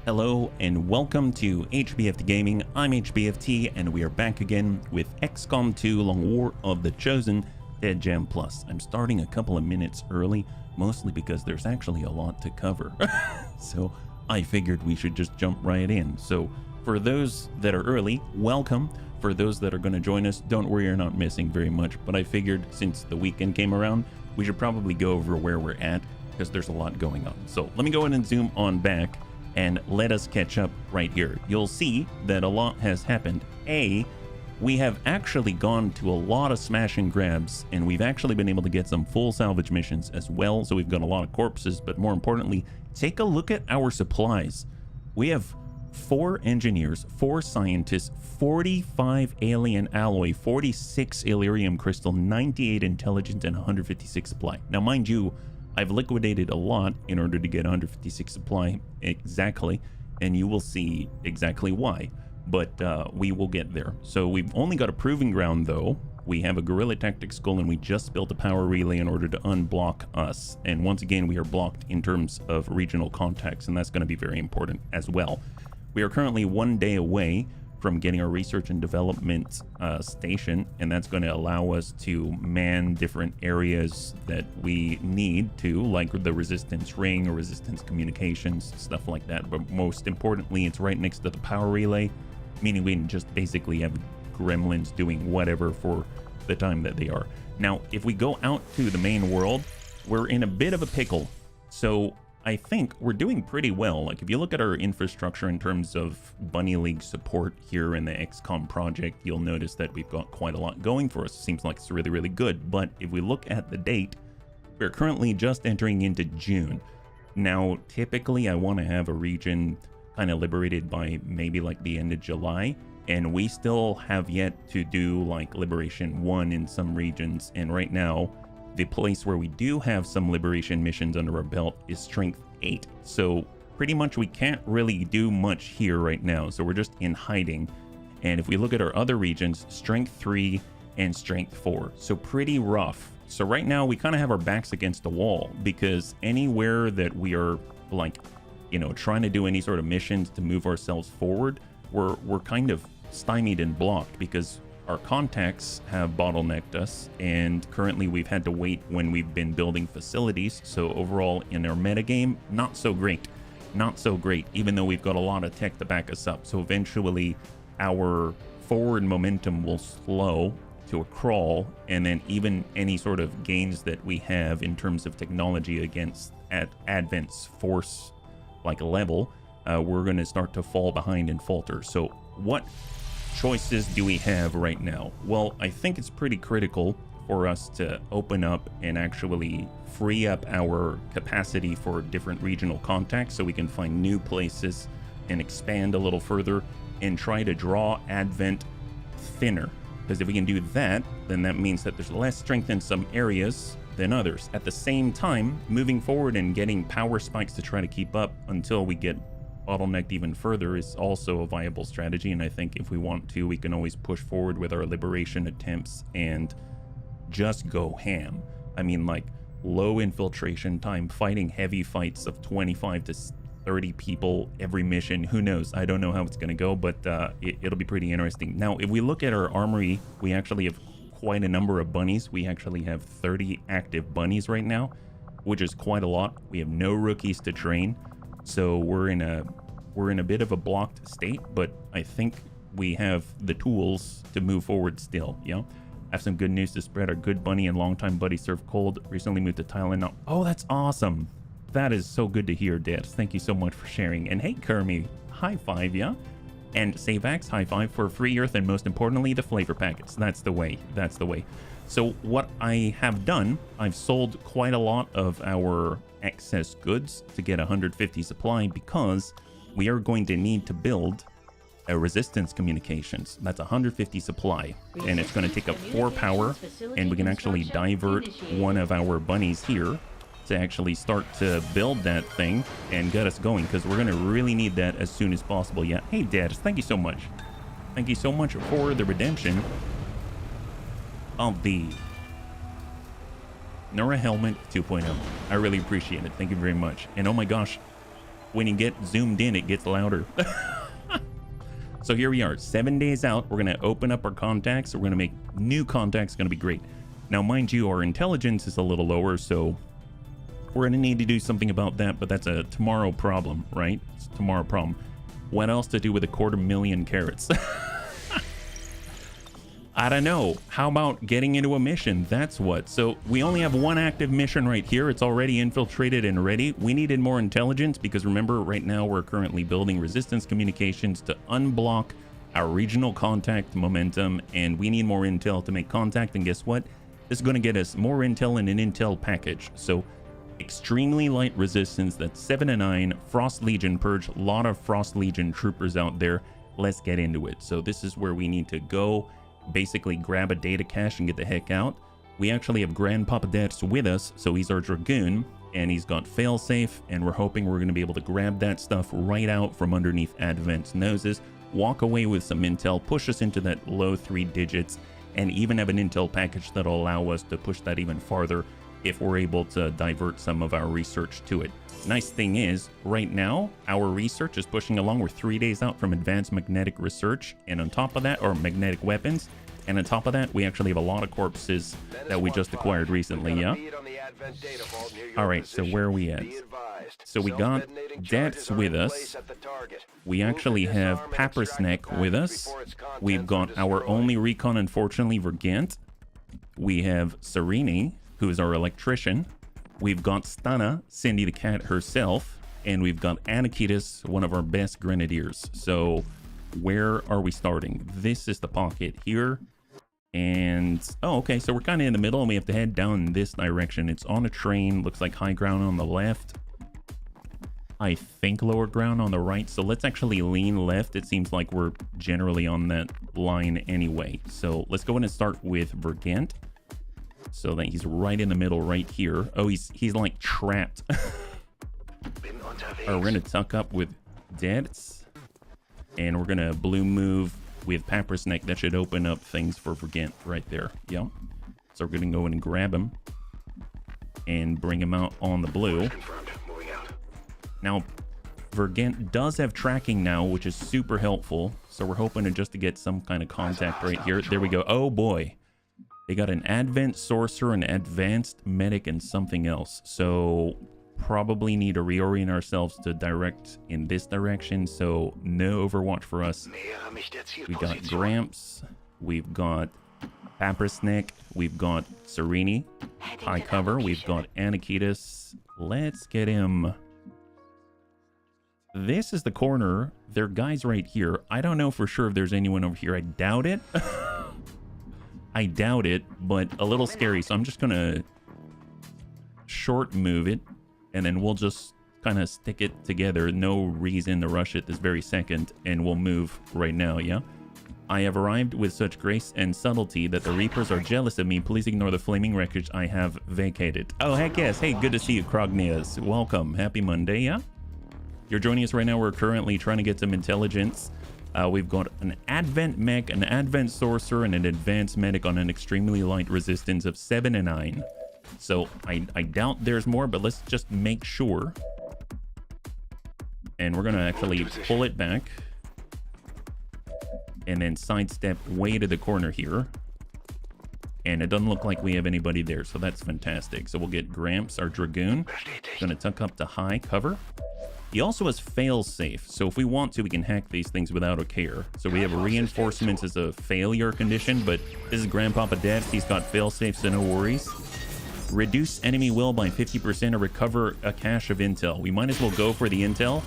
Hello and welcome to HBFT Gaming. I'm HBFT and we are back again with XCOM 2 Long War of the Chosen Dead Jam Plus. I'm starting a couple of minutes early, mostly because there's actually a lot to cover. So I figured we should just jump right in. So for those that are early, welcome. For those that are going to join us, don't worry, you're not missing very much. But I figured since the weekend came around, we should probably go over where we're at because there's a lot going on. So let me go ahead and zoom on back and let us catch up right here. You'll see that a lot has happened. We have actually gone to a lot of smash and grabs, and we've actually been able to get some full salvage missions as well. So we've got a lot of corpses, but more importantly, take a look at our supplies. We have 4 engineers, 4 scientists, 45 alien alloy, 46 Illyrium crystal, 98 intelligence, and 156 supply. Now, mind you, I've liquidated a lot in order to get 156 supply exactly, and you will see exactly why, but we will get there. So we've only got a proving ground though. We have a guerrilla tactics skull, and we just built a power relay in order to unblock us. And once again, we are blocked in terms of regional contacts, and that's going to be very important as well. We are currently 1 day away from getting our research and development station, and that's going to allow us to man different areas that we need to, like the resistance ring or resistance communications, stuff like that. But most importantly, it's right next to the power relay, meaning we can just basically have gremlins doing whatever for the time that they are. Now, if we go out to the main world, we're in a bit of a pickle. So I think we're doing pretty well. Like, if you look at our infrastructure in terms of Bunny League support here in the XCOM project, you'll notice that we've got quite a lot going for us. It seems like it's really, really good. But if we look at the date, we're currently just entering into June. Now, typically I want to have a region kind of liberated by maybe like the end of July, and we still have yet to do like Liberation 1 in some regions. And right now, the place where we do have some liberation missions under our belt is Strength 8. So pretty much we can't really do much here right now. So we're just in hiding. And if we look at our other regions, Strength 3 and Strength 4. So pretty rough. So right now we kind of have our backs against the wall, because anywhere that we are like, you know, trying to do any sort of missions to move ourselves forward, we're kind of stymied and blocked because our contacts have bottlenecked us, and currently we've had to wait when we've been building facilities. So overall in our metagame, not so great, even though we've got a lot of tech to back us up. So eventually our forward momentum will slow to a crawl, and then even any sort of gains that we have in terms of technology against at Advent's force like level, we're going to start to fall behind and falter. So what choices do we have right now? Well, I think it's pretty critical for us to open up and actually free up our capacity for different regional contacts so we can find new places and expand a little further and try to draw Advent thinner. Because if we can do that, then that means that there's less strength in some areas than others. At the same time, moving forward and getting power spikes to try to keep up until we get bottlenecked even further is also a viable strategy. And I think if we want to, we can always push forward with our liberation attempts and just go ham. I mean, like, low infiltration time, fighting heavy fights of 25 to 30 people every mission. Who knows? I don't know how it's going to go, but it'll be pretty interesting. Now, if we look at our armory, we actually have quite a number of bunnies. We actually have 30 active bunnies right now, which is quite a lot. We have no rookies to train. So we're in a bit of a blocked state, but I think we have the tools to move forward still. You know, I have some good news to spread. Our good bunny and longtime buddy Surf Cold recently moved to Thailand now. Oh, that's awesome. That is so good to hear, Dad. Thank you so much for sharing. And hey, Kermie, high five, yeah? And Savax, high five for free Earth, and most importantly, the flavor packets. That's the way. That's the way. So what I have done, I've sold quite a lot of our excess goods to get 150 supply, because we are going to need to build a resistance communications. That's 150 supply, and it's going to take up 4 power, and we can actually divert one of our bunnies here to actually start to build that thing and get us going, because we're going to really need that as soon as possible. Yeah. Hey, Dad, thank you so much. Thank you so much for the redemption of the Nora Helmet 2.0. I really appreciate it. Thank you very much. And oh my gosh, when you get zoomed in, it gets louder. So here we are, 7 days out. We're going to open up our contacts. We're going to make new contacts. Going to be great. Now, mind you, our intelligence is a little lower, so we're going to need to do something about that, but that's a tomorrow problem, right? It's a tomorrow problem. What else to do with 250,000 carrots? I don't know. How about getting into a mission? That's what. So we only have one active mission right here. It's already infiltrated and ready. We needed more intelligence because remember, right now we're currently building resistance communications to unblock our regional contact momentum, and we need more intel to make contact. And guess what? This is going to get us more intel in an intel package. So extremely light resistance. That's 7 and 9. Frost Legion purge. A lot of Frost Legion troopers out there. Let's get into it. So this is where we need to go. Basically grab a data cache and get the heck out. We actually have Grandpapa Deaths with us, so he's our Dragoon, and he's got failsafe, and we're hoping we're going to be able to grab that stuff right out from underneath Advent's noses, walk away with some intel, push us into that low 3 digits, and even have an intel package that'll allow us to push that even farther if we're able to divert some of our research to it. Nice thing is, right now, our research is pushing along. We're 3 days out from advanced magnetic research, and on top of that, or magnetic weapons, and on top of that, we actually have a lot of corpses that we just acquired recently, yeah? Alright, so where are we at? So we got Deaths with us. We actually have Pappersneck with us. We've got our only recon, unfortunately, Vergant. We have Serini, who is our electrician. We've got Stunna, Cindy the cat herself, and we've got Anakitis, one of our best grenadiers. So where are we starting? This is the pocket here. And, oh, okay, so we're kind of in the middle, and we have to head down this direction. It's on a train, looks like high ground on the left. I think lower ground on the right, so let's actually lean left. It seems like we're generally on that line anyway. So let's go ahead and start with Vergant. So that he's right in the middle right here. Oh, he's like trapped. We're gonna tuck up with Deaths, and we're gonna blue move with Pappersneck. That should open up things for Vergant right there. Yep. So we're gonna go in and grab him and bring him out on the blue. Now, Vergant does have tracking now, which is super helpful. So we're hoping to get some kind of contact right here. There we go. Oh boy. They got an Advent Sorcerer, an Advanced Medic, and something else. So probably need to reorient ourselves to direct in this direction. So no Overwatch for us. We got Gramps. We've got Pappersneck. We've got Serini. High cover. We've got Anakitis. Let's get him. This is the corner. There are guys right here. I don't know for sure if there's anyone over here. I doubt it. I doubt it, but a little scary. So I'm just going to short move it, and then we'll just kind of stick it together. No reason to rush it this very second, and we'll move right now, yeah? I have arrived with such grace and subtlety that the Reapers are jealous of me. Please ignore the flaming wreckage I have vacated. Oh, heck yes. Hey, good to see you, Krognias. Welcome. Happy Monday, yeah? You're joining us right now. We're currently trying to get some intelligence. We've got an Advent Mech, an Advent Sorcerer, and an Advanced Medic on an extremely light resistance of 7 and 9. So I doubt there's more, but let's just make sure. And we're going to actually pull it back. And then sidestep way to the corner here. And it doesn't look like we have anybody there, so that's fantastic. So we'll get Gramps, our Dragoon. Going to tuck up to high cover. He also has fail-safe, so if we want to, we can hack these things without a care. So we have reinforcements as a failure condition, but this is Grandpapa Deaths. He's got fail-safe, so no worries. Reduce enemy will by 50% or recover a cache of intel. We might as well go for the intel.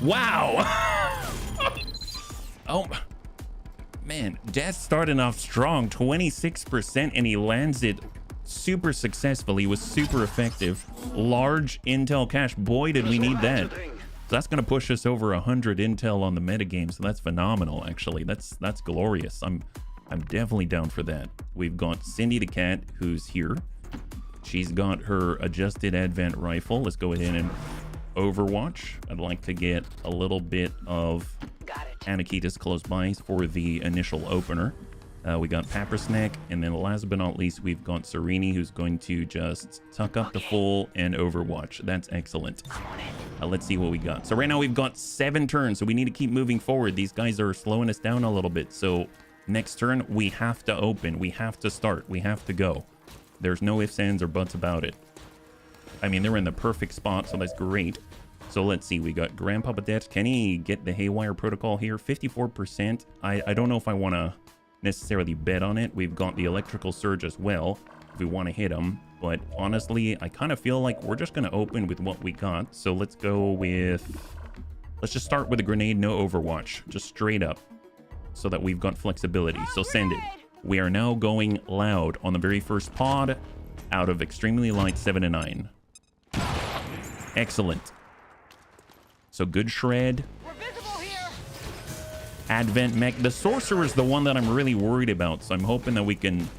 Wow! Oh, man, Death starting off strong, 26%, and he lands it super successfully. Was super effective. Large intel cache. Boy, did we need that. So that's going to push us over 100 intel on the metagame. So that's phenomenal, actually. That's glorious. I'm definitely down for that. We've got Cindy the cat, who's here. She's got her adjusted advent rifle. Let's go ahead and Overwatch. I'd like to get a little bit of Anakitis close by for the initial opener. We got Pappersnack, and then last but not least, we've got Serini, who's going to just tuck up the full and Overwatch. That's excellent. Let's see what we got. So right now we've got 7 turns, so we need to keep moving forward. These guys are slowing us down a little bit. So next turn, we have to open. We have to start. We have to go. There's no ifs, ands, or buts about it. I mean, they're in the perfect spot, so that's great. So let's see. We got Grandpapa Det. Can he get the Haywire Protocol here? 54%. I don't know if I want to necessarily bet on it. We've got the Electrical Surge as well if we want to hit him, but honestly I kind of feel like we're just going to open with what we got. So let's just start with a grenade, no Overwatch, just straight up, so that we've got flexibility. So send it. We are now going loud on the very first pod out of extremely light 7 and 9. Excellent. So good shred. Advent Mech. The Sorcerer is the one that I'm really worried about, so I'm hoping that we can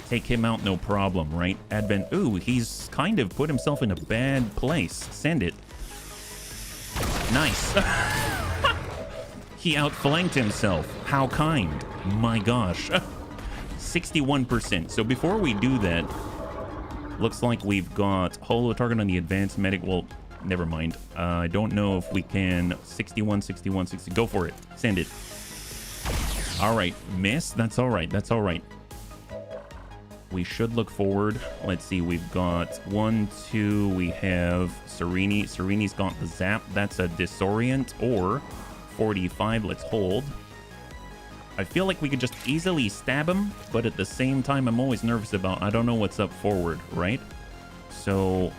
take him out no problem, right? Advent. Ooh, he's kind of put himself in a bad place. Send it. Nice. He outflanked himself. How kind. My gosh. 61%. So before we do that, looks like we've got holo target on the advanced medic. Well, never mind. I don't know if we can. 61, 61, 60. Go for it. Send it. All right. Miss. That's all right. That's all right. We should look forward. Let's see. We've got 1, 2. We have Serini. Serini's got the zap. That's a disorient or 45. Let's hold. I feel like we could just easily stab him, but at the same time, I'm always nervous about, I don't know what's up forward, right? So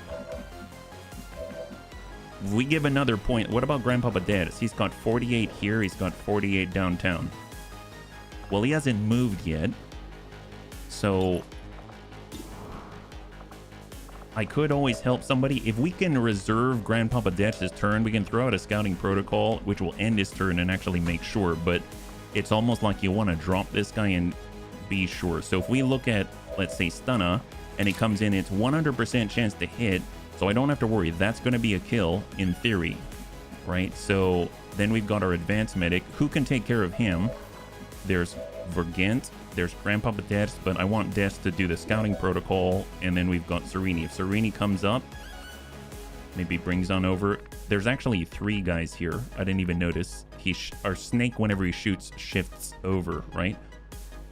we give another point. What about Grandpapa Dad? He's got 48 here. He's got 48 downtown. Well, he hasn't moved yet. So I could always help somebody. If we can reserve Grandpapa Dad's turn, we can throw out a scouting protocol, which will end his turn and actually make sure. But it's almost like you want to drop this guy and be sure. So if we look at, let's say, Stunna, and it comes in, it's 100% chance to hit. So I don't have to worry. That's going to be a kill in theory, right? So then we've got our advanced medic. Who can take care of him? There's Vergent. There's Grandpapa Des, but I want Des to do the scouting protocol. And then we've got Serini. If Serini comes up, maybe brings on over. There's actually 3 guys here. I didn't even notice. Our snake, whenever he shoots, shifts over, right?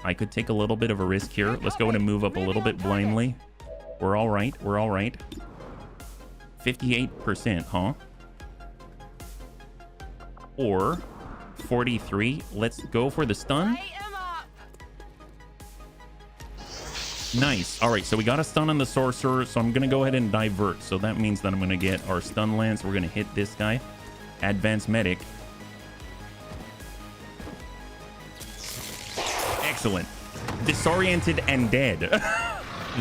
I could take a little bit of a risk here. Let's go ahead and move up a little bit blindly. We're all right. We're all right. 58%, huh? Or 43. Let's go for the stun. Nice. All right, so we got a stun on the Sorcerer, so I'm going to go ahead and divert. So that means that I'm going to get our stun lance. We're going to hit this guy. Advanced medic. Excellent. Disoriented and dead.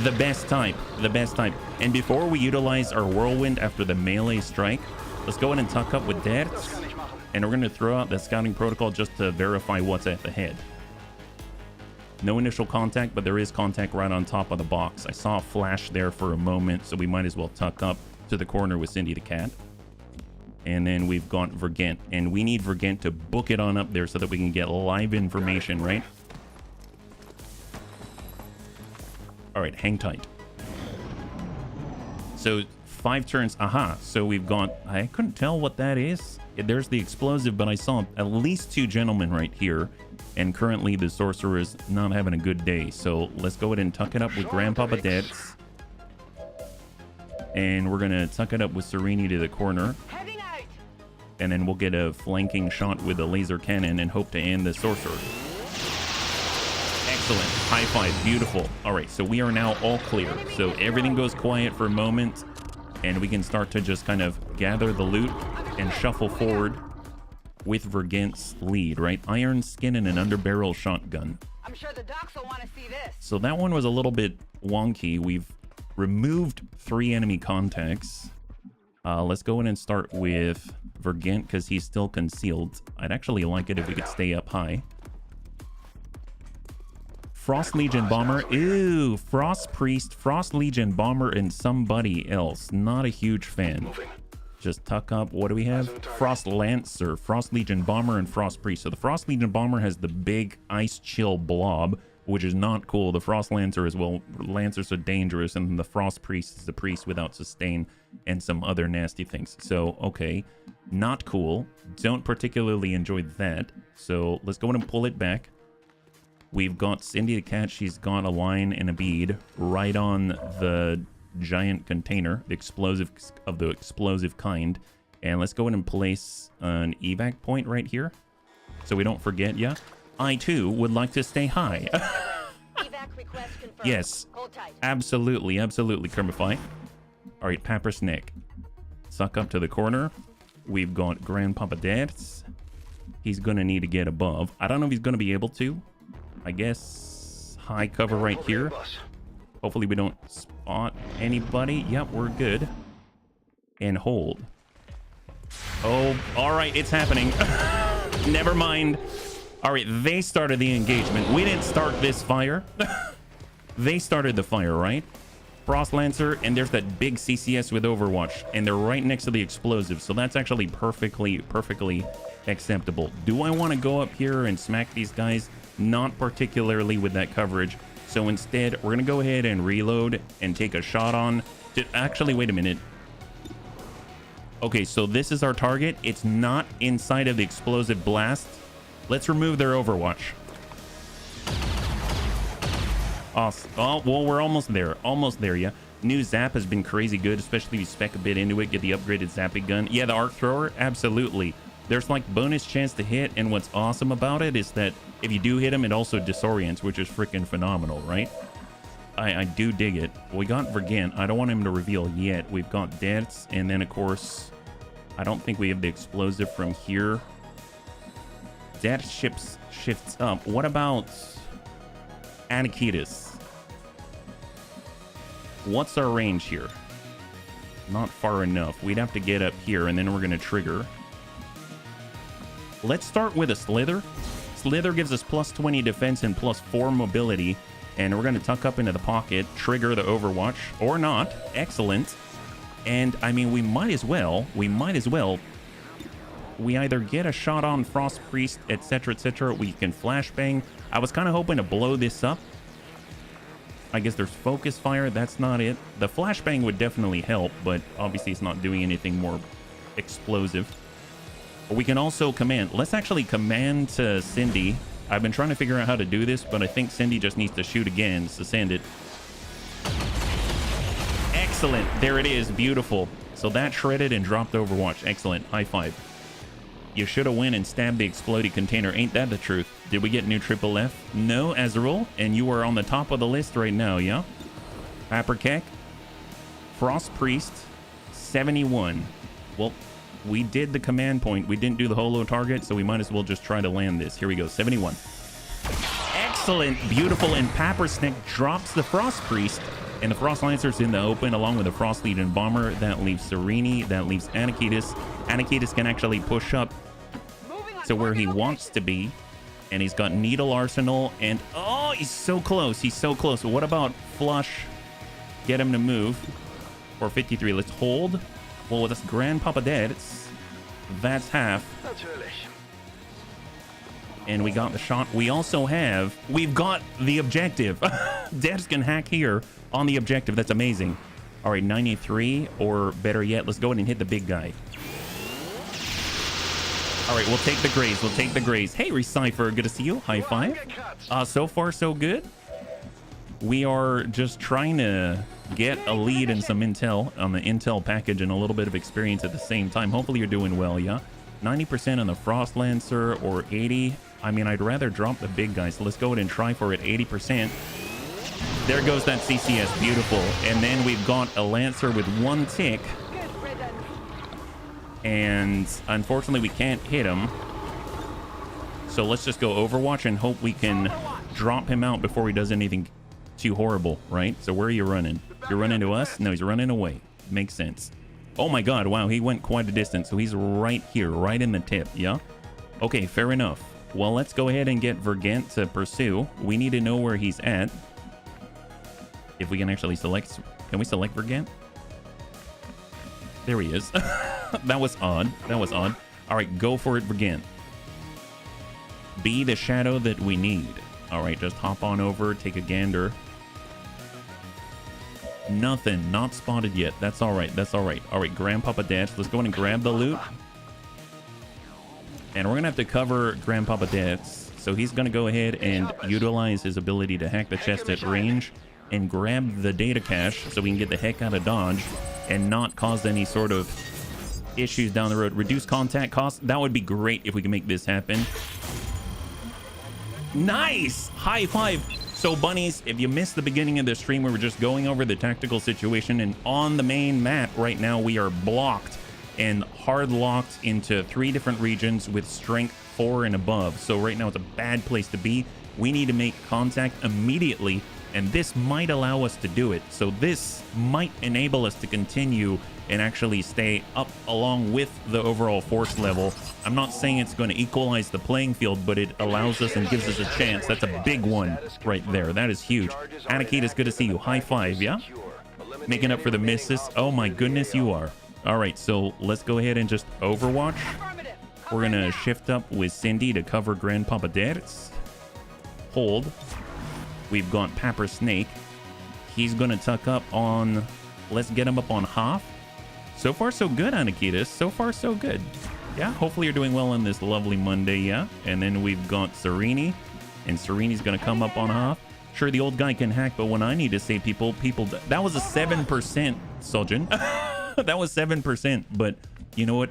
The best type. The best type. And before we utilize our Whirlwind after the melee strike, let's go ahead and tuck up with Dead. And we're going to throw out the scouting protocol just to verify what's at the head. No initial contact, but there is contact right on top of the box. I saw a flash there for a moment, so we might as well tuck up to the corner with Cindy the Cat. And then we've got Vergent. And we need Vergent to book it on up there so that we can get live information, right? All right, hang tight. So 5 turns. Aha. So we've got, I couldn't tell what that is. There's the explosive, but I saw at least 2 gentlemen right here. And currently the Sorcerer is not having a good day. So let's go ahead and tuck it up with Grandpapa Dets. And we're going to tuck it up with Serini to the corner. And then we'll get a flanking shot with a laser cannon and hope to end the Sorcerer. Excellent. High five. Beautiful. All right, so we are now all clear. So everything goes quiet for a moment. And we can start to just kind of gather the loot and shuffle forward with Vergent's lead, right? Iron skin and an underbarrel shotgun. I'm sure the docs will want to see this. So that one was a little bit wonky. We've removed 3 enemy contacts. Let's go in and start with Vergent because he's still concealed. I'd actually like it if we could stay up high. Frost Legion Bomber. Ew, Frost Priest, Frost Legion Bomber, and somebody else. Not a huge fan. Just tuck up. What do we have? Frost Lancer, Frost Legion Bomber, and Frost Priest. So the Frost Legion Bomber has the big ice chill blob. which is not cool. The Frost Lancer as well. Lancers are dangerous, and the Frost Priest is the priest without sustain and some other nasty things. So, okay, not cool. Don't particularly enjoy that. So let's go ahead and pull it back. We've got Cindy the cat. She's got a line and a bead right on the giant container, the explosive of the explosive kind. And let's go ahead and place an evac point right here so we don't forget. Yeah, I too would like to stay high. Evac request confirmed. Yes, Hold tight. absolutely, Kermify. All right, Papper's Neck. Suck up to the corner. We've got Grandpapa Dad's. He's gonna need to get above. I don't know if he's gonna be able to. I guess high cover right here. Hopefully we don't spot anybody. Yep, we're good. And hold. Oh, all right, it's happening. Never mind. All right, they started the engagement. We didn't start this fire. They started the fire, right? Frost Lancer, and there's that big CCS with Overwatch, and they're right next to the explosive, so that's actually perfectly acceptable. Do I want to go up here and smack these guys? Not particularly with that coverage. So instead, we're gonna go ahead and reload and take a shot on. Actually, wait a minute. Okay, so this is our target. It's not inside of the explosive blast. Let's remove their Overwatch. Awesome. Oh, well, we're almost there. Almost there, yeah. New Zap has been crazy good, especially if you spec a bit into it, get the upgraded zapping gun. Yeah, the arc thrower, absolutely. There's like bonus chance to hit, and what's awesome about it is that if you do hit him, it also disorients, which is freaking phenomenal, right? I do dig it. We got Vergant. I don't want him to reveal yet. We've got Dance, and then, of course, I don't think we have the explosive from here. That shifts up. What about Anakitas? What's our range here? Not far enough. We'd have to get up here, and then we're going to trigger. Let's start with a Slither. Slither gives us plus 20 defense and plus 4 mobility. And we're going to tuck up into the pocket, trigger the Overwatch, or not. Excellent. And, I mean, we might as well. We either get a shot on Frost Priest, etc., etc. We can flashbang. I was kind of hoping to blow this up. I guess there's focus fire. That's not it. The flashbang would definitely help, but obviously it's not doing anything more explosive. We can also command. Let's actually command to Cindy. I've been trying to figure out how to do this, but I think Cindy just needs to shoot again, so send it. Excellent. There it is. Beautiful. So that shredded and dropped Overwatch. Excellent. High five. You should have went and stabbed the exploding container. Ain't that the truth? Did we get new triple F? No, Azrael. And you are on the top of the list right now, yeah? Apperkeck. Frost Priest. 71. Well, we did the command point. We didn't do the holo target, so we might as well just try to land this. Here we go. 71. Excellent. Beautiful. And Pappersnick drops the Frost Priest. And the Frost Lancer's in the open along with the Frost Legion Bomber. That leaves Sereni. That leaves Anakitas. Anakitas can actually push up to where he wants to be. And he's got Needle Arsenal. And, oh, he's so close. He's so close. What about Flush? Get him to move. For 53. Let's hold. Well, with this Grandpapa dead, that's half. That's early. And we got the shot. We've got the objective. Devs can hack here on the objective. That's amazing. All right, 93, or better yet, let's go ahead and hit the big guy. All right, we'll take the graze. Hey, Recypher, good to see you. High five. So far, so good. We are just trying to get a lead and some intel on the intel package and a little bit of experience at the same time. Hopefully you're doing well, yeah? 90% on the Frost Lancer, or 80. I mean, I'd rather drop the big guy, so let's go ahead and try for it. 80%. There goes that CCS. Beautiful. And then we've got a Lancer with 1 tick. And unfortunately, we can't hit him. So let's just go Overwatch and hope we can drop him out before he does anything too horrible, right? So where are you running? You're running to us? No, he's running away. Makes sense. Oh my god, wow, he went quite a distance. So he's right here, right in the tip, yeah? Okay, fair enough. Well, let's go ahead and get Vergant to pursue. We need to know where he's at. If we can actually select... Can we select Vergant? There he is. That was odd. All right, go for it, Vergant. Be the shadow that we need. All right, just hop on over, take a gander. Nothing, not spotted yet. That's all right, that's all right. All right, Grandpapa Dash, let's go in and grab the loot. And we're gonna have to cover Grandpapa Dash. So he's gonna go ahead and utilize his ability to hack the chest at range and grab the data cache so we can get the heck out of Dodge and not cause any sort of issues down the road. Reduce contact costs. That would be great if we can make this happen. Nice! High five! So bunnies, if you missed the beginning of the stream, we were just going over the tactical situation, and on the main map right now we are blocked and hard locked into 3 different regions with strength 4 and above. So right now it's a bad place to be. We need to make contact immediately, and this might allow us to do it. So this might enable us to continue and actually stay up along with the overall force level. I'm not saying it's going to equalize the playing field, but it allows us and gives us a chance. That's a big one right there. That is huge. Anakita, it's good to see you. High five, yeah? Making up for the misses. Oh my goodness, you are. All right, so let's go ahead and just Overwatch. We're going to shift up with Cindy to cover Grandpapa Dads. Hold. We've got Pepper Snake. He's going to tuck up on... Let's get him up on half. So far, so good, Anakitas. So far, so good. Yeah, hopefully you're doing well on this lovely Monday, yeah? And then we've got Serini. And Sereni's going to come up on half. Sure, the old guy can hack, but when I need to say people... That was a 7%, Sojin. That was 7%. But you know what?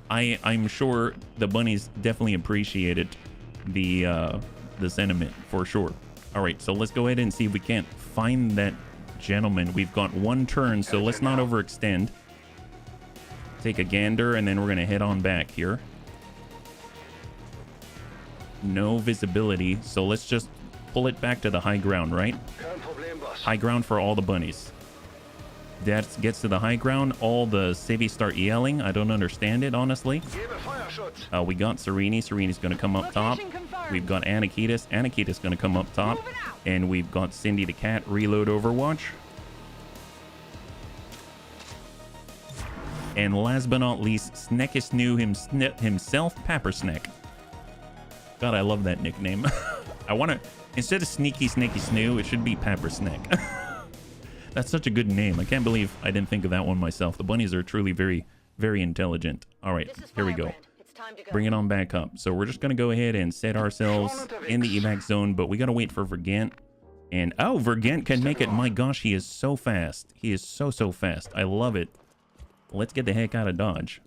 I'm sure the bunnies definitely appreciated the sentiment, for sure. All right, so let's go ahead and see if we can't find that gentleman. We've got 1 turn, so let's not overextend. Take a gander, and then we're going to head on back here. No visibility, so let's just pull it back to the high ground, right? High ground for all the bunnies. That gets to the high ground, all the civvies start yelling. I don't understand it, honestly. We got Serini. Sereni's going to come up top. We've got Anakitas. Anakitas going to come up top. And we've got Cindy the Cat. Reload Overwatch. And last but not least, Sneckus knew himself, Pepper Snack. God, I love that nickname. I want to, instead of Sneaky Snaky Snoo, it should be Pepper Snack. That's such a good name. I can't believe I didn't think of that one myself. The bunnies are truly very, very intelligent. All right, here we go. Bring it on back up. So we're just going to go ahead and set ourselves in the evac zone, but we got to wait for Vergant. And, oh, Vergant can make it. My gosh, he is so fast. He is so, so fast. I love it. Let's get the heck out of Dodge.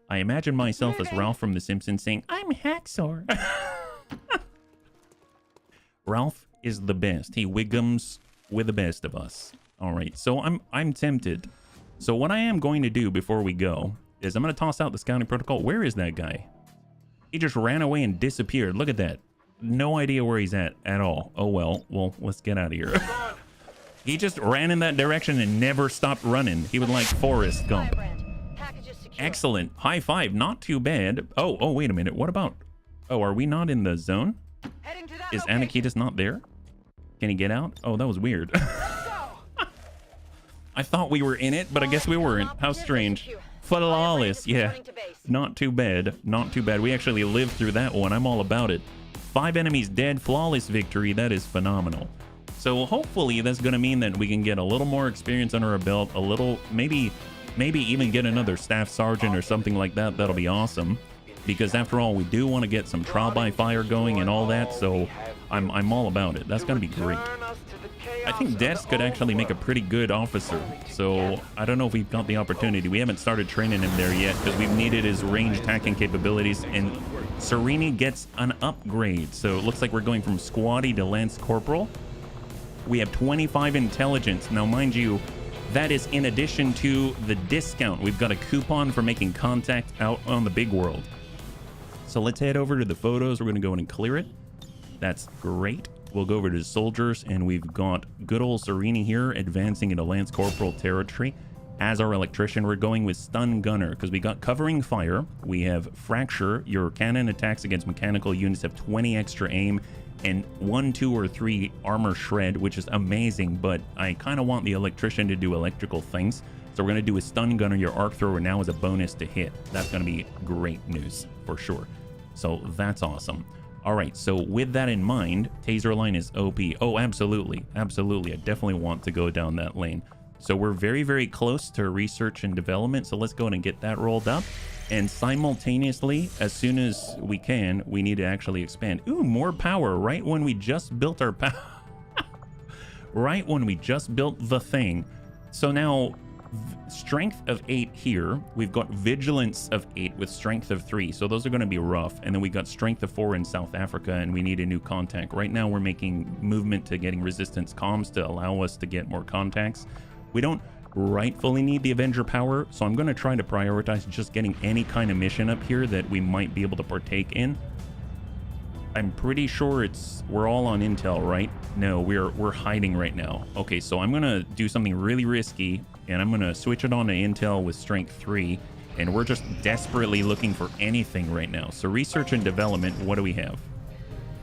I imagine myself as Ralph from The Simpsons saying, I'm Hacksaw. Ralph is the best. He wiggums with the best of us. All right, so I'm tempted. So what I am going to do before we go is I'm going to toss out the scouting protocol. Where is that guy? He just ran away and disappeared. Look at that. No idea where he's at all. Oh, well, let's get out of here. He just ran in that direction and never stopped running. He was like Forrest Gump. Excellent. High five. Not too bad. Oh, wait a minute. What about... Oh, are we not in the zone? Is Anakitas not there? Can he get out? Oh, that was weird. I thought we were in it, but I guess we weren't. How strange. Flawless. Yeah. Not too bad. Not too bad. We actually lived through that one. I'm all about it. 5 enemies dead. Flawless victory. That is phenomenal. So hopefully that's going to mean that we can get a little more experience under our belt, a little, maybe even get another staff sergeant or something like that. That'll be awesome, because after all, we do want to get some trial by fire going and all that. So I'm all about it. That's going to be great. I think Des could actually make a pretty good officer. So I don't know if we've got the opportunity. We haven't started training him there yet because we've needed his ranged hacking capabilities, and Serini gets an upgrade. So it looks like we're going from squatty to lance corporal. We have 25 intelligence. Now, mind you, that is in addition to the discount. We've got a coupon for making contact out on the big world. So let's head over to the photos. We're going to go in and clear it. That's great. We'll go over to the soldiers, and we've got good old Serini here advancing into Lance Corporal territory. As our electrician, we're going with Stun Gunner because we got Covering Fire. We have Fracture. Your cannon attacks against mechanical units have 20 extra aim, and 1, 2, or 3 armor shred, which is amazing, but I kind of want the electrician to do electrical things. So we're going to do a Stun Gunner. Your arc thrower now is a bonus to hit. That's going to be great news for sure. So that's awesome. All right, so with that in mind, taser line is OP. Oh, absolutely. Absolutely. I definitely want to go down that lane. So we're very, very close to research and development. So let's go ahead and get that rolled up. And simultaneously, as soon as we can, we need to actually expand. Ooh, more power right when we just built our power. Right when we just built the thing. So now strength of 8 here. We've got vigilance of 8 with strength of 3. So those are going to be rough. And then we got strength of 4 in South Africa, and we need a new contact. Right now we're making movement to getting resistance comms to allow us to get more contacts. We don't rightfully need the Avenger power, so I'm going to try to prioritize just getting any kind of mission up here that we might be able to partake in. I'm pretty sure we're all on intel, right? No, we're hiding right now. Okay, so I'm gonna do something really risky, and I'm gonna switch it on to intel with strength 3, and we're just desperately looking for anything right now. So research and development, what do we have?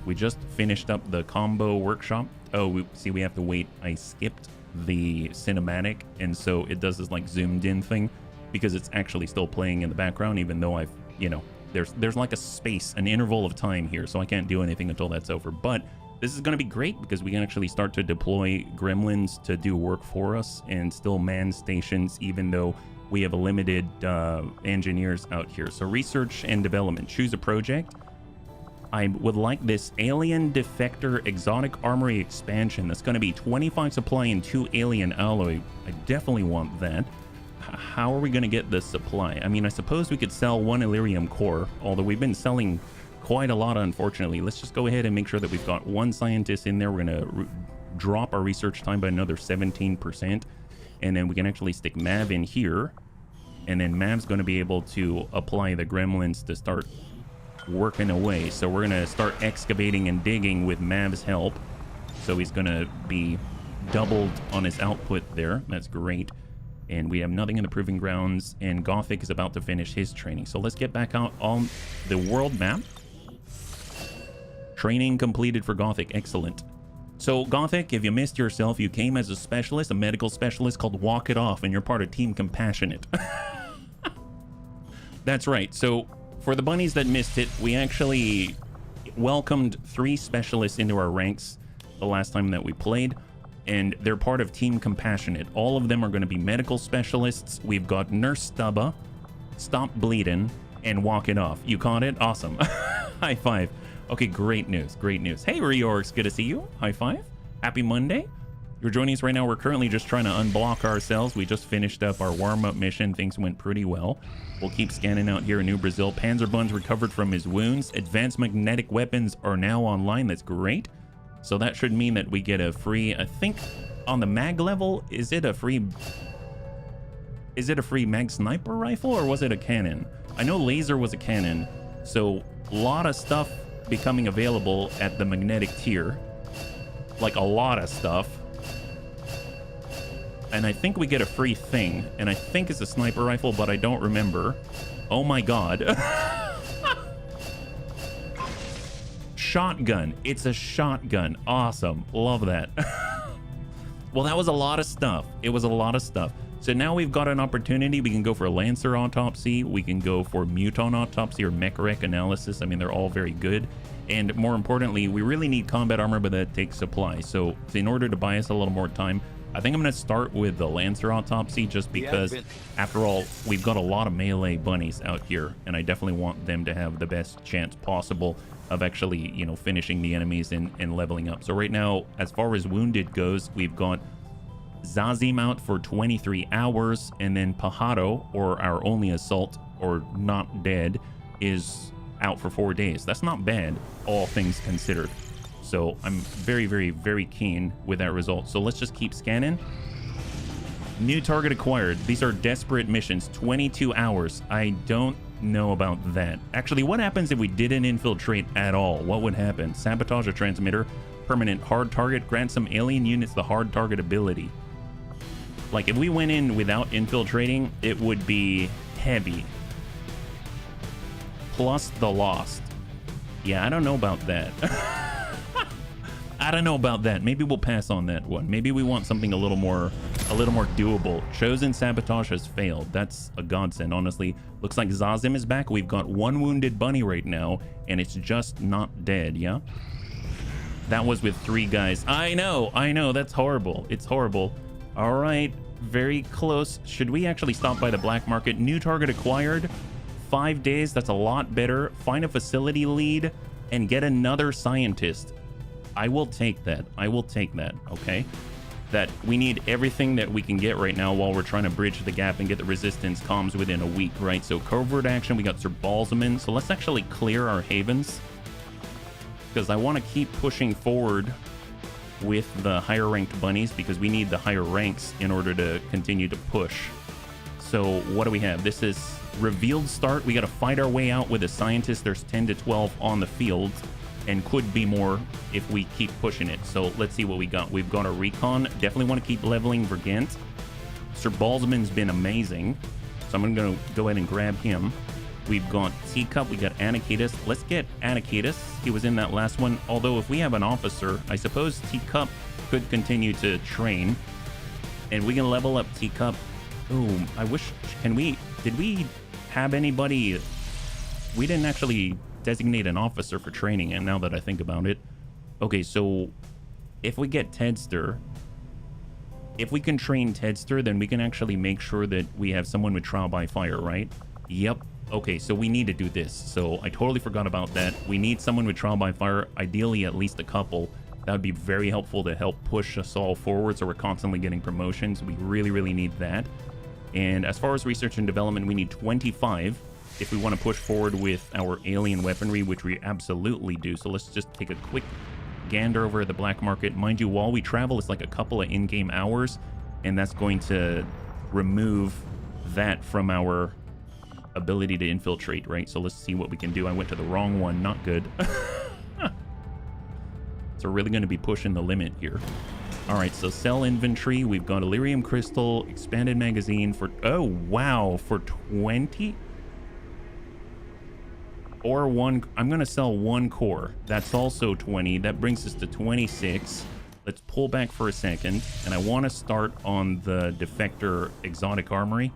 We just finished up the combo workshop. Oh, see, we have to wait. I skipped the cinematic, and so it does this like zoomed in thing because it's actually still playing in the background, even though I've, you know, there's like a space, an interval of time here, so I can't do anything until that's over. But this is going to be great because we can actually start to deploy gremlins to do work for us and still man stations, even though we have a limited engineers out here. So research and development, choose a project. I would like this alien defector exotic armory expansion. That's going to be 25 supply and 2 alien alloy. I definitely want that. How are we going to get this supply? I mean, I suppose we could sell 1 Illyrium core, although we've been selling quite a lot, unfortunately. Let's just go ahead and make sure that we've got 1 scientist in there. We're going to drop our research time by another 17%, and then we can actually stick Mav in here, and then Mav's going to be able to apply the gremlins to start working away. So we're going to start excavating and digging with Mav's help. So he's going to be doubled on his output there. That's great. And we have nothing in the proving grounds, and Gothic is about to finish his training. So let's get back out on the world map. Training completed for Gothic. Excellent. So Gothic, if you missed yourself, you came as a specialist, a medical specialist called Walk It Off, and you're part of Team Compassionate. That's right. So for the bunnies that missed it, we actually welcomed 3 specialists into our ranks the last time that we played. And they're part of Team Compassionate. All of them are going to be medical specialists. We've got Nurse Stubba, Stop Bleeding, and Walk It Off. You caught it? Awesome. High five. Okay, great news. Great news. Hey, Reorgs, good to see you. High five. Happy Monday. You're joining us right now. We're currently just trying to unblock ourselves. We just finished up our warm-up mission. Things went pretty well. We'll keep scanning out here in New Brazil. Panzerbun's recovered from his wounds. Advanced magnetic weapons are now online. That's great. So that should mean that we get a free, I think on the mag level, is it a free mag sniper rifle, or was it a cannon? I know laser was a cannon. So a lot of stuff becoming available at the magnetic tier, like a lot of stuff. And I think we get a free thing, and I think it's a sniper rifle, but I don't remember. Oh my God. Shotgun. It's a shotgun. Awesome. Love that. Well, that was a lot of stuff. It was a lot of stuff. So now we've got an opportunity. We can go for Lancer autopsy. We can go for Muton autopsy or mech wreck analysis. I mean, they're all very good. And more importantly, we really need combat armor, but that takes supply. So in order to buy us a little more time, I think I'm going to start with the Lancer autopsy, just because after all, we've got a lot of melee bunnies out here, and I definitely want them to have the best chance possible of actually, you know, finishing the enemies and leveling up. So right now, as far as wounded goes, we've got Zazim out for 23 hours, and then Pajaro, or our only assault, or not dead, is out for 4 days. That's not bad, all things considered. So I'm very, very, very keen with that result. So let's just keep scanning. New target acquired. These are desperate missions. 22 hours. I don't know about that. Actually, what happens if we didn't infiltrate at all? What would happen? Sabotage a transmitter. Permanent hard target. Grant some alien units the hard target ability. Like, if we went in without infiltrating, it would be heavy. Plus the lost. Yeah, I don't know about that. I don't know about that. Maybe we'll pass on that one. Maybe we want something a little more a little more doable. Chosen Sabotage has failed. That's a godsend, honestly. Looks like Zazim is back. We've got one wounded bunny right now, and it's just not dead, yeah? That was with 3 guys. I know, that's horrible. It's horrible. All right, very close. Should we actually stop by the black market? New target acquired. 5 days, that's a lot better. Find a facility lead and get another scientist. I will take that. Okay? That we need everything that we can get right now while we're trying to bridge the gap and get the resistance comms within a week, right? So covert action, we got Sir Balsamin. So let's actually clear our havens, because I want to keep pushing forward with the higher ranked bunnies, because we need the higher ranks in order to continue to push. So what do we have? This is revealed start. We got to fight our way out with a scientist. There's 10 to 12 on the field, and could be more if we keep pushing it. So let's see what we got. We've got a recon. Definitely want to keep leveling Vergant. Sir Balsamin's been amazing, so I'm going to go ahead and grab him. We've got Teacup. We got Anacatus. Let's get Anacatus. He was in that last one. Although if we have an officer, I suppose Teacup could continue to train, and we can level up Teacup. Oh, I wish. Did we have anybody? We didn't actually designate an officer for training, and now that I think about it. Okay, so if we get Tedster, if we can train Tedster, then we can actually make sure that we have someone with trial by fire, right? Yep. Okay, so we need to do this. So I totally forgot about that. We need someone with trial by fire, ideally at least a couple. That would be very helpful to help push us all forward, so we're constantly getting promotions. We really, really need that. And as far as research and development, we need 25 if we want to push forward with our alien weaponry, which we absolutely do. So let's just take a quick gander over at the black market. Mind you, while we travel, it's like a couple of in-game hours, and that's going to remove that from our ability to infiltrate, right? So let's see what we can do. I went to the wrong one. Not good. So we're really going to be pushing the limit here. All right, so sell inventory. We've got Illyrium Crystal, expanded magazine for, oh, wow, for 20? Or one, I'm going to sell 1 core. That's also 20. That brings us to 26. Let's pull back for a second. And I want to start on the Defector Exotic Armory,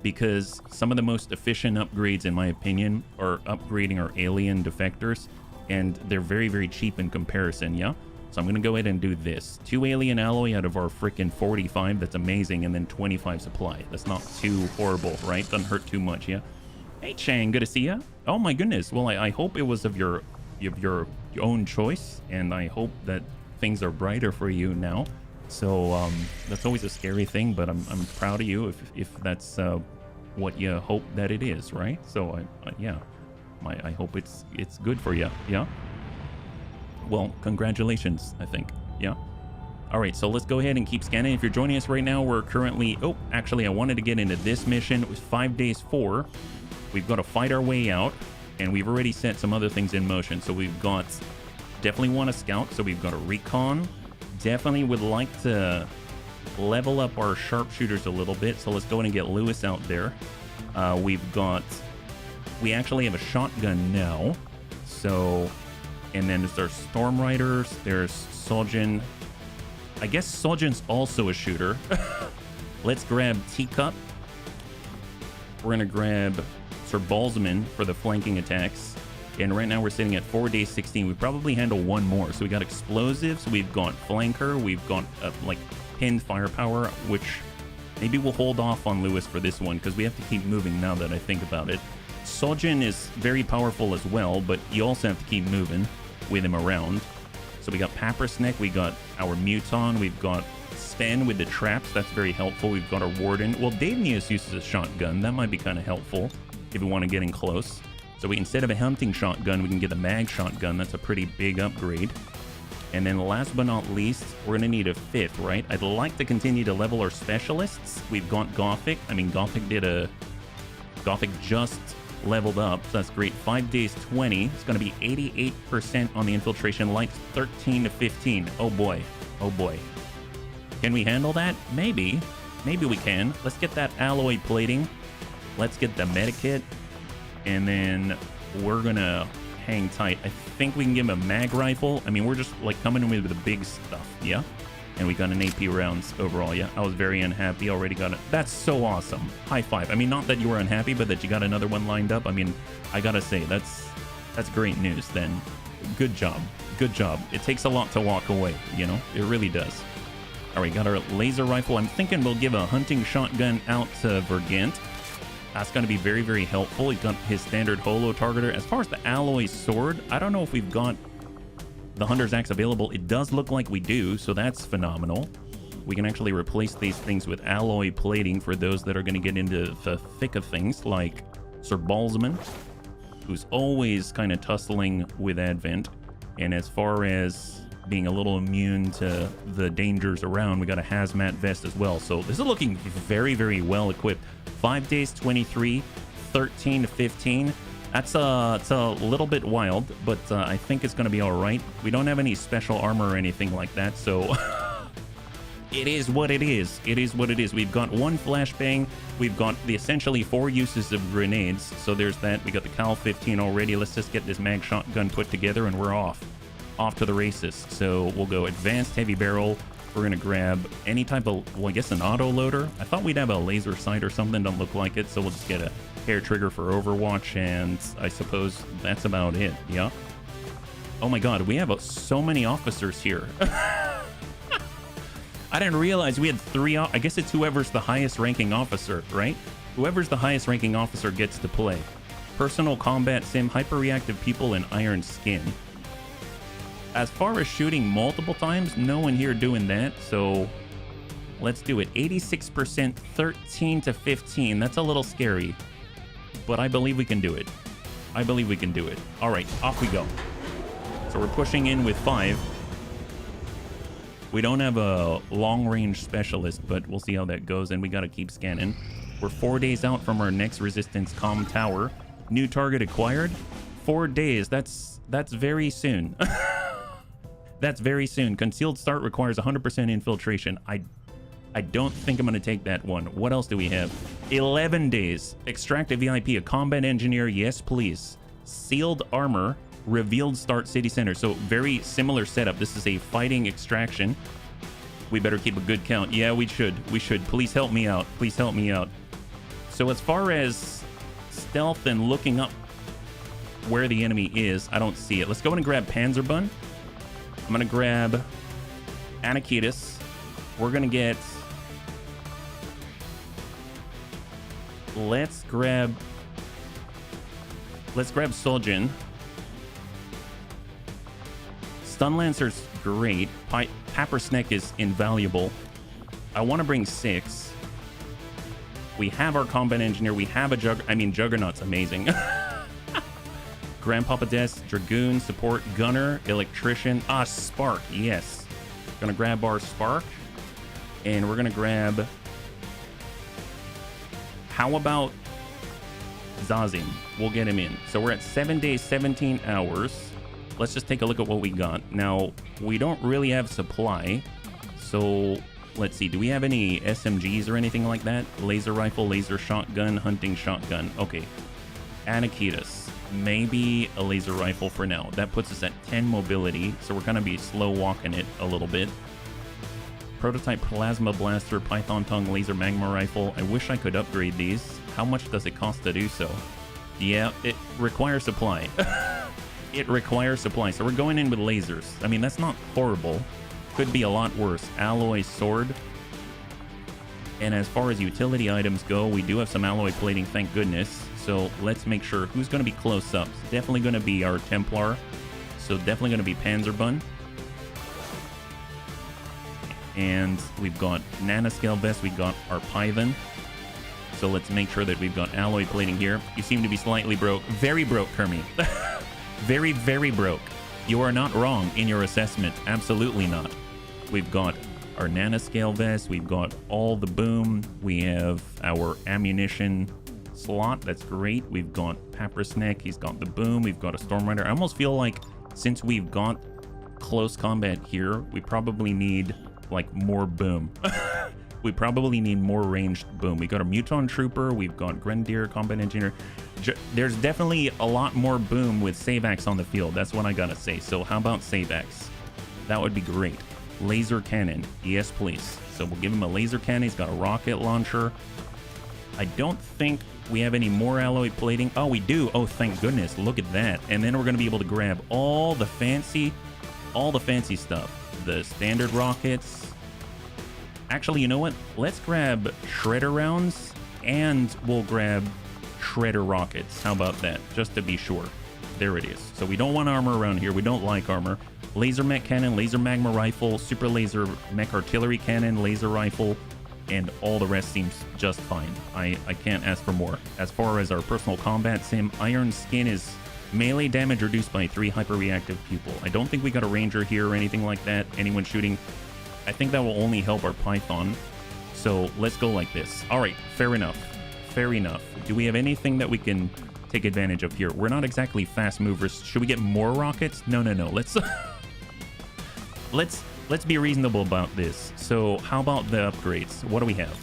because some of the most efficient upgrades, in my opinion, are upgrading our alien defectors, and they're very, very cheap in comparison, yeah? So I'm going to go ahead and do this. 2 alien alloy out of our freaking 45. That's amazing. And then 25 supply. That's not too horrible, right? Doesn't hurt too much, yeah? Hey, Chang, good to see ya. Oh, my goodness. Well, I hope it was of your own choice, and I hope that things are brighter for you now. So that's always a scary thing, but I'm proud of you if that's what you hope that it is, right? So, yeah, I hope it's good for you, yeah? Well, congratulations, I think. Yeah. All right, so let's go ahead and keep scanning. If you're joining us right now, we're currently... Oh, actually, I wanted to get into this mission. It was 5 days 4. We've got to fight our way out, and we've already set some other things in motion. So we've got... Definitely want a scout, so we've got a recon. Definitely would like to level up our sharpshooters a little bit. So let's go ahead and get Lewis out there. We've got... We actually have a shotgun now. So... And then there's Storm Riders, there's Sojin. I guess Sojin's also a shooter. Let's grab Teacup. We're going to grab Sir Balsamin for the flanking attacks. And right now we're sitting at 4 days 16. We probably handle 1 more. So we got explosives, we've got flanker, we've got like pinned firepower, which maybe we'll hold off on Lewis for this one, because we have to keep moving now that I think about it. Sojin is very powerful as well, but you also have to keep moving with him around. So we got Pappersneck, we got our Muton, we've got Sven with the traps, that's very helpful. We've got our Warden. Well, Daednius uses a shotgun, that might be kind of helpful if we want to get in close. So we, instead of a hunting shotgun, we can get a mag shotgun. That's a pretty big upgrade. And then last but not least, we're going to need a 5th, right? I'd like to continue to level our specialists. We've got Gothic. I mean, Gothic just leveled up, so that's great. 5 days 20. It's going to be 88% on the infiltration, lights 13 to 15. Oh boy. Oh boy. Can we handle that? Maybe we can. Let's get that alloy plating. Let's get the medikit, and then we're gonna hang tight. I think we can give him a mag rifle. I mean, we're just like coming in with the big stuff, yeah? And we got an AP rounds overall. Yeah, I was very unhappy. Already got it. That's so awesome. High five. I mean, not that you were unhappy, but that you got another one lined up. I mean, I gotta say, that's great news then. Good job. Good job. It takes a lot to walk away, you know? It really does. All right, got our laser rifle. I'm thinking we'll give a hunting shotgun out to Vergant. That's going to be very, very helpful. He's got his standard holo targeter. As far as the alloy sword, I don't know if we've got the Hunter's Axe available. It does look like we do, so that's phenomenal. We can actually replace these things with alloy plating for those that are going to get into the thick of things, like Sir Balsman, who's always kind of tussling with Advent. And as far as being a little immune to the dangers around, we got a hazmat vest as well. So this is looking very, very well equipped. 5 days, 23, 13 to 15. It's a little bit wild, but I think it's going to be all right. We don't have any special armor or anything like that, so it is what it is. It is what it is. We've got one flashbang. We've got the essentially 4 uses of grenades. So there's that. We got the Cal 15 already. Let's just get this mag shotgun put together and we're off to the races. So we'll go advanced heavy barrel. We're going to grab any type of, well, I guess an auto loader. I thought we'd have a laser sight or something. Don't look like it. So we'll just get a hair trigger for Overwatch. And I suppose that's about it. Yeah. Oh my God. We have so many officers here. I didn't realize we had 3. I guess it's whoever's the highest ranking officer, right? Whoever's the highest ranking officer gets to play. Personal combat sim, hyper-reactive people, and iron skin. As far as shooting multiple times, no one here doing that, so let's do it. 86%, 13 to 15. That's a little scary, but I believe we can do it. I believe we can do it. All right, off we go. So we're pushing in with 5. We don't have a long-range specialist, but we'll see how that goes, and we got to keep scanning. We're 4 days out from our next resistance comm tower. New target acquired. 4 days. That's very soon. That's very soon. Concealed start requires 100% infiltration. I don't think I'm going to take that one. What else do we have? 11 days. Extract a VIP, a combat engineer. Yes, please. Sealed armor. Revealed start city center. So very similar setup. This is a fighting extraction. We better keep a good count. Yeah, we should. We should. Please help me out. Please help me out. So as far as stealth and looking up where the enemy is, I don't see it. Let's go in and grab Panzerbun. I'm going to grab Anakitis. We're going to get... Let's grab Soljin. Stun Lancer's great. Pappersneck is invaluable. I want to bring 6. We have our combat engineer. We have a Juggernaut's amazing. Grandpapa Des, Dragoon, support, gunner, electrician. Spark, yes. Gonna grab our Spark. And we're gonna grab... How about Zazim? We'll get him in. So we're at 7 days, 17 hours. Let's just take a look at what we got. Now, we don't really have supply. So, let's see. Do we have any SMGs or anything like that? Laser rifle, laser shotgun, hunting shotgun. Okay. Anakitis. Maybe a laser rifle for now. That puts us at 10 mobility, so we're going to be slow walking it a little bit. Prototype plasma blaster, python tongue, laser magma rifle. I wish I could upgrade these. How much does it cost to do so? Yeah, it requires supply. It requires supply, so we're going in with lasers. I mean, that's not horrible. Could be a lot worse. Alloy sword. And as far as utility items go, we do have some alloy plating, thank goodness. So let's make sure who's going to be close up. It's definitely going to be our Templar. So definitely going to be Panzerbun. And we've got nanoscale vest. We've got our Python. So let's make sure that we've got alloy plating here. You seem to be slightly broke. Very broke, Kermie. Very, very broke. You are not wrong in your assessment. Absolutely not. We've got our nanoscale vest. We've got all the boom. We have our ammunition slot. That's great. We've got Pappersneck. He's got the boom. We've got a Storm Rider. I almost feel like since we've got close combat here, we probably need like more boom. We probably need more ranged boom. We got a Muton Trooper. We've got Grenadier, Combat Engineer. There's definitely a lot more boom with Savax on the field. That's what I gotta say. So how about Savax? That would be great. Laser cannon. Yes, please. So we'll give him a laser cannon. He's got a rocket launcher. I don't think we have any more alloy plating. Oh, we do. Oh, thank goodness. Look at that. And then we're going to be able to grab all the fancy stuff. The standard rockets. Actually, you know what? Let's grab shredder rounds and we'll grab shredder rockets. How about that? Just to be sure. There it is. So we don't want armor around here. We don't like armor. Laser mech cannon, laser magma rifle, super laser mech artillery cannon, laser rifle, and all the rest seems just fine. I can't ask for more. As far as our personal combat sim, Iron Skin is melee damage reduced by 3 hyper-reactive people. I don't think we got a ranger here or anything like that. Anyone shooting, I think that will only help our Python. So let's go like this. All right, fair enough. Fair enough. Do we have anything that we can take advantage of here? We're not exactly fast movers. Should we get more rockets? No. Let's be reasonable about this. So how about the upgrades? What do we have?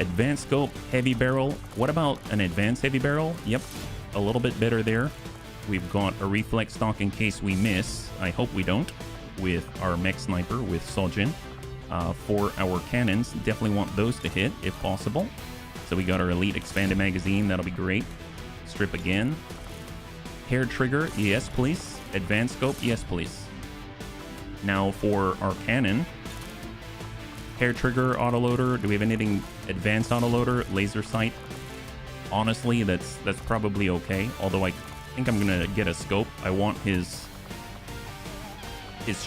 Advanced scope, heavy barrel. What about an advanced heavy barrel? Yep, a little bit better there. We've got a reflex stock in case we miss. I hope we don't. With our mech sniper with Sojin. For our cannons, definitely want those to hit if possible. So we got our elite expanded magazine. That'll be great. Strip again. Hair trigger, yes please. Advanced scope, yes please. Now for our cannon, hair trigger, autoloader. Do we have anything advanced autoloader? Laser sight. Honestly, that's probably okay. Although I think I'm gonna get a scope. I want his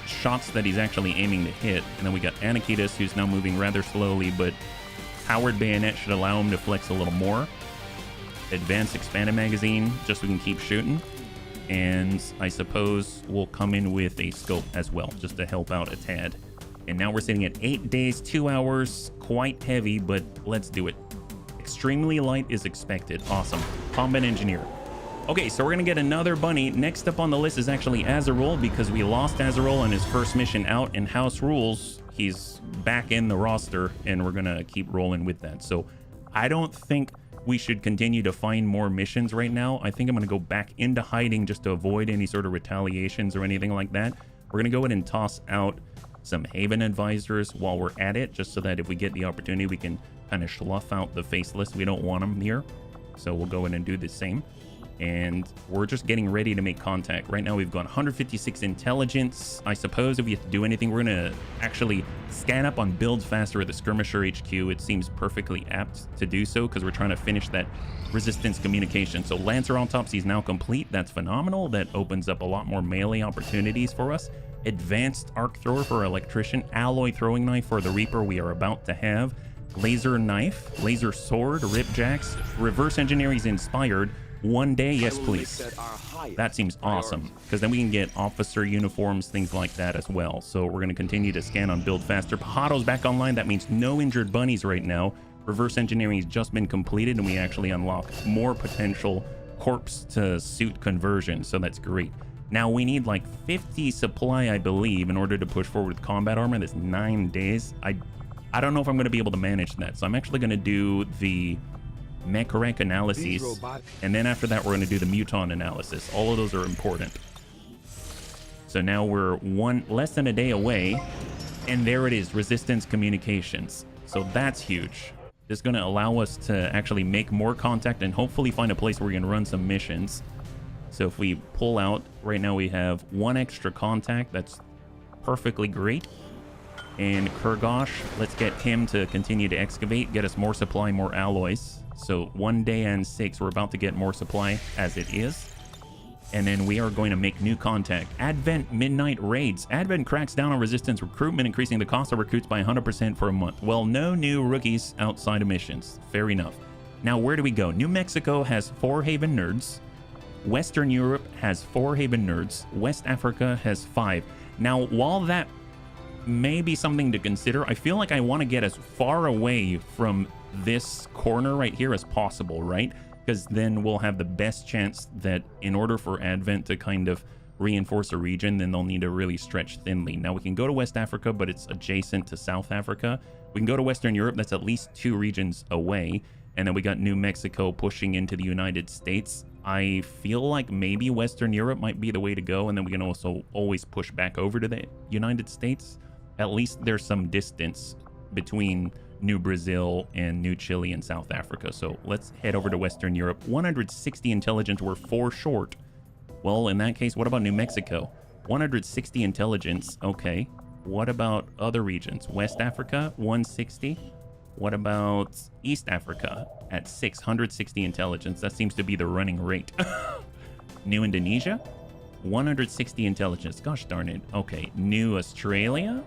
shots that he's actually aiming to hit. And then we got Anakitas, who's now moving rather slowly, but powered bayonet should allow him to flex a little more. Advanced expanded magazine, just so we can keep shooting. And I suppose we'll come in with a scope as well, just to help out a tad. And now we're sitting at 8 days, 2 hours, quite heavy, but let's do it. Extremely light is expected. Awesome. Combat engineer. Okay, so we're gonna get another bunny. Next up on the list is actually Azarul, because we lost Azarul on his first mission out, and House Rules, he's back in the roster, and we're gonna keep rolling with that. So I don't think we should continue to find more missions right now. I think I'm gonna go back into hiding just to avoid any sort of retaliations or anything like that. We're gonna go ahead and toss out some Haven advisors while we're at it, just so that if we get the opportunity, we can kind of slough out the faceless. We don't want them here. So we'll go ahead and do the same. And we're just getting ready to make contact. Right now we've got 156 intelligence. I suppose if we have to do anything, we're gonna actually scan up on builds faster at the skirmisher HQ. It seems perfectly apt to do so because we're trying to finish that resistance communication. So Lancer autopsy is now complete. That's phenomenal. That opens up a lot more melee opportunities for us. Advanced arc thrower for electrician, alloy throwing knife for the Reaper we are about to have, laser knife, laser sword, ripjacks, reverse engineering is inspired. 1 day, yes please. That seems awesome, because then we can get officer uniforms, things like that as well. So we're going to continue to scan on build faster. Pajaro's back online. That means no injured bunnies right now. Reverse engineering has just been completed, and we actually unlock more potential corpse to suit conversion, so that's great. Now we need like 50 supply, I believe, in order to push forward with combat armor. That's 9 days. I don't know if I'm going to be able to manage that, so I'm actually going to do the mech rank analyses, and then after that we're going to do the muton analysis. All of those are important. So now we're less than a day away, and there it is, resistance communications. So that's huge. This is going to allow us to actually make more contact and hopefully find a place where we can run some missions. So if we pull out, right now we have 1 extra contact. That's perfectly great. And Kurgosh, let's get him to continue to excavate, get us more supply, more alloys. So 1 day and 6, we're about to get more supply as it is. And then we are going to make new contact. Advent Midnight Raids. Advent cracks down on resistance recruitment, increasing the cost of recruits by 100% for a month. Well, no new rookies outside of missions. Fair enough. Now, where do we go? New Mexico has 4 Haven nerds. Western Europe has 4 Haven nerds. West Africa has 5. Now, while that may be something to consider, I feel like I want to get as far away from this corner right here as possible, right? Because then we'll have the best chance that in order for Advent to kind of reinforce a region, then they'll need to really stretch thinly. Now we can go to West Africa, but it's adjacent to South Africa. We can go to Western Europe, that's at least 2 regions away. And then we got New Mexico pushing into the United States. I feel like maybe Western Europe might be the way to go, and then we can also always push back over to the United States. At least there's some distance between New Brazil and New Chile and South Africa. So let's head over to Western Europe. 160 intelligence, we're 4 short. Well, in that case, what about New Mexico? 160 intelligence, okay. What about other regions? West Africa, 160. What about East Africa at 660 intelligence? That seems to be the running rate. New Indonesia, 160 intelligence. Gosh darn it. Okay, New Australia,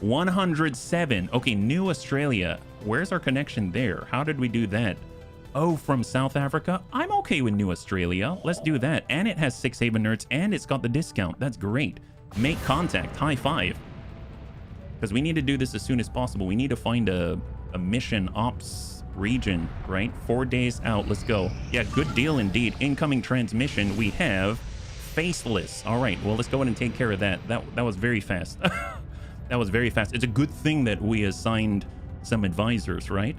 107. Okay, New Australia. Where's our connection there? How did we do that? Oh, from South Africa? I'm okay with New Australia. Let's do that. And it has 6 Haven nerds, and it's got the discount. That's great. Make contact. High five. Because we need to do this as soon as possible. We need to find a mission ops region, right? 4 days out. Let's go. Yeah, good deal indeed. Incoming transmission. We have faceless. All right, well, let's go ahead and take care of that. That was very fast. That was very fast. It's a good thing that we assigned some advisors, right?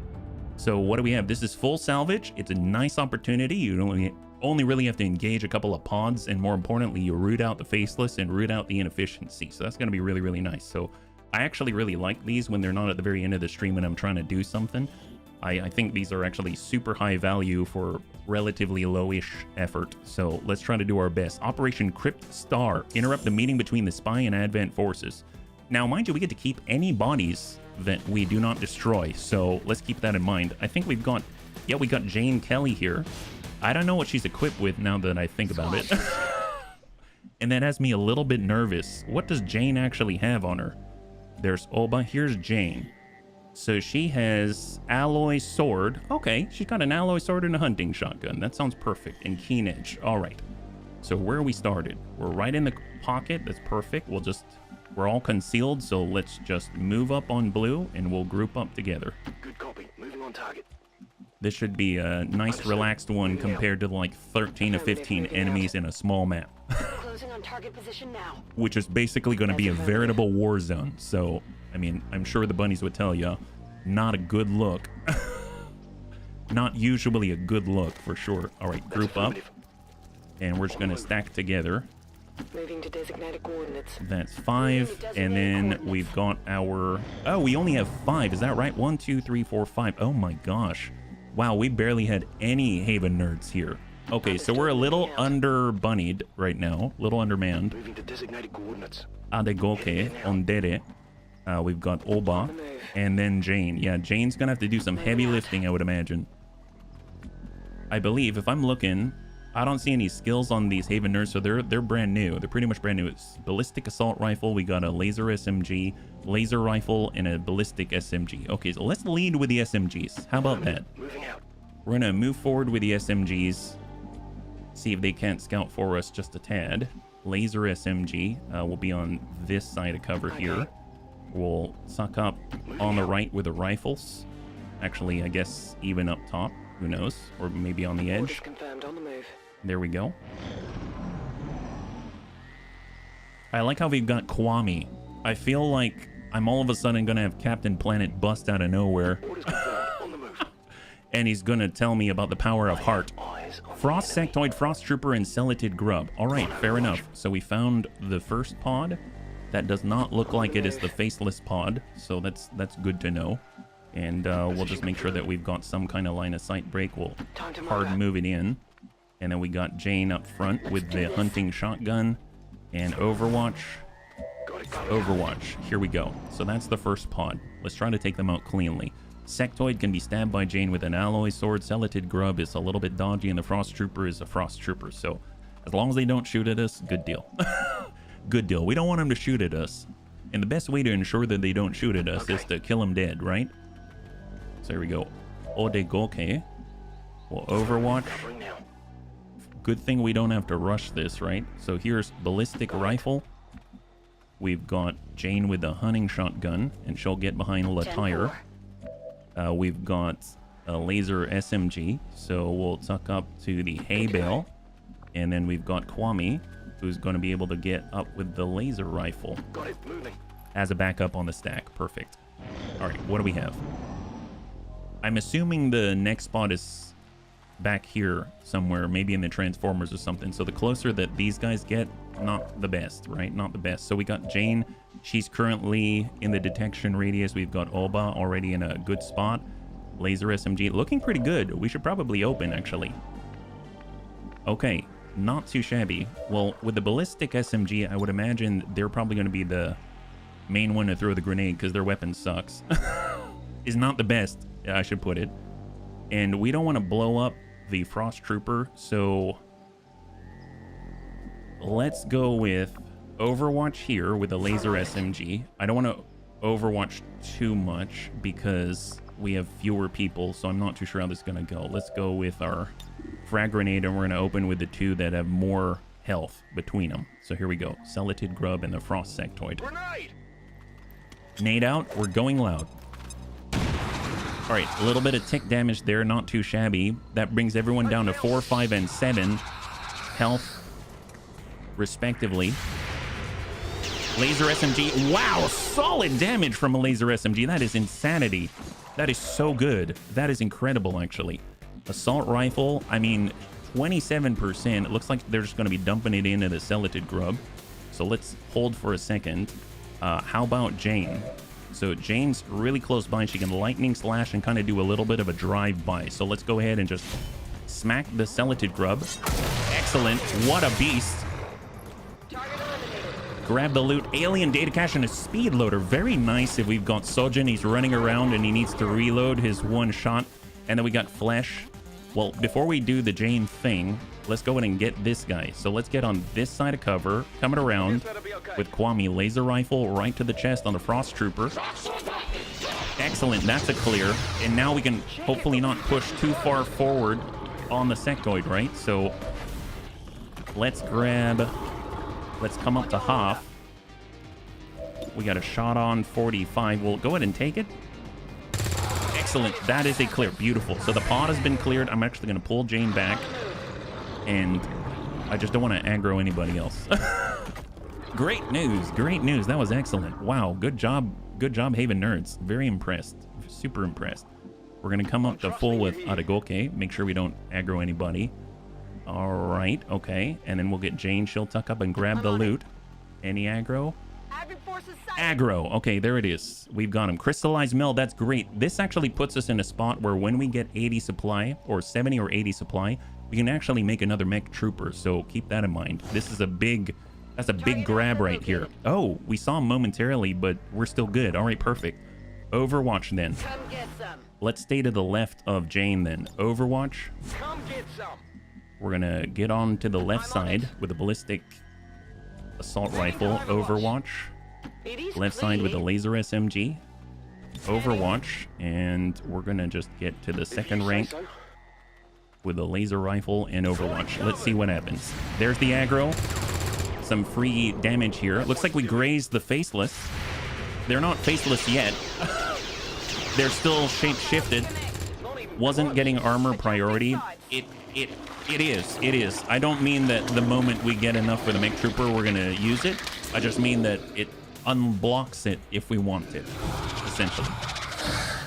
So what do we have? This is full salvage. It's a nice opportunity. You only really have to engage a couple of pods, and more importantly, you root out the faceless and root out the inefficiency. So that's going to be really, really nice. So I actually really like these when they're not at the very end of the stream when I'm trying to do something. I think these are actually super high value for relatively lowish effort. So let's try to do our best. Operation Crypt Star. Interrupt the meeting between the spy and Advent forces. Now, mind you, we get to keep any bodies that we do not destroy. So let's keep that in mind. I think we've got, yeah, we got Jane Kelly here. I don't know what she's equipped with now that I think about it. And that has me a little bit nervous. What does Jane actually have on her? There's Oba. Here's Jane. So she has alloy sword. Okay, she's got an alloy sword and a hunting shotgun. That sounds perfect. And keen edge. All right. So where are we started? We're right in the pocket. That's perfect. We're all concealed, so let's just move up on blue and we'll group up together. Good copy. Moving on target. This should be a nice relaxed one compared to like 13 to 15 enemies in a small map. Closing on target position now. Which is basically going to be a veritable war zone. So, I mean, I'm sure the bunnies would tell you, not a good look. Not usually a good look, for sure. All right, group up. And we're just going to stack together. Moving to designated coordinates. That's 5. And then we've got our... Oh, we only have 5. Is that right? 1, 2, 3, 4, 5. Oh my gosh. Wow, we barely had any Haven nerds here. Okay, so we're a little under-bunnied right now. A little undermanned. Moving to designated coordinates. Adegoke, Ondere. We've got Oba. And then Jane. Yeah, Jane's gonna have to do some heavy lifting, I would imagine. I believe, if I'm looking... I don't see any skills on these Haven nerds, so they're brand new. They're pretty much brand new. It's ballistic assault rifle. We got a laser SMG, laser rifle, and a ballistic SMG. Okay, so let's lead with the SMGs. How about that? Moving out. We're gonna move forward with the SMGs. See if they can't scout for us just a tad. Laser SMG will be on this side of cover here. We'll suck up on the right with the rifles. Actually, I guess even up top. Who knows? Or maybe on the edge. Orders confirmed on the move. There we go. I like how we've got Kwame. I feel like I'm all of a sudden gonna have Captain Planet bust out of nowhere. Orders confirmed on the move. And he's gonna tell me about the power of heart. Eyes on Frost Sectoid, Frost Trooper, and Celatid Grub. Alright, fair enough. So we found the first pod. That does not look like it is the faceless pod. So that's good to know. And we'll just make sure that we've got some kind of line of sight break. We'll hard move it in. And then we got Jane up front with the hunting shotgun. And Overwatch. Overwatch. Here we go. So that's the first pod. Let's try to take them out cleanly. Sectoid can be stabbed by Jane with an alloy sword. Celatid Grub is a little bit dodgy, and the Frost Trooper is a Frost Trooper. So as long as they don't shoot at us, good deal. Good deal. We don't want them to shoot at us. And the best way to ensure that they don't shoot at us is to kill them dead, right? So here we go. Odegoke. We'll Overwatch. Good thing we don't have to rush this, right? So here's ballistic rifle. We've got Jane with the hunting shotgun, and she'll get behind Latire. We've got a laser SMG, so we'll tuck up to the hay bale. And then we've got Kwame, who's going to be able to get up with the laser rifle. Got it, moving. As a backup on the stack. Perfect. All right, what do we have? I'm assuming the next spot is back here somewhere, maybe in the Transformers or something. So the closer that these guys get, not the best, right? Not the best. So we got Jane. She's currently in the detection radius. We've got Oba already in a good spot. Laser SMG looking pretty good. We should probably open, actually. Okay, not too shabby. Well, with the ballistic SMG, I would imagine they're probably going to be the main one to throw the grenade because their weapon sucks. Is not the best, I should put it. And we don't want to blow up the Frost Trooper, so let's go with Overwatch here with a laser SMG. I don't want to Overwatch too much because we have fewer people, so I'm not too sure how this is going to go. Let's go with our frag grenade, and we're going to open with the two that have more health between them. So here we go. Celatid Grub and the Frost Sectoid. Grenade! Nade out. We're going loud. All right, a little bit of tick damage there, not too shabby. That brings everyone down to 4, 5, and 7 health, respectively. Laser SMG. Wow, solid damage from a laser SMG. That is insanity. That is so good. That is incredible, actually. Assault rifle, I mean, 27%. It looks like they're just going to be dumping it into the Celatid Grub. So let's hold for a second. How about Jane? So Jane's really close by. She can lightning slash and kind of do a little bit of a drive-by. So let's go ahead and just smack the Celatid Grub. Excellent. What a beast. Grab the loot. Alien data cache and a speed loader. Very nice if we've got Sojin. He's running around and he needs to reload his one shot. And then we got Flesh. Well, before we do the Jane thing, let's go ahead and get this guy. So let's get on this side of cover, coming around with Kwame laser rifle right to the chest on the Frost Trooper. Excellent, that's a clear. And now we can hopefully not push too far forward on the sectoid, right? So let's come up to half. We got a shot on 45. We'll go ahead and take it. Excellent, that is a clear. Beautiful. So the pod has been cleared. I'm actually going to pull Jane back. And I just don't want to aggro anybody else. Great news. Great news. That was excellent. Wow. Good job. Good job, Haven Nerds. Very impressed. Super impressed. We're going to come up to full with Aragoke. Make sure we don't aggro anybody. All right. Okay. And then we'll get Jane. She'll tuck up and grab the loot. Any aggro? Aggro. Okay, there it is. We've got him. Crystallized meld. That's great. This actually puts us in a spot where when we get 80 supply or 70 or 80 supply, we can actually make another mech trooper. So keep that in mind. This is that's a big grab right here. Oh, we saw him momentarily, but we're still good. All right, perfect. Overwatch then. Let's stay to the left of Jane then. Overwatch. We're gonna get on to the left side with a ballistic assault rifle. Overwatch. Left side with a laser SMG. Overwatch. And we're gonna just get to the second rank with a laser rifle and Overwatch. Let's see what happens. There's the aggro. Some free damage here. Looks like we grazed the faceless. They're not faceless yet. They're still shape-shifted. Wasn't getting armor priority. It is. I don't mean that the moment we get enough for the mech trooper, we're gonna use it. I just mean that it unblocks it if we want it, essentially.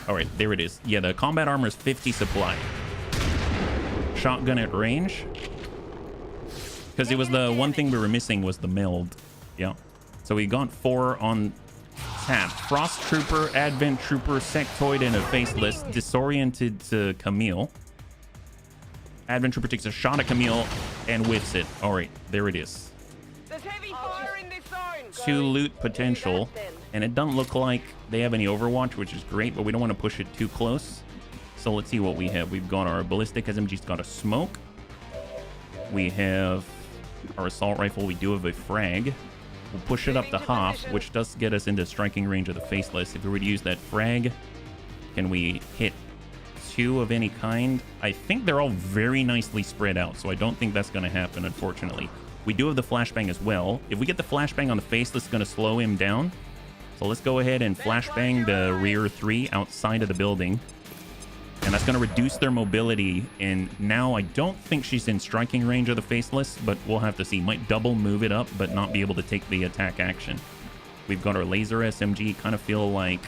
All right, there it is. Yeah, the combat armor is 50 supply. Shotgun at range. Because it was the one thing we were missing was the meld. Yeah. So we got 4 on tap. Frost Trooper, Advent Trooper, Sectoid, and a Faceless. Disoriented to Camille. Advent Trooper takes a shot at Camille and whiffs it. All right, there it is. There's heavy fire in this zone. 2 loot potential. And it doesn't look like they have any Overwatch, which is great, but we don't want to push it too close. So let's see what we have. We've got our ballistic SMG's got a smoke. We have our assault rifle. We do have a frag. We'll push it up to half, which does get us into striking range of the faceless. If we were to use that frag, can we hit 2 of any kind? I think they're all very nicely spread out, so I don't think that's going to happen, unfortunately. We do have the flashbang as well. If we get the flashbang on the faceless, it's going to slow him down. So let's go ahead and flashbang the rear 3 outside of the building. And that's going to reduce their mobility. And now I don't think she's in striking range of the faceless, but we'll have to see. Might double move it up, but not be able to take the attack action. We've got our laser SMG. Kind of feel like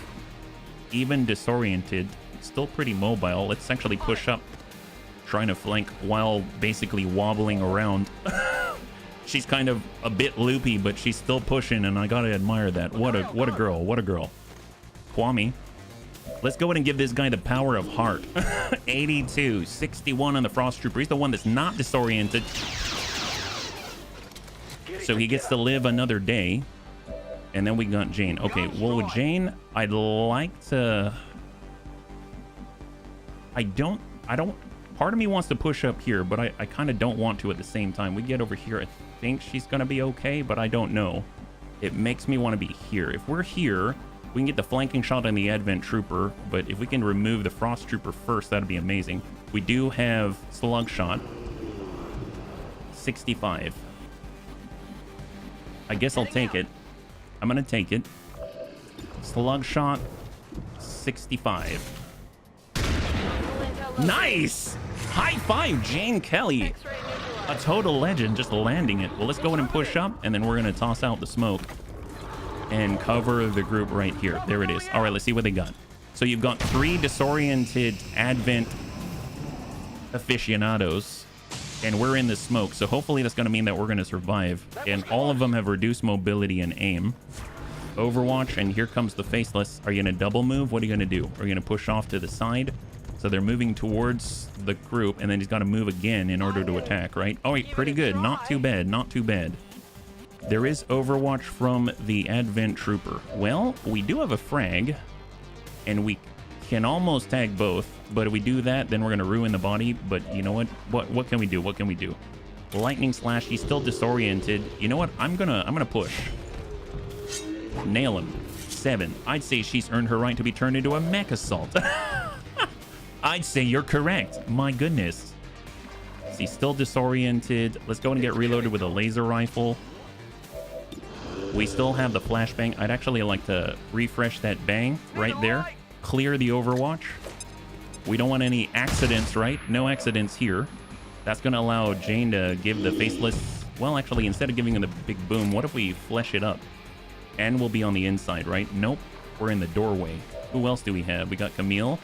even disoriented, still pretty mobile. Let's actually push up, trying to flank while basically wobbling around. She's kind of a bit loopy, but she's still pushing, and I gotta admire that. What a girl, what a girl. Kwame. Let's go ahead and give this guy the power of heart. 82, 61 on the Frost Trooper. He's the one that's not disoriented. So he gets to live another day. And then we got Jane. Okay, well, with Jane, I'd like to... I don't... Part of me wants to push up here, but I kind of don't want to at the same time. We get over here. I think she's going to be okay, but I don't know. It makes me want to be here. If we're here, we can get the flanking shot on the Advent Trooper, but if we can remove the Frost Trooper first, that'd be amazing. We do have Slug Shot. 65. I guess I'll take it. I'm going to take it. Slug Shot. 65. Nice! High five, Jane Kelly. A total legend, just landing it. Well, let's go ahead and push up, and then we're going to toss out the smoke and cover the group right here. There it is. All right, let's see what they got. So you've got 3 disoriented Advent aficionados, and we're in the smoke. So hopefully that's going to mean that we're going to survive. And all of them have reduced mobility and aim. Overwatch, and here comes the Faceless. Are you going to double move? What are you going to do? Are you going to push off to the side? So they're moving towards the group, and then he's got to move again in order to attack, right? Oh, wait, pretty good. Not too bad. Not too bad. There is Overwatch from the Advent Trooper. Well, we do have a frag, and we can almost tag both. But if we do that, then we're going to ruin the body. But you know what? What can we do? What can we do? Lightning Slash. He's still disoriented. You know what? I'm gonna push. Nail him. 7. I'd say she's earned her right to be turned into a mech assault. I'd say you're correct. My goodness. He's still disoriented. Let's go and get reloaded with a laser rifle. We still have the flashbang. I'd actually like to refresh that bang right there. Clear the Overwatch. We don't want any accidents, right? No accidents here. That's going to allow Jane to give the Faceless... Well, actually, instead of giving him the big boom, what if we flesh it up? And we'll be on the inside, right? Nope. We're in the doorway. Who else do we have? We got Camille.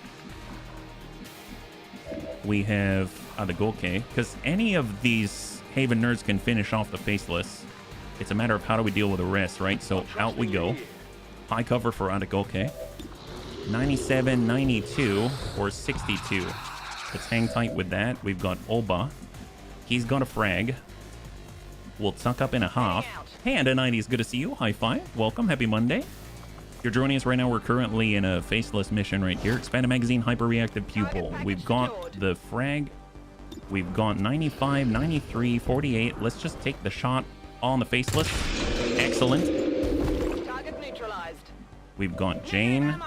We have Adagolke, because any of these Haven nerds can finish off the Faceless. It's a matter of how do we deal with the rest, right? So out we go. High cover for Adagolke. 97, 92, or 62. Let's hang tight with that. We've got Oba. He's got a frag. We'll tuck up in a half. Hey, Anda 90, good to see you. High five. Welcome. Happy Monday. If you're joining us right now, we're currently in a Faceless mission right here. Expanded Magazine, Hyper-Reactive Pupil. We've got the frag. We've got 95, 93, 48. Let's just take the shot on the Faceless. Excellent. Target neutralized. We've got Jane,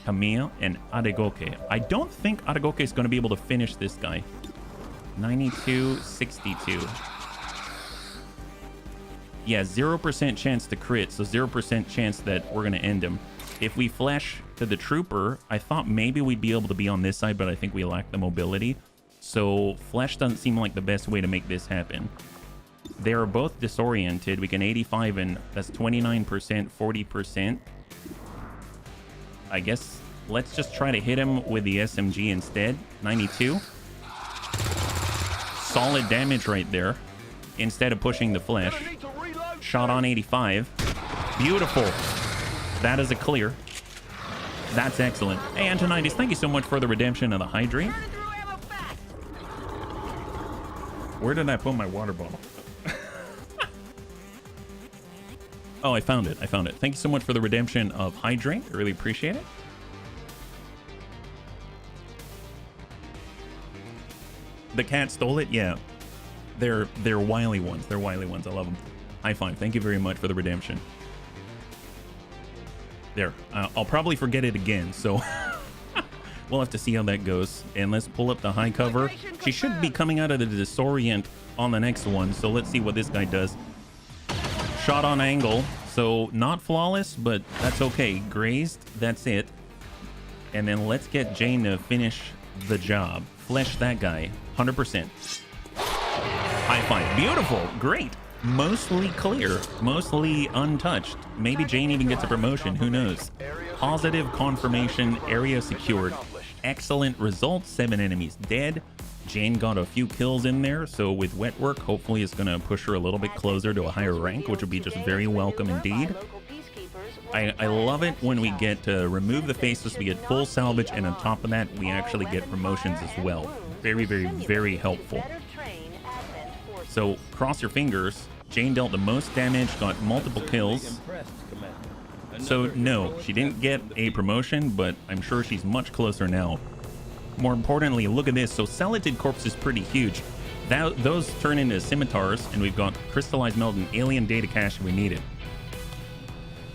Camille, and Adegoke. I don't think Adegoke is going to be able to finish this guy. 92, 62. Yeah, 0% chance to crit, so 0% chance that we're going to end him. If we flash to the Trooper, I thought maybe we'd be able to be on this side, but I think we lack the mobility. So flash doesn't seem like the best way to make this happen. They are both disoriented. We can 85, and that's 29%, 40%. I guess let's just try to hit him with the SMG instead. 92. Solid damage right there. Instead of pushing the flash. Shot on 85. Beautiful. That is a clear. That's excellent. Hey, Antonides, thank you so much for the redemption of the hydrate. Where did I put my water bottle? Oh, I found it. I found it. Thank you so much for the redemption of hydrate. I really appreciate it. The cat stole it? Yeah. They're wily ones. They're wily ones. I love them. High five. Thank you very much for the redemption. There. I'll probably forget it again, so we'll have to see how that goes. And let's pull up the high cover. She should be coming out of the disorient on the next one, so let's see what this guy does. Shot on angle, so not flawless, but that's okay. Grazed, that's it. And then let's get Jane to finish the job. Flesh that guy. 100%. High five. Beautiful. Great. Mostly clear. Mostly untouched. Maybe Jane even gets a promotion. Who knows? Positive confirmation. Area secured. Excellent results. 7 enemies dead. Jane got a few kills in there, so with wet work, hopefully it's going to push her a little bit closer to a higher rank, which would be just very welcome indeed. I love it when we get to remove the faceless, we get full salvage, and on top of that, we actually get promotions as well. Very, very, very helpful. So cross your fingers. Jane dealt the most damage, got multiple kills. So no, she didn't get a promotion, but I'm sure she's much closer now. More importantly, look at this. So Celatid Corpse is pretty huge. Those turn into scimitars, and we've got crystallized meld and alien data cache if we need it.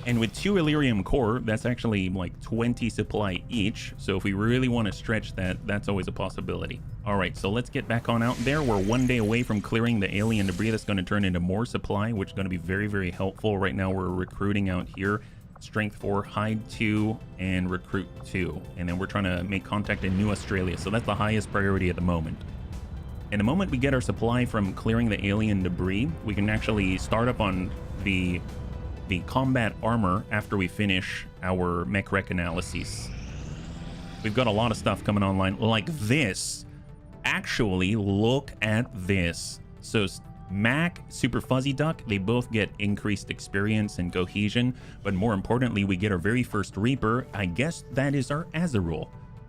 And with 2 Illyrium core, that's actually like 20 supply each. So if we really want to stretch that, that's always a possibility. All right, so let's get back on out there. We're 1 day away from clearing the alien debris that's going to turn into more supply, which is going to be very, very helpful. Right now, we're recruiting out here. Strength 4, Hide 2, and Recruit 2. And then we're trying to make contact in New Australia. So that's the highest priority at the moment. And the moment we get our supply from clearing the alien debris, we can actually start up on the combat armor after we finish our mech rec analyses. We've got a lot of stuff coming online like this. Actually, look at this. So Mac, Super Fuzzy Duck, they both get increased experience and cohesion, but more importantly, we get our very first Reaper. I guess that is our Azarul.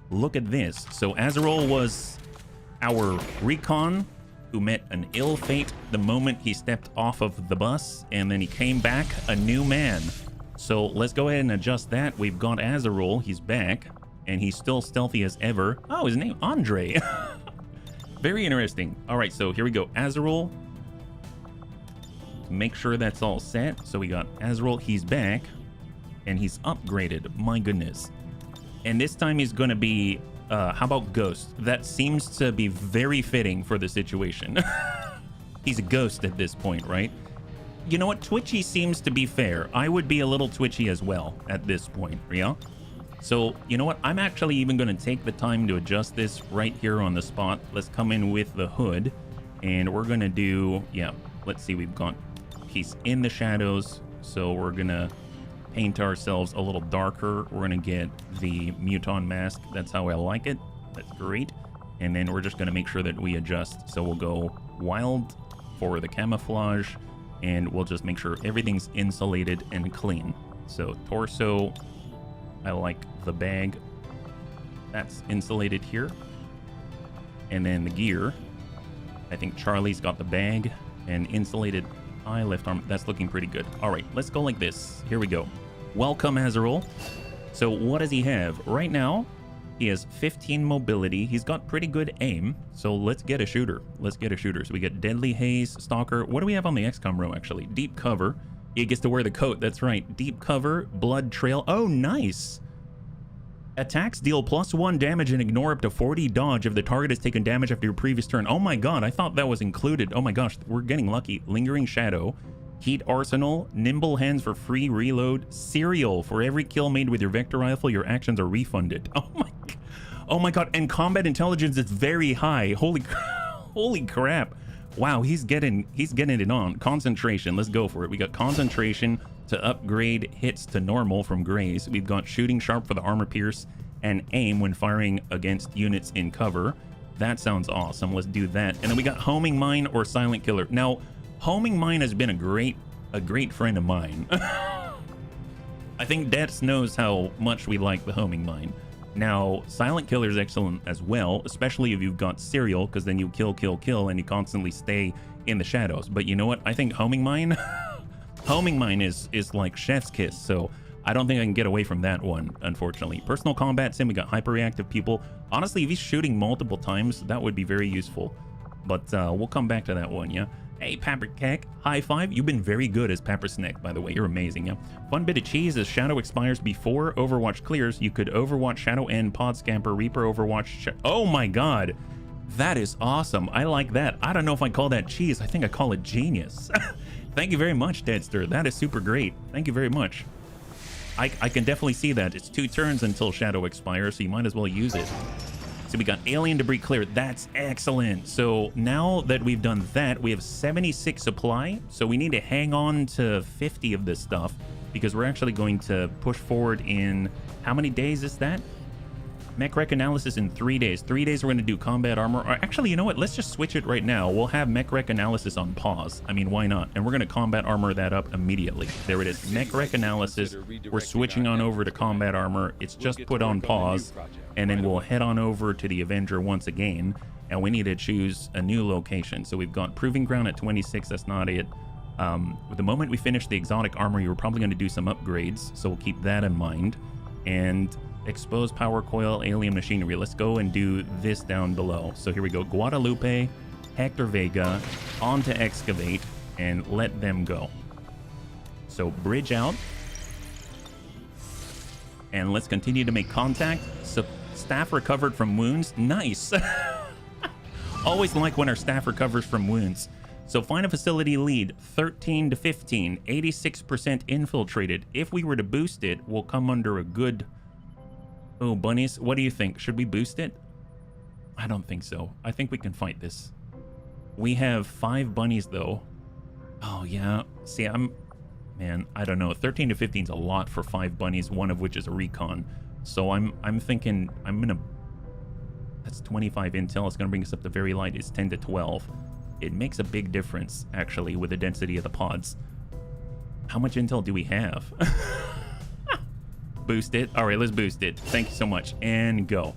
Look at this. So Azarul was our recon who met an ill fate the moment he stepped off of the bus, and then he came back a new man. So let's go ahead and adjust that. We've got Azarul, he's back, and he's still stealthy as ever. Oh, his name, Andre. Very interesting. All right, so here we go. Azarul. Make sure that's all set. So we got Azarul, he's back, and he's upgraded. My goodness. And this time he's going to be how about Ghost? That seems to be very fitting for the situation. He's a ghost at this point, right? You know what? Twitchy seems to be fair. I would be a little twitchy as well at this point, yeah? So, you know what? I'm actually even going to take the time to adjust this right here on the spot. Let's come in with the hood, and we're going to do, yeah, let's see, we've got, he's in the shadows, so we're going to paint ourselves a little darker. We're gonna get the Muton mask. That's how I like it. That's great. And then we're just gonna make sure that we adjust. So we'll go wild for the camouflage, and we'll just make sure everything's insulated and clean. So torso, I like the bag. That's insulated here. And then the gear, I think Charlie's got the bag and insulated eye, left arm. That's looking pretty good. All right, let's go like this. Here we go. Welcome, Azarul. So what does he have? Right now, he has 15 mobility. He's got pretty good aim. So let's get a shooter. Let's get a shooter. So we get Deadly Haze, Stalker. What do we have on the XCOM row, actually? Deep Cover. He gets to wear the coat. That's right. Deep Cover, Blood Trail. Oh, nice. Attacks deal +1 damage and ignore up to 40 dodge if the target has taken damage after your previous turn. Oh my god, I thought that was included. Oh my gosh, we're getting lucky. Lingering Shadow, Heat Arsenal, Nimble Hands for free reload, Serial. For every kill made with your Vector Rifle, your actions are refunded. Oh my god, and Combat Intelligence is very high. Holy crap. Wow, he's getting it on. Concentration, let's go for it. We got Concentration to upgrade hits to normal from Graze. We've got Shooting Sharp for the Armor Pierce, and Aim when firing against units in cover. That sounds awesome. Let's do that. And then we got Homing Mine or Silent Killer. Now, Homing Mine has been a great friend of mine. I think Dets knows how much we like the Homing Mine. Now, Silent Killer is excellent as well, especially if you've got Serial, because then you kill, and you constantly stay in the shadows. But you know what? I think Homing Mine, Homing Mine is like chef's kiss, so I don't think I can get away from that one, unfortunately. Personal Combat Sim, we got Hyperreactive People. Honestly, if he's shooting multiple times, that would be very useful. But we'll come back to that one, yeah? Hey, Paprikek, high five. You've been very good as Paprasnack, by the way. You're amazing, yeah? Fun bit of cheese, as Shadow expires before Overwatch clears, you could Overwatch Shadow and Pod Scamper, Reaper Overwatch... Oh my god! That is awesome. I like that. I don't know if I call that cheese. I think I call it genius. Thank you very much, Deadster. That is super great. Thank you very much. I can definitely see that. It's 2 turns until Shadow expires, so you might as well use it. So we got alien debris cleared. That's excellent. So now that we've done that, we have 76 supply. So we need to hang on to 50 of this stuff because we're actually going to push forward in... How many days is that? Mech rec analysis in 3 days. 3 days we're going to do combat armor. Or actually, you know what? Let's just switch it right now. We'll have mech rec analysis on pause. I mean, why not? And we're going to combat armor that up immediately. There it is. Mech rec analysis. We're switching on over to combat armor. It's just put on pause. And then we'll head on over to the Avenger once again. And we need to choose a new location. So we've got Proving Ground at 26. That's not it. The moment we finish the exotic armor, you're probably going to do some upgrades. So we'll keep that in mind. And exposed power coil, alien machinery. Let's go and do this down below. So here we go. Guadalupe, Hector Vega, on to excavate, and let them go. So bridge out. And let's continue to make contact. So staff recovered from wounds. Nice. Always like when our staff recovers from wounds. So find a facility lead, 13 to 15, 86% infiltrated. If we were to boost it, we'll come under a good... Oh, bunnies, what do you think? Should we boost it? I don't think so. I think we can fight this. We have 5 bunnies, though. Oh, yeah. See, Man, I don't know. 13 to 15 is a lot for 5 bunnies, one of which is a recon. So I'm thinking I'm going to... That's 25 intel. It's going to bring us up to very light. It's 10 to 12. It makes a big difference, actually, with the density of the pods. How much intel do we have? Boost it. All right, let's boost it. Thank you so much. And go.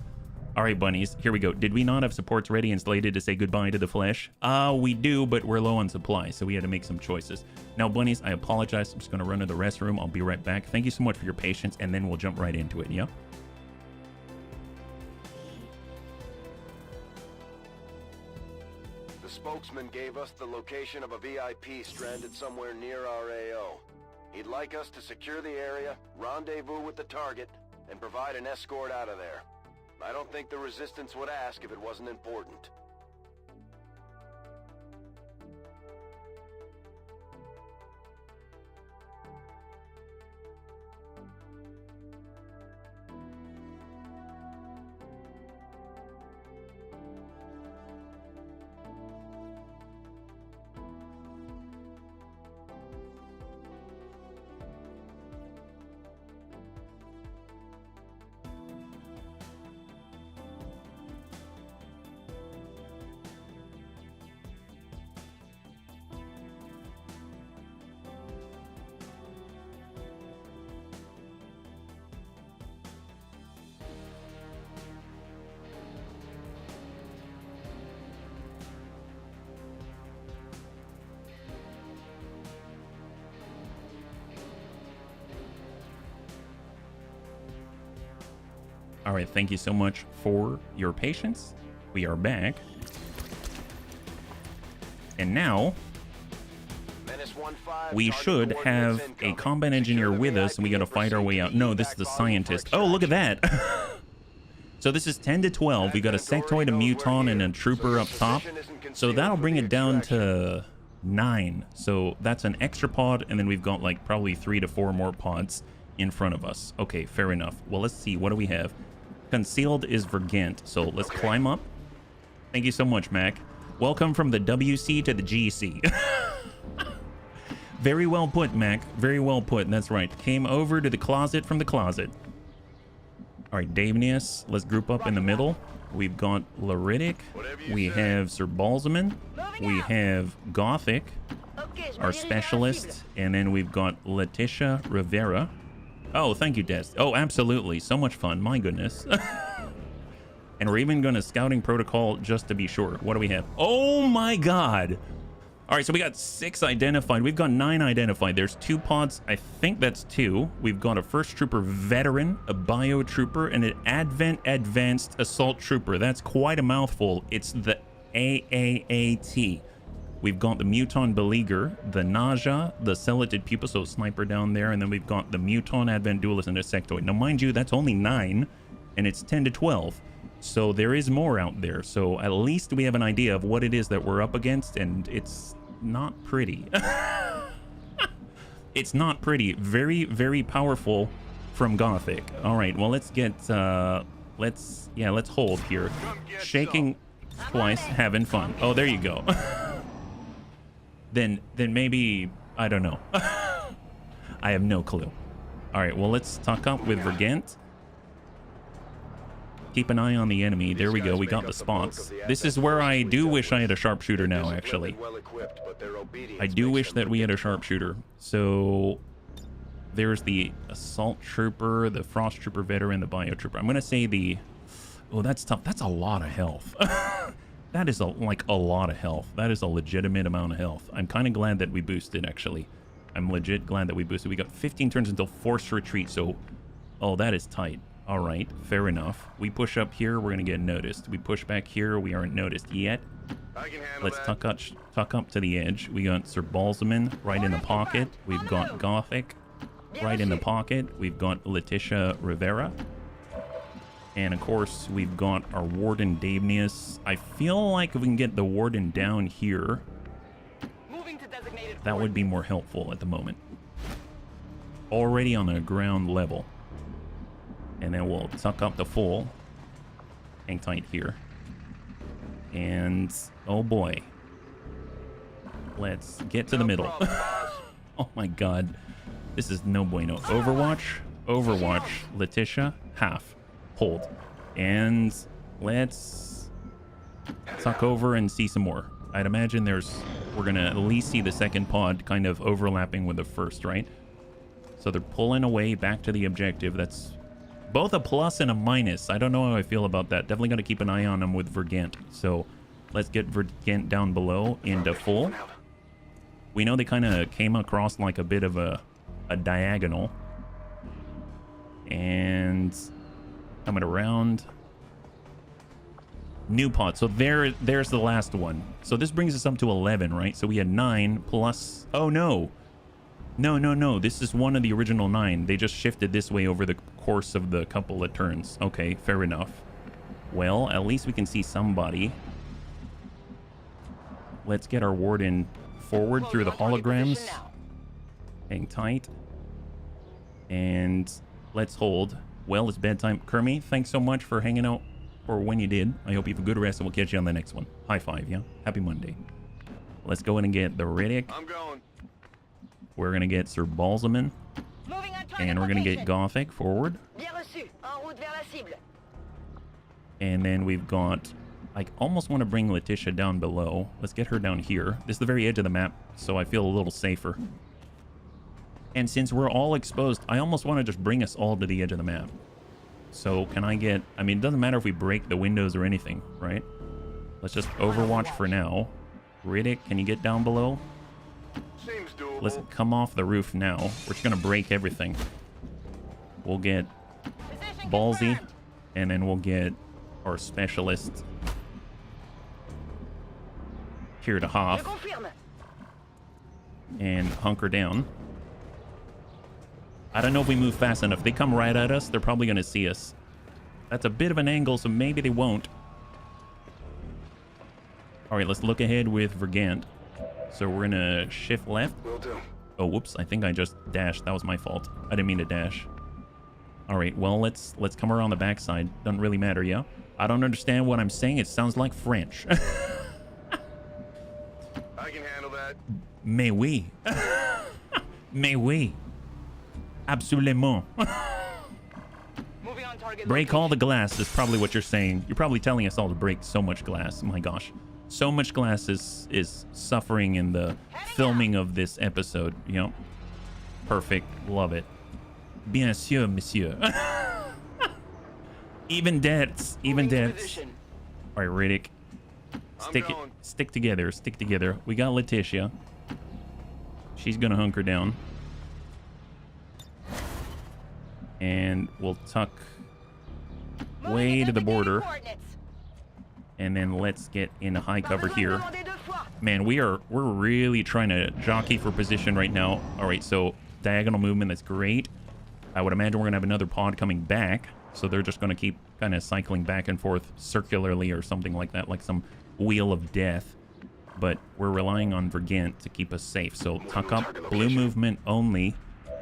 All right, bunnies. Here we go. Did we not have supports ready and slated to say goodbye to the flesh? We do, but we're low on supply, so we had to make some choices. Now, bunnies, I apologize. I'm just going to run to the restroom. I'll be right back. Thank you so much for your patience, and then we'll jump right into it, yeah? The spokesman gave us the location of a VIP stranded somewhere near our AO. He'd like us to secure the area, rendezvous with the target, and provide an escort out of there. I don't think the Resistance would ask if it wasn't important. All right, thank you so much for your patience. We are back. And now, we should have a combat engineer with us, and we got to fight our way out. No, this is the scientist. Oh, look at that. So this is 10 to 12. We got a sectoid, a muton, and a trooper up top. So that'll bring it down to 9. So that's an extra pod, and then we've got like probably 3 to 4 more pods in front of us. Okay, fair enough. Well, let's see. What do we have? Concealed is Vergant. So let's climb up. Thank you so much, Mac. Welcome from the WC to the GC. Very well put, Mac. Very well put. That's right. Came over to the closet from the closet. All right, Davenius. Let's group up in the middle. We've got Laritic. We have Sir Balzaman. We have Gothic, our specialist. And then we've got Letitia Rivera. Oh, thank you, Des. Oh, absolutely. So much fun. My goodness. And we're even going to scouting protocol just to be sure. What do we have? Oh, my God. All right, so we got 6 identified. We've got 9 identified. There's 2 pods. I think that's 2. We've got a first trooper veteran, a bio trooper, and an advanced assault trooper. That's quite a mouthful. It's the AAAT. We've got the Muton Beleaguer, the Naja, the Celated Pupil, so sniper down there, and then we've got the Muton Advent Duelist and a Sectoid. Now, mind you, that's only 9, and it's 10 to 12. So there is more out there. So at least we have an idea of what it is that we're up against, and it's not pretty. It's not pretty. Very, very powerful from Gothic. All right, well, let's get, let's hold here. Shaking twice, having fun. Oh, there you go. Then maybe, I don't know. I have no clue. All right, well, let's talk up with Vergant. Keep an eye on the enemy. There we go. We got the spots. This is where I do wish I had a sharpshooter now, actually. I do wish that we had a sharpshooter. So there's the assault trooper, the frost trooper veteran, the bio trooper. I'm going to say the... Oh, that's tough. That's a lot of health. That is like a lot of health. That is a legitimate amount of health. I'm kind of glad that we boosted, actually. I'm legit glad that we boosted. We got 15 turns until forced retreat. So, oh, that is tight. All right, fair enough. We push up here, we're going to get noticed. We push back here, we aren't noticed yet. Let's tuck up to the edge. We got Sir Balsaman right in the pocket. We've got Gothic right in the pocket. We've got Letitia Rivera. And of course, we've got our Warden Davnius. I feel like if we can get the Warden down here, that would be more helpful at the moment. Already on the ground level. And then we'll tuck up the full. Hang tight here. And, oh boy. Let's get to the middle. Oh my god. This is no bueno. Overwatch, Letitia, half. Hold. And let's tuck over and see some more. I'd imagine we're going to at least see the second pod kind of overlapping with the first, right? So they're pulling away back to the objective. That's both a plus and a minus. I don't know how I feel about that. Definitely got to keep an eye on them with Vergant. So let's get Vergant down below into full. We know they kind of came across like a bit of a diagonal. And coming around. New pod. So there's the last one. So this brings us up to 11, right? So we had 9 plus... Oh, no. No. This is one of the original 9. They just shifted this way over the course of the couple of turns. Okay, fair enough. Well, at least we can see somebody. Let's get our Warden forward through the holograms. Hang tight. And let's hold. Well, it's bedtime. Kermie, thanks so much for hanging out for when you did. I hope you have a good rest, and we'll catch you on the next one. High five, yeah? Happy Monday. Let's go in and get the Riddick. I'm going. We're going to get Sir Balsaman. And we're going to get Gothic forward. And then we've got... I almost want to bring Letitia down below. Let's get her down here. This is the very edge of the map, so I feel a little safer. And since we're all exposed, I almost want to just bring us all to the edge of the map. So can I get... I mean, it doesn't matter if we break the windows or anything, right? Let's just Overwatch for now. Riddick, can you get down below? Seems doable. Let's come off the roof now. We're just going to break everything. We'll get Ballsy, and then we'll get our specialist here to Hoff. And hunker down. I don't know if we move fast enough. If they come right at us, they're probably going to see us. That's a bit of an angle, so maybe they won't. All right, let's look ahead with Vergant. So we're going to shift left. Will do. Oh, whoops. I think I just dashed. That was my fault. I didn't mean to dash. All right, well, let's come around the backside. Doesn't really matter, yeah? I don't understand what I'm saying. It sounds like French. I can handle that. Mais oui. Mais oui. Absolument. Break all the glass is probably what you're saying. You're probably telling us all to break so much glass. Oh my gosh. So much glass is suffering in the filming of this episode. You know? Perfect. Love it. Bien sûr, monsieur. Even deaths. Even deaths. All right, Riddick. Stick together. We got Letitia. She's gonna hunker down. And we'll tuck way to the border. And then let's get into high cover here. Man, we're really trying to jockey for position right now. All right, so diagonal movement, that's great. I would imagine we're gonna have another pod coming back. So they're just gonna keep kind of cycling back and forth circularly or something like that, like some wheel of death. But we're relying on Vergant to keep us safe. So tuck up, blue movement only.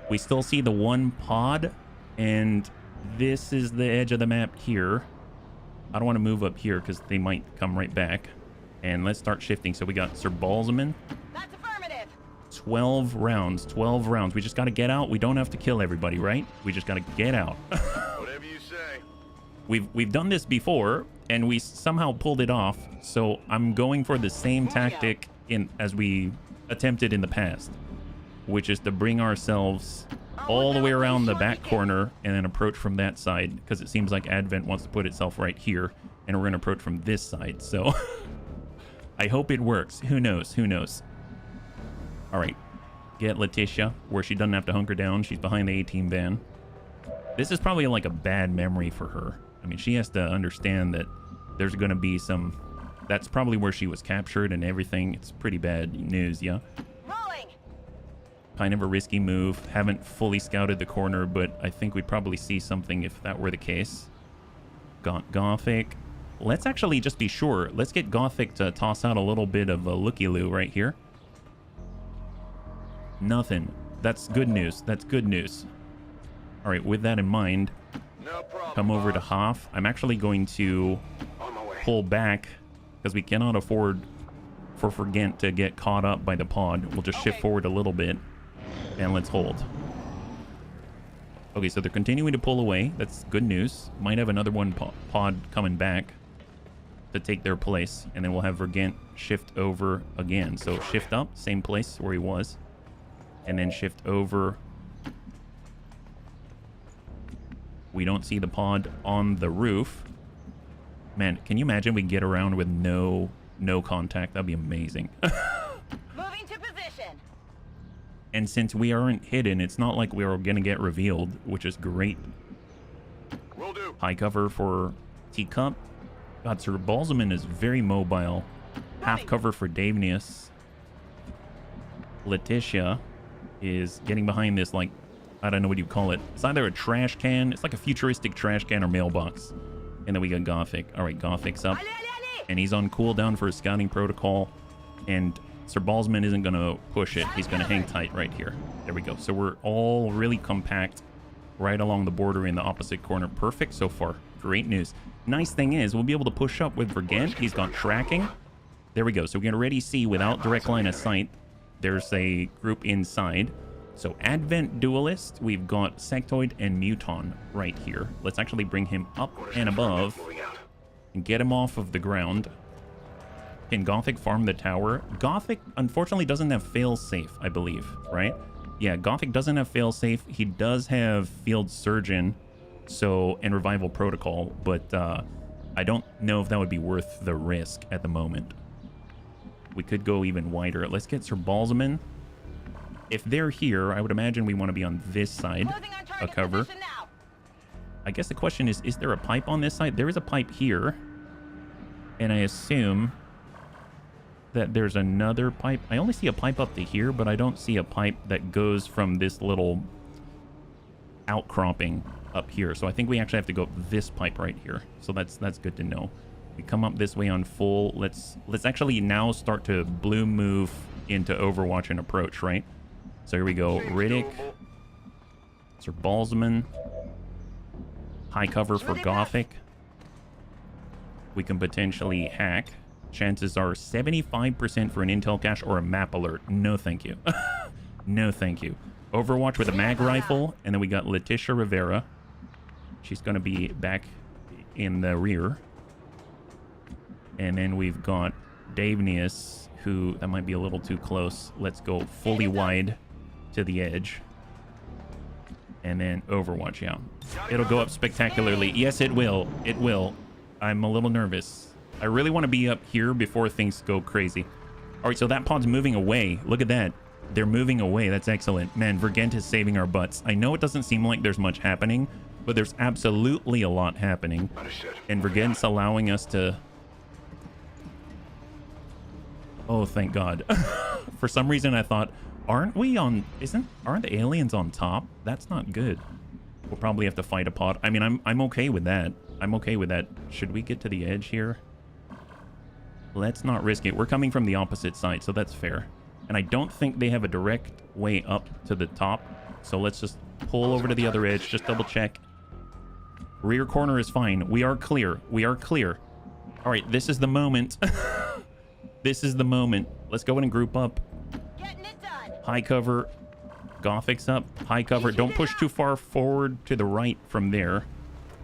We still see the one pod. And this is the edge of the map here. I don't want to move up here because they might come right back. And let's start shifting. So we got Sir Balsaman. That's affirmative. 12 rounds. We just got to get out. We don't have to kill everybody, right? We just got to get out. Whatever you say. We've done this before, and we somehow pulled it off. So I'm going for the same tactic as we attempted in the past, which is to bring ourselves all the way around the back corner and then approach from that side, because it seems like Advent wants to put itself right here, and we're going to approach from this side. So I hope it works. Who knows? Who knows? All right. Get Letitia where she doesn't have to hunker down. She's behind the A-team van. This is probably like a bad memory for her. I mean, she has to understand that there's going to be some... That's probably where she was captured and everything. It's pretty bad news, yeah? Rolling. Kind of a risky move. Haven't fully scouted the corner, but I think we'd probably see something if that were the case. Got Gothic. Let's actually just be sure. Let's get Gothic to toss out a little bit of a looky-loo right here. Nothing. That's good news. That's good news. All right, with that in mind, No problem, come over to boss. Hoff. I'm actually going to On my way. pull back because we cannot afford for Vergent to get caught up by the pod. We'll just shift forward a little bit and let's hold. Okay, so they're continuing to pull away. That's good news. Might have another one pod coming back to take their place, and then we'll have Vergent shift over again. So shift up, same place where he was, and then shift over. We don't see the pod on the roof. Man, can you imagine we get around with no contact? That'd be amazing. Moving to position. And since we aren't hidden, it's not like we're gonna get revealed, which is great. Will do. High cover for Teacup. God, Sir Balsamon is very mobile. Half cover for Davenius. Letitia is getting behind this, like, I don't know what you call it. It's either a trash can. It's like a futuristic trash can or mailbox. And then we got Gothic. All right, Gothic's up. And he's on cooldown for his scouting protocol. And Sir Balsamon isn't going to push it. He's going to hang tight right here. There we go. So we're all really compact right along the border in the opposite corner. Perfect so far. Great news. Nice thing is, we'll be able to push up with Vergent. He's got tracking. There we go. So we can already see without direct line of sight, there's a group inside. So Advent Duelist, we've got Sectoid and Muton right here. Let's actually bring him up and above and get him off of the ground. Can Gothic farm the tower? Gothic, unfortunately, doesn't have fail-safe, I believe, right? Yeah, Gothic doesn't have fail-safe. He does have Field Surgeon and Revival Protocol, but I don't know if that would be worth the risk at the moment. We could go even wider. Let's get Sir Balsamon. If they're here, I would imagine we want to be on this side, a cover. I guess the question is there a pipe on this side? There is a pipe here. And I assume that there's another pipe. I only see a pipe up to here, but I don't see a pipe that goes from this little outcropping up here. So I think we actually have to go up this pipe right here. So that's good to know. We come up this way on full. Let's actually now start to blue move into Overwatch and approach, right? So here we go. Riddick. Sir Balsamon. High cover for Gothic. We can potentially hack. Chances are 75% for an intel cache or a map alert. No, thank you. No, thank you. Overwatch with a mag rifle. And then we got Letitia Rivera. She's going to be back in the rear. And then we've got Davenius, who... That might be a little too close. Let's go fully wide to the edge. And then Overwatch, yeah. It'll go up spectacularly. Yes, it will. It will. I'm a little nervous. I really want to be up here before things go crazy. All right, so that pod's moving away. Look at that. They're moving away. That's excellent. Man, Vergent is saving our butts. I know it doesn't seem like there's much happening, but there's absolutely a lot happening. And Vergent's allowing us to... Oh, thank God. For some reason, I thought, aren't the aliens on top? That's not good. We'll probably have to fight a pod. I mean, I'm okay with that. I'm okay with that. Should we get to the edge here? Let's not risk it. We're coming from the opposite side, so that's fair. And I don't think they have a direct way up to the top. So let's just pull over to the other edge. Just double check. Rear corner is fine. We are clear. We are clear. All right, this is the moment. This is the moment. Let's go in and group up. Getting it done. High cover. Gothic's up. High cover. Don't push too far forward to the right from there.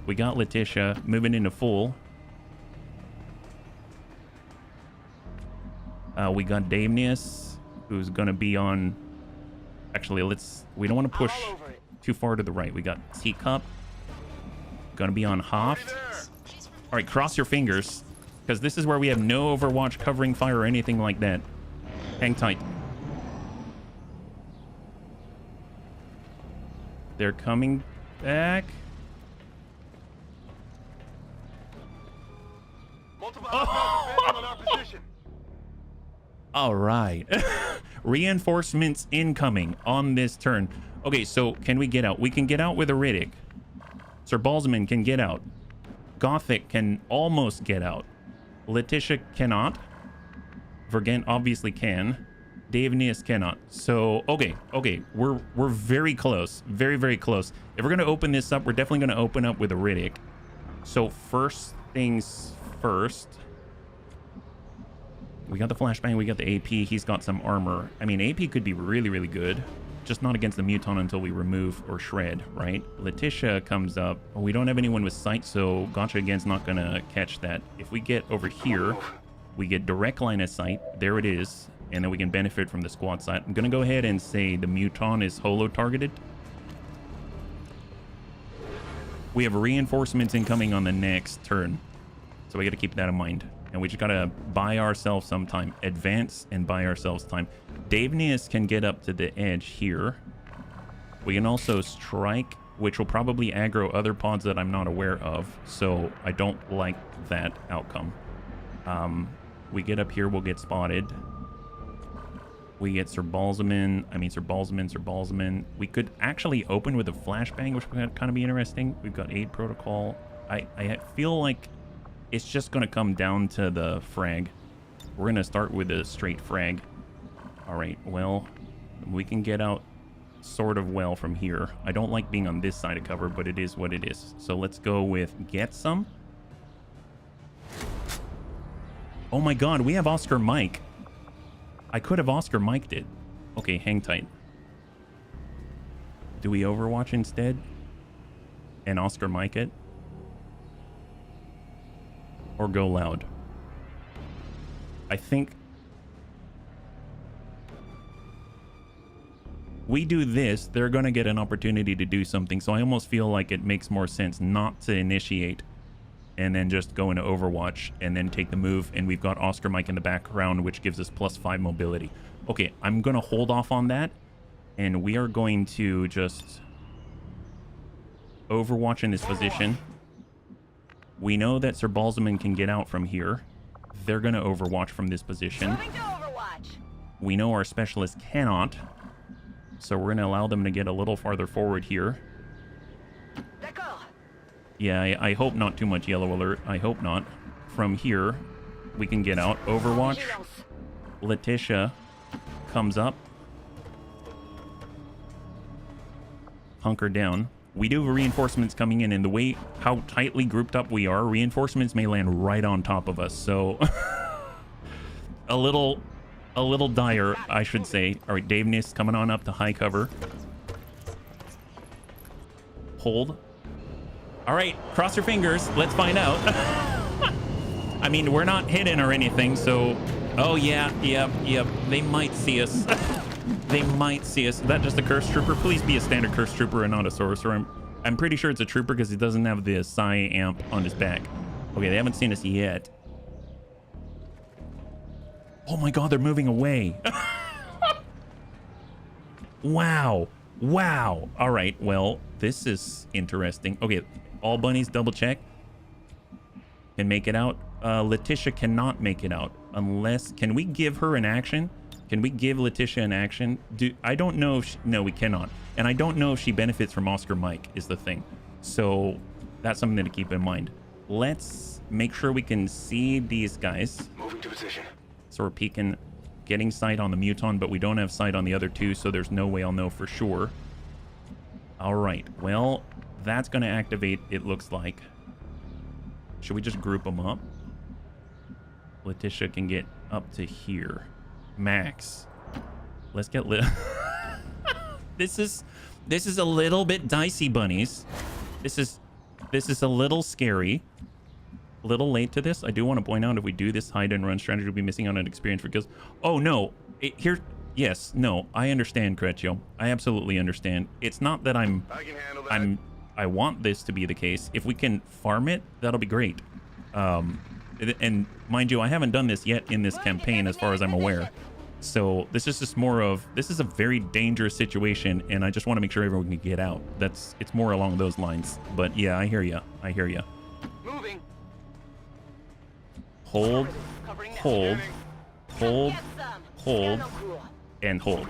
We got Letitia moving into full. We got Davenius, who's going to be on... Actually, we don't want to push too far to the right. We got Teacup. Going to be on Hoft. All right, cross your fingers, because this is where we have no Overwatch covering fire or anything like that. Hang tight. They're coming back. All right. Reinforcements incoming on this turn. Okay, so can we get out? We can get out with a Riddick. Sir Balsman can get out. Gothic can almost get out. Letitia cannot. Vergent obviously can. Davenius cannot. So, okay. We're very close. Very, very close. If we're going to open this up, we're definitely going to open up with a Riddick. So, first things first. We got the flashbang, we got the AP, he's got some armor. I mean, AP could be really, really good. Just not against the Muton until we remove or shred, right? Letitia comes up. Oh, we don't have anyone with sight, so Gotcha again's not gonna catch that. If we get over here, we get direct line of sight. There it is. And then we can benefit from the squad side. I'm gonna go ahead and say the Muton is holo targeted. We have reinforcements incoming on the next turn. So we gotta keep that in mind. And we just gotta buy ourselves some time. Advance and buy ourselves time. Davenius can get up to the edge here. We can also strike, which will probably aggro other pods that I'm not aware of. So I don't like that outcome. We get up here, we'll get spotted. We get Sir Balsman. Sir Balsman. We could actually open with a flashbang, which would kind of be interesting. We've got aid protocol. I feel like it's just going to come down to the frag. We're going to start with a straight frag. All right, well, we can get out sort of well from here. I don't like being on this side of cover, but it is what it is. So let's go with get some. Oh my god, we have Oscar Mike. I could have Oscar Miked it. Okay, hang tight. Do we Overwatch instead? And Oscar Mike it? Or go loud? I think we do this, they're going to get an opportunity to do something. So I almost feel like it makes more sense not to initiate and then just go into Overwatch and then take the move. And we've got Oscar Mike in the background, which gives us +5 mobility. Okay, I'm going to hold off on that. And we are going to just Overwatch in this position. We know that Sir Balsman can get out from here. They're going to Overwatch from this position. Moving to Overwatch. We know our specialist cannot. So we're going to allow them to get a little farther forward here. Yeah, I hope not too much yellow alert. I hope not. From here, we can get out. Overwatch. Letitia comes up. Hunker down. We do have reinforcements coming in, and the way how tightly grouped up we are, reinforcements may land right on top of us. So a little dire, I should say. All right, Davenius coming on up to high cover. Hold. All right, cross your fingers. Let's find out. I mean, we're not hidden or anything, so... Oh, yeah, yep. They might see us. They might see us. Is that just a Curse Trooper? Please be a standard Curse Trooper and not a Sorcerer. I'm pretty sure it's a Trooper because he doesn't have the Psi amp on his back. Okay, they haven't seen us yet. Oh my god, they're moving away. Wow. All right, well, this is interesting. Okay, all bunnies double check. Can make it out. Letitia cannot make it out unless... Can we give her an action? Can we give Letitia an action? I don't know if... No, we cannot. And I don't know if she benefits from Oscar Mike is the thing. So that's something to keep in mind. Let's make sure we can see these guys. Moving to position. So we're peeking, getting sight on the Muton, but we don't have sight on the other two, so there's no way I'll know for sure. All right. Well, that's going to activate, it looks like. Should we just group them up? Letitia can get up to here. Max. Let's get This is a little bit dicey, bunnies. This is This is a little scary. A little late to this. I do want to point out, if we do this hide and run strategy, we'll be missing out on experience for kills. Oh, no. Yes, no. I understand, Cretio. I absolutely understand. It's not that I can handle that. I want this to be the case. If we can farm it, that'll be great. And mind you, I haven't done this yet in this campaign as far as I'm aware. So this is just more of, this is a very dangerous situation, and I just want to make sure everyone can get out. It's more along those lines. But yeah, I hear you. I hear you. Moving. Hold, hold, hold, hold, and hold.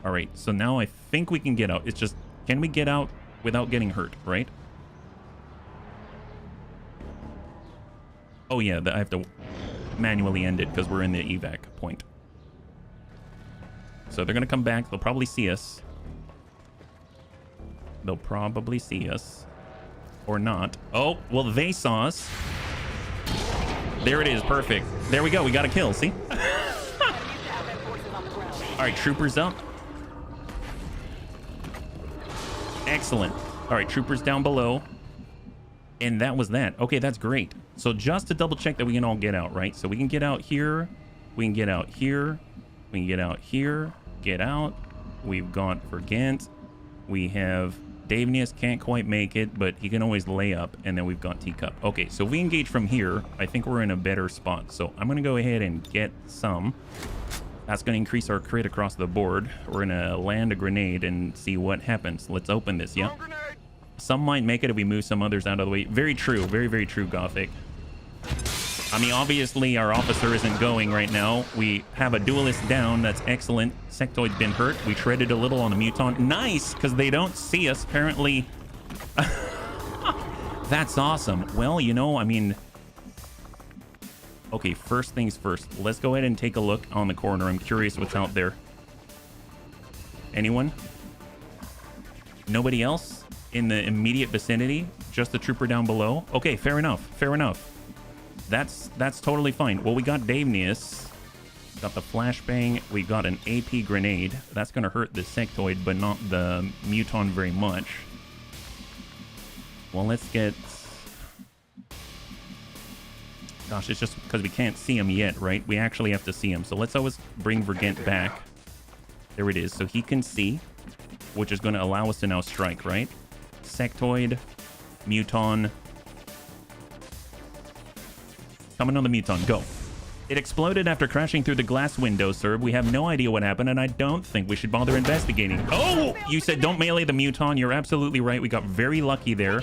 All right, so now I think we can get out. It's just, can we get out without getting hurt, right? Oh yeah, I have to manually end it because we're in the evac point. So they're gonna come back. They'll probably see us. They'll probably see us. Or not. Oh, well, they saw us. There it is. Perfect. There we go. We got a kill. See? All right, troopers up. Excellent. All right, troopers down below. And that was that. Okay, that's great. So just to double check that we can all get out, right? So we can get out here. We can get out here. We can get out here. Get out. We've got Vergant. We have Davenius, can't quite make it, but he can always lay up. And then we've got Teacup. Okay, so if we engage from here, I think we're in a better spot. So I'm going to go ahead and get some. That's going to increase our crit across the board. We're going to land a grenade and see what happens. Let's open this. Yeah. Some might make it if we move some others out of the way. Very true. Very, very true, Gothic. I mean, obviously, our officer isn't going right now. We have a duelist down. That's excellent. Sectoid's been hurt. We shredded a little on the Muton. Nice, because they don't see us. Apparently, that's awesome. Well, you know, I mean... Okay, first things first. Let's go ahead and take a look on the corner. I'm curious what's out there. Anyone? Nobody else in the immediate vicinity? Just the trooper down below? Okay, fair enough. Fair enough. That's totally fine. Well, we got Davenius. Got the flashbang. We got an AP grenade. That's going to hurt the sectoid, but not the Muton very much. Well, let's get... Gosh, it's just because we can't see him yet, right? We actually have to see him. So let's always bring Vergant back. There it is. So he can see, which is going to allow us to now strike, right? Sectoid, Muton. Coming on the Muton, go. It exploded after crashing through the glass window, sir. We have no idea what happened, and I don't think we should bother investigating. Oh, you said don't melee the Muton. You're absolutely right. We got very lucky there.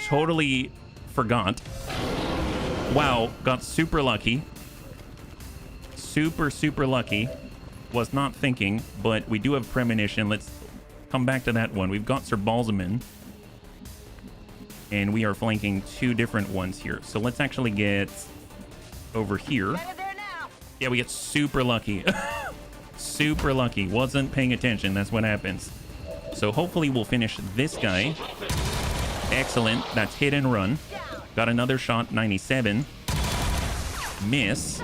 Totally forgot. Wow, got super lucky. Super lucky. Was not thinking, but we do have premonition. Let's come back to that one. We've got Sir Balzamin. And we are flanking two different ones here. So let's actually get over here. Yeah, we get super lucky. Super lucky. Wasn't paying attention. That's what happens. So hopefully we'll finish this guy. Excellent. That's hit and run. Got another shot, 97. Miss.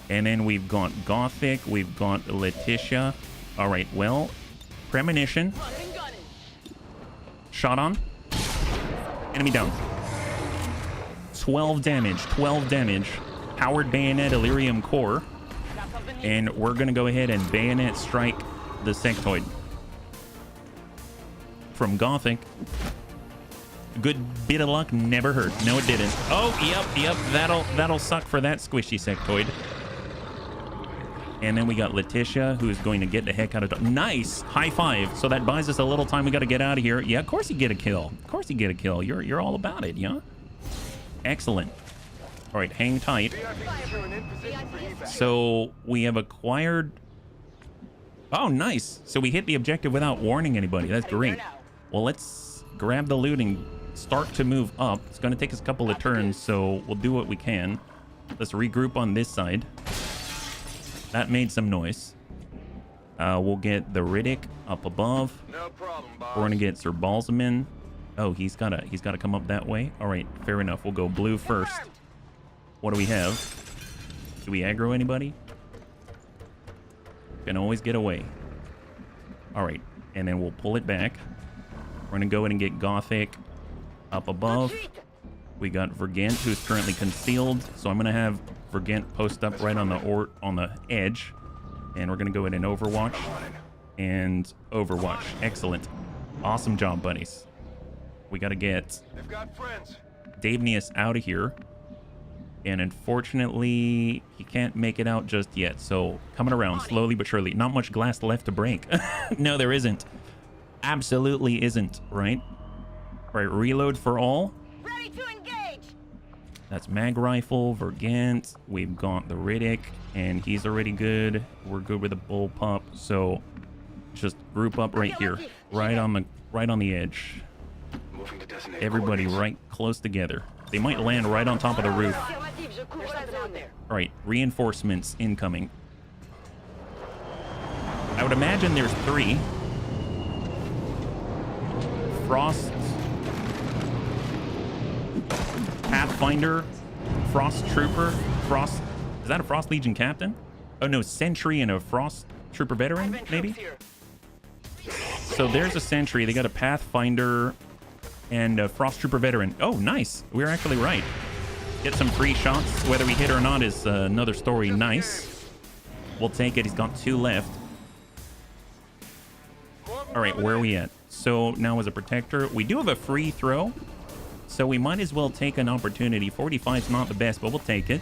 And then we've got Gothic. We've got Letitia. All right, well, premonition. Shot on. Enemy down. 12 damage. 12 damage. Powered bayonet, Illyrium core. And we're going to go ahead and bayonet strike the sectoid. From Gothic. Good bit of luck, never hurt. No, it didn't. Oh, yep. That'll suck for that squishy sectoid. And then we got Letitia, who's going to get the heck out of... Nice! High five. So that buys us a little time. We got to get out of here. Yeah, of course you get a kill. Of course you get a kill. You're all about it, yeah? Excellent. All right, hang tight. So we have acquired... Oh, nice. So we hit the objective without warning anybody. That's great. Well, let's grab the loot and start to move up. It's going to take us a couple of turns, so we'll do what we can. Let's regroup on this side. That made some noise. We'll get the Riddick up above. No problem, boss. We're going to get Sir Balzamin. Oh, he's got to come up that way. All right, fair enough. We'll go blue first. What do we have? Do we aggro anybody? Can always get away. All right, and then we'll pull it back. We're going to go in and get Gothic up above. We got Vergant, who's currently concealed. So I'm going to have Vergant post up right on the edge. And we're going to go in and Overwatch. And Overwatch. Excellent. Awesome job, buddies. We got to get Davenius out of here. And unfortunately, he can't make it out just yet. So coming around slowly but surely. Not much glass left to break. No, there isn't. Absolutely isn't, right? All right, reload for all. Ready to engage. That's Mag Rifle, Vergant. We've got the Riddick, and he's already good. We're good with the Bullpup. So just group up right here, right on the edge. Everybody right close together. They might land right on top of the roof. All right, reinforcements incoming. I would imagine there's 3. Frost, Pathfinder, Frost Trooper, Frost. Is that a Frost Legion captain? Oh no, Sentry and a Frost Trooper veteran, maybe? So there's a Sentry. They got a Pathfinder and a Frost Trooper veteran. Oh, nice. We're actually right. Get some free shots. Whether we hit or not is another story. Nice. We'll take it. He's got 2 left. All right, where are we at? So now as a protector, we do have a free throw. So we might as well take an opportunity. 45 is not the best, but we'll take it.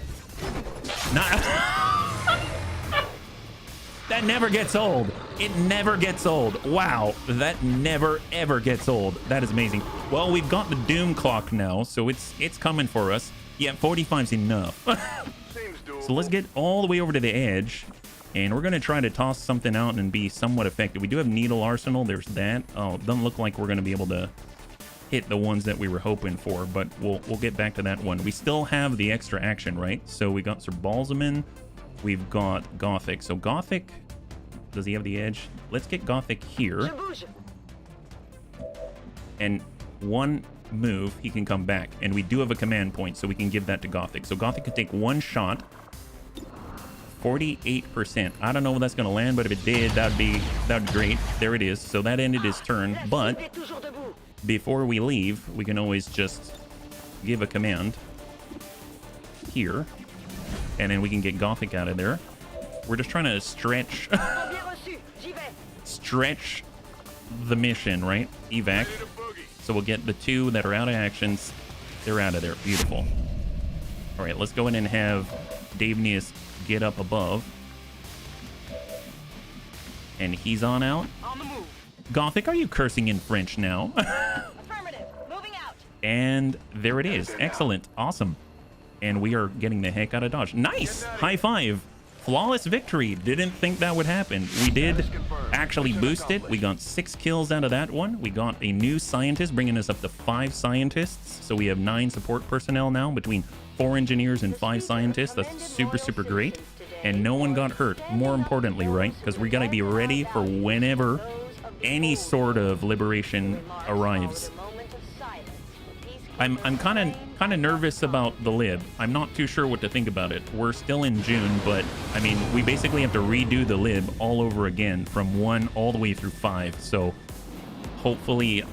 That never gets old. It never gets old. Wow, that never ever gets old. That is amazing. Well, we've got the Doom Clock now, so it's coming for us. Yeah, 45's enough. So let's get all the way over to the edge, and we're gonna try to toss something out and be somewhat effective. We do have Needle Arsenal. There's that. Oh, it doesn't look like we're gonna be able to hit the ones that we were hoping for, but we'll get back to that one. We still have the extra action, right? So we got Sir Balzamin. We've got Gothic. So Gothic, does he have the edge? Let's get Gothic here. And one move, he can come back. And we do have a command point, so we can give that to Gothic. So Gothic can take 1 shot. 48%. I don't know if that's going to land, but if it did, that'd be great. There it is. So that ended his turn. But before we leave, we can always just give a command here. And then we can get Gothic out of there. We're just trying to stretch the mission, right? Evac. So we'll get the 2 that are out of actions. They're out of there. Beautiful. All right, let's go in and have Davenius get up above. And he's on out. On the move. Gothic, are you cursing in French now? Affirmative. Moving out. And there it is. Excellent. Awesome. And we are getting the heck out of Dodge. Nice. High five. Flawless victory. Didn't think that would happen. We did actually boost it. We got 6 kills out of that one. We got a new scientist, bringing us up to 5 scientists. So we have 9 support personnel now, between 4 engineers and 5 scientists. That's super, super great. And no one got hurt, more importantly, right? Because we got to be ready for whenever any sort of liberation arrives. I'm kind of nervous about the lib. I'm not too sure what to think about it. We're still in June, but I mean, we basically have to redo the lib all over again from 1 all the way through 5. So hopefully,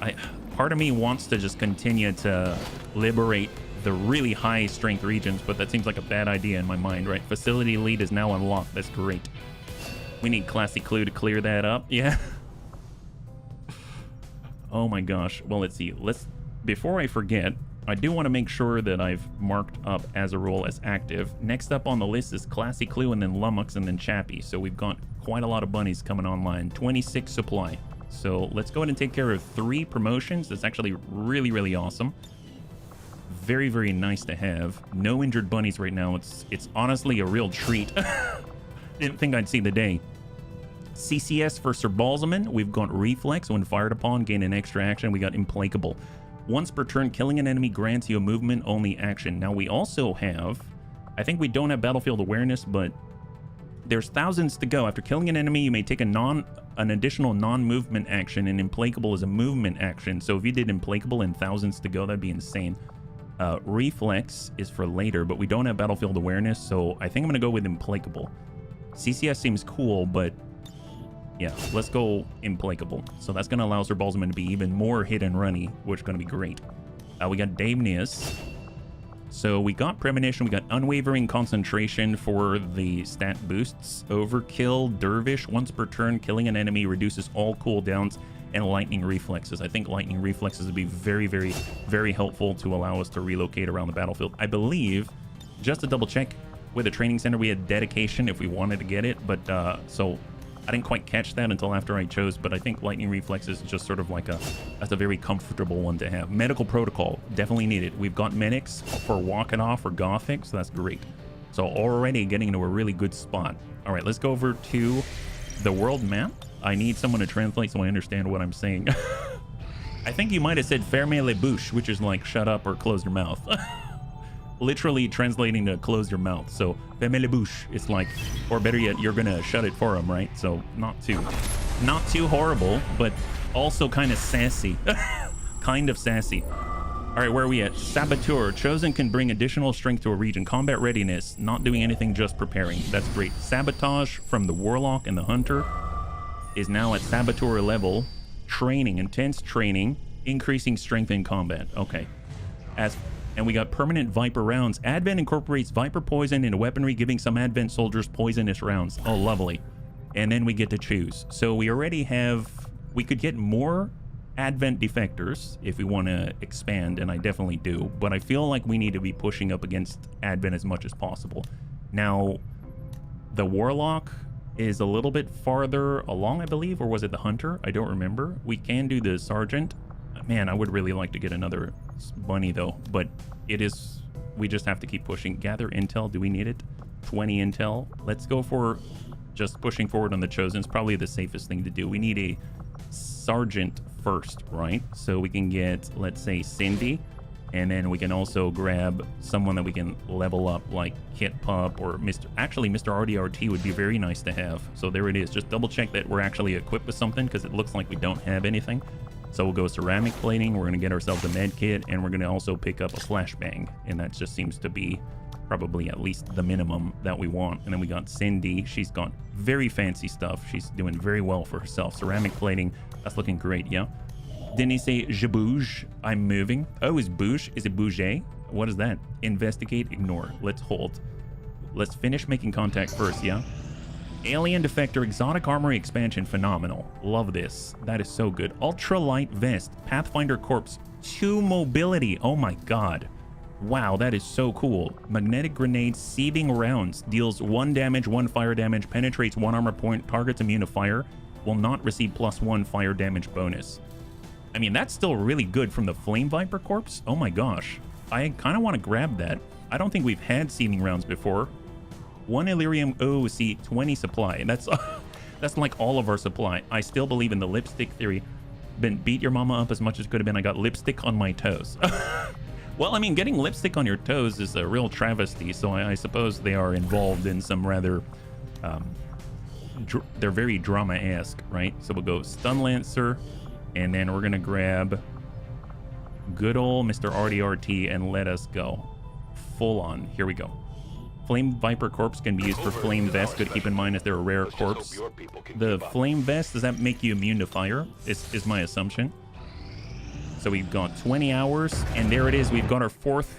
part of me wants to just continue to liberate the really high strength regions, but that seems like a bad idea in my mind, right? Facility lead is now unlocked. That's great. We need Classy Clue to clear that up. Yeah. Oh my gosh. Well, let's see. Before I forget, I do want to make sure that I've marked up as a role as active. Next up on the list is Classy Clue, and then Lummox, and then Chappie. So we've got quite a lot of bunnies coming online. 26 supply. So let's go ahead and take care of 3 promotions. That's actually really, really awesome. Very, very nice to have. No injured bunnies right now. It's honestly a real treat. Didn't think I'd see the day. CCS for Sir Balzamin. We've got Reflex. When fired upon, gain an extra action. We got Implacable. Once per turn, killing an enemy grants you a movement-only action. Now, we also have... I think we don't have Battlefield Awareness, but there's thousands to go. After killing an enemy, you may take an additional non-movement action, and Implacable is a movement action. So if you did Implacable and thousands to go, that'd be insane. Reflex is for later, but we don't have Battlefield Awareness, so I think I'm going to go with Implacable. CCS seems cool, but Yeah, let's go implacable. So that's going to allow Sir Balsman to be even more hit and runny, which is going to be great. We got Daveness. So we got Premonition, we got Unwavering Concentration for the stat boosts. Overkill, Dervish, once per turn, killing an enemy reduces all cooldowns, and Lightning Reflexes. I think Lightning Reflexes would be very, very, very helpful to allow us to relocate around the battlefield. I believe, just to double check, with the training center we had Dedication if we wanted to get it, but so I didn't quite catch that until after I chose, but I think Lightning Reflexes is just sort of like that's a very comfortable one to have. Medical Protocol, definitely needed. We've got Medics for Walking Off or Gothic, so that's great. So already getting into a really good spot. All right, let's go over to the world map. I need someone to translate so I understand what I'm saying. I think you might have said ferme la bouche, which is like shut up or close your mouth. Literally translating to close your mouth. So ferme la bouche, it's like, or better yet, you're gonna shut it for him, right? So not too horrible, but also kind of sassy. Kind of sassy. All right, where are we at? Saboteur. Chosen can bring additional strength to a region. Combat readiness. Not doing anything, just preparing. That's great. Sabotage from the Warlock and the Hunter is now at Saboteur level. Training. Intense training. Increasing strength in combat. Okay. And we got permanent Viper rounds. Advent incorporates Viper poison into weaponry, giving some Advent soldiers poisonous rounds. Oh, lovely. And then we get to choose. So we already have... We could get more Advent defectors if we want to expand, and I definitely do. But I feel like we need to be pushing up against Advent as much as possible. Now, the Warlock is a little bit farther along, I believe. Or was it the Hunter? I don't remember. We can do the Sergeant. Man, I would really like to get another bunny though, but it is, we just have to keep pushing. Gather intel, do we need it? 20 intel. Let's go for just pushing forward on the Chosen. It's probably the safest thing to do. We need a Sergeant first, right? So we can get, let's say, Cindy, and then we can also grab someone that we can level up, like Kit Pup or Mr. RDRT would be very nice to have. So there it is. Just double check that we're actually equipped with something, because it looks like we don't have anything. So we'll go ceramic plating, we're going to get ourselves a med kit, and we're going to also pick up a flashbang. And that just seems to be probably at least the minimum that we want. And then we got Cindy. She's got very fancy stuff. She's doing very well for herself. Ceramic plating, that's looking great, yeah? Didn't he say je bouge? I'm moving. Oh, is bouge? Is it bouger? What is that? Investigate, ignore. Let's hold. Let's finish making contact first, yeah? Alien Defector, Exotic Armory Expansion, phenomenal. Love this. That is so good. Ultralight Vest, Pathfinder Corpse, 2 mobility. Oh my god. Wow, that is so cool. Magnetic Grenade, Seething Rounds, deals 1 damage, 1 fire damage, penetrates 1 armor point, targets immune to fire, will not receive +1 fire damage bonus. I mean, that's still really good from the Flame Viper Corpse. Oh my gosh. I kind of want to grab that. I don't think we've had Seething Rounds before. 1 Illyrium OC, 20 supply. That's like all of our supply. I still believe in the lipstick theory. Beat your mama up as much as could have been. I got lipstick on my toes. Well, I mean, getting lipstick on your toes is a real travesty, so I suppose they are involved in some rather... they're very drama-esque, right? So we'll go Stun Lancer, and then we're going to grab good old Mr. RDRT and let us go. Full on. Here we go. Flame Viper Corpse can be used for Flame Vest. Good to keep in mind if they're a rare corpse. The Flame Vest, does that make you immune to fire? Is my assumption. So we've got 20 hours, and there it is. We've got our 4th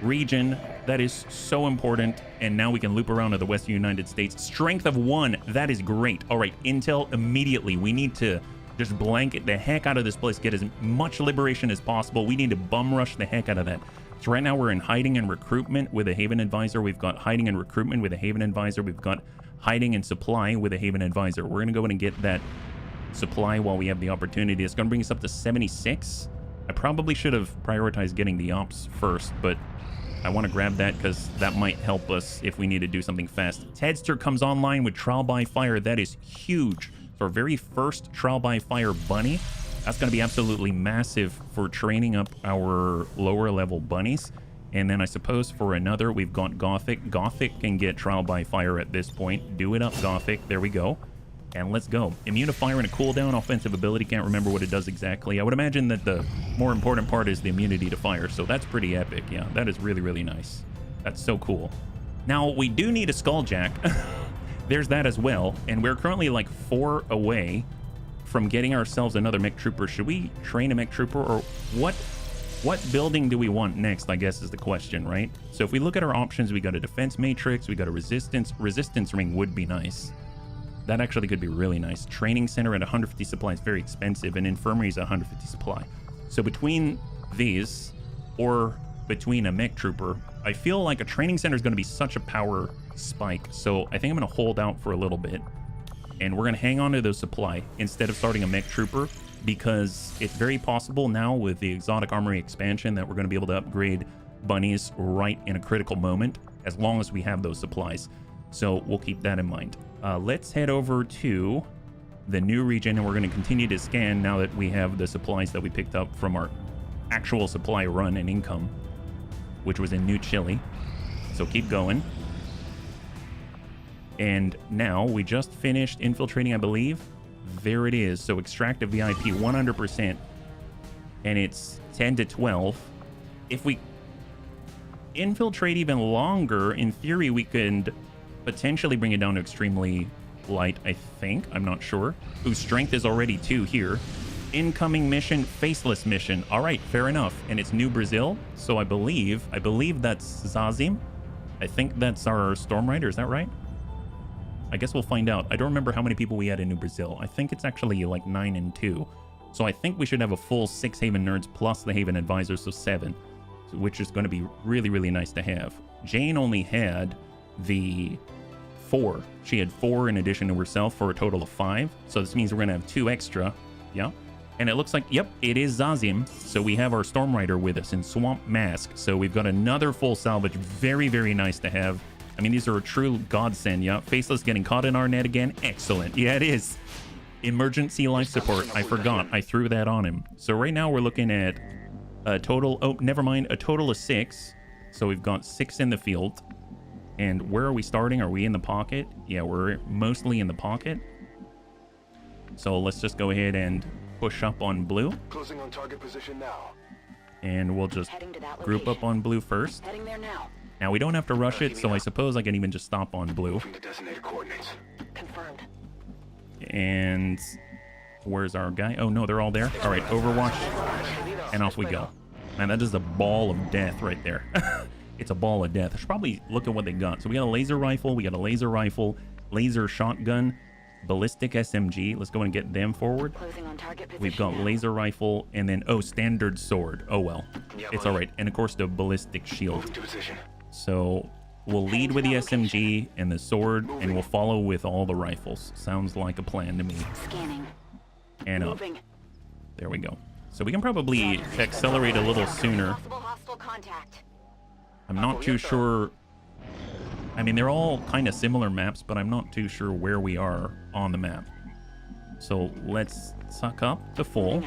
region. That is so important. And now we can loop around to the Western United States. Strength of 1. That is great. All right, intel immediately. We need to just blanket the heck out of this place. Get as much liberation as possible. We need to bum rush the heck out of that. So right now we're in hiding and recruitment with a Haven Advisor. We've got hiding and recruitment with a Haven Advisor. We've got hiding and supply with a Haven Advisor. We're going to go in and get that supply while we have the opportunity. It's going to bring us up to 76. I probably should have prioritized getting the ops first, but I want to grab that because that might help us if we need to do something fast. Tedster comes online with Trial by Fire. That is huge. So our very first Trial by Fire bunny. That's going to be absolutely massive for training up our lower level bunnies. And then I suppose for another, we've got Gothic. Gothic can get Trial by Fire at this point. Do it up, Gothic. There we go. And let's go. Immune to fire and a cooldown. Offensive ability. Can't remember what it does exactly. I would imagine that the more important part is the immunity to fire. So that's pretty epic. Yeah, that is really, really nice. That's so cool. Now, we do need a Skulljack. there's that as well. And we're currently like 4 away from getting ourselves another mech trooper. Should we train a mech trooper, or what building do we want next, I guess is the question, right? So if we look at our options, we got a defense matrix, we got a resistance ring would be nice. That actually could be really nice. Training center at 150 supply is very expensive, and infirmary is 150 supply. So between these, or between a mech trooper, I feel like a training center is going to be such a power spike. So I think I'm going to hold out for a little bit, and we're going to hang on to those supply instead of starting a mech trooper, because it's very possible now with the exotic armory expansion that we're going to be able to upgrade bunnies right in a critical moment, as long as we have those supplies. So we'll keep that in mind. Let's head over to the new region, and we're going to continue to scan now that we have the supplies that we picked up from our actual supply run and income, which was in New Chile. So keep going. And now we just finished infiltrating, I believe. There it is. So extract a VIP 100%, and it's 10 to 12. If we infiltrate even longer, in theory, we could potentially bring it down to extremely light, I think. I'm not sure. Whose strength is already 2 here. Incoming mission, faceless mission. All right, fair enough. And it's New Brazil. So I believe that's Zazim. I think that's our Storm Rider. Is that right? I guess we'll find out. I don't remember how many people we had in New Brazil. I think it's actually like 9 and 2. So I think we should have a full 6 Haven nerds plus the Haven advisors, so 7, which is going to be really, really nice to have. Jane only had the 4. She had 4 in addition to herself for a total of 5. So this means we're going to have 2 extra. Yeah. And it looks like, yep, it is Zazim. So we have our Storm Rider with us in Swamp Mask. So we've got another full salvage. Very, very nice to have. I mean, these are a true godsend, yeah. Faceless getting caught in our net again. Excellent. Yeah, it is. Emergency life support. I forgot. I threw that on him. So right now we're looking at a total... Oh, never mind. A total of 6. So we've got 6 in the field. And where are we starting? Are we in the pocket? Yeah, we're mostly in the pocket. So let's just go ahead and push up on blue. Closing on target position now. And we'll just group up on blue first. Heading there now. Now, we don't have to rush it, so I suppose I can even just stop on blue. From the designated coordinates. Confirmed. And where's our guy? Oh, no, they're all there. All right, Overwatch, and off we go. Man, that is a ball of death right there. It's a ball of death. I should probably look at what they got. So we got a laser rifle, laser shotgun, ballistic SMG. Let's go and get them forward. Closing on target position. We've got laser rifle, and then, oh, standard sword. Oh, well. It's all right. And, of course, the ballistic shield. Moving to position. So we'll lead with the SMG and the sword, and we'll follow with all the rifles. Sounds like a plan to me. Scanning. And up. There we go. So we can probably accelerate a little sooner. Possible hostile contact. I'm not too sure. I mean, they're all kind of similar maps, but I'm not too sure where we are on the map. So let's suck up the full.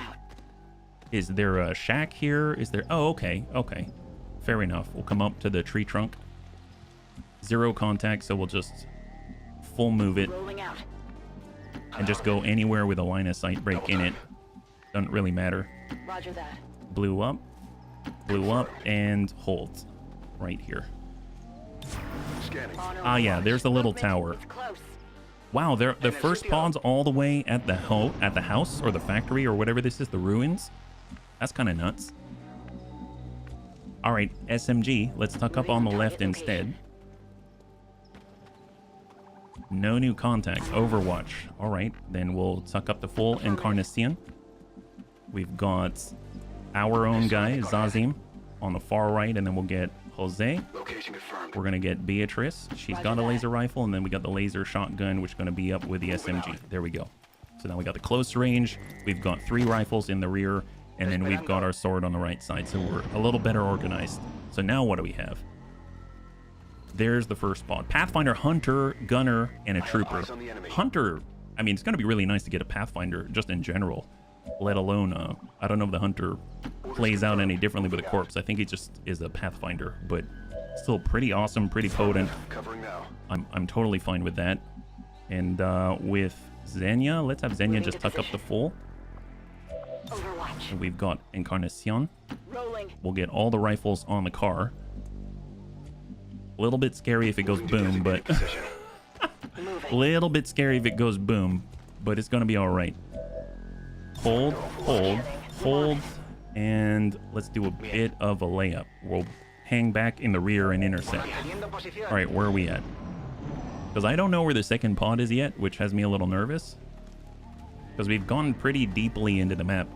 Is there a shack here? Is there... Oh, okay. Okay. Fair enough. We'll come up to the tree trunk. 0 contact, so we'll just full move it. And just go anywhere with a line of sight break in it. Doesn't really matter. Roger that. Blew up, and hold. Right here. Ah, yeah, there's the little tower. Wow, the first pod's all the way at the house or the factory or whatever this is, the ruins. That's kind of nuts. All right, SMG, let's tuck up on the left instead. No new contact. Overwatch. All right, then we'll tuck up the full Encarnacion. We've got our own guy, Zazim, on the far right, and then we'll get Jose. Location confirmed. We're going to get Beatrice. She's got a laser rifle, and then we got the laser shotgun, which is going to be up with the SMG. There we go. So now we got the close range. We've got 3 rifles in the rear, and then we've got our sword on the right side. So we're a little better organized. So now what do we have? There's the first pod. Pathfinder, Hunter, Gunner, and a Trooper. Hunter, I mean, it's going to be really nice to get a Pathfinder just in general, let alone, I don't know if the Hunter plays out any differently with a corpse. I think he just is a Pathfinder, but still pretty awesome, pretty potent. I'm totally fine with that. And with Xenia, let's have Xenia just tuck up the full. And we've got Encarnacion. We'll get all the rifles on the car. A little bit scary if it goes boom, but Little bit scary if it goes boom, but it's gonna be all right. Hold, and let's do a bit of a layup. We'll hang back in the rear and intercept. All right, where are we at? Because I don't know where the second pod is yet, which has me a little nervous. Because we've gone pretty deeply into the map,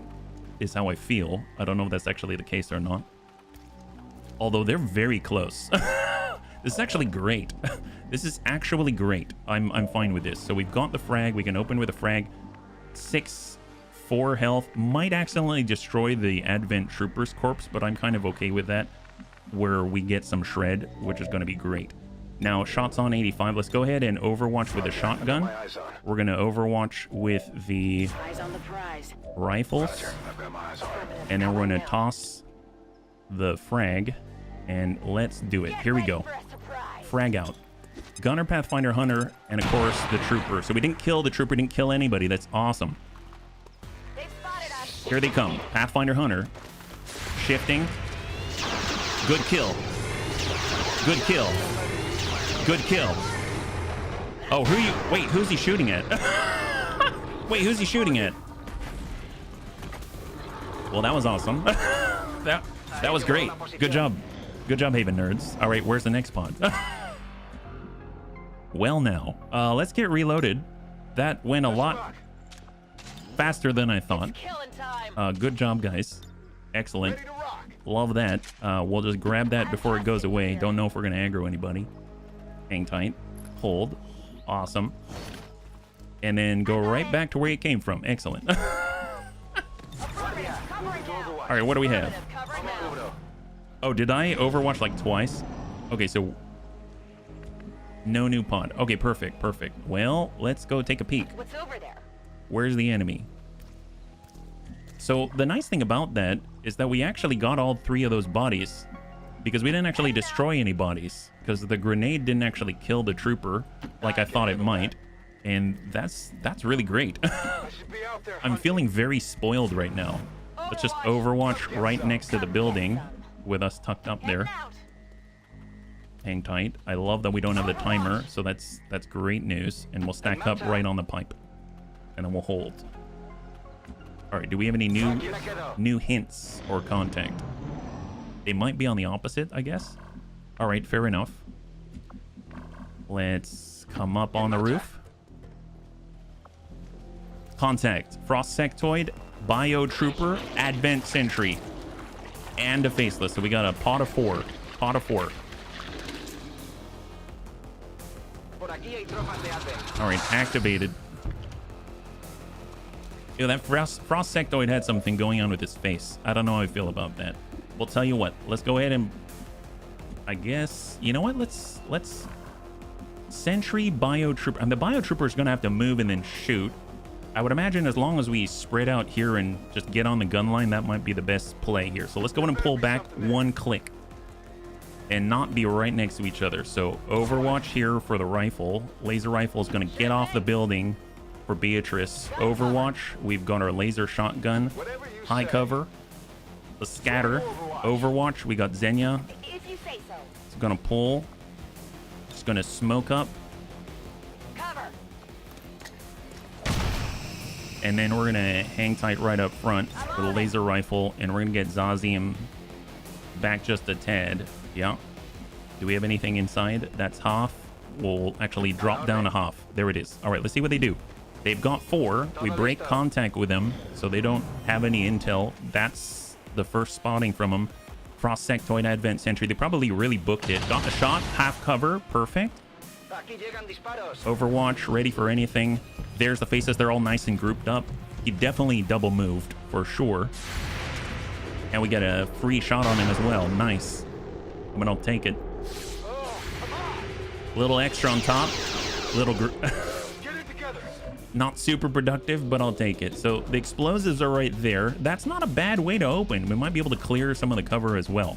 is how I feel. I don't know if that's actually the case or not. Although they're very close. This is actually great. This is actually great. I'm fine with this. So we've got the frag. We can open with a frag. 4 health. Might accidentally destroy the Advent Trooper's corpse, but I'm kind of okay with that. Where we get some shred, which is going to be great. Now, shots on 85. Let's go ahead and overwatch with a shotgun. We're going to overwatch with the rifles. And then we're going to toss the frag. And let's do it. Here we go. Frag out. Gunner, Pathfinder, Hunter, and of course the Trooper. So we didn't kill the Trooper, didn't kill anybody. That's awesome. Here they come. Pathfinder, Hunter. Shifting. Good kill. Good kill. Good kill. Oh, wait, who's he shooting at? Wait, who's he shooting at? Well, that was awesome. that was great. Good job. Good job, Haven nerds. All right, where's the next pod? Well, now, let's get reloaded. That went a lot faster than I thought. Good job, guys. Excellent. Love that. We'll just grab that before it goes away. Don't know if we're going to aggro anybody. Hang tight. Hold. Awesome. And then go right back to where you came from. Excellent. All right, what do we have? Oh, did I overwatch like twice? Okay, so no new pod. Okay, perfect, perfect. Well, let's go take a peek. What's over there? Where's the enemy? So the nice thing about that is that we actually got all 3 of those bodies because we didn't actually destroy any bodies because the grenade didn't actually kill the Trooper like I thought it might. And that's really great. I'm feeling very spoiled right now. Let's just overwatch right next to the building with us tucked up there. Hang tight. I love that we don't have the timer, so that's great news. And we'll stack up right on the pipe. And then we'll hold. All right, do we have any new hints or contact? They might be on the opposite, I guess. All right, fair enough. Let's come up on the roof. Contact. Frost Sectoid, Bio Trooper, Advent Sentry, and a Faceless. So we got a pot of 4. Pot of 4. All right, activated. Ew, that Frost Sectoid had something going on with his face. I don't know how I feel about that. We'll tell you what. Let's go ahead and... I guess... You know what? Let's... Sentry, Bio Trooper... And the Bio Trooper is going to have to move and then shoot. I would imagine as long as we spread out here and just get on the gun line, that might be the best play here. So let's go ahead and pull back 1 click. And not be right next to each other. So Overwatch here for the rifle. Laser rifle is going to get off the building for Beatrice. Overwatch, we've got our laser shotgun. High cover. The scatter. Overwatch, we got Xenia. If you say so. It's going to pull. Just going to smoke up. Cover. And then we're going to hang tight right up front with a laser rifle. And we're going to get Zazium back just a tad. Yeah. Do we have anything inside? That's half. We'll actually drop down a half. There it is. All right, let's see what they do. They've got 4. We break contact with them, so they don't have any intel. That's the first spotting from them. Frost Sectoid, Advent Sentry. They probably really booked it. Got the shot. Half cover. Perfect. Overwatch, ready for anything. There's the faces. They're all nice and grouped up. He definitely double moved, for sure. And we get a free shot on him as well. Nice. I mean, I'll take it. Little extra on top. Little not super productive, but I'll take it. So the explosives are right there. That's not a bad way to open. We might be able to clear some of the cover as well.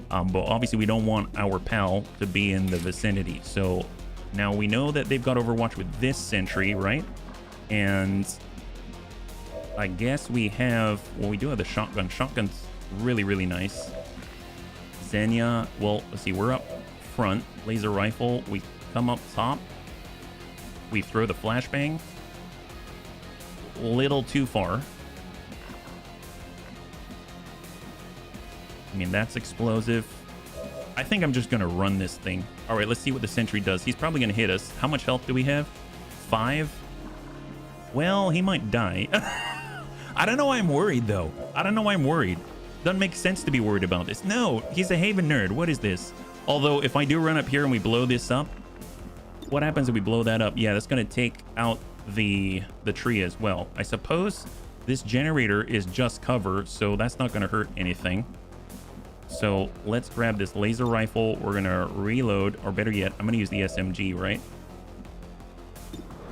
But obviously we don't want our pal to be in the vicinity. So now we know that they've got Overwatch with this sentry, right? And I guess we have, well, we do have the shotgun. Shotgun's really, really nice. Xenia, well, let's see, we're up front. Laser rifle, we come up top. we throw the flashbang. Little too far. I mean, that's explosive. I think I'm just going to run this thing. All right, let's see what the sentry does. He's probably going to hit us. How much health do we have? 5? Well, he might die. I don't know why I'm worried, though. I don't know why I'm worried. Doesn't make sense to be worried about this. No, he's a Haven nerd. What is this? Although, if I do run up here and we blow this up, what happens if we blow that up? Yeah, that's going to take out the tree as well. I suppose this generator is just cover, so that's not going to hurt anything. So let's grab this laser rifle. We're going to reload, or better yet, I'm going to use the SMG, right?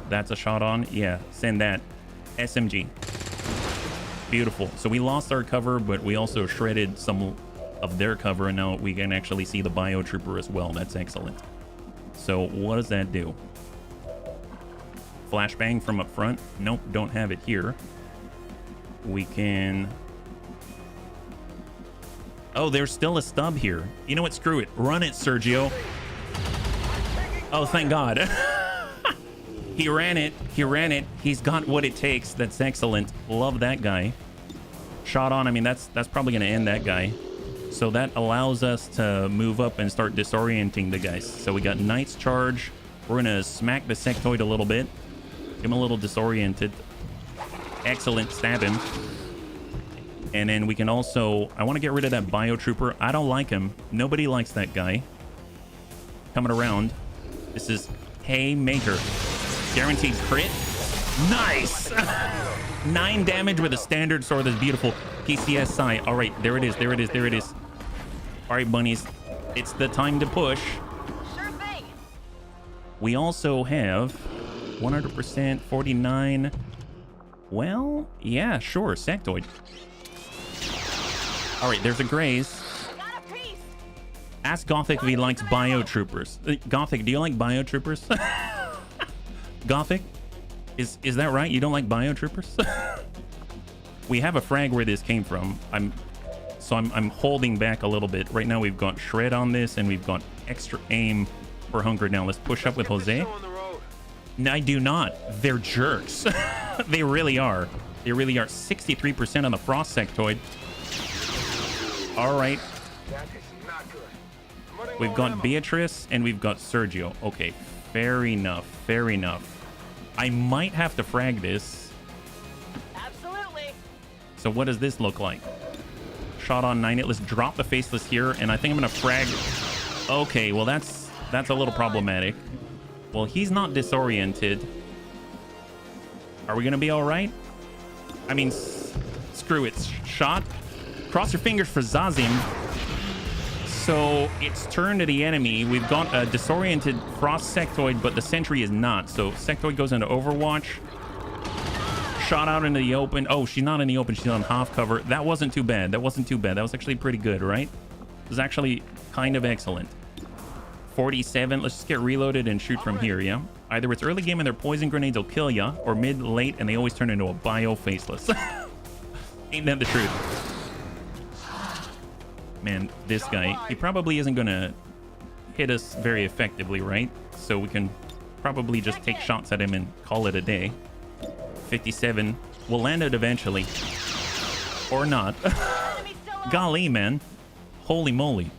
That's a shot on. Yeah, send that. SMG. Beautiful. So we lost our cover, but we also shredded some of their cover, and now we can actually see the biotrooper as well. That's excellent. So what does that do? Flashbang from up front? Nope, don't have it here. We can... Oh, there's still a stub here. You know what? Screw it. Run it, Sergio. Oh, thank God. He ran it. He ran it. He's got what it takes. That's excellent. Love that guy. Shot on. I mean, that's probably going to end that guy. So that allows us to move up and start disorienting the guys. So we got Knight's Charge. We're going to smack the sectoid a little bit. Get him a little disoriented. Excellent. Stab him. And then we can also... I want to get rid of that biotrooper. I don't like him. Nobody likes that guy. Coming around. This is Haymaker. Guaranteed crit. Nice! 9 damage with a standard sword. That's beautiful. PCSI. All right, there it is. There it is. There it is. All right, bunnies. It's the time to push. Sure thing. We also have 100%, 49. Well, yeah, sure. Sectoid. All right, there's a graze. Got a piece. Ask Gothic if he likes biotroopers. Gothic, do you like biotroopers? Gothic? Is that right? You don't like biotroopers? We have a frag where this came from. I'm holding back a little bit. Right now we've got shred on this and we've got extra aim for hunger. Now let's push up with Jose. No, I do not. They're jerks. They really are. They really are. 63% on the frost sectoid. All right. We've got Beatrice and we've got Sergio. Okay, fair enough. Fair enough. I might have to frag this. Absolutely. So what does this look like? Shot on 9. Let's drop the faceless here, and I think I'm gonna frag. Okay, well that's a little problematic. Well, he's not disoriented. Are we gonna be all right? I mean, screw it. Shot. Cross your fingers for Zazim. So it's turn to the enemy. We've got a disoriented frost sectoid, but the sentry is not. So sectoid goes into Overwatch. Shot out into the open. Oh, she's not in the open. She's on half cover. That wasn't too bad. That wasn't too bad. That was actually pretty good, right? It was actually kind of excellent. 47. Let's just get reloaded and shoot from here, yeah? Either it's early game and their poison grenades will kill ya, or mid, late, and they always turn into a bio faceless. Ain't that the truth? Man, this guy, he probably isn't gonna hit us very effectively, right? So we can probably just take shots at him and call it a day. 57. We'll land it eventually. Or not. Golly, man. Holy moly.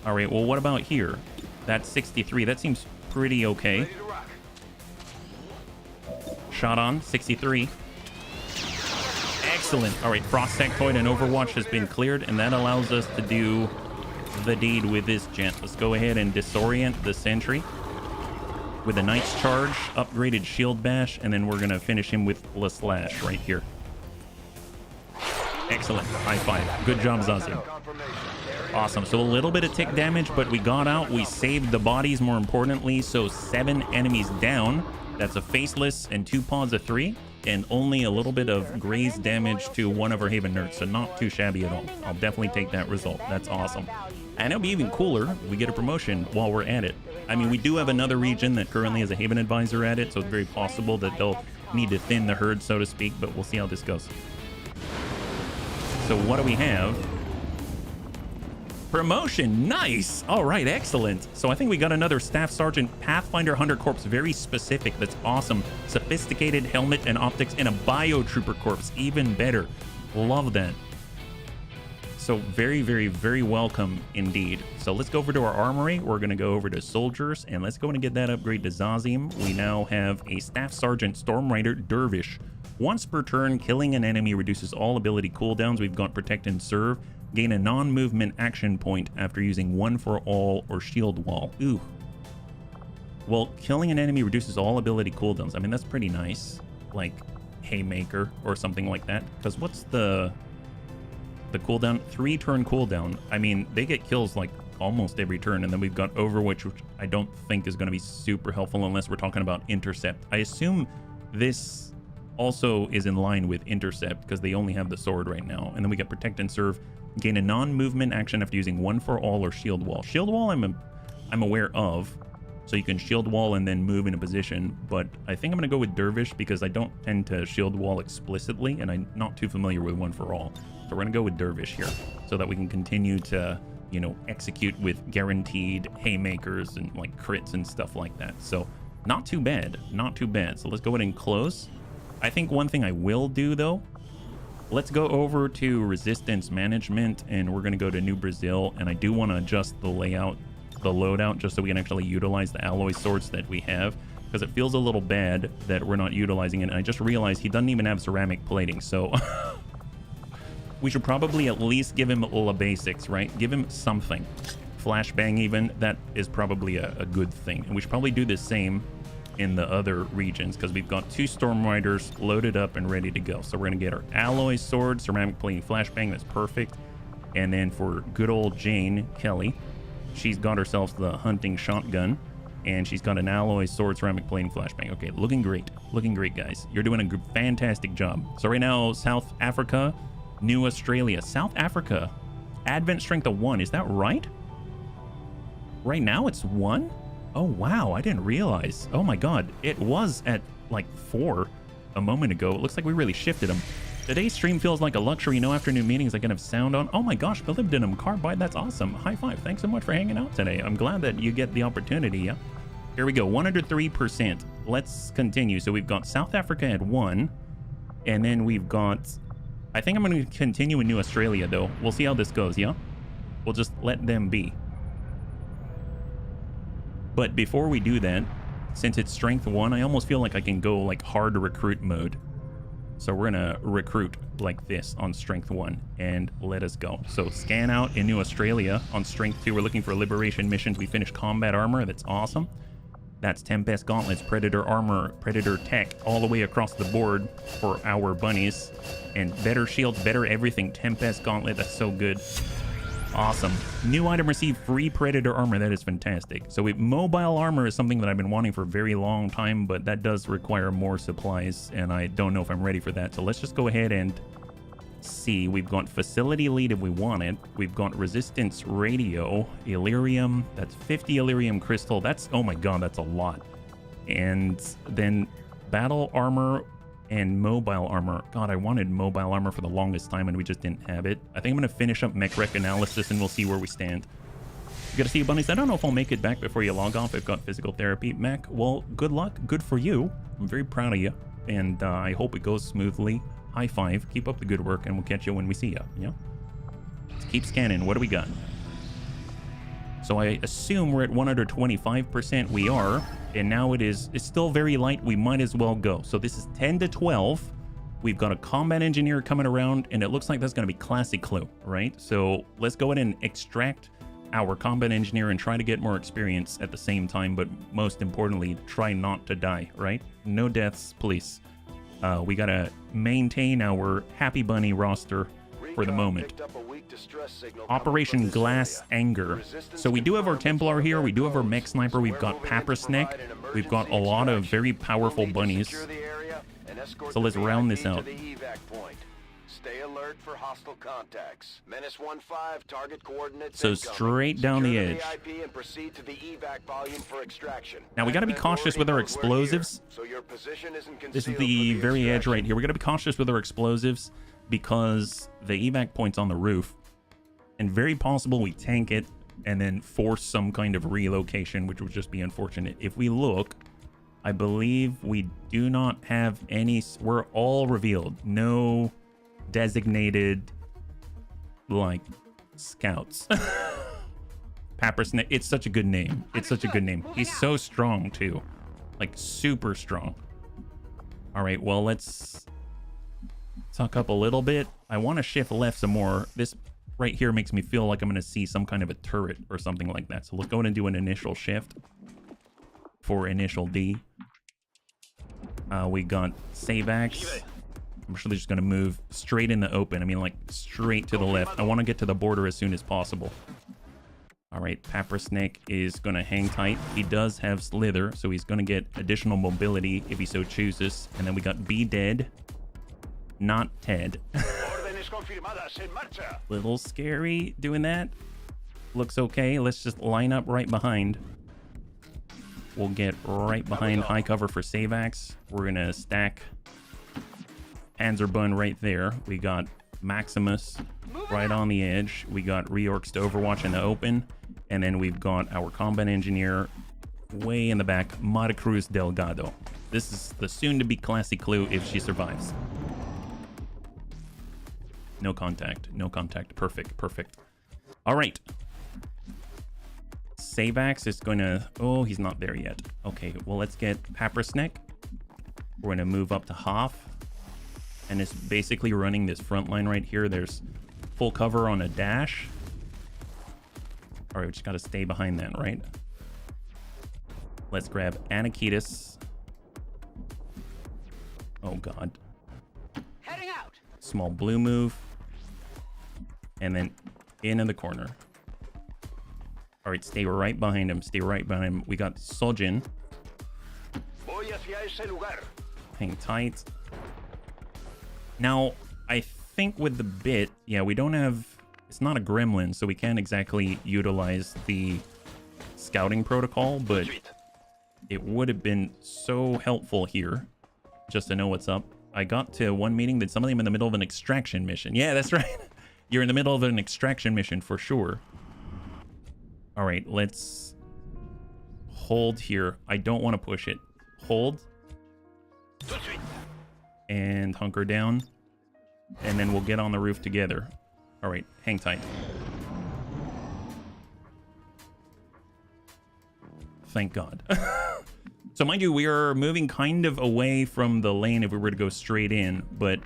All right, well, what about here? That's 63. That seems pretty okay. Shot on, 63. Excellent. All right, Frost Sectoid and Overwatch has been cleared, and that allows us to do the deed with this gent. Let's go ahead and disorient the sentry with a Knight's Charge, upgraded Shield Bash, and then we're going to finish him with La Slash right here. Excellent. High five. Good job, Zazie. Awesome. So a little bit of tick damage, but we got out. We saved the bodies, more importantly. So 7 enemies down. That's a faceless and 2 pods of 3. And only a little bit of graze damage to one of our Haven nerds. So not too shabby at all. I'll definitely take that result. That's awesome. And it'll be even cooler. We get a promotion while we're at it. I mean, we do have another region that currently has a Haven advisor at it. So it's very possible that they'll need to thin the herd, so to speak. But we'll see how this goes. So what do we have? Promotion, nice. All right, excellent. So I think we got another Staff Sergeant Pathfinder Hunter Corps, very specific. That's awesome. Sophisticated helmet and optics, and a Biotrooper Corps, even better. Love that. So very, very, very welcome indeed. So let's go over to our armory. We're going to go over to soldiers, and let's go and get that upgrade to Zazim. We now have a Staff Sergeant Storm Rider Dervish. Once per turn, killing an enemy reduces all ability cooldowns. We've got Protect and Serve. Gain a non-movement action point after using One for All or Shield Wall. Ooh. Well, killing an enemy reduces all ability cooldowns. I mean, that's pretty nice. Like Haymaker or something like that. Because what's the cooldown? 3-turn cooldown. I mean, they get kills like almost every turn. And then we've got Overwatch, which I don't think is going to be super helpful unless we're talking about Intercept. I assume this also is in line with Intercept because they only have the sword right now. And then we got Protect and Serve. Gain a non-movement action after using One for All or Shield Wall. Shield Wall I'm aware of, so you can Shield Wall and then move in a position, but I think I'm going to go with Dervish because I don't tend to Shield Wall explicitly, and I'm not too familiar with One for All. So we're going to go with Dervish here, so that we can continue to, you know, execute with guaranteed Haymakers and like crits and stuff like that. So not too bad, not too bad. So let's go ahead and close. I think one thing I will do though, let's go over to resistance management, and we're going to go to New Brazil, and I do want to adjust the layout, the loadout, just so we can actually utilize the alloy swords that we have, because it feels a little bad that we're not utilizing it. And I just realized he doesn't even have ceramic plating, so we should probably at least give him all the basics, right? Give him something. Flashbang even, that is probably a good thing. And we should probably do the same in the other regions, because we've got 2 Storm Riders loaded up and ready to go. So we're going to get our alloy sword, ceramic plating, flashbang. That's perfect. And then for good old Jane Kelly, she's got herself the hunting shotgun, and she's got an alloy sword, ceramic plating, flashbang. Okay, looking great, guys. You're doing a fantastic job. So right now, South Africa, New Australia, South Africa, Advent strength of 1. Is that right? Right now it's 1. Oh, wow, I didn't realize. Oh my god, it was at like 4 a moment ago. It looks like we really shifted them. Today's stream feels like a luxury. No afternoon meetings I can have sound on. Oh my gosh, molybdenum carbide, that's awesome. High five, thanks so much for hanging out today. I'm glad that you get the opportunity, yeah? Here we go, 103%. Let's continue. So we've got South Africa at 1, and then we've got... I think I'm going to continue in New Australia, though. We'll see how this goes, yeah? We'll just let them be. But before we do that, since it's strength 1, I almost feel like I can go like hard recruit mode. So we're gonna recruit like this on strength 1 and let us go. So scan out in New Australia on strength 2. We're looking for liberation missions. We finished combat armor. That's awesome. That's Tempest gauntlets, Predator armor, Predator tech, all the way across the board for our bunnies. And better shields, better everything. Tempest gauntlet, that's so good. Awesome. New item received, free Predator armor. That is fantastic. So mobile armor is something that I've been wanting for a very long time, but that does require more supplies, and I don't know if I'm ready for that. So let's just go ahead and see. We've got facility lead if we want it. We've got resistance radio, Illyrium. That's 50 Illyrium crystal. That's, oh my god, that's a lot. And then battle armor and mobile armor. God, I wanted mobile armor for the longest time and we just didn't have it. I think I'm going to finish up mech rec analysis and we'll see where we stand. You gotta see you, bunnies. I don't know if I'll make it back before you log off. I've got physical therapy. Mac, well, good luck. Good for you. I'm very proud of you. And I hope it goes smoothly. High five. Keep up the good work and we'll catch you when we see you. Yeah? Let's keep scanning. What do we got? So I assume we're at 125%. We are. And now it's still very light. We might as well go. So this is 10 to 12. We've got a combat engineer coming around, and it looks like that's going to be classic clue, right? So let's go ahead and extract our combat engineer and try to get more experience at the same time, but most importantly, try not to die, right? No deaths, please. We got to maintain our Happy Bunny roster for the moment. Operation Glass Anger. So we do have our Templar here, we do have our Mech Sniper, we've got Pappersneck, we've got a lot of very powerful bunnies. So let's round this out. Stay alert for hostile contacts. Menace 1-5, target coordinates. So straight down the edge. and proceed to the evac volume for extraction. Now we got to be cautious with our explosives. So your position isn't This is the very edge right here. We got to be cautious with our explosives because the evac point's on the roof. and very possible we tank it and then force some kind of relocation, which would just be unfortunate. If we look, I believe we do not have any. We're all revealed. No designated, like, scouts. Pappersnake. It's such a good name. It's such a good name. He's so strong, too. Like, super strong. All right, well, let's tuck up a little bit. I want to shift left some more. This right here makes me feel like I'm going to see some kind of a turret or something like that. So let's go and do an initial shift for initial D. We got Savax. I'm sure they're just going to move straight in the open. I mean, like, straight to the left. I want to get to the border as soon as possible. All right, Pappersnake is going to hang tight. He does have Slither, so he's going to get additional mobility if he so chooses. And then we got B Dead, not Ted. Little scary doing that. Looks okay. Let's just line up right behind. We'll get right behind high cover for Savax. We're going to stack Panzerbun right there. We got Maximus right on the edge. We got Reorcs to Overwatch in the open. And then we've got our combat engineer way in the back, Maricruz Delgado. This is the soon-to-be classy clue if she survives. No contact. No contact. Perfect. Perfect. All right. Savax is going to... Oh, he's not there yet. Okay, well, let's get Pappersnake. We're going to move up to Hoff. And it's basically running this front line right here. There's full cover on a dash. All right, we just got to stay behind that, right? Let's grab Anakitis. Oh, God. Heading out. Small blue move. And then in the corner. All right, stay right behind him. Stay right behind him. We got Sojin. Hang tight. Now, I think with the bit, yeah, we don't have... It's not a gremlin, so we can't exactly utilize the scouting protocol, but it would have been so helpful here just to know what's up. I got to one meeting that some of them in the middle of an extraction mission. Yeah, that's right. You're in the middle of an extraction mission for sure. All right, let's hold here. I don't want to push it. Hold. And hunker down. And then we'll get on the roof together. All right, hang tight. Thank God. So mind you, we are moving kind of away from the lane if we were to go straight in, but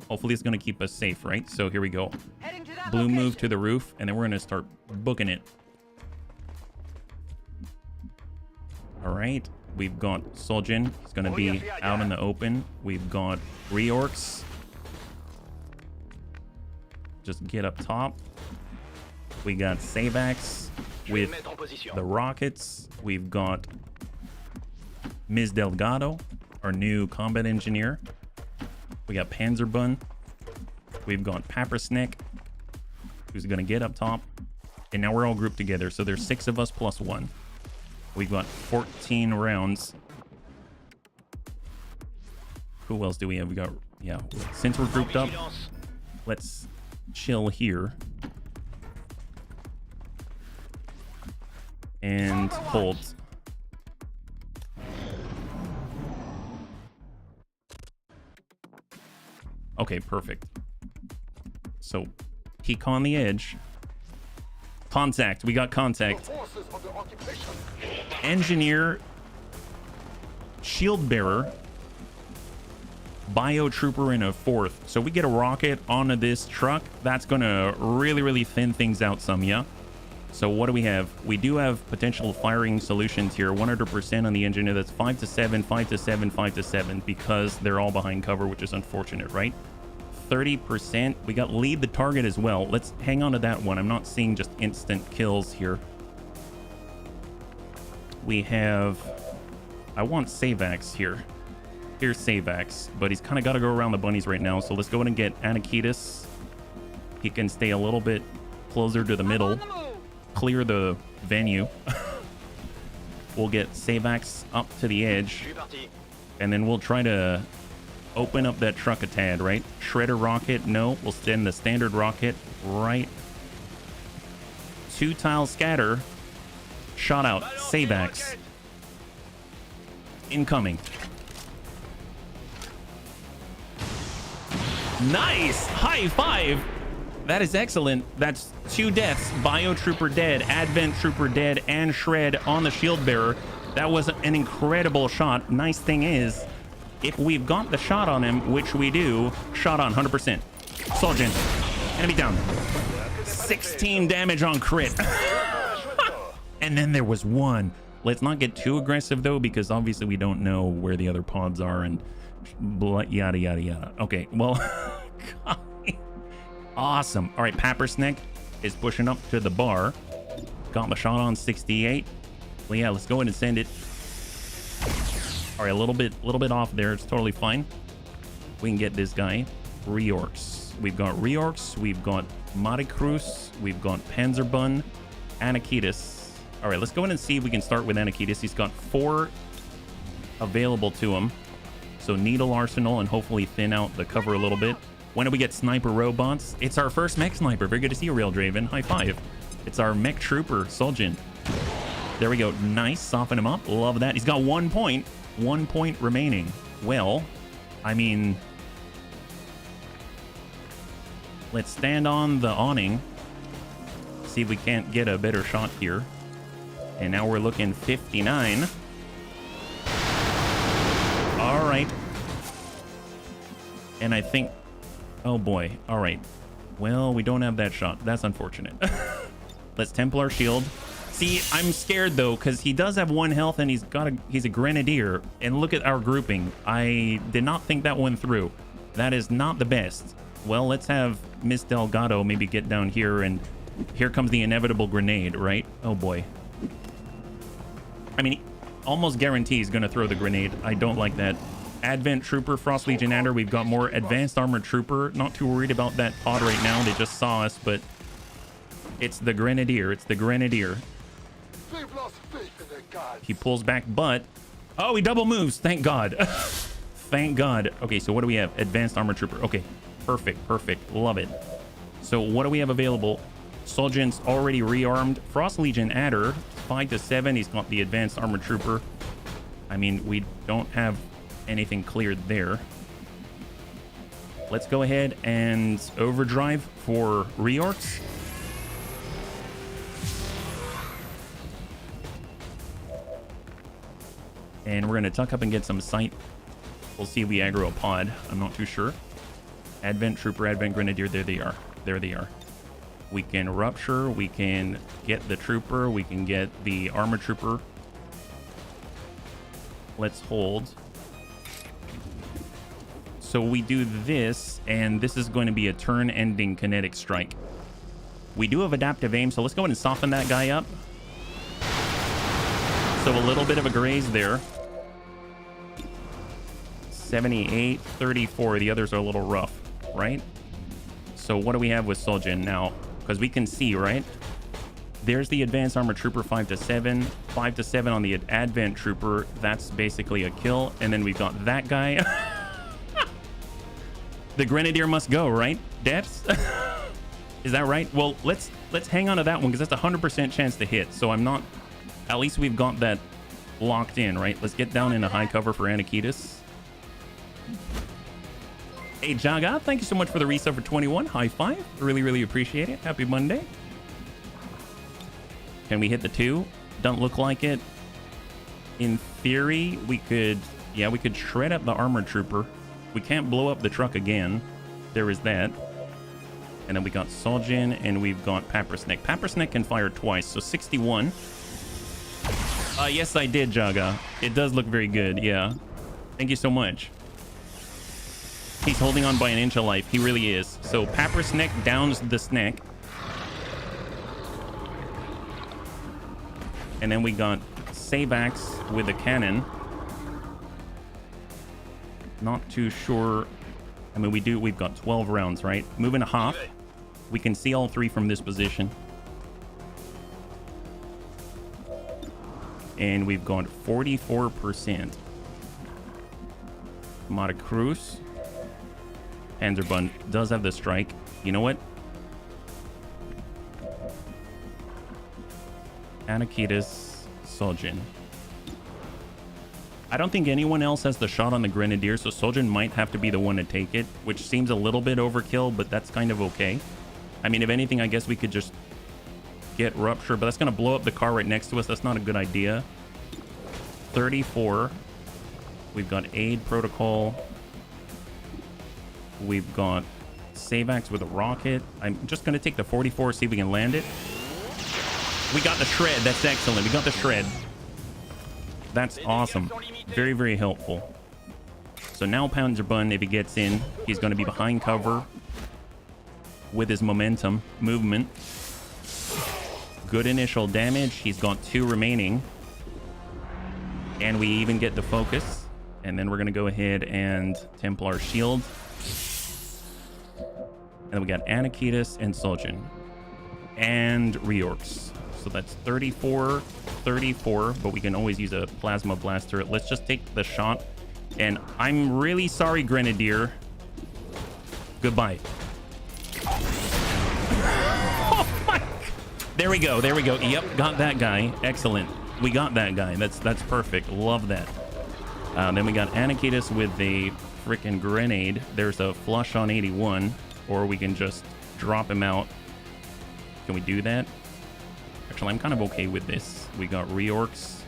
hopefully it's going to keep us safe, right? So here we go. Blue move to the roof, and then we're going to start booking it. All right, we've got Soljin. He's going to be out in the open. We've got Reorcs. Just get up top. We got Savax with the rockets. We've got Ms. Delgado, our new combat engineer. We got Panzerbun. We've got Pappersnake, who's going to get up top. And now we're all grouped together. So there's 6 of us plus 1. We've got 14 rounds. Who else do we have? We got, yeah, since we're grouped up, let's chill here and hold. Okay, perfect. So peek on the edge. Contact. We got contact. Engineer, shield bearer, bio trooper in a 4th. So we get a rocket onto this truck. That's gonna really thin things out some, yeah? So what do we have? We do have potential firing solutions here. 100% on the engineer. That's 5 to 7, 5 to 7, 5 to 7, because they're all behind cover, which is unfortunate, right? 30%. We got lead the target as well. Let's hang on to that one. I'm not seeing just instant kills here. We have... I want Savax here. Here's Savax, but he's kind of got to go around the bunnies right now. So let's go ahead and get Anakitis. He can stay a little bit closer to the middle. Clear the venue. We'll get Savax up to the edge. And then we'll try to open up that truck a tad, right? Shredder rocket, no. We'll send the standard rocket right 2 tile scatter. Shot out. Savex. Incoming. Nice! High five! That is excellent. That's 2 deaths. Bio Trooper dead, Advent Trooper dead, and Shred on the shield bearer. That was an incredible shot. Nice thing is, if we've got the shot on him, which we do, shot on 100%. Soldier, enemy down. 16 damage on crit. And then there was 1. Let's not get too aggressive though, because obviously we don't know where the other pods are and yada yada yada. Okay, well, awesome. All right, Pappersnick is pushing up to the bar. Got the shot on 68. Well, yeah, let's go ahead and send it. All right, a little bit off there. It's totally fine. We can get this guy. Reorcs. We've got Reorcs. We've got Maricruz. We've got Panzerbun. Anakitis. All right, let's go in and see if we can start with Anakitis. He's got 4 available to him. So Needle Arsenal and hopefully thin out the cover a little bit. When do we get Sniper Robots? It's our first Mech Sniper. Very good to see you, Real Draven. High five. It's our Mech Trooper, Soljin. There we go. Nice. Soften him up. Love that. He's got 1 point. 1 point remaining. Well, I mean, let's stand on the awning. See if we can't get a better shot here. And now we're looking 59. All right. And I think, oh boy. All right. Well, we don't have that shot. That's unfortunate. Let's Templar shield. See, I'm scared though, because he does have 1 health and he's a Grenadier. And look at our grouping. I did not think that one through. That is not the best. Well, let's have Miss Delgado maybe get down here, and here comes the inevitable grenade, right? Oh boy. I mean, almost guarantee he's going to throw the grenade. I don't like that. Advent Trooper, Frost Legionator. We've got more Advanced Armored Trooper. Not too worried about that pod right now. They just saw us, but it's the Grenadier. It's the Grenadier. He pulls back, but... oh, he double moves. Thank God. Thank God. Okay, so what do we have? Advanced Armored Trooper. Okay, perfect, perfect. Love it. So what do we have available? Soljin's already rearmed. Frost Legion Adder, 5 to 7. He's got the Advanced Armored Trooper. I mean, we don't have anything cleared there. Let's go ahead and overdrive for reorcs. And we're going to tuck up and get some sight. We'll see if we aggro a pod. I'm not too sure. Advent Trooper, Advent Grenadier. There they are. There they are. We can rupture. We can get the Trooper. We can get the Armor Trooper. Let's hold. So we do this, and this is going to be a turn-ending kinetic strike. We do have adaptive aim, so let's go ahead and soften that guy up. So a little bit of a graze there. 78, 34. The others are a little rough, right? So what do we have with Soljin now? Because we can see, right? There's the Advanced Armored Trooper, 5 to 7. 5 to 7 on the Advent Trooper. That's basically a kill. And then we've got that guy. The Grenadier must go, right? Depths? Is that right? Well, let's hang on to that one, because that's a 100% chance to hit. So I'm not... At least we've got that locked in, right? Let's get down into high cover for Anakitis. Hey, Jaga, thank you so much for the resub for 21. High five. Really, really appreciate it. Happy Monday. Can we hit the 2? Don't look like it. In theory, we could... yeah, we could shred up the Armored Trooper. We can't blow up the truck again. There is that. And then we got Soljin, and we've got Pappersnick. Pappersnick can fire twice, so 61. Yes, I did, Jaga. It does look very good, yeah. Thank you so much. He's holding on by an inch of life. He really is. So Pappersnick downs the snack. And then we got Savex with a cannon. Not too sure. I mean, we've got 12 rounds, right? Moving to half. We can see all 3 from this position. And we've got 44%. Maricruz. Panzerbun does have the strike. You know what? Anakitis, Soljin. I don't think anyone else has the shot on the Grenadier, so Soljin might have to be the one to take it, which seems a little bit overkill, but that's kind of okay. I mean, if anything, I guess we could just get Rupture, but that's going to blow up the car right next to us. That's not a good idea. 34. We've got Aid Protocol. We've got Savax with a rocket. I'm just going to take the 44, see if we can land it. We got the shred. That's excellent. We got the shred. That's awesome. Very, very helpful. So now Panzerbun, if he gets in, he's going to be behind cover with his momentum movement. Good initial damage. He's got 2 remaining. And we even get the focus. And then we're going to go ahead and Templar Shield. And then we got Anakitis and Soljin. And Reorx. So that's 34, 34, but we can always use a Plasma Blaster. Let's just take the shot. And I'm really sorry, Grenadier. Goodbye. Oh my. There we go. There we go. Yep, got that guy. Excellent. We got that guy. That's perfect. Love that. Then we got Anakitis with a freaking grenade. There's a flush on 81, or we can just drop him out. Can we do that? Actually, I'm kind of okay with this. We got Reorx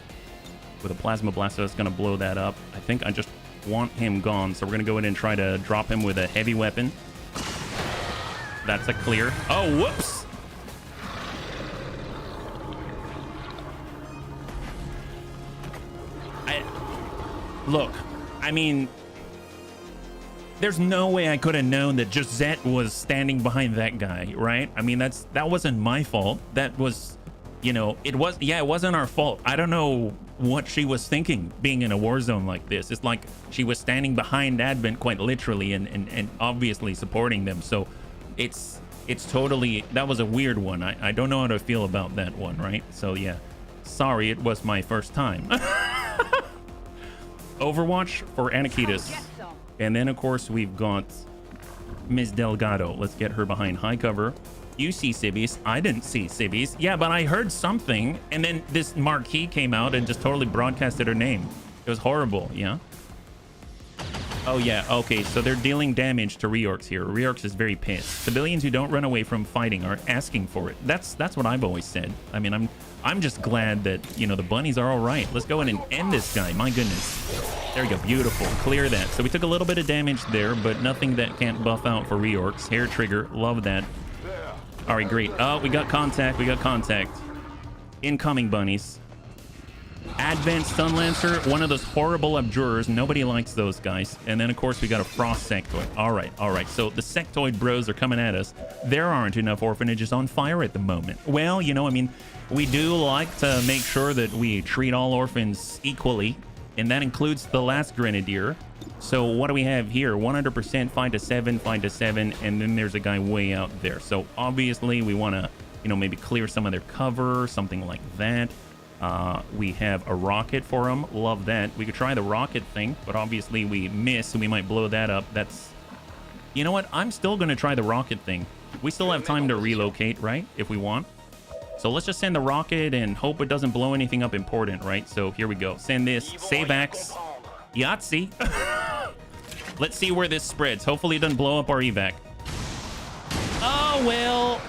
with a Plasma Blaster that's going to blow that up. I think I just want him gone, so we're going to go in and try to drop him with a heavy weapon. That's a clear. Oh, whoops! Look, I mean, there's no way I could have known that Josette was standing behind that guy, right? I mean, that wasn't my fault. That was, you know, it wasn't our fault. I don't know what she was thinking being in a war zone like this. It's like she was standing behind Advent quite literally and obviously supporting them. So it's totally, that was a weird one. I don't know how to feel about that one, right? So yeah, sorry, it was my first time. Overwatch for Anakitis. And then, of course, we've got Ms. Delgado. Let's get her behind high cover. You see Sibbies. I didn't see Sibbies. Yeah, but I heard something. And then this marquee came out and just totally broadcasted her name. It was horrible, yeah? Oh, yeah. Okay, so they're dealing damage to Reorx here. Reorx is very pissed. Civilians who don't run away from fighting are asking for it. That's what I've always said. I mean, I'm just glad that, you know, the bunnies are all right. Let's go in and end this guy. My goodness. There we go. Beautiful. Clear that. So we took a little bit of damage there, but nothing that can't buff out for Reorx. Hair trigger. Love that. All right, great. Oh, we got contact. We got contact. Incoming bunnies. Advent Stun Lancer, one of those horrible abjurers. Nobody likes those guys. And then, of course, we got a Frost Sectoid. All right. So the Sectoid bros are coming at us. There aren't enough orphanages on fire at the moment. Well, you know, I mean, we do like to make sure that we treat all orphans equally, and that includes the last Grenadier. So what do we have here? 100% 5 to 7, 5 to 7, and then there's a guy way out there. So obviously we want to, you know, maybe clear some of their cover, something like that. We have a rocket for him. Love that. We could try the rocket thing, but obviously we miss, and we might blow that up. That's, you know what? I'm still going to try the rocket thing. We still have time to relocate, right? If we want. So let's just send the rocket and hope it doesn't blow anything up important, right? So here we go. Send this. Savax. Yahtzee. Let's see where this spreads. Hopefully it doesn't blow up our evac. Oh, well,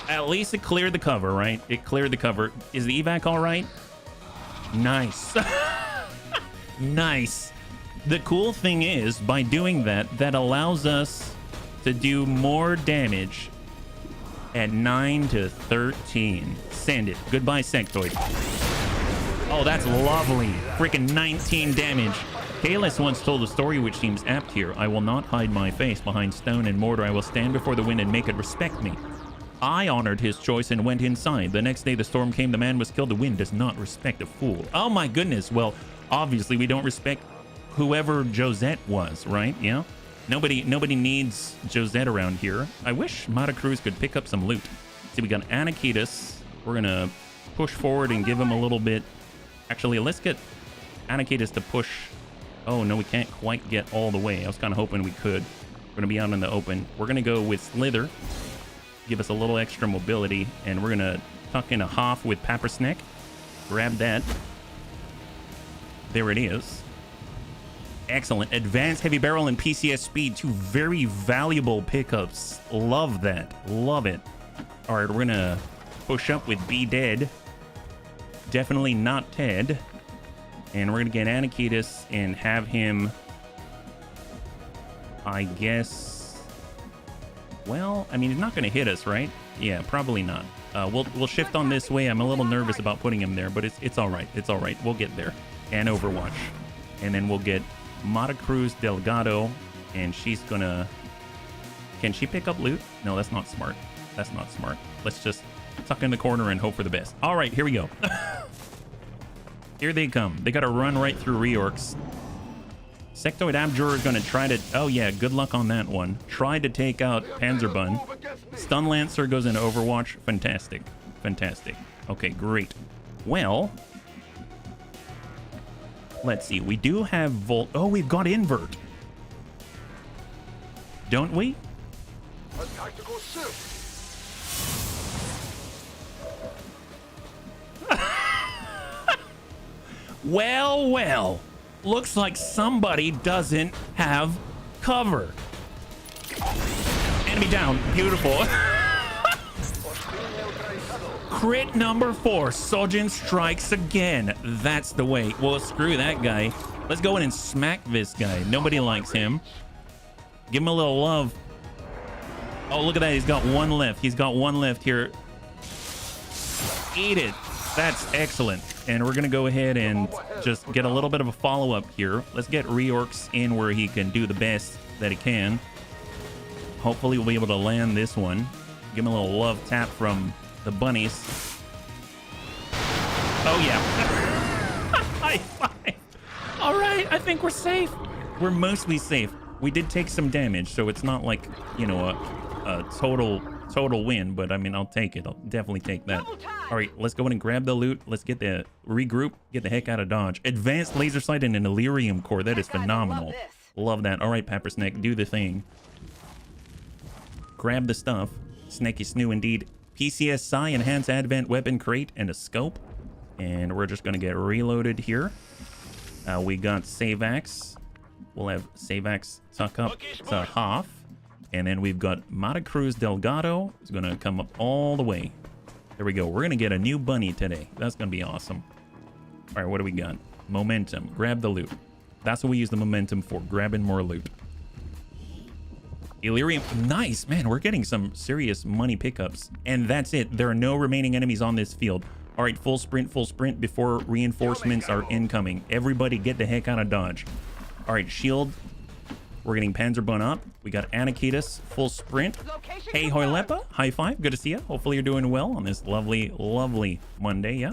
at least it cleared the cover, right? It cleared the cover. Is the evac all right? Nice. Nice. The cool thing is, by doing that, that allows us to do more damage at 9 to 13. Send it. Goodbye, Sectoid. Oh, that's lovely. Freaking 19 damage. Kalis once told a story which seems apt here. I will not hide my face behind stone and mortar. I will stand before the wind and make it respect me. I honored his choice and went inside. The next day the storm came. The man was killed. The wind does not respect a fool. Oh my goodness. Well, obviously we don't respect whoever Josette was, right? Yeah. Nobody needs Josette around here. I wish Mata Cruz could pick up some loot. See, we got Anakitis. We're gonna push forward and give him a little bit. Actually, let's get Anakitis to push. Oh no, we can't quite get all the way. I was kind of hoping we could. We're gonna be out in the open. We're gonna go with Slither. Give us a little extra mobility, and we're gonna tuck in a Hoff with Pappersneck. Grab that. There it is. Excellent. Advanced heavy barrel and PCS speed. 2 very valuable pickups. Love that. Love it. All right, we're going to push up with Be Dead. Definitely not Ted. And we're going to get Anakitis and have him, I guess... Well, I mean, he's not going to hit us, right? Yeah, probably not. We'll shift on this way. I'm a little nervous about putting him there, but it's all right. It's all right. We'll get there. And Overwatch. And then we'll get Mata Cruz Delgado, and she's gonna... Can she pick up loot? No, that's not smart. That's not smart. Let's just tuck in the corner and hope for the best. All right, here we go. Here they come. They got to run right through Reorcs. Sectoid Abjurer is gonna try to... Oh yeah, good luck on that one. Tried to take out Panzerbun. Stun Lancer goes into Overwatch. Fantastic. Fantastic. Okay, great. Well... Let's see. We do have Volt. Oh, we've got Invert. Don't we? A tactical shift. Well, well. Looks like somebody doesn't have cover. Enemy down. Beautiful. Crit number 4. Sojin strikes again. That's the way. Well, screw that guy. Let's go in and smack this guy. Nobody likes him. Give him a little love. Oh, look at that. He's got 1 left. He's got 1 left here. Eat it. That's excellent. And we're going to go ahead and just get a little bit of a follow-up here. Let's get Reorcs in where he can do the best that he can. Hopefully we'll be able to land this one. Give him a little love tap from the bunnies. Oh, yeah. High five. All right, I think we're safe. We're mostly safe. We did take some damage, so it's not like, you know, a total win, but I mean, I'll take it. I'll definitely take that. All right, let's go in and grab the loot. Let's get the regroup, get the heck out of Dodge. Advanced laser sight and an Illyrium core. That is phenomenal. Love that. All right, Peppersnake, do the thing. Grab the stuff. Snaky Snoo indeed. PCS Psi, Enhanced Advent Weapon Crate, and a Scope. And we're just going to get reloaded here. We got Savax. We'll have Savax tuck up to half. And then we've got Mata Cruz Delgado. It's going to come up all the way. There we go. We're going to get a new bunny today. That's going to be awesome. All right, what do we got? Momentum. Grab the loot. That's what we use the momentum for. Grabbing more loot. Illyrium. Nice, man. We're getting some serious money pickups. And that's it. There are no remaining enemies on this field. All right, full sprint before reinforcements are incoming. Everybody get the heck out of Dodge. All right, shield. We're getting Panzerbun up. We got Anakitis, full sprint. Hey, Hoylepa. High five. Good to see you. Hopefully you're doing well on this lovely, lovely Monday, yeah?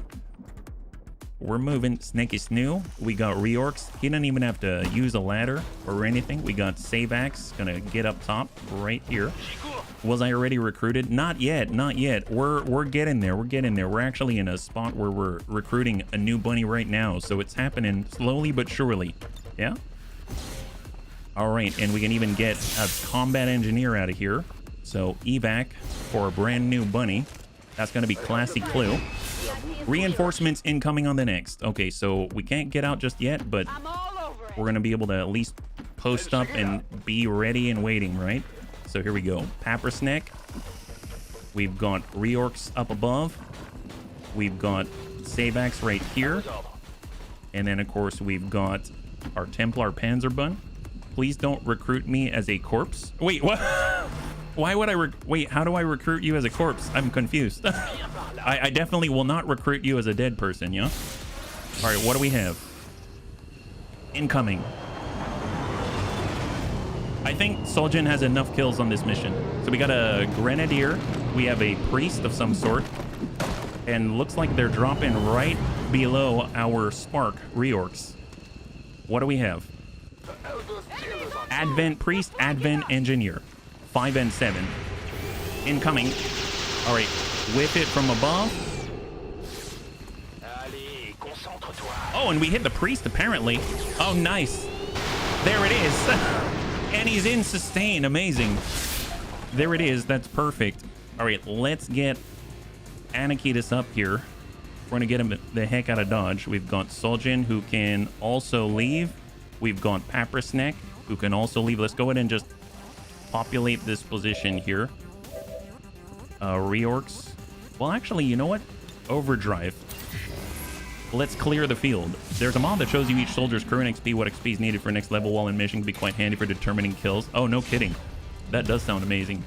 We're moving. Snaky Snoo. We got Reorcs. He doesn't even have to use a ladder or anything. We got Savax. Gonna get up top right here. Was I already recruited? Not yet. Not yet. We're getting there. We're getting there. We're actually in a spot where we're recruiting a new bunny right now. So it's happening slowly but surely. Yeah? All right. And we can even get a combat engineer out of here. So evac for a brand new bunny. That's going to be classy clue. Reinforcements incoming on the next. Okay, so we can't get out just yet, but we're going to be able to at least post up and be ready and waiting, right? So here we go. Pappersnack. We've got Reorcs up above. We've got Savax right here. And then, of course, we've got our Templar Panzerbun. Please don't recruit me as a corpse. Wait, what? Why would I wait, how do I recruit you as a corpse? I'm confused. I definitely will not recruit you as a dead person, yeah? All right, what do we have? Incoming. I think Soljin has enough kills on this mission. So we got a Grenadier. We have a Priest of some sort. And looks like they're dropping right below our Spark Reorcs. What do we have? Advent Priest, Advent Engineer. 5 and 7. Incoming. All right. Whip it from above. Oh, and we hit the priest, apparently. Oh, nice. There it is. And he's in sustain. Amazing. There it is. That's perfect. All right. Let's get Anakitis up here. We're going to get him the heck out of dodge. We've got Soljin, who can also leave. We've got Pappersneck, who can also leave. Let's go ahead and just populate this position here. Reorcs. Well, actually, you know what? Overdrive. Let's clear the field. There's a mod that shows you each soldier's current XP, what XP is needed for next level while in mission. Can be quite handy for determining kills. Oh, no kidding. That does sound amazing.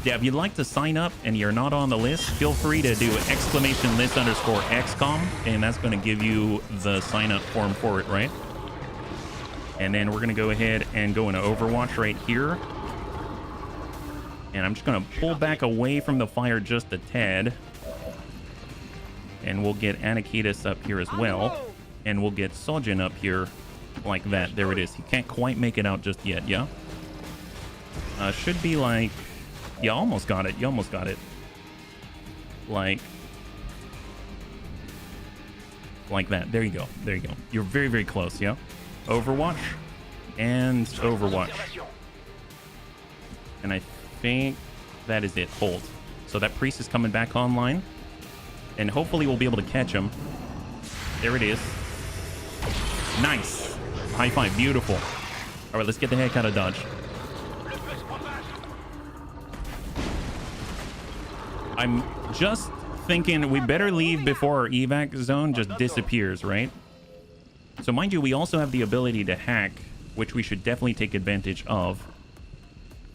Yeah, if you'd like to sign up and you're not on the list, feel free to do !list_XCOM, and that's going to give you the sign up form for it, right? And then we're going to go ahead and go into Overwatch right here. And I'm just going to pull back away from the fire just a tad. And we'll get Anakitas up here as well. And we'll get Soljin up here like that. There it is. He can't quite make it out just yet, yeah? Should be like... You almost got it. You almost got it. Like that. There you go. There you go. You're very, very close, yeah? Overwatch. And Overwatch. And I think that is it. Hold. So that priest is coming back online. And hopefully we'll be able to catch him. There it is. Nice. High five. Beautiful. All right, let's get the heck out of dodge. I'm just thinking we better leave before our evac zone just disappears, right? So mind you, we also have the ability to hack, which we should definitely take advantage of.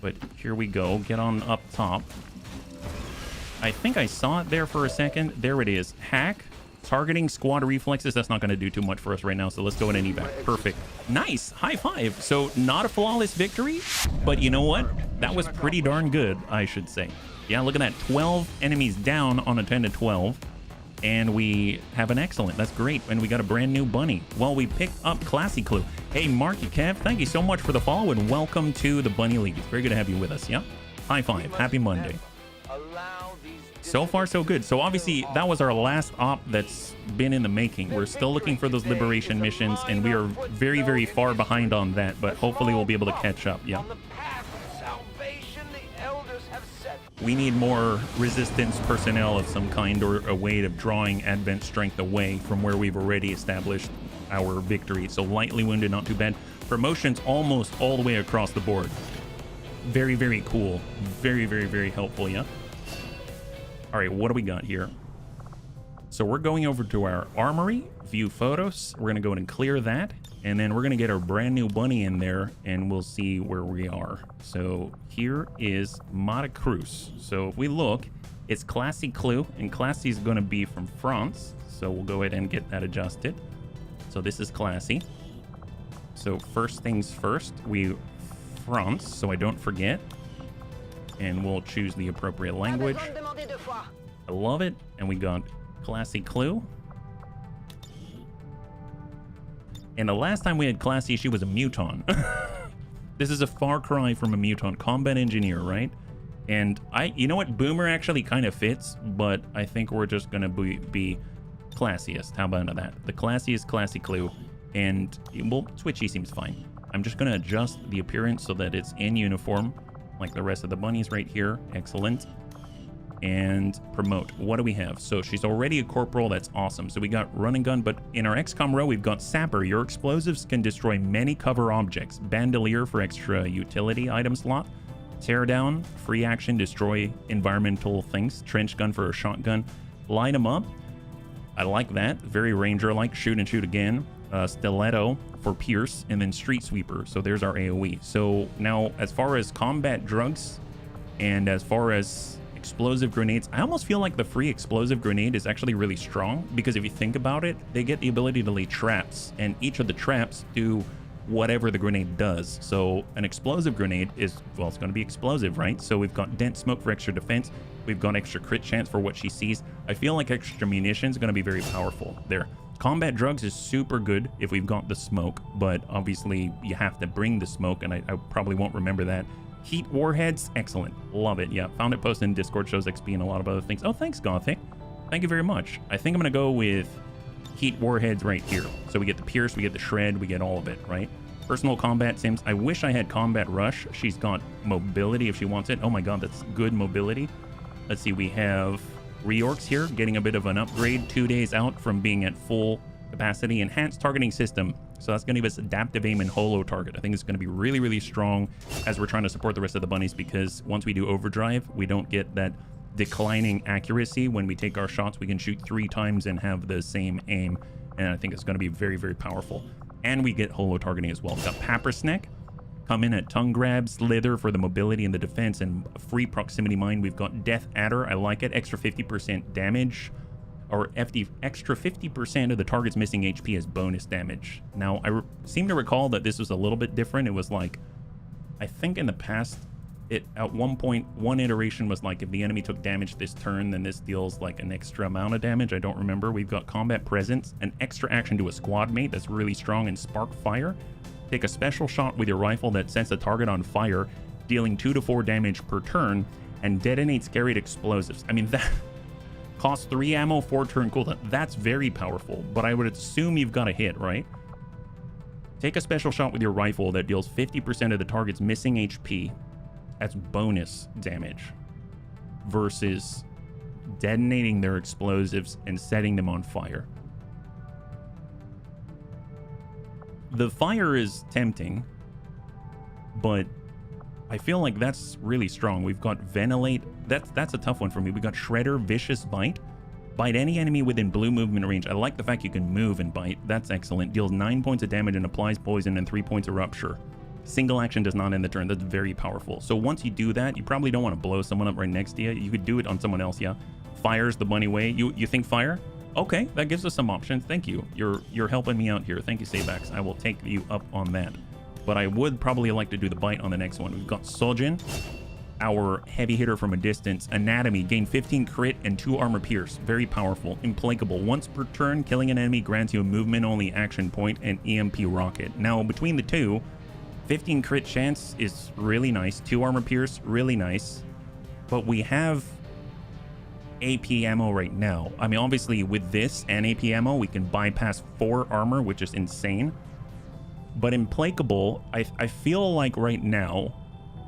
But here we go. Get on up top. I think I saw it there for a second. There it is. Hack. Targeting squad reflexes. That's not going to do too much for us right now. So let's go in and evac. Perfect. Nice. High five. So not a flawless victory, but you know what? That was pretty darn good, I should say. Yeah, look at that. 12 enemies down on a 10 to 12. And we have an excellent. That's great. And we got a brand new bunny. Well, we picked up Classy Clue. Hey, Marky Kev, thank you so much for the follow and welcome to the Bunny League. It's very good to have you with us. Yeah. High five. Happy Monday. So far, so good. So obviously, that was our last op that's been in the making. We're still looking for those liberation missions, and we are very, very far behind on that. But hopefully, we'll be able to catch up. Yeah. We need more resistance personnel of some kind, or a way of drawing Advent strength away from where we've already established our victory. So lightly wounded, not too bad. Promotions almost all the way across the board. Very, very cool. Very, very, very helpful, yeah? All right, what do we got here? So we're going over to our armory, view photos. We're going to go and clear that. And then we're going to get our brand new bunny in there and we'll see where we are. So here is Mata Cruz. So if we look, it's Classy Clue, and Classy is going to be from France. So we'll go ahead and get that adjusted. So this is Classy. So first things first, we France, so I don't forget. And we'll choose the appropriate language. I love it. And we got Classy Clue. And the last time we had Classy, she was a Muton. This is a far cry from a Muton. Combat engineer, right? And you know what? Boomer actually kind of fits, but I think we're just going to be classiest. How about that? The classiest Classy Clue. And, well, Twitchy seems fine. I'm just going to adjust the appearance so that it's in uniform, like the rest of the bunnies right here. Excellent. And promote. What do we have? So she's already a corporal. That's awesome. So we got run and gun, but in our XCOM row, we've got Sapper. Your explosives can destroy many cover objects. Bandolier for extra utility item slot. Tear down, free action, destroy environmental things. Trench gun for a shotgun. Line them up. I like that. Very ranger-like. Shoot and shoot again. Stiletto for pierce, and then street sweeper. So there's our AoE. So now, as far as combat drugs, and as far as explosive grenades, I almost feel like the free explosive grenade is actually really strong, because if you think about it, they get the ability to lay traps, and each of the traps do whatever the grenade does. So an explosive grenade is, well, it's going to be explosive, right? So we've got dense smoke for extra defense. We've got extra crit chance for what she sees. I feel like extra munitions is going to be very powerful there. Combat drugs is super good if we've got the smoke, but obviously you have to bring the smoke, and I probably won't remember that. Heat warheads, excellent. Love it. Yeah, found it posted in Discord, shows XP and a lot of other things. Oh, thanks, Gothic. Thank you very much. I think I'm going to go with heat warheads right here. So we get the pierce, we get the shred, we get all of it, right? Personal combat sims. I wish I had combat rush. She's got mobility if she wants it. Oh my god, that's good mobility. Let's see, we have reorgs here, getting a bit of an upgrade, 2 days out from being at full capacity. Enhanced targeting system, so that's going to give us adaptive aim and holo target. I think it's going to be really, really strong as we're trying to support the rest of the bunnies, because once we do overdrive, we don't get that declining accuracy. When we take our shots, we can shoot 3 times and have the same aim, and I think it's going to be very, very powerful. And we get holo targeting as well. We've got Pappersneck come in at tongue grab, slither for the mobility and the defense, and free proximity mine. We've got Death Adder, I like it, extra 50% damage, or extra 50% of the target's missing HP as bonus damage. Now, I seem to recall that this was a little bit different. It was like, I think in the past, it at one point, one iteration was like, if the enemy took damage this turn, then this deals like an extra amount of damage. I don't remember. We've got Combat Presence, an extra action to a squad mate that's really strong, and Spark Fire. Take a special shot with your rifle that sets a target on fire, dealing 2 to 4 damage per turn, and detonates carried explosives. I mean, that costs 3 ammo, 4 turn cooldown. That's very powerful, but I would assume you've got a hit, right? Take a special shot with your rifle that deals 50% of the target's missing HP as bonus damage, versus detonating their explosives and setting them on fire. The fire is tempting, but I feel like that's really strong. We've got Ventilate. That's a tough one for me. We got Shredder, Vicious Bite. Bite any enemy within blue movement range. I like the fact you can move and bite. That's excellent. Deals 9 points of damage and applies poison and 3 points of rupture. Single action does not end the turn. That's very powerful. So once you do that, you probably don't want to blow someone up right next to you. You could do it on someone else, yeah. Fire's the bunny way. You think fire? Okay, that gives us some options. Thank you. You're helping me out here. Thank you, Sabax. I will take you up on that. But I would probably like to do the bite on the next one. We've got Sojin, our heavy hitter from a distance. Anatomy, gain 15 crit and 2 armor pierce. Very powerful. Implacable. Once per turn, killing an enemy grants you a movement-only action point and EMP rocket. Now, between the two, 15 crit chance is really nice. 2 armor pierce, really nice. But we have AP ammo right now. I mean, obviously with this and AP ammo, we can bypass 4 armor, which is insane. But Implacable, I feel like right now,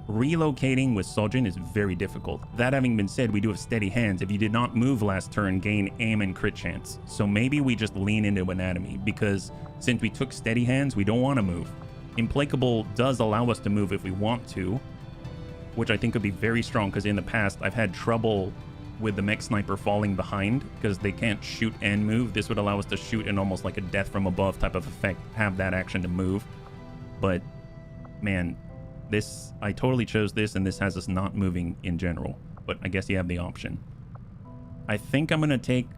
relocating with Sojin is very difficult. That having been said, we do have steady hands. If you did not move last turn, gain aim and crit chance. So maybe we just lean into Anatomy, because since we took steady hands, we don't want to move. Implacable does allow us to move if we want to, which I think could be very strong, because in the past, I've had trouble with the mech sniper falling behind because they can't shoot and move. This would allow us to shoot in almost like a death from above type of effect, have that action to move. But man, this, I totally chose this, and this has us not moving in general, but I guess you have the option. I think I'm gonna take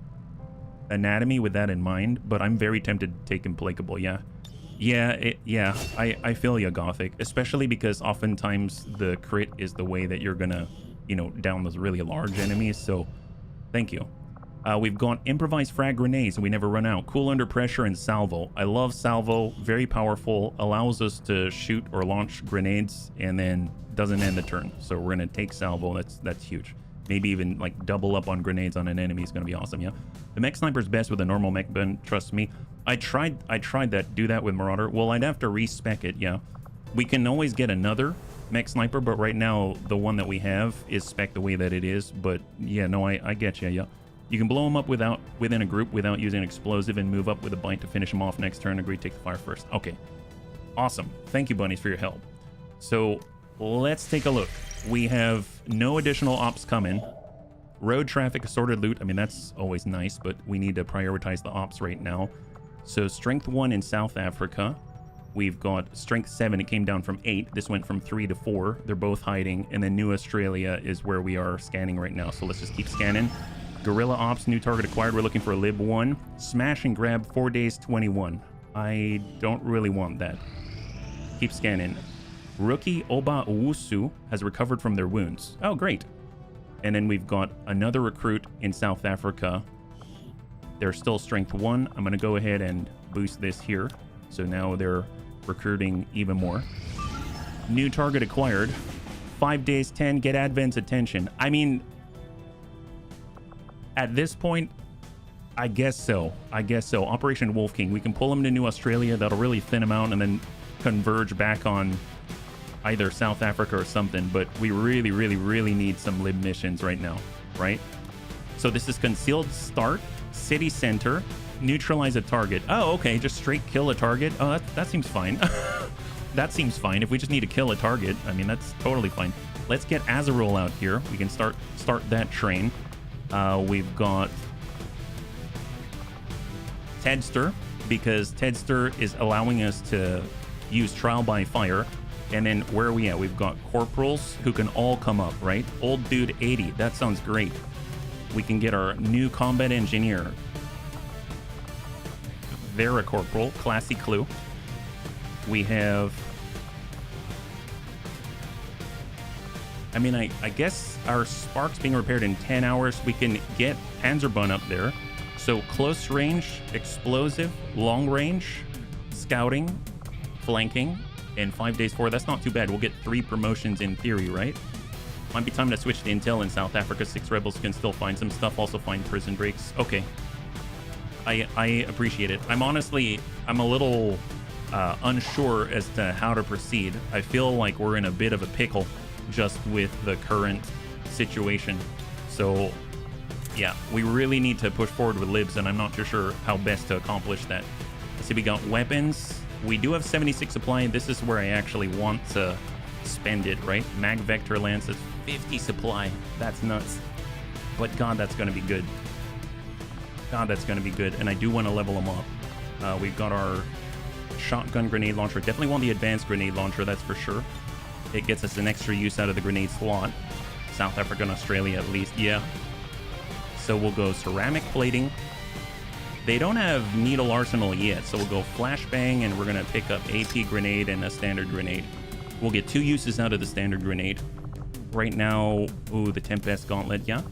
Anatomy with that in mind, but I'm very tempted to take Implacable. I feel you, Gothic, especially because oftentimes the crit is the way that you're gonna, you know, down those really large enemies. So thank you. We've got improvised frag grenades, and we never run out. Cool under pressure and salvo. I love salvo. Very powerful. Allows us to shoot or launch grenades and then doesn't end the turn. So we're gonna take salvo. That's huge. Maybe even like double up on grenades on an enemy is gonna be awesome. Yeah. The mech sniper's best with a normal mech gun. Trust me. I tried that. Do that with Marauder. Well, I'd have to respec it. Yeah. We can always get another mech sniper, but right now the one that we have is spec the way that it is. But yeah, no, I get you. Yeah. You can blow them up within a group without using an explosive, and move up with a bite to finish them off next turn. Agree, take the fire first. Okay. Awesome. Thank you, bunnies, for your help. So let's take a look. We have no additional ops coming. Road traffic, assorted loot. I mean, that's always nice, but we need to prioritize the ops right now. So strength 1 in South Africa. We've got strength 7. It came down from 8. This went from 3 to 4. They're both hiding. And then New Australia is where we are scanning right now. So let's just keep scanning. Guerrilla Ops, new target acquired. We're looking for a Lib 1. Smash and grab, 4 days, 21. I don't really want that. Keep scanning. Rookie Oba Owusu has recovered from their wounds. Oh, great. And then we've got another recruit in South Africa. They're still strength 1. I'm going to go ahead and boost this here. So now they're recruiting even more. New target acquired. 5 days, 10. Get Advent's attention. I mean, at this point, I guess so. Operation Wolf King. We can pull them to New Australia. That'll really thin them out and then converge back on either South Africa or something. But we really, really, really need some lib missions right now, right? So this is concealed start, city center, neutralize a target. Oh, okay, just straight kill a target. Oh, that seems fine. That seems fine. If we just need to kill a target, I mean, that's totally fine. Let's get Azarol out here. We can start that train. We've got Tedster, because Tedster is allowing us to use trial by fire. And then where are we at? We've got corporals who can all come up, right? Old dude 80. That sounds great. We can get our new combat engineer. They're a corporal. Classy clue. We have... I mean, I guess our spark's being repaired in 10 hours. We can get Panzerbun up there. So close range, explosive, long range, scouting, flanking, and 5 days forward. That's not too bad. We'll get 3 promotions in theory, right? Might be time to switch to intel in South Africa. 6 rebels can still find some stuff. Also find prison breaks. Okay. I appreciate it. I'm a little unsure as to how to proceed. I feel like we're in a bit of a pickle just with the current situation. So yeah, we really need to push forward with libs, and I'm not too sure how best to accomplish that. Let's see, we got weapons. We do have 76 supply. This is where I actually want to spend it, right? Mag Vector Lances, 50 supply. That's nuts. But God, that's going to be good. God, that's going to be good. And I do want to level them up. We've got our shotgun grenade launcher. Definitely want the advanced grenade launcher, that's for sure. It gets us an extra use out of the grenade slot. South Africa and Australia at least, yeah. So we'll go ceramic plating. They don't have needle arsenal yet, so we'll go flashbang, and we're gonna pick up AP grenade and a standard grenade. We'll get 2 uses out of the standard grenade. Right now, ooh, the Tempest Gauntlet, yeah.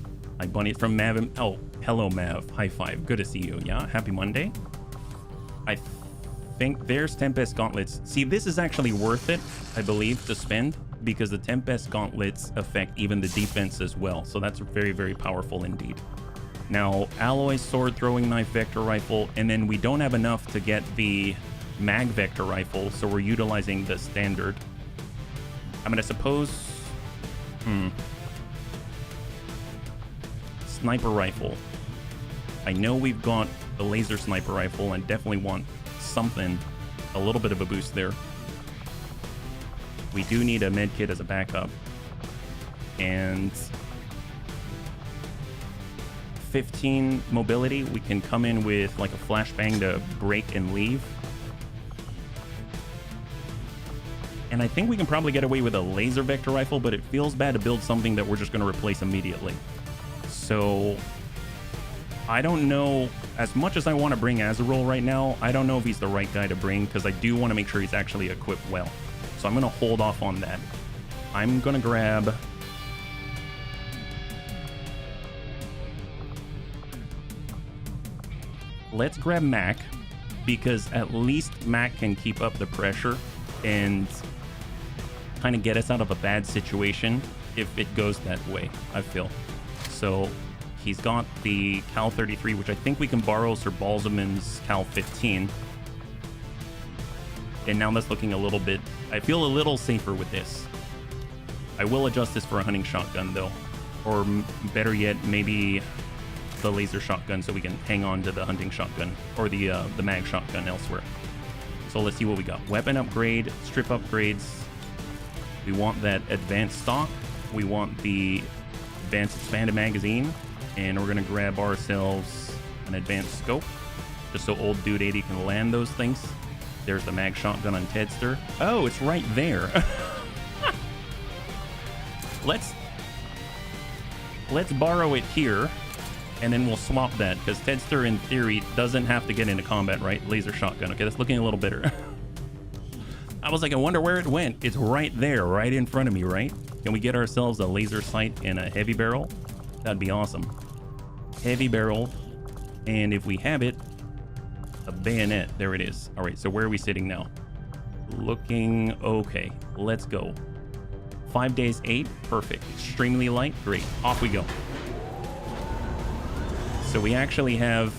I bought it from Mav. Oh, hello Mav, high five, good to see you, yeah. Happy Monday. I think there's Tempest Gauntlets. See, this is actually worth it, I believe, to spend, because the Tempest Gauntlets affect even the defense as well. So that's very, very powerful indeed. Now, alloy sword, throwing knife, vector rifle, and then we don't have enough to get the mag vector rifle, so we're utilizing the standard. I mean, I suppose... Sniper rifle. I know we've got the laser sniper rifle and definitely want something, a little bit of a boost there. We do need a med kit as a backup. And 15 mobility. We can come in with like a flashbang to break and leave. And I think we can probably get away with a laser vector rifle, but it feels bad to build something that we're just going to replace immediately. So I don't know, as much as I want to bring Azarol right now, I don't know if he's the right guy to bring, because I do want to make sure he's actually equipped well. So I'm going to hold off on that. I'm going to grab... Let's grab Mac, because at least Mac can keep up the pressure and kind of get us out of a bad situation if it goes that way, I feel. So he's got the Cal 33, which I think we can borrow Sir Balzaman's Cal 15. And now that's looking a little bit... I feel a little safer with this. I will adjust this for a hunting shotgun, though. Or better yet, maybe the laser shotgun, so we can hang on to the hunting shotgun. Or the mag shotgun elsewhere. So let's see what we got. Weapon upgrade, strip upgrades. We want that advanced stock. We want the advanced expanded magazine. And we're going to grab ourselves an advanced scope, just so old dude 80 can land those things. There's the mag shotgun on Tedster. Oh, it's right there. Let's borrow it here, and then we'll swap that, because Tedster, in theory, doesn't have to get into combat, right? Laser shotgun. Okay, that's looking a little better. I was like, I wonder where it went. It's right there, right in front of me, right? Can we get ourselves a laser sight and a heavy barrel? That'd be awesome. Heavy barrel. And if we have it, a bayonet. There it is. All right, so where are we sitting now? Looking okay. Let's go. 5 days, 8. Perfect. Extremely light. Great. Off we go. So we actually have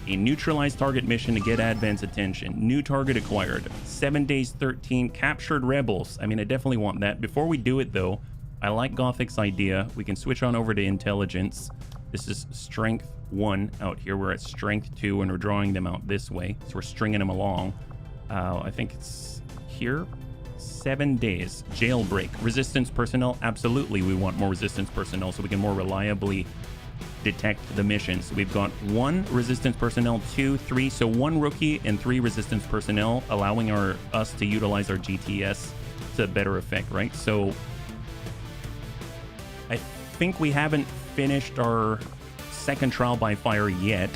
a neutralized target mission to get Advent's attention. New target acquired. 7 days, 13. Captured rebels. I mean, I definitely want that. Before we do it, though, I like Gothic's idea. We can switch on over to intelligence. This is strength 1 out here. We're at strength 2 and we're drawing them out this way. So we're stringing them along. I think it's here. 7 days. Jailbreak. Resistance personnel. Absolutely, we want more resistance personnel so we can more reliably detect the missions. We've got 1 resistance personnel, 2, 3. So 1 rookie and 3 resistance personnel, allowing us to utilize our GTS to better effect, right? So I think we haven't finished our second trial by fire yet.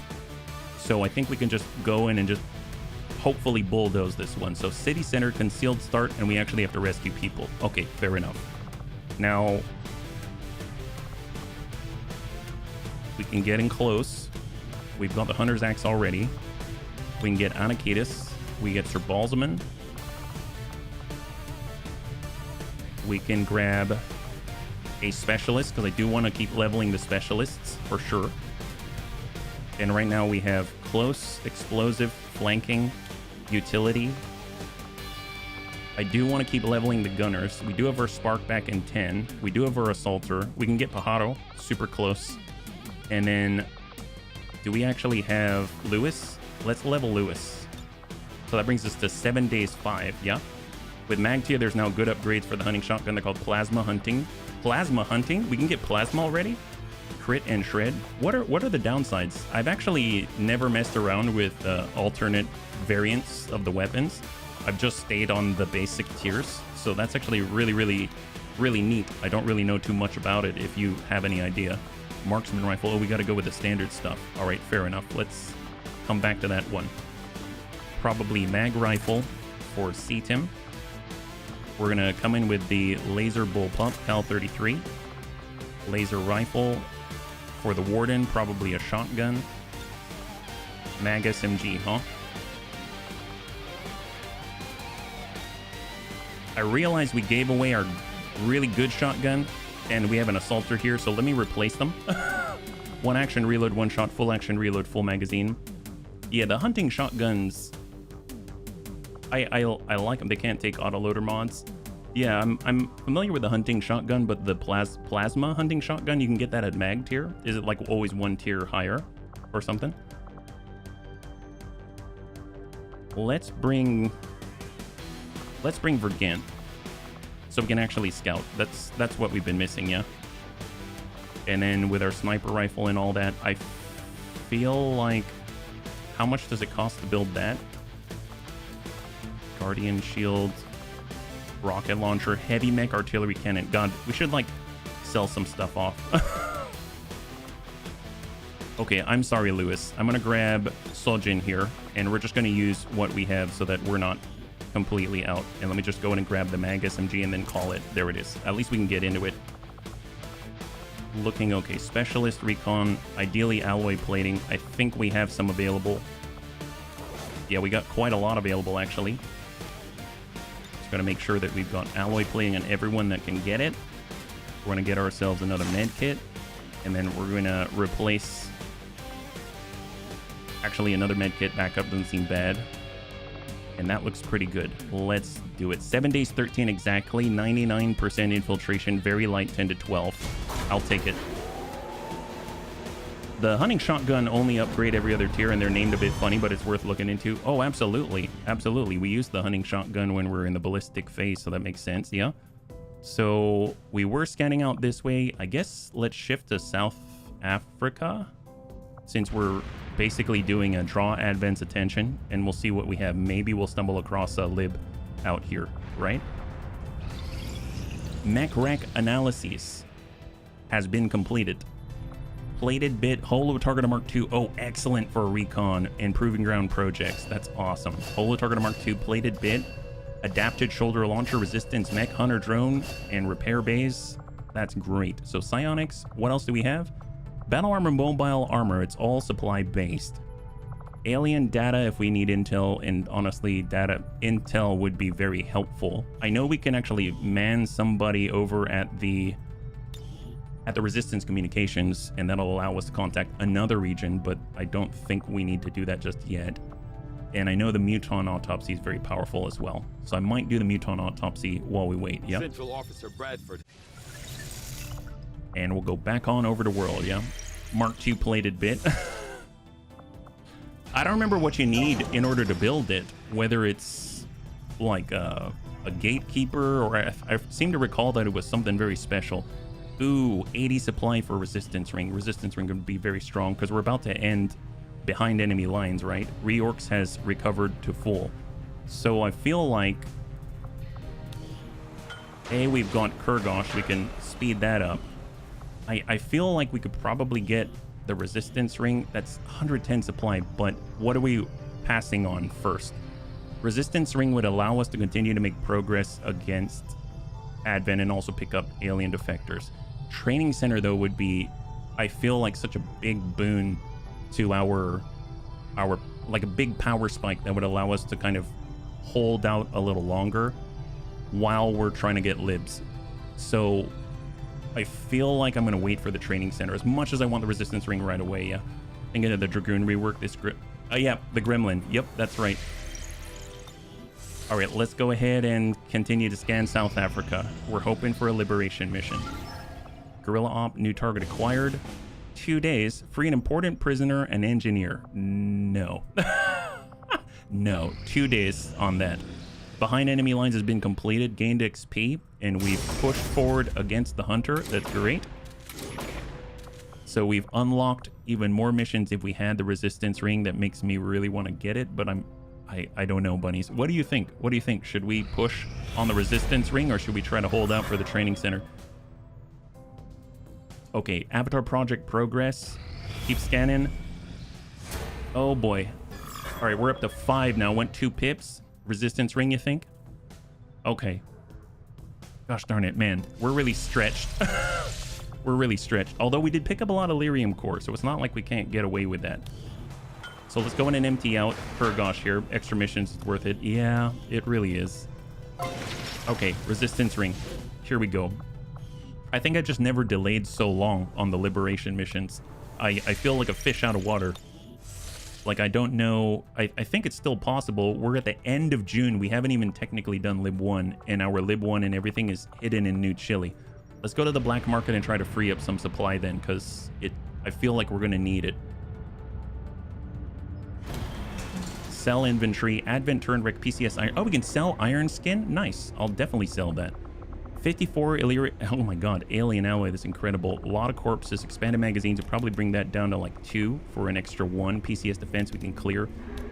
So I think we can just go in and just hopefully bulldoze this one. So city center, concealed start, and we actually have to rescue people. Okay, fair enough. Now we can get in close. We've got the Hunter's Axe already. We can get Anakitis. We get Sir Balzaman. We can grab a specialist, because I do want to keep leveling the specialists for sure. And right now we have close, explosive, flanking, utility. I do want to keep leveling the gunners. We do have our Spark back in 10. We do have our Assaulter. We can get Pajaro, super close. And then, do we actually have Lewis? Let's level Lewis. So that brings us to 7 days 5, yeah? With Mag Tier, there's now good upgrades for the hunting shotgun. They're called Plasma Hunting. Plasma Hunting? We can get Plasma already? Crit and Shred? What are the downsides? I've actually never messed around with alternate variants of the weapons. I've just stayed on the basic tiers. So that's actually really, really, really neat. I don't really know too much about it if you have any idea. Marksman Rifle. Oh, we got to go with the standard stuff. All right, fair enough. Let's come back to that one. Probably Mag Rifle for CTIM. We're going to come in with the Laser Bullpup, Cal 33. Laser Rifle for the Warden, probably a shotgun. Mag SMG, huh? I realize we gave away our really good shotgun, and we have an Assaulter here, so let me replace them. 1 action reload, 1 shot, full action reload, full magazine. Yeah, the hunting shotguns, I like them. They can't take autoloader mods. Yeah, I'm familiar with the hunting shotgun, but the plasma hunting shotgun, you can get that at mag tier. Is it like always 1 tier higher or something? Let's bring Vergant, so we can actually scout. That's what we've been missing, yeah. And then with our sniper rifle and all that, I feel like, how much does it cost to build that? Guardian shield, rocket launcher, heavy mech artillery cannon. God, we should like sell some stuff off. Okay, I'm sorry, Lewis. I'm gonna grab Sojin here, and we're just gonna use what we have so that we're not completely out. And let me just go in and grab the Mag SMG and then call it. There it is. At least we can get into it. Looking okay. Specialist recon, ideally alloy plating. I think we have some available. Yeah, we got quite a lot available actually. Just gotta make sure that we've got alloy plating on everyone that can get it. We're gonna get ourselves another med kit, and then we're gonna replace. Actually, another med kit backup doesn't seem bad. And that looks pretty good. Let's do it. 7 days, 13 exactly. 99% infiltration. Very light, 10 to 12. I'll take it. The hunting shotgun only upgrade every other tier, and they're named a bit funny, but it's worth looking into. Oh, absolutely. Absolutely. We use the hunting shotgun when we're in the ballistic phase, so that makes sense, yeah? So we were scanning out this way. I guess let's shift to South Africa, since we're basically doing a draw advance attention, and we'll see what we have. Maybe we'll stumble across a lib out here, right? Mech rack analysis has been completed. Plated bit, holo target Mark II. Oh, excellent for recon and proving ground projects. That's awesome. Holo target Mark II, plated bit, adapted shoulder launcher, resistance mech, hunter drone, and repair bays. That's great. So psionics, what else do we have? Battle armor, mobile armor, it's all supply based. Alien data if we need intel, and honestly, intel would be very helpful. I know we can actually man somebody over at the resistance communications, and that'll allow us to contact another region, but I don't think we need to do that just yet. And I know the muton autopsy is very powerful as well, so I might do the muton autopsy while we wait. Yeah. Central Officer Bradford. And we'll go back on over to World, yeah? Mark II plated bit. I don't remember what you need in order to build it, whether it's like a gatekeeper, or I seem to recall that it was something very special. Ooh, 80 supply for resistance ring. Resistance ring would be very strong because we're about to end behind enemy lines, right? Reorx has recovered to full. So I feel like, hey, we've got Kurgosh. We can speed that up. I feel like we could probably get the resistance ring. That's 110 supply, but what are we passing on first? Resistance ring would allow us to continue to make progress against Advent and also pick up alien defectors. Training center, though, would be, I feel like, such a big boon to our like a big power spike that would allow us to kind of hold out a little longer while we're trying to get libs. So I feel like I'm going to wait for the training center as much as I want the resistance ring right away. Yeah, thinking of the Dragoon rework. This yeah, the Gremlin. Yep, that's right. All right, let's go ahead and continue to scan South Africa. We're hoping for a liberation mission. Guerrilla Op, new target acquired. 2 days, free an important prisoner and engineer. No. No, 2 days on that. Behind enemy lines has been completed, gained XP, and we've pushed forward against the hunter. That's great. So we've unlocked even more missions if we had the resistance ring. That makes me really want to get it, but I don't know, bunnies. What do you think? What do you think? Should we push on the resistance ring, or should we try to hold out for the training center? Okay, Avatar Project progress. Keep scanning. Oh boy. All right, we're up to 5 now. Went 2 pips. Resistance ring, you think? Okay. Gosh darn it, man. We're really stretched. We're really stretched. Although we did pick up a lot of lyrium core, so it's not like we can't get away with that. So let's go in and empty out Kurgosh here. Extra missions is worth it. Yeah, it really is. Okay, resistance ring. Here we go. I think I just never delayed so long on the liberation missions. I feel like a fish out of water. Like, I don't know. I think it's still possible. We're at the end of June. We haven't even technically done Lib 1, and our Lib 1 and everything is hidden in New Chile. Let's go to the black market and try to free up some supply then, because I feel like we're going to need it. Sell inventory. Advent turn rec PCS iron. Oh, we can sell iron skin? Nice. I'll definitely sell that. 54 Illyria. Oh my god, alien alloy. That's incredible. A lot of corpses. Expanded magazines would probably bring that down to like 2 for an extra 1. PCS defense we can clear.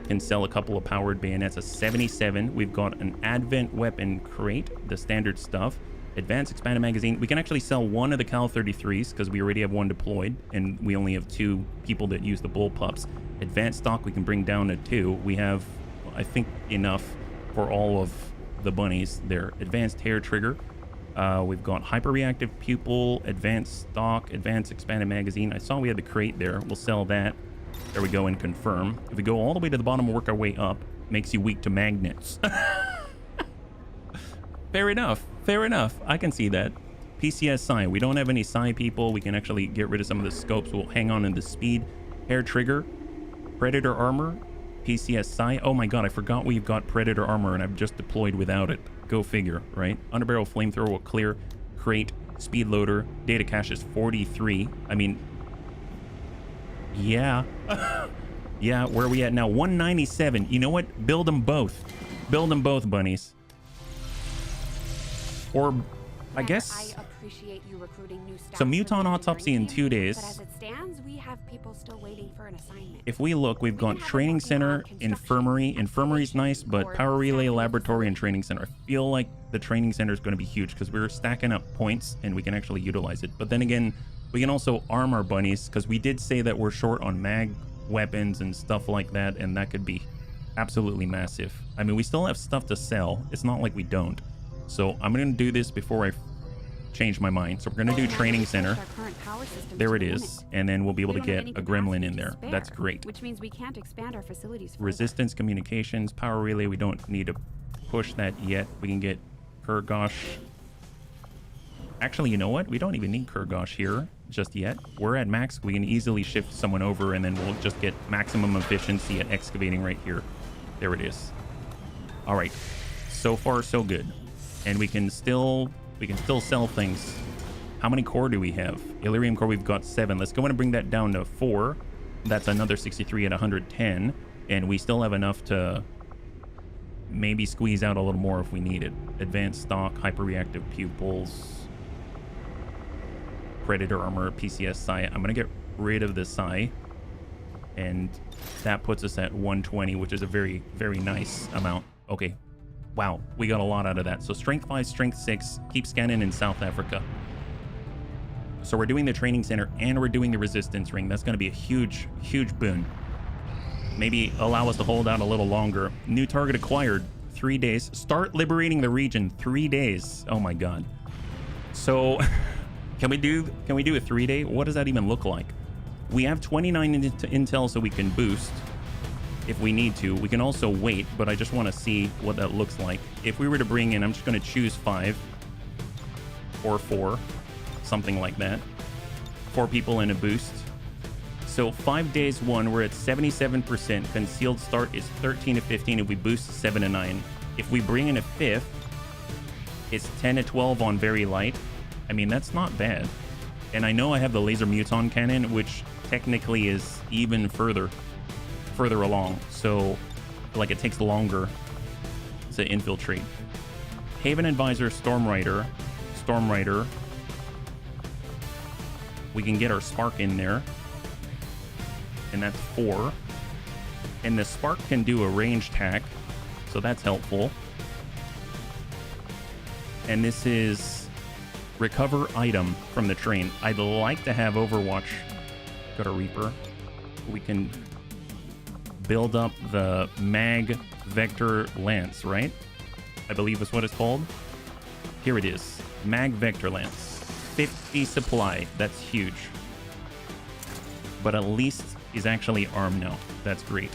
Can sell a couple of powered bayonets. A 77. We've got an Advent weapon crate, the standard stuff. Advanced expanded magazine. We can actually sell 1 of the Cal 33s because we already have 1 deployed and we only have 2 people that use the bullpups. Advanced stock we can bring down to 2. We have, I think, enough for all of the bunnies there. Advanced hair trigger. We've got hyper-reactive pupil, advanced stock, advanced expanded magazine. I saw we had the crate there. We'll sell that. There we go, and confirm. If we go all the way to the bottom and work our way up, makes you weak to magnets. Fair enough. Fair enough. I can see that. PCS Psi. We don't have any Psi people. We can actually get rid of some of the scopes. We'll hang on in the speed. Hair trigger. Predator armor. PCS Psi. Oh my god, I forgot we've got Predator armor and I've just deployed without it. Go figure, right? Underbarrel flamethrower will clear. Crate. Speed loader. Data cache is 43. I mean, yeah. Yeah, where are we at now? 197. You know what? Build them both. Build them both, bunnies. Or, I guess... I appreciate you recruiting new staff. So Muton autopsy in 2 days. But as it stands, we have people still waiting for an assignment. If we look, we've got training center, infirmary. Infirmary's nice, but power relay, laboratory, and training center. I feel like the training center is going to be huge because we're stacking up points and we can actually utilize it. But then again, we can also arm our bunnies because we did say that we're short on mag weapons and stuff like that, and that could be absolutely massive. I mean, we still have stuff to sell. It's not like we don't. So I'm going to do this before I change my mind. So we're going to do training center. There it is. And then we'll be able to get a gremlin in there. That's great. Which means we can't expand our facilities further. Resistance communications, power relay. We don't need to push that yet. We can get Kurgosh. Actually, you know what? We don't even need Kurgosh here just yet. We're at max. We can easily shift someone over and then we'll just get maximum efficiency at excavating right here. There it is. All right. So far, so good. And we can still sell things. How many core do we have? Illyrium core, we've got 7. Let's go in and bring that down to 4. That's another 63 at 110. And we still have enough to maybe squeeze out a little more if we need it. Advanced stock, hyperreactive pupils, predator armor, PCS psi. I'm going to get rid of the psi. And that puts us at 120, which is a very, very nice amount. Okay. Wow. We got a lot out of that. So strength 5, strength 6. Keep scanning in South Africa. So we're doing the training center and we're doing the resistance ring. That's going to be a huge, huge boon. Maybe allow us to hold out a little longer. New target acquired. 3 days. Start liberating the region. 3 days. Oh my god. So can we do a 3-day? What does that even look like? We have 29 intel so we can boost if we need to. We can also wait, but I just want to see what that looks like. If we were to bring in, I'm just going to choose 5 or 4, something like that. 4 people in a boost. So 5 days 1, we're at 77%. Concealed start is 13 to 15. If we boost 7 to 9. If we bring in a 5th, it's 10 to 12 on very light. I mean, that's not bad. And I know I have the laser muton cannon, which technically is even further along. So like it takes longer to infiltrate. Haven Advisor, Storm Rider. We can get our Spark in there. And that's 4. And the Spark can do a range attack, so that's helpful. And this is recover item from the train. I'd like to have Overwatch. Got a Reaper. We can build up the Mag Vector Lance, right? I believe is what it's called. Here it is. Mag Vector Lance. 50 supply. That's huge. But at least is actually armed now. That's great.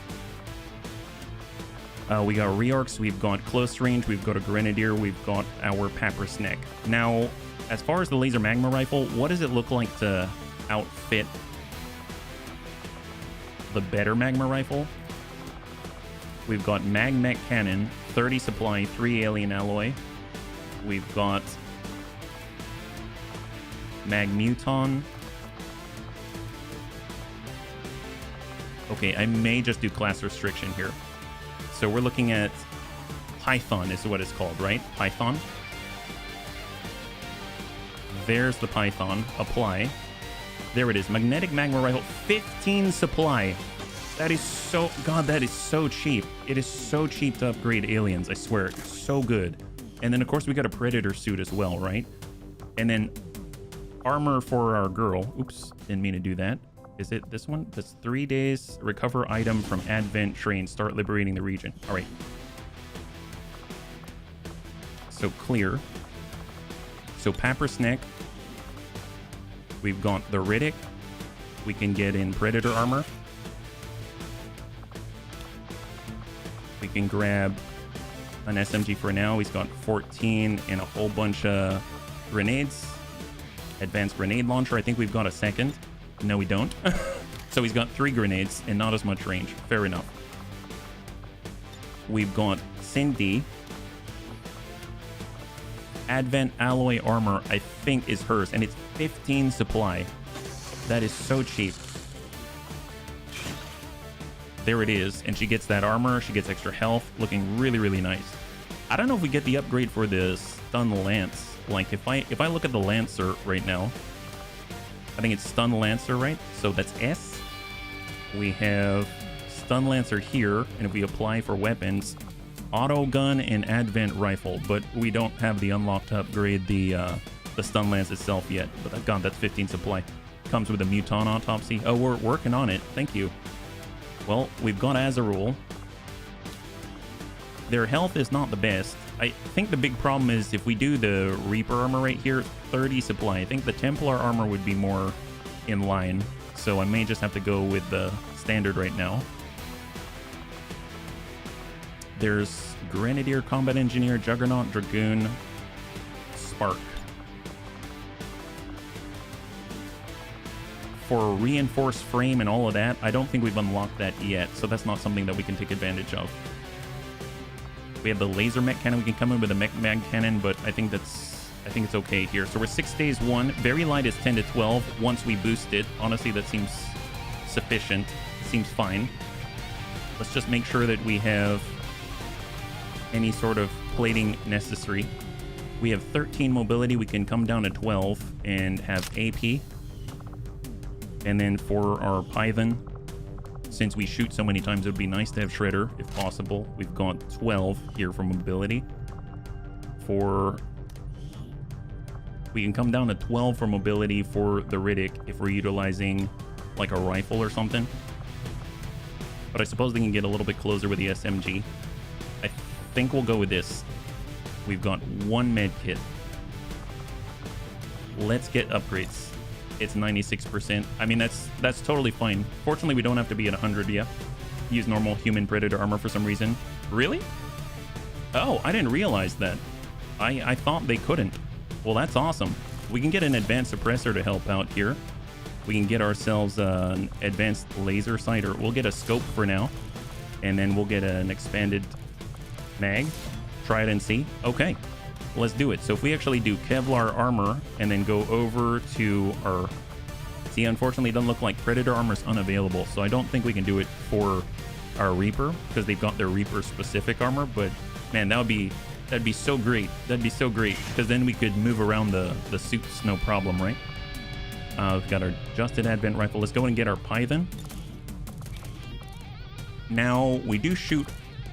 We got Reorcs, we've got Close Range, we've got a Grenadier, we've got our Pappersneck. Now, as far as the Laser Magma Rifle, what does it look like to outfit the better Magma Rifle? We've got Magmech Cannon, 30 supply, 3 alien alloy. We've got Magmuton. Okay, I may just do class restriction here. So we're looking at Python is what it's called, right? Python. There's the Python. Apply. There it is. Magnetic Magma Rifle. 15 supply. That is so... God, that is so cheap. It is so cheap to upgrade aliens. I swear. It's so good. And then, of course, we got a Predator suit as well, right? And then armor for our girl. Oops. Didn't mean to do that. Is it this one? That's 3 days. Recover item from Advent Train. Start liberating the region. All right. So clear. So Pappersneck. We've got the Riddick. We can get in Predator armor. We can grab an SMG for now. He's got 14 and a whole bunch of grenades. Advanced grenade launcher. I think we've got a second. No, we don't. So he's got 3 grenades and not as much range. Fair enough. We've got Cindy. Advent alloy armor, I think, is hers, and it's 15 supply. That is so cheap. There it is, and she gets that armor. She gets extra health, looking really, really nice. I don't know if we get the upgrade for the stun lance. Like if I look at the Lancer right now, I think it's stun Lancer, right? So that's S. We have stun Lancer here, and if we apply for weapons, auto gun and Advent rifle, but we don't have the unlock to upgrade the stun lance itself yet. But God, that's 15 supply. Comes with a Muton autopsy. Oh, we're working on it. Thank you. Well, we've got Azarul. Their health is not the best. I think the big problem is if we do the Reaper armor right here, 30 supply. I think the Templar armor would be more in line, so I may just have to go with the standard right now. There's Grenadier, Combat Engineer, Juggernaut, Dragoon, Spark. For reinforced frame and all of that, I don't think we've unlocked that yet, so that's not something that we can take advantage of. We have the laser mech cannon. We can come in with a mech mag cannon, but I think that's I think it's okay here. So we're 6 days 1. Very light is 10 to 12 once we boost it. Honestly, that seems sufficient. It seems fine. Let's just make sure that we have any sort of plating necessary. We have 13 mobility. We can come down to 12 and have AP. And then for our Python, since we shoot so many times, it would be nice to have Shredder if possible. We've got 12 here for mobility. We can come down to 12 for mobility for the Riddick if we're utilizing like a rifle or something. But I suppose they can get a little bit closer with the SMG. I think we'll go with this. We've got 1 med kit. Let's get upgrades. It's 96%. I mean, that's totally fine. Fortunately, we don't have to be at 100 yet. Use normal human predator armor for some reason. Really? Oh, I didn't realize that. I thought they couldn't. Well, that's awesome. We can get an advanced suppressor to help out here. We can get ourselves an advanced laser sight, or we'll get a scope for now. And then we'll get an expanded mag. Try it and see. Okay, let's do it. So if we actually do Kevlar armor and then go over to our... See, unfortunately, it doesn't look like Predator armor is unavailable. So I don't think we can do it for our Reaper because they've got their Reaper specific armor. But man, that'd be so great. That'd be so great because then we could move around the suits, no problem, right? We've got our adjusted advent rifle. Let's go and get our Python. Now we do shoot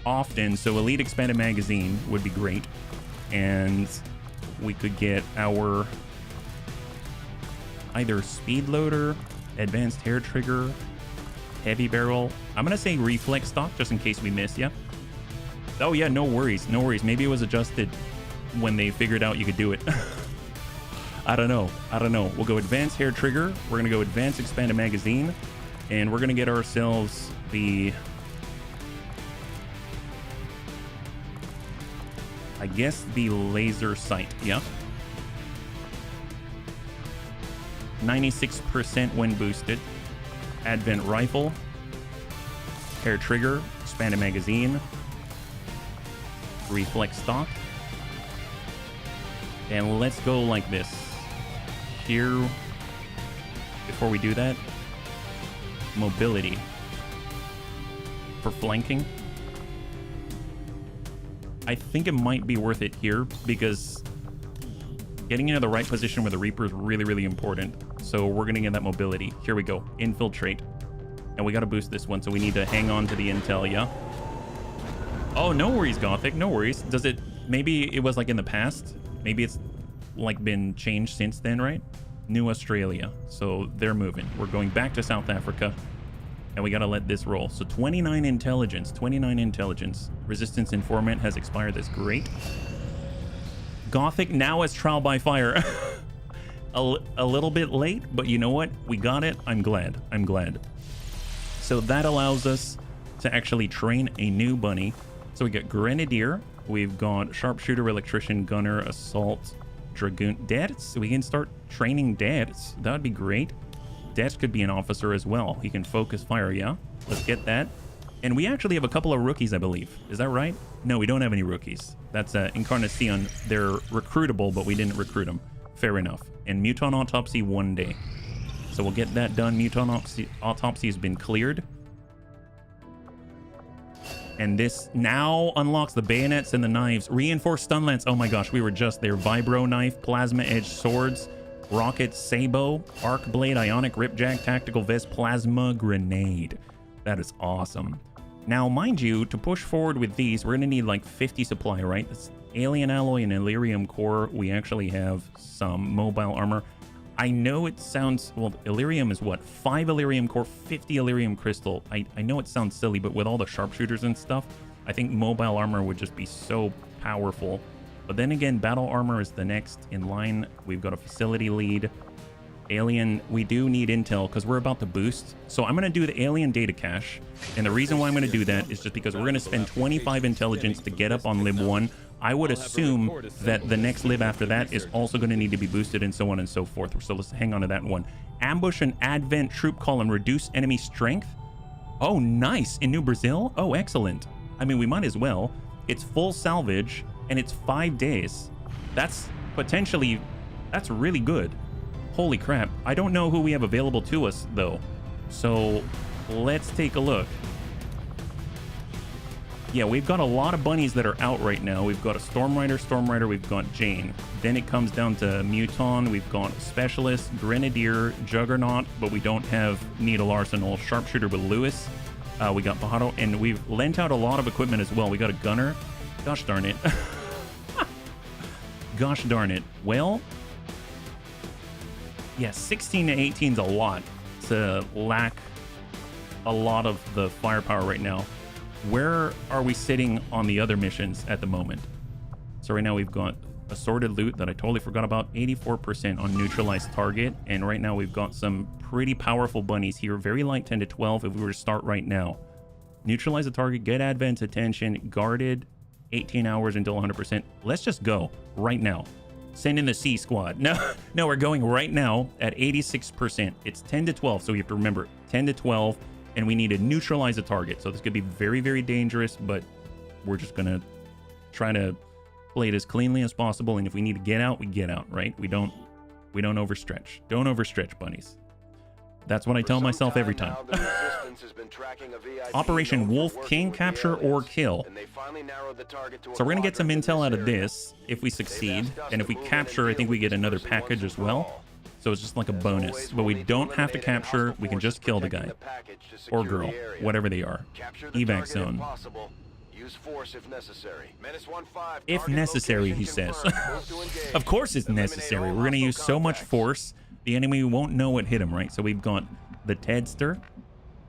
often, so elite expanded magazine would be great, and we could get our either speed loader, advanced hair trigger, heavy barrel. I'm gonna say reflex stock just in case we miss. Yeah. Oh yeah, no worries. Maybe it was adjusted when they figured out you could do it. I don't know. We'll go advanced hair trigger. We're gonna go advanced expanded magazine, and we're gonna get ourselves the, I guess, the laser sight. Yeah. 96% when boosted. Advent rifle. Hair trigger. Expanded magazine. Reflex stock. And let's go like this. Here, before we do that, mobility. For flanking. I think it might be worth it here because getting into the right position with the Reaper is really, really important. So we're going to get that mobility. Here we go. Infiltrate. And we got to boost this one, so we need to hang on to the intel, yeah? Oh, no worries, Gothic. No worries. Does it... Maybe it was like in the past. Maybe it's like been changed since then, right? New Australia. So they're moving. We're going back to South Africa. And we got to let this roll. So 29 intelligence. 29 intelligence. Resistance informant has expired. That's great. Gothic now as trial by fire. a little bit late, but you know what? We got it. I'm glad. So that allows us to actually train a new bunny. So we got Grenadier. We've got Sharpshooter, Electrician, Gunner, Assault, Dragoon. Dads? We can start training Dads. That would be great. Dads could be an officer as well. He can focus fire, yeah? Let's get that. And we actually have a couple of rookies, I believe. Is that right? No, we don't have any rookies. That's Incarnacion. They're recruitable, but we didn't recruit them. Fair enough. And Mutant Autopsy 1 day. So we'll get that done. Mutant Autopsy has been cleared. And this now unlocks the bayonets and the knives. Reinforced stun lance. Oh my gosh, we were just there. Vibro knife, plasma edge swords, rocket sabo, arc blade, ionic ripjack, tactical vest, plasma grenade. That is awesome. Now, mind you, to push forward with these, we're gonna need like 50 supply, right? That's alien alloy and Illyrium core. We actually have some mobile armor. I know it sounds, well, Illyrium is what? 5 Illyrium core, 50 Illyrium crystal. I know it sounds silly, but with all the sharpshooters and stuff, I think mobile armor would just be so powerful. But then again, battle armor is the next in line. We've got a facility lead. Alien, we do need intel because we're about to boost. So I'm going to do the alien data cache. And the reason why I'm going to do that is just because we're going to spend 25 intelligence to get up on Lib 1. I would assume that the next lib after that is also going to need to be boosted and so on and so forth. So let's hang on to that one. Ambush and advent troop column, reduce enemy strength. Oh, nice. In New Brazil? Oh, excellent. I mean, we might as well. It's full salvage and it's 5 days. That's potentially, that's really good. Holy crap. I don't know who we have available to us, though. So let's take a look. Yeah, we've got a lot of bunnies that are out right now. We've got a Storm Rider, we've got Jane. Then it comes down to Muton, we've got Specialist, Grenadier, Juggernaut, but we don't have Needle Arsenal, Sharpshooter with Lewis. We got Bahato, and we've lent out a lot of equipment as well. We got a Gunner. Gosh darn it. Gosh darn it. Well, yeah, 16 to 18 is a lot to lack a lot of the firepower right now. Where are we sitting on the other missions at the moment? So right now we've got assorted loot that I totally forgot about, 84% on neutralized target, and right now we've got some pretty powerful bunnies here, very light 10 to 12 if we were to start right now. Neutralize the target, get advance attention, guarded 18 hours until 100%. Let's just go right now. Send in the C squad. No, we're going right now at 86%. It's 10 to 12, so you have to remember 10 to 12, and we need to neutralize the target. So this could be very, very dangerous, but we're just gonna try to play it as cleanly as possible. And if we need to get out, we get out, right? We don't overstretch. Don't overstretch, bunnies. That's what I tell myself every time. Operation Wolf King, capture or kill. So we're gonna get some intel out of this if we succeed, and if we capture, I think we get another package as well. So it's just like a bonus, but we don't have to capture. We can just kill the guy or girl, whatever they are. Evac zone. If necessary, he says. Of course it's necessary. We're going to use so much force, the enemy won't know what hit him, right? So we've got the Tedster.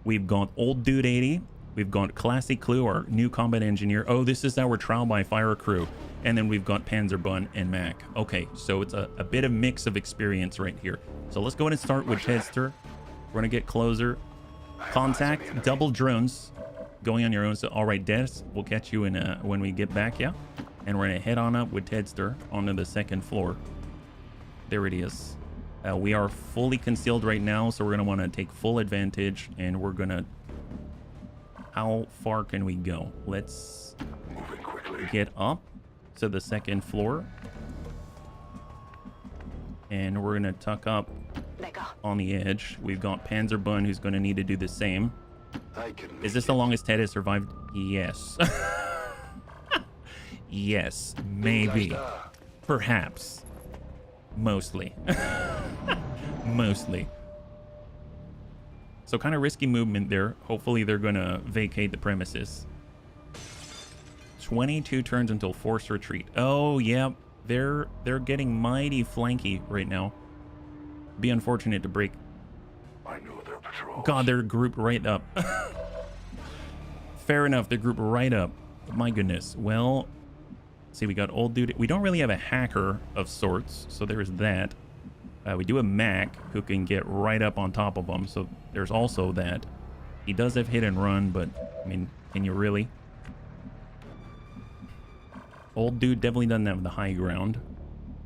We've got Old Dude 80. We've got Classic Clue, our new combat engineer. Oh, this is our trial by fire crew. And then we've got Panzerbun and Mac. Okay, so it's a bit of mix of experience right here. So let's go ahead and start with Tedster. We're going to get closer. Contact, double drones. Going on your own. So, all right, Des, we'll catch you in when we get back, yeah? And we're going to head on up with Tedster onto the second floor. There it is. We are fully concealed right now, so we're going to want to take full advantage, and we're going to... How far can we go? Let's get up to the second floor. And we're going to tuck up on the edge. We've got Panzerbun, who's going to need to do the same. Is this the longest Ted has survived? Yes. Yes, maybe. Perhaps. Mostly. Mostly. So kind of risky movement there. Hopefully they're going to vacate the premises. 22 turns until forced retreat. Oh, yeah. They're getting mighty flanky right now. Be unfortunate to break. I know their patrols. God, they're grouped right up. Fair enough, they're grouped right up. My goodness. Well, see, we got Old Dude. We don't really have a hacker of sorts, so there's that. We do have Mac, who can get right up on top of them, so there's also that. He does have hit and run, but, I mean, can you really? Old Dude definitely doesn't have the high ground.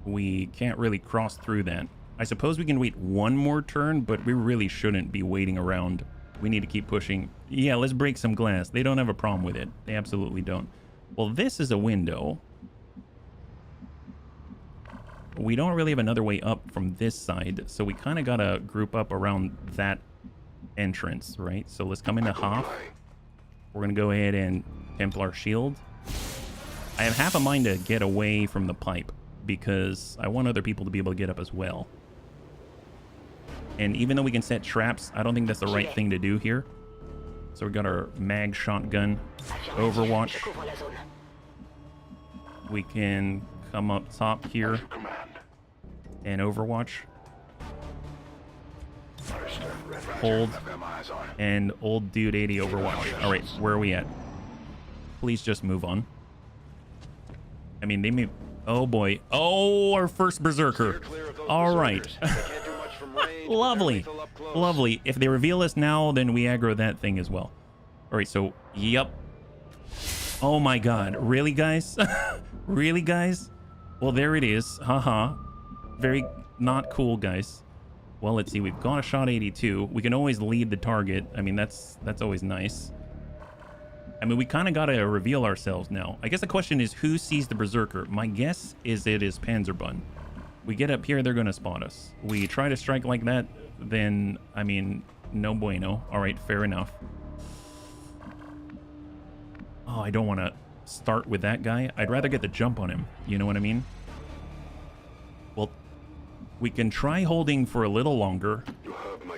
We can't really cross through that. I suppose we can wait one more turn, but we really shouldn't be waiting around. We need to keep pushing. Yeah, let's break some glass. They don't have a problem with it. They absolutely don't. Well, this is a window. We don't really have another way up from this side, so we kind of got to group up around that entrance, right? So let's come into Hoff. We're going to go ahead and Templar Shield. I have half a mind to get away from the pipe because I want other people to be able to get up as well. And even though we can set traps, I don't think that's the right thing to do here. So we got our mag shotgun, Overwatch. We can come up top here and Overwatch. Hold and Old Dude 80 Overwatch. All right, where are we at? Please just move on. I mean, they may... Oh, boy. Oh, our first Berserker. All right. Lovely. Lovely. If they reveal us now, then we aggro that thing as well. All right, so, yep. Oh, my God. Really, guys? Really, guys? Well, there it is. Haha. Very not cool, guys. Well, let's see. We've got a shot 82. We can always lead the target. I mean, that's always nice. I mean, we kind of got to reveal ourselves now. I guess the question is, who sees the Berserker? My guess is it is Panzerbun. We get up here, they're going to spot us. We try to strike like that, then, I mean, no bueno. All right, fair enough. Oh, I don't want to start with that guy. I'd rather get the jump on him. You know what I mean? Well, we can try holding for a little longer.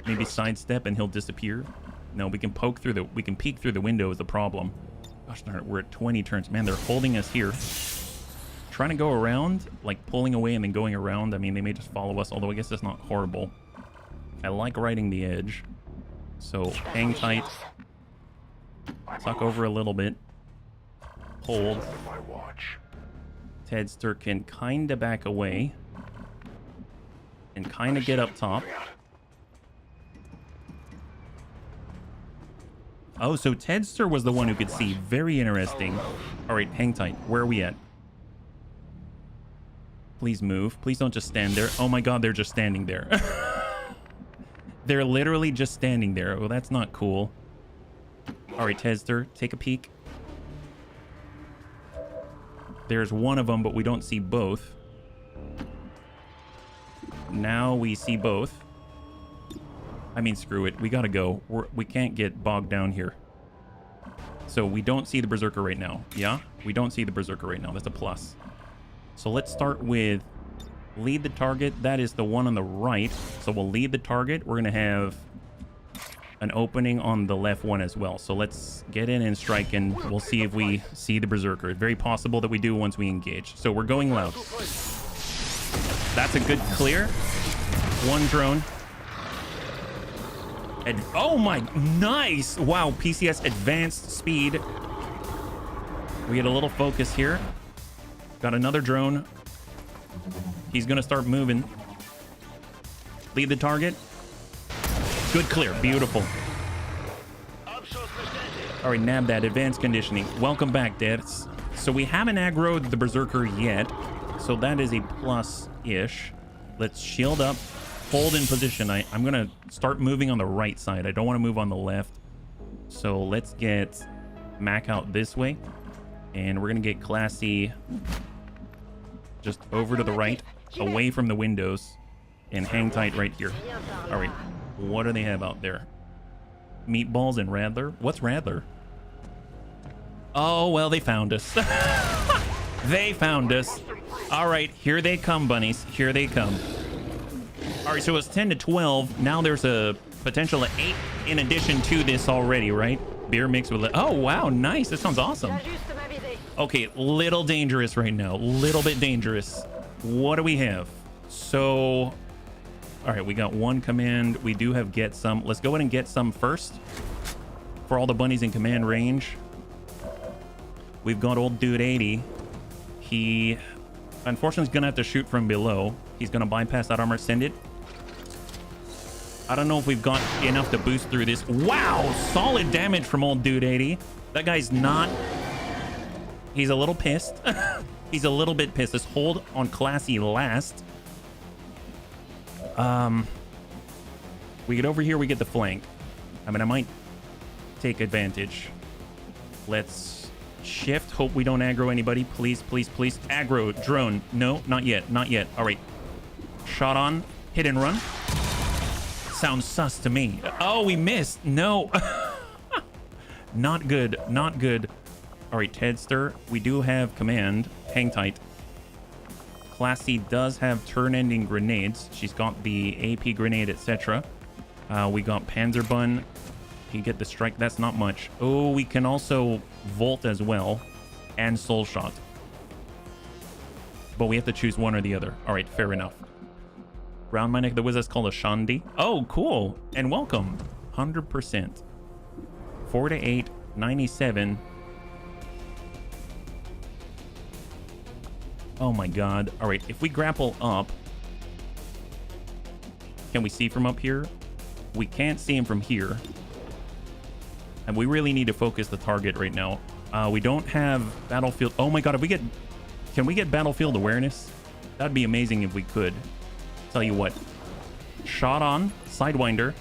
Maybe sidestep and he'll disappear. No, we can poke through the... We can peek through the window is the problem. Gosh darn it, we're at 20 turns. Man, they're holding us here. Trying to go around, like pulling away and then going around. I mean, they may just follow us, although I guess that's not horrible. I like riding the edge. So, hang tight. Suck over a little bit. Hold. Tedster can kind of back away. And kind of get up top. Oh, so Tedster was the one who could see. Very interesting. All right, hang tight. Where are we at? Please move. Please don't just stand there. Oh my god, they're just standing there. They're literally just standing there. Well, that's not cool. All right, Tedster, take a peek. There's one of them, but we don't see both. Now we see both. I mean, screw it. We gotta go. We can't get bogged down here. So we don't see the Berserker right now. Yeah? We don't see the Berserker right now. That's a plus. So let's start with lead the target. That is the one on the right. So we'll lead the target. We're gonna have an opening on the left one as well. So let's get in and strike, and we'll see if we see the Berserker. It's very possible that we do once we engage. So we're going loud. That's a good clear. One drone. And oh my, nice. Wow, PCS advanced speed. We had a little focus here. Got another drone. He's gonna start moving. Lead the target. Good clear, beautiful. All right, nab that, advanced conditioning. Welcome back, Dads. So we haven't aggroed the Berserker yet. So that is a plus-ish. Let's shield up. Hold in position. I'm going to start moving on the right side. I don't want to move on the left. So let's get Mac out this way. And we're going to get Classy just over to the right, away from the windows, and hang tight right here. All right. What do they have out there? Meatballs and Radler? What's Radler? Oh, well, they found us. They found us. All right. Here they come, bunnies. Here they come. All right, so it's 10 to 12. Now there's a potential of 8 in addition to this already, right? Beer mixed with... Oh, wow, nice. That sounds awesome. Okay, little dangerous right now. Little bit dangerous. What do we have? So... All right, we got one command. We do have get some. Let's go ahead and get some first. For all the bunnies in command range. We've got old dude 80. He... Unfortunately, he's going to have to shoot from below. He's going to bypass that armor. Send it. I don't know if we've got enough to boost through this. Wow! Solid damage from old dude 80. That guy's not... He's a little pissed. He's a little bit pissed. Let's hold on Classy last. We get over here, we get the flank. I mean, I might take advantage. Let's shift. Hope we don't aggro anybody. Please, please, please. Aggro. Drone. No, not yet. Not yet. All right. Shot on. Hit and run. Sounds sus to me. Oh, we missed. No. Not good. Not good. All right, Tedster. We do have command. Hang tight. Classy does have turn-ending grenades. She's got the AP grenade, etc. We got Panzerbun. You get the strike. That's not much. Oh, we can also Volt as well. And Soul Shot. But we have to choose one or the other. All right, fair enough. Round my neck of the wizard's called a Shandi. Oh, cool. And welcome. 100%. 4 to 8. 97. Oh my god. All right, if we grapple up, can we see from up here? We can't see him from here. And we really need to focus the target right now. We don't have battlefield. Oh my god, can we get battlefield awareness? That'd be amazing if we could. Tell you what. Shot on, Sidewinder.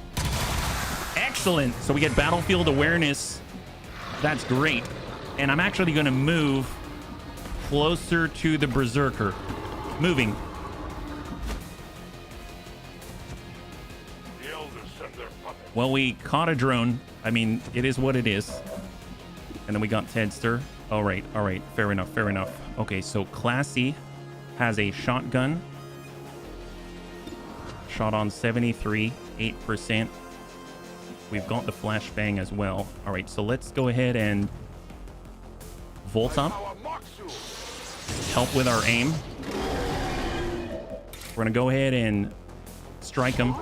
Excellent. So we get battlefield awareness That's great. And I'm actually going to move closer to the Berserker. Moving. The elders send their puppets. Well, we caught a drone. I mean, it is what it is. And then we got Tedster. All right. Fair enough. Okay, so Classy has a shotgun. Shot on 73, 8%. We've got the flashbang as well. All right, so let's go ahead and volt up. Help with our aim. We're going to go ahead and strike him.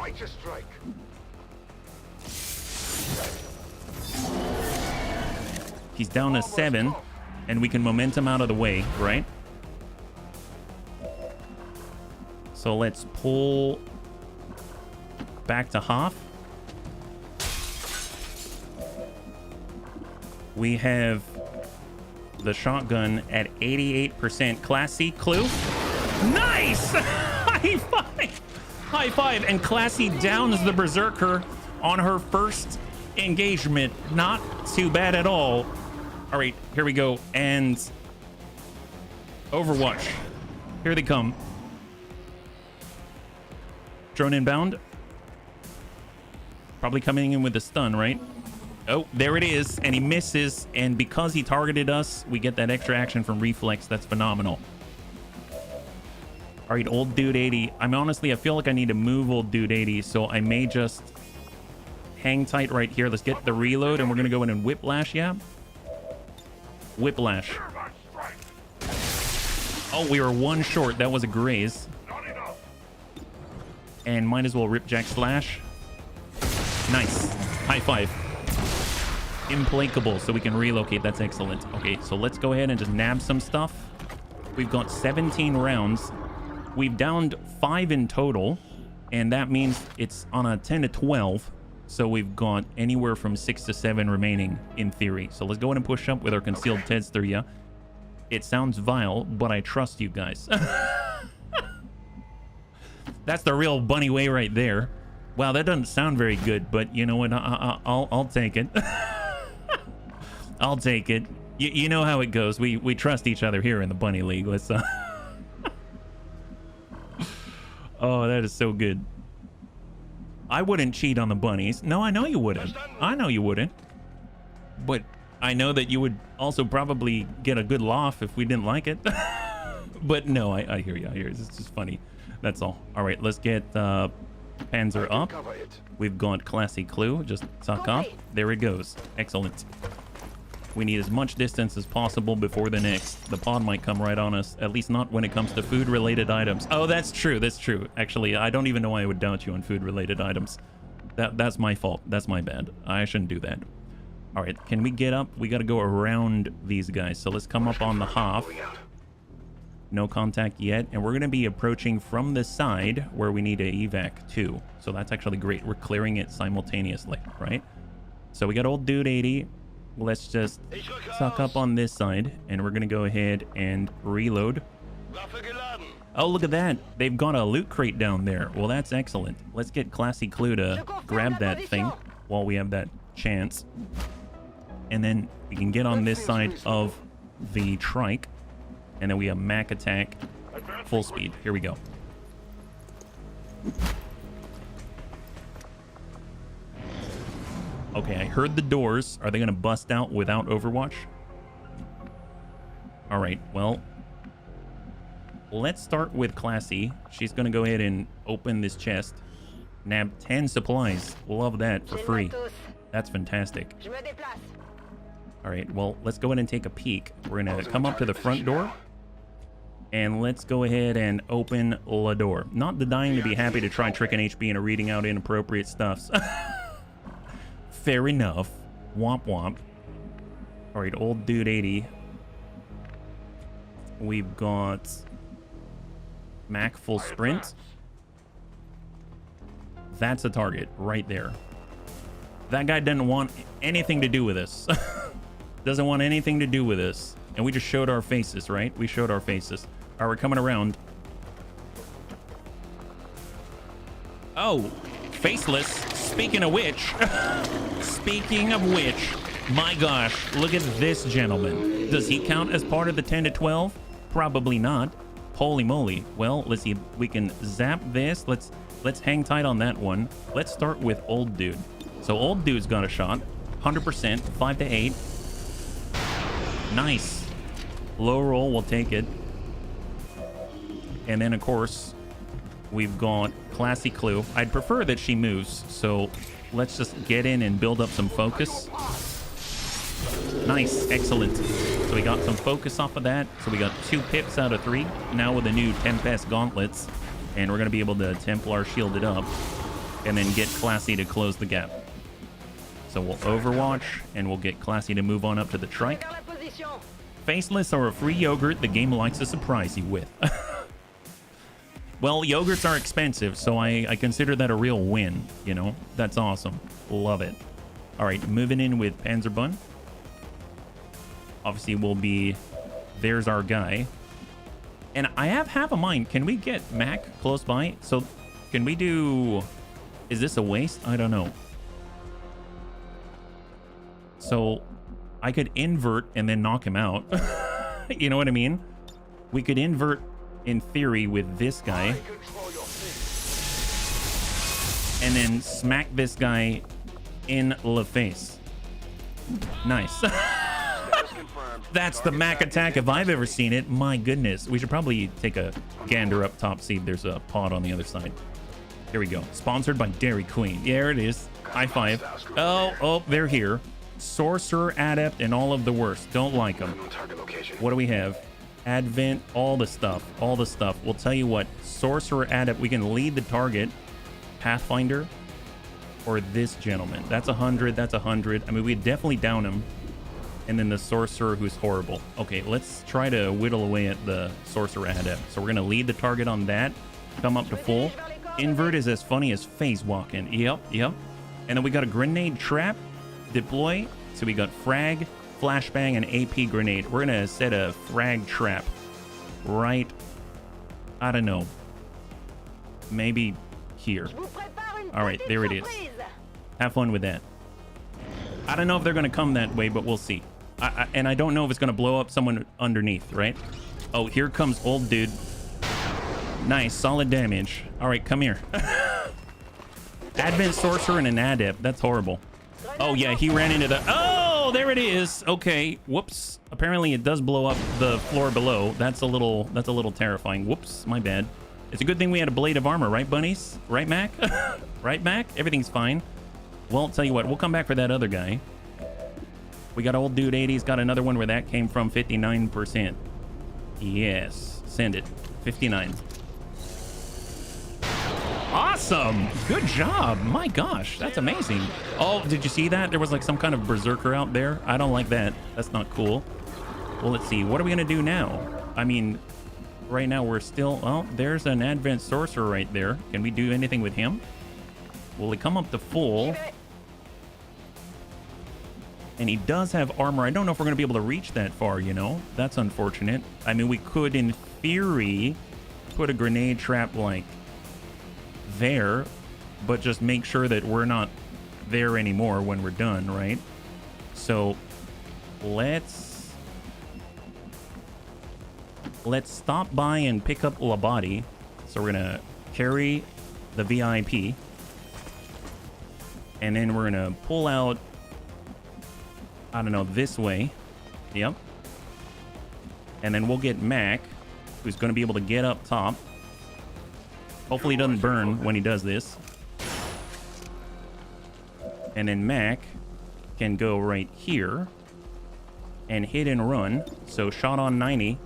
He's down to 7, and we can momentum out of the way, right? So let's pull back to half. We have the shotgun at 88%. Classy. Clue. Nice! High five! High five. And Classy downs the Berserker on her first engagement. Not too bad at all. All right, here we go. And Overwatch. Here they come. Drone inbound. Probably coming in with a stun, right? Oh, there it is. And he misses. And because he targeted us, we get that extra action from Reflex. That's phenomenal. All right, old dude 80. I feel like I need to move old dude 80. So I may just hang tight right here. Let's get the reload. And we're going to go in and whiplash. Yeah. Whiplash. Oh, we were one short. That was a graze. And might as well rip Jack Slash. Nice. High five. Implacable, so we can relocate. That's excellent. Okay, so let's go ahead and just nab some stuff. We've got 17 rounds. We've downed 5 in total, and that means it's on a 10 to 12. So we've got anywhere from 6 to 7 remaining in theory. So let's go ahead and push up with our concealed Tedster. Yeah. It sounds vile, but I trust you guys. That's the real bunny way right there. Wow, that doesn't sound very good, but you know what? I'll take it. I'll take it. You know how it goes. We trust each other here in the Bunny League. Let's. Oh, that is so good. I wouldn't cheat on the bunnies. No, I know you wouldn't. I know you wouldn't. But I know that you would also probably get a good laugh if we didn't like it. But no, I hear you. I hear you. It's just funny. That's all. All right, let's get Panzer up. We've got Classy Clue. Just tuck up. There it goes. Excellent. We need as much distance as possible before the next. The pod might come right on us. At least not when it comes to food-related items. Oh, that's true. That's true. Actually, I don't even know why I would doubt you on food-related items. That's my fault. That's my bad. I shouldn't do that. All right, can we get up? We got to go around these guys. So let's come up on the half. No contact yet. And we're going to be approaching from the side where we need a evac too. So that's actually great. We're clearing it simultaneously, right? So we got old dude 80. Let's just suck up on this side. And we're going to go ahead and reload. Oh, look at that. They've got a loot crate down there. Well, that's excellent. Let's get Classy Clue to grab that thing while we have that chance. And then we can get on this side of the trike. And then we have Mac attack full speed. Here we go. Okay, I heard the doors. Are they going to bust out without Overwatch? All right, well, let's start with Classy. She's going to go ahead and open this chest. Nab 10 supplies. Love that for free. That's fantastic. All right, well, let's go ahead and take a peek. We're going to come up to the front door. And let's go ahead and open the door. Not the dying to be happy to try tricking HB into reading out inappropriate stuffs. Fair enough. Womp womp. All right, old dude 80. We've got Mac full sprint. That's a target right there. That guy doesn't want anything to do with this. Doesn't want anything to do with this. And we just showed our faces, right? We showed our faces. All right, we're coming around. Oh, faceless. Speaking of which, My gosh, look at this gentleman. Does he count as part of the 10 to 12? Probably not. Holy moly. Well, let's see if we can zap this. Let's hang tight on that one. Let's start with old dude. So old dude's got a shot. 100%, 5 to 8. Nice. Low roll, we'll take it. And then, of course, we've got Classy Clue. I'd prefer that she moves, so let's just get in and build up some focus. Nice, excellent. So we got some focus off of that. So we got 2 pips out of 3. Now with the new Tempest gauntlets, and we're going to be able to Templar shield it up and then get Classy to close the gap. So we'll Overwatch, and we'll get Classy to move on up to the trike. Faceless are a free yogurt the game likes to surprise you with. Well, yogurts are expensive, so I consider that a real win, you know? That's awesome. Love it. All right, moving in with Panzerbun. Obviously, we'll be... There's our guy. And I have half a mind. Can we get Mac close by? So, can we do... Is this a waste? I don't know. So, I could invert and then knock him out. You know what I mean? We could invert, in theory, with this guy. And then smack this guy in the face. Nice. That's the Mac attack if I've ever seen it. My goodness. We should probably take a gander up top, see if there's a pod on the other side. Here we go. Sponsored by Dairy Queen. There it is. High five. Oh, they're here. Sorcerer, Adept, and all of the worst. Don't like them. What do we have? Advent, all the stuff. All the stuff. We'll tell you what. Sorcerer, Adept, we can lead the target. Pathfinder, or this gentleman. That's 100. That's 100. I mean, we'd definitely down him. And then the Sorcerer, who's horrible. Okay, let's try to whittle away at the Sorcerer Adept. So we're going to lead the target on that. Come up to full. Invert is as funny as phase walking. Yep. And then we got a grenade trap. Deploy. So we got frag, flashbang, and AP grenade. We're going to set a frag trap right, I don't know, maybe here. All right, there it is. Have fun with that. I don't know if they're going to come that way, but we'll see. And I don't know if it's going to blow up someone underneath, right? Oh, here comes old dude. Nice, solid damage. All right, come here. Advent Sorcerer and an Adept. That's horrible. Oh, yeah, he ran into the... Oh, there it is. Okay, whoops. Apparently, it does blow up the floor below. That's a little terrifying. Whoops, my bad. It's a good thing we had a blade of armor, right, bunnies? Right, Mac? Right, Mac? Everything's fine. Well, I'll tell you what, we'll come back for that other guy. We got old dude 80's got another one where that came from 59%. Yes, send it. 59. Awesome. Good job. My gosh, that's amazing. Oh, did you see that? There was like some kind of berserker out there. I don't like that. That's not cool. Well, let's see. What are we going to do now? I mean, right now we're still... Oh, there's an Advent Sorcerer right there. Can we do anything with him? Will he come up to full? And he does have armor. I don't know if we're going to be able to reach that far, you know? That's unfortunate. I mean, we could, in theory, put a grenade trap, like, there, but just make sure that we're not there anymore when we're done, right? So, let's stop by and pick up Labati. So we're going to carry the VIP. And then we're going to pull out... I don't know, this way. Yep. And then we'll get Mac, who's going to be able to get up top. Hopefully he doesn't burn when he does this. And then Mac can go right here and hit and run. So shot on 90.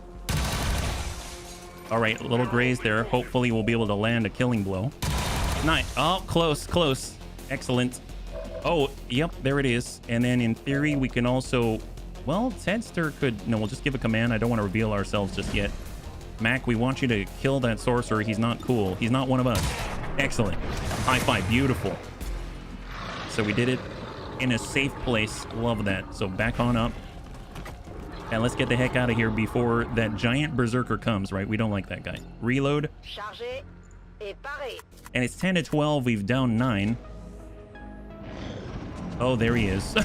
All right, a little graze there. Hopefully we'll be able to land a killing blow. Nice. Oh, close. Excellent. Oh, yep, there it is. And then in theory, we can also... Well, Tedster could... No, we'll just give a command. I don't want to reveal ourselves just yet. Mac, we want you to kill that sorcerer. He's not cool. He's not one of us. Excellent. High five. Beautiful. So we did it in a safe place. Love that. So back on up. And let's get the heck out of here before that giant berserker comes, right? We don't like that guy. Reload. And it's 10 to 12. We've down 9. Oh, there he is.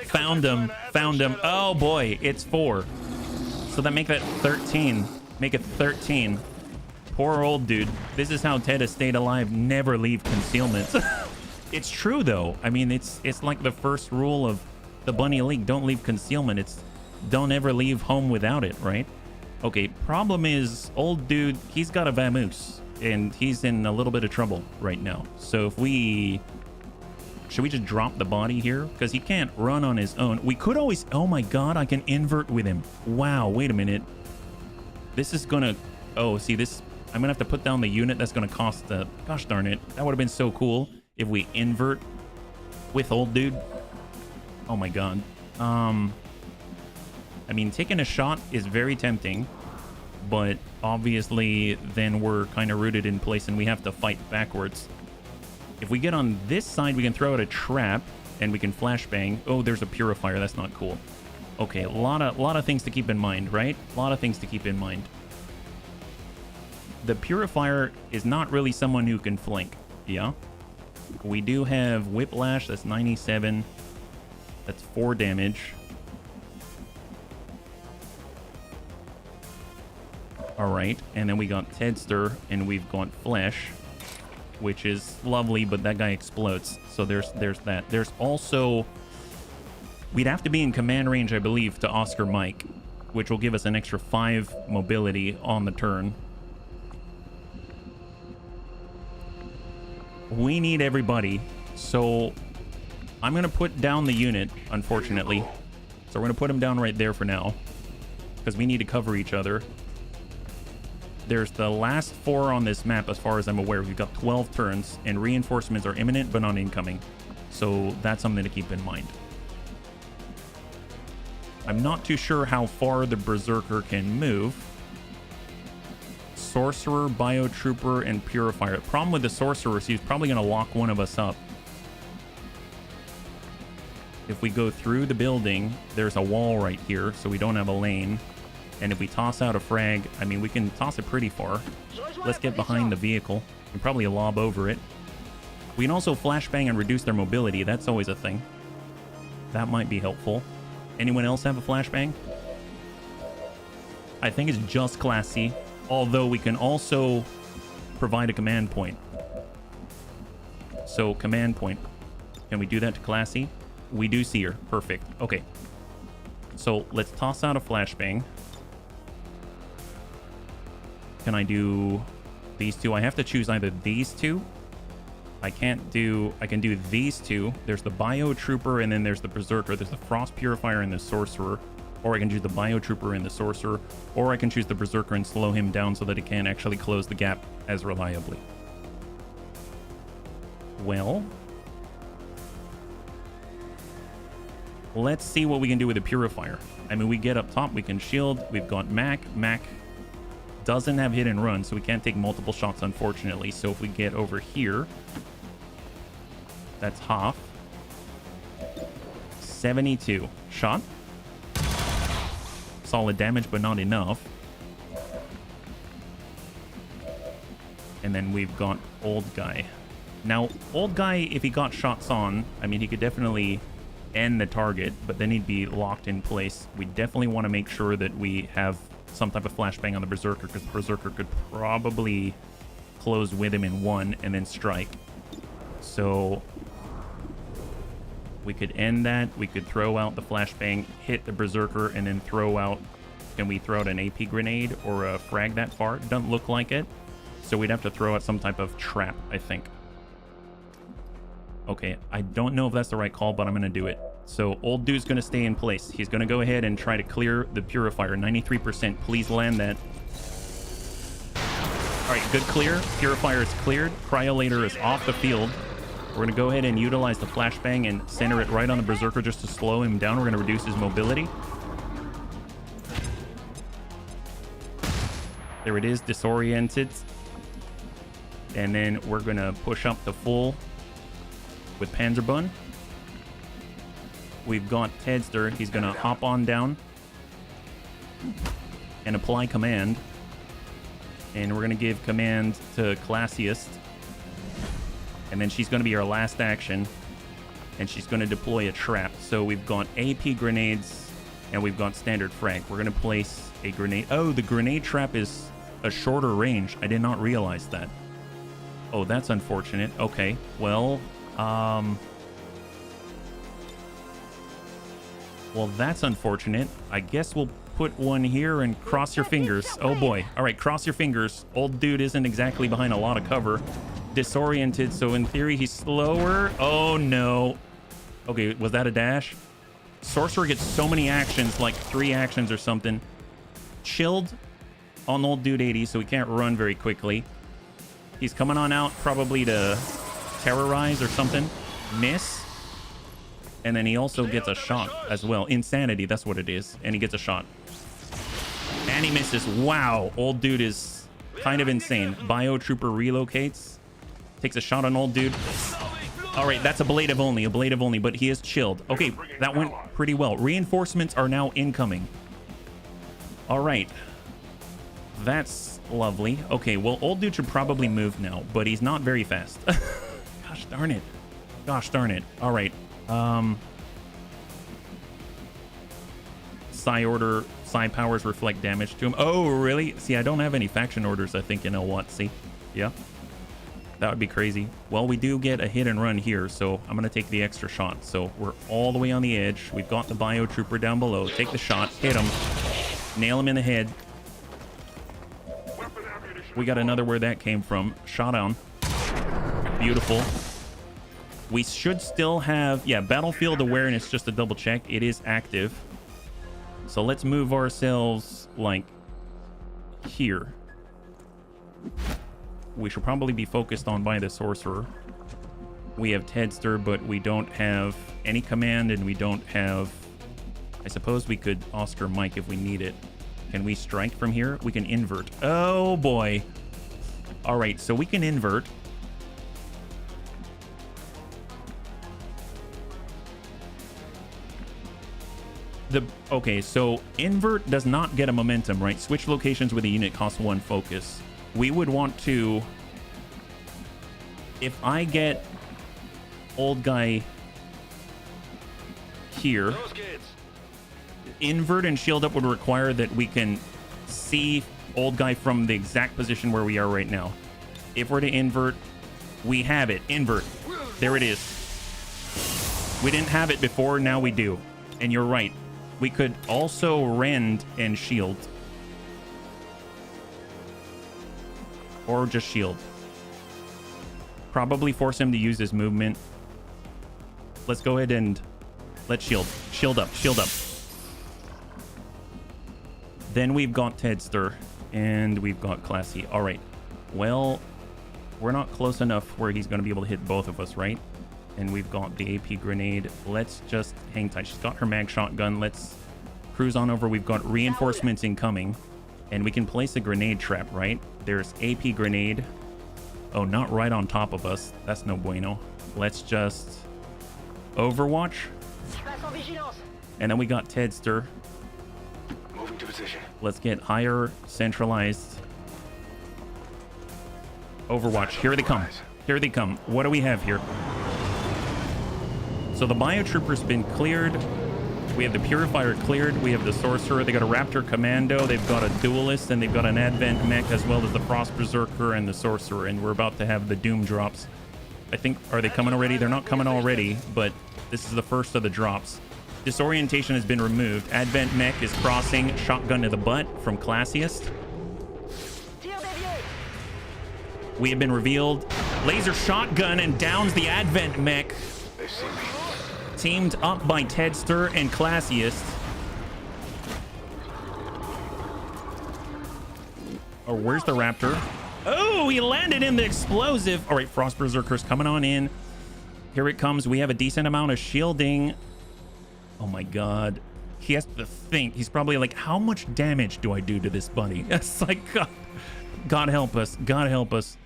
Found him. Found him. Oh boy, it's 4. So that make that 13. Make it 13. Poor old dude. This is how Ted has stayed alive. Never leave concealment. It's true though. I mean, it's like the first rule of the Bunny League. Don't leave concealment. It's don't ever leave home without it, right? Okay, problem is old dude, he's got a vamoose and he's in a little bit of trouble right now. So if we... Should we just drop the body here? Because he can't run on his own. We could always... Oh my god, I can invert with him. Wow, wait a minute. This is gonna... Oh, see this... I'm gonna have to put down the unit. That's gonna cost the... Gosh darn it. That would have been so cool if we invert with old dude. Oh my god. I mean, taking a shot is very tempting, but obviously then we're kind of rooted in place and we have to fight backwards. If we get on this side, we can throw out a trap and we can flashbang. Oh, there's a purifier. That's not cool. Okay, a lot of things to keep in mind, right? A lot of things to keep in mind. The purifier is not really someone who can flank. Yeah. We do have whiplash. That's 97. That's 4 damage. All right, and then we got Tedster, and we've got Flesh, which is lovely, but that guy explodes. So there's that. There's also... We'd have to be in command range, I believe, to Oscar Mike, which will give us an extra 5 mobility on the turn. We need everybody, so I'm going to put down the unit, unfortunately. So we're going to put him down right there for now, because we need to cover each other. There's the last 4 on this map, as far as I'm aware. We've got 12 turns, and reinforcements are imminent, but not incoming. So that's something to keep in mind. I'm not too sure how far the Berserker can move. Sorcerer, Biotrooper, and Purifier. The problem with the Sorcerer is he's probably going to lock one of us up. If we go through the building, there's a wall right here, so we don't have a lane. And if we toss out a frag, I mean, we can toss it pretty far. Let's get behind the vehicle. We can probably lob over it. We can also flashbang and reduce their mobility. That's always a thing. That might be helpful. Anyone else have a flashbang? I think it's just Class C. Although we can also provide a command point. So, command point. Can we do that to Class C? We do see her. Perfect. Okay. So, let's toss out a flashbang. Can I do these two? I have to choose either these two. I can do these two. There's the Biotrooper and then there's the Berserker. There's the Frost Purifier and the Sorcerer. Or I can choose the Biotrooper and the Sorcerer. Or I can choose the Berserker and slow him down so that it can't actually close the gap as reliably. Well, let's see what we can do with the Purifier. I mean, we get up top, we can shield. We've got Mac. Mac doesn't have hit and run, so we can't take multiple shots, unfortunately. So if we get over here, that's half. 72. Shot. Solid damage, but not enough. And then we've got Old Guy. Now, Old Guy, if he got shots on, I mean, he could definitely end the target, but then he'd be locked in place. We definitely want to make sure that we have some type of flashbang on the Berserker, because the Berserker could probably close with him in one and then strike. So we could end that. We could throw out the flashbang, hit the Berserker, and then throw out... Can we throw out an AP grenade or a frag that far? It doesn't look like it. So we'd have to throw out some type of trap, I think. Okay, I don't know if that's the right call, but I'm going to do it. So old dude's going to stay in place. He's going to go ahead and try to clear the Purifier. 93%. Please land that. All right, good clear. Purifier is cleared. Cryolator is off the field. We're going to go ahead and utilize the flashbang and center it right on the Berserker just to slow him down. We're going to reduce his mobility. There it is, disoriented. And then we're going to push up to full with Panzerbun. We've got Tedster. He's going to hop on down and apply command. And we're going to give command to Classiest. And then she's going to be our last action. and she's going to deploy a trap. So we've got AP grenades, and we've got standard frag. We're going to place a grenade. Oh, the grenade trap is a shorter range. I did not realize that. Oh, that's unfortunate. Okay, well, that's unfortunate. I guess we'll put one here and cross your fingers. Oh boy. All right, cross your fingers. Old dude isn't exactly behind a lot of cover. Disoriented, so in theory he's slower. Oh no. Okay, was that a dash? Sorcerer gets so many actions, like 3 actions or something. Chilled on old dude 80, so he can't run very quickly. He's coming on out probably to terrorize or something. Miss. And then he also gets a shot as well. Insanity, that's what it is. And he gets a shot. And he misses. Wow, old dude is kind of insane. Biotrooper relocates. Takes a shot on old dude. All right, that's a blade of only, but he is chilled. Okay, that went pretty well. Reinforcements are now incoming. All right. That's lovely. Okay, well, old dude should probably move now, but he's not very fast. Gosh darn it. Gosh darn it. All right. Psi powers reflect damage to him. Oh, really? See, I don't have any faction orders, I think, in LWOTC. Yeah. That would be crazy. Well, we do get a hit and run here, so I'm going to take the extra shot. So we're all the way on the edge. We've got the biotrooper down below. Take the shot. Hit him. Nail him in the head. We got another where that came from. Shot on. Beautiful. We should still have... Yeah, battlefield awareness, just to double check. It is active. So let's move ourselves, like, here. We should probably be focused on by the sorcerer. We have Tedster, but we don't have any command, and we don't have... I suppose we could Oscar Mike if we need it. Can we strike from here? We can invert. Oh boy. All right, so we can invert. Okay, so invert does not get a momentum, right? Switch locations with a unit costs 1 focus. We would want to... If I get old guy here, invert and shield up would require that we can see old guy from the exact position where we are right now. If we're to invert, we have it. Invert. There it is. We didn't have it before, now we do. And you're right. We could also rend and shield. Or just shield. Probably force him to use his movement. Let's go ahead and let's shield. Shield up. Shield up. Then we've got Tedster. And we've got Classy. All right. Well, we're not close enough where he's going to be able to hit both of us, right? And we've got the AP grenade. Let's just hang tight. She's got her mag shotgun. Let's cruise on over. We've got reinforcements incoming. And we can place a grenade trap, right? There's AP grenade. Oh, not right on top of us. That's no bueno. Let's just Overwatch. And then we got Tedster. Moving to position. Let's get higher centralized Overwatch. Here they come. Here they come. What do we have here? So the Biotrooper's been cleared. We have the Purifier cleared. We have the Sorcerer. They got a Raptor Commando. They've got a Duelist. And they've got an Advent Mech as well as the Frost Berserker and the Sorcerer. And we're about to have the Doom drops. I think... Are they coming already? They're not coming already. But this is the first of the drops. Disorientation has been removed. Advent Mech is crossing. Shotgun to the butt from Classiest. We have been revealed. Laser shotgun and downs the Advent Mech. They see me. Teamed up by Tedster and Classiest. Oh, where's the Raptor? Oh, he landed in the explosive. All right, Frost Berserker's coming on in. Here it comes. We have a decent amount of shielding. Oh my God. He has to think. He's probably like, how much damage do I do to this buddy? It's like, God help us. God help us.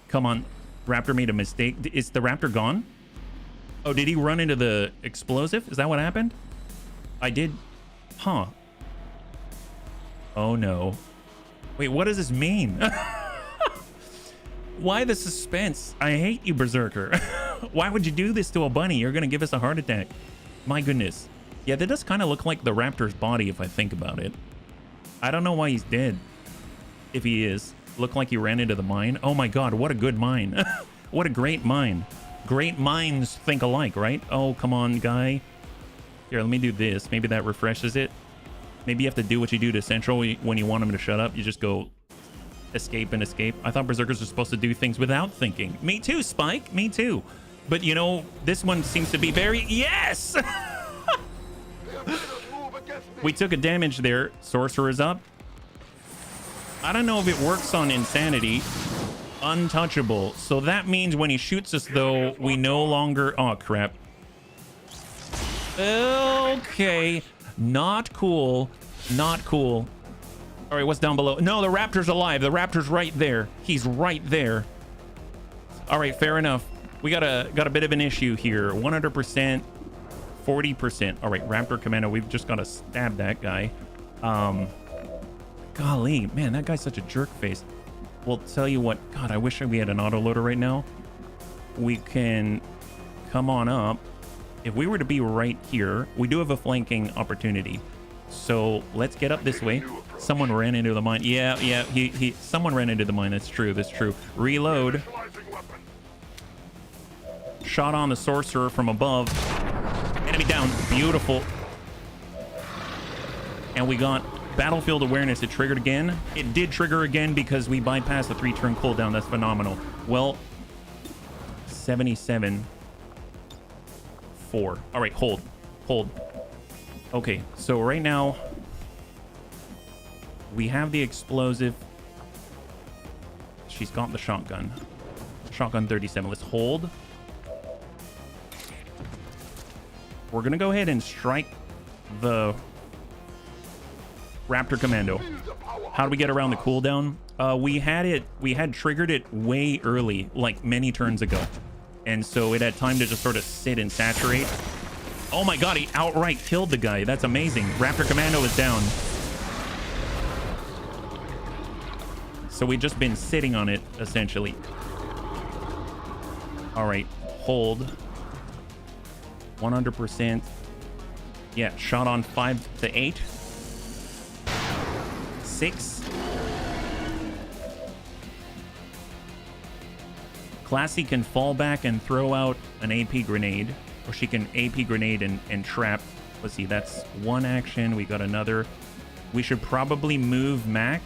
Come on. Raptor made a mistake. Is the Raptor gone? Oh, did he run into the explosive? Is that what happened? I did. Huh. Oh, no. Wait, what does this mean? Why the suspense? I hate you, Berserker. Why would you do this to a bunny? You're gonna give us a heart attack. My goodness. Yeah, that does kind of look like the raptor's body if I think about it. I don't know why he's dead. If he is. Look like he ran into the mine. Oh my god, what a good mine. What a great mine. Great minds think alike, right? Oh, come on, guy. Here, let me do this. Maybe that refreshes it. Maybe you have to do what you do to Central when you want him to shut up. You just go escape and escape. I thought Berserkers are supposed to do things without thinking. Me too, Spike. Me too. But, you know, this one seems to be very... Yes! We took a damage there. Sorcerer's up. I don't know if it works on Insanity. Untouchable. So that means when he shoots us, though, we no longer... Oh, crap. Okay. Not cool. Not cool. All right, what's down below? No, the raptor's alive. The raptor's right there. He's right there. All right, fair enough. We got a bit of an issue here. 100%, 40%. All right, Raptor Commando. We've just got to stab that guy. Golly, man, that guy's such a jerk face. Well, tell you what. God, I wish we had an autoloader right now. We can come on up. If we were to be right here, we do have a flanking opportunity. So let's get up this way. Someone ran into the mine. Yeah, someone ran into the mine. That's true. That's true. Reload. Shot on the sorcerer from above. Enemy down. Beautiful. And we got battlefield awareness. It triggered again. It did trigger again because we bypassed the 3-turn cooldown. That's phenomenal. Well, 77. 4. All right, hold. Okay, so right now we have the explosive. She's got the shotgun. Shotgun 37. Let's hold. We're gonna go ahead and strike the Raptor Commando. How do we get around the cooldown? We had triggered it way early, like many turns ago. And so it had time to just sort of sit and saturate. Oh my god, he outright killed the guy. That's amazing. Raptor Commando is down. So we've just been sitting on it, essentially. All right, hold. 100%. Yeah, shot on 5 to 8. 6. Classy can fall back and throw out an AP grenade, or she can AP grenade and trap. Let's see, that's one action. We got another. We should probably move Mac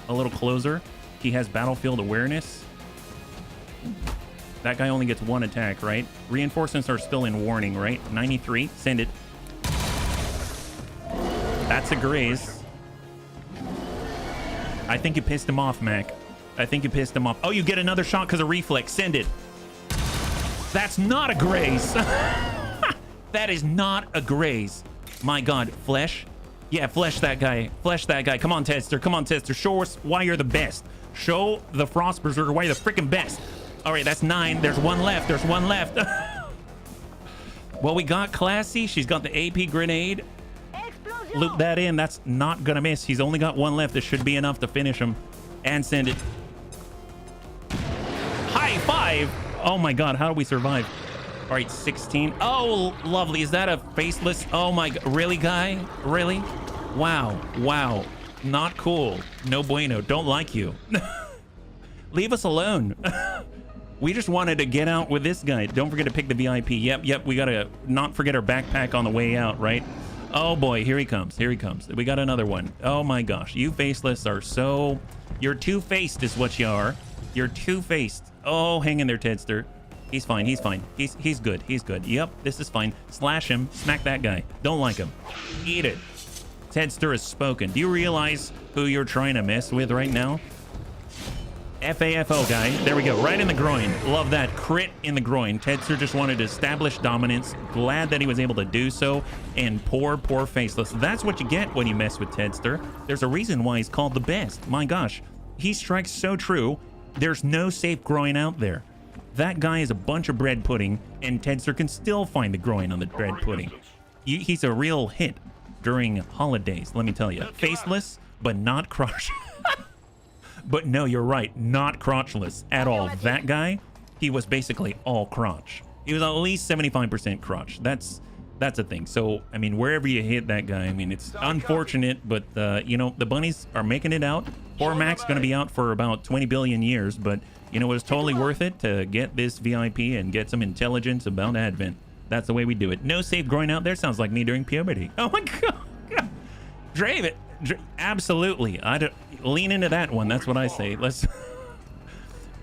a little closer. He has battlefield awareness. That guy only gets one attack, right? Reinforcements are still in warning, right? 93, send it. That's a graze. I think you pissed him off, Mac. I think you pissed him off. Oh, you get another shot because of reflex. Send it. That's not a graze. That is not a graze. My god. Flesh? Yeah, flesh that guy. Flesh that guy. Come on, Tester. Come on, Tester. Show us why you're the best. Show the Frost Berserker why you're the freaking best. All right, that's 9. There's one left. There's one left. Well, we got Classy. She's got the AP grenade. Loop that in. That's not going to miss. He's only got one left. This should be enough to finish him. And send it. High 5. Oh my god, how do we survive? All right, 16. Oh, lovely. Is that a faceless? Oh my god. Really, guy? Really? Wow. Wow. Not cool. No bueno. Don't like you. Leave us alone. We just wanted to get out with this guy. Don't forget to pick the VIP. Yep. We got to not forget our backpack on the way out, right? Oh boy, here he comes. Here he comes. We got another one. Oh my gosh. You faceless are so... You're two-faced is what you are. You're two-faced. Oh, hang in there, Tedster. He's fine. He's fine. He's good. He's good. Yep, this is fine. Slash him. Smack that guy. Don't like him. Eat it. Tedster has spoken. Do you realize who you're trying to mess with right now? FAFO guy. There we go. Right in the groin. Love that. Crit in the groin. Tedster just wanted to establish dominance. Glad that he was able to do so. And poor faceless. That's what you get when you mess with Tedster. There's a reason why he's called the best. My gosh. He strikes so true. There's no safe groin out there. That guy is a bunch of bread pudding, and Tedster can still find the groin on the bread pudding. He's a real hit during holidays, let me tell you. Faceless, but not crotch. But no, you're right. Not crotchless at all. That guy, he was basically all crotch. He was at least 75% crotch. That's a thing. So, I mean, wherever you hit that guy, I mean, it's unfortunate, but, you know, the bunnies are making it out. Poor Mac's going to be out for about 20 billion years, but, you know, it was totally worth it to get this VIP and get some intelligence about Advent. That's the way we do it. No safe growing out there sounds like me during puberty. Oh, my God. Drave, absolutely. Lean into that one. That's what I say.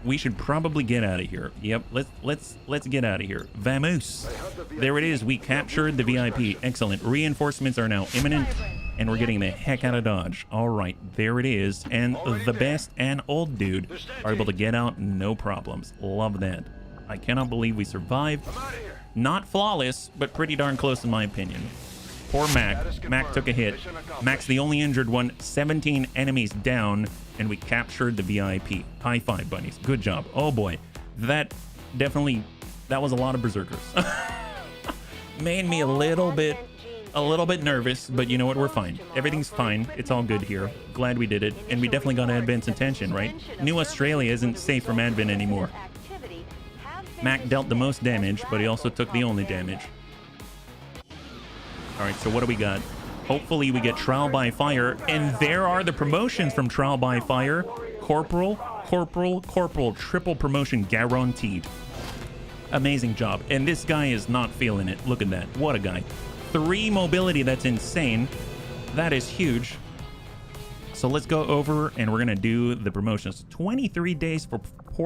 We should probably get out of here. Yep, let's get out of here. Vamos. There it is. We captured the VIP. Excellent. Reinforcements are now imminent, and we're getting the heck out of Dodge. All right, there it is. And the best and old dude are able to get out, no problems. Love that. I cannot believe we survived. Not flawless, but pretty darn close in my opinion. Poor Mac. Mac took a hit. Mac's the only injured one. 17 enemies down, and we captured the VIP. High five, bunnies. Good job. Oh boy, that was a lot of berserkers. Made me a little bit nervous, but you know what? We're fine. Everything's fine. It's all good here. Glad we did it, and we definitely got Advent's attention, right? New Australia isn't safe from Advent anymore. Mac dealt the most damage, but he also took the only damage. All right, so what do we got? Hopefully we get Trial by Fire, and there are the promotions from Trial by Fire. Corporal, triple promotion guaranteed. Amazing job. And this guy is not feeling it. Look at that. What a guy. 3 mobility, that's insane. That is huge. So let's go over and we're gonna do the promotions. 23 days for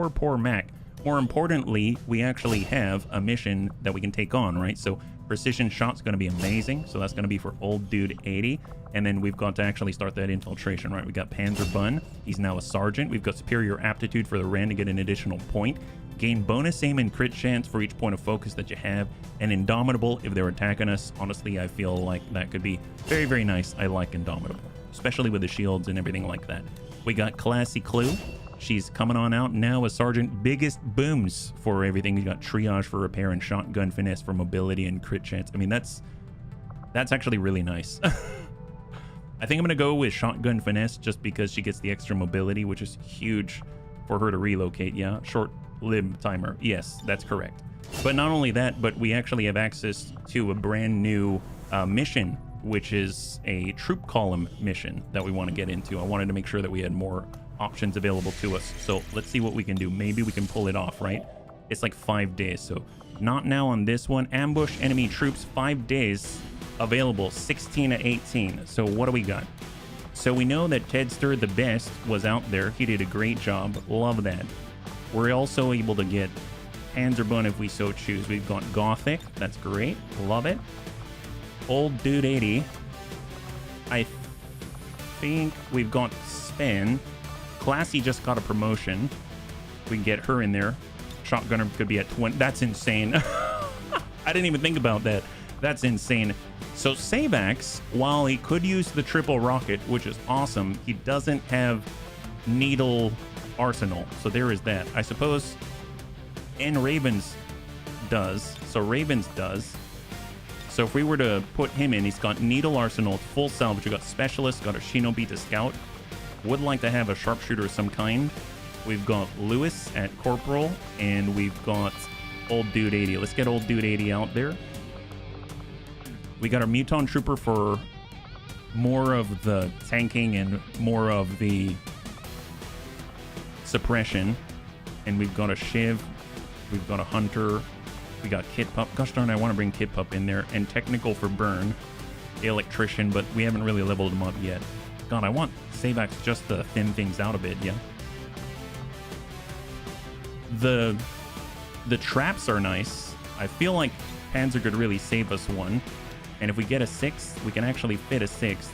poor Mac. More importantly, we actually have a mission that we can take on, right? So precision shot's going to be amazing. So that's going to be for old dude 80. And then we've got to actually start that infiltration, right? We got Panzer Bun. He's now a sergeant. We've got superior aptitude for the Ren to get an additional point. Gain bonus aim and crit chance for each point of focus that you have. And Indomitable if they're attacking us. Honestly, I feel like that could be very, very nice. I like Indomitable, especially with the shields and everything like that. We got Classy Clue. She's coming on out now as Sergeant. Biggest booms for everything. You got Triage for repair and Shotgun Finesse for mobility and crit chance. I mean, that's actually really nice. I think I'm going to go with Shotgun Finesse just because she gets the extra mobility, which is huge for her to relocate. Yeah, short limb timer. Yes, that's correct. But not only that, but we actually have access to a brand new mission, which is a troop column mission that we want to get into. I wanted to make sure that we had more options available to us. So let's see what we can do. Maybe we can pull it off, right? It's like 5 days. So not now on this one. Ambush enemy troops, 5 days available, 16 to 18. So what do we got? So we know that Tedster the Best was out there. He did a great job. Love that. We're also able to get Panzerbun if we so choose. We've got Gothic. That's great. Love it. Old Dude 80. I think we've got Sven. Classy just got a promotion. We can get her in there. Shotgunner could be at 20. That's insane. I didn't even think about that. That's insane. So Savax, while he could use the triple rocket, which is awesome, he doesn't have needle arsenal. So there is that. I suppose and Ravens does. So Ravens does. So if we were to put him in, he's got needle arsenal, full salvage. We got specialist, got a Shinobi to scout. Would like to have a sharpshooter of some kind. We've got Lewis at corporal, and we've got old dude 80. Let's get old dude 80 out there. We got our Muton trooper for more of the tanking and more of the suppression. And we've got a Shiv. We've got a hunter. We got Kit Pup. Gosh darn, I want to bring Kit Pup in there. And technical for burn. The electrician, but we haven't really leveled him up yet. God, I want Savax just to thin things out a bit, yeah. The traps are nice. I feel like Panzer could really save us one. And if we get a 6th, we can actually fit a 6th.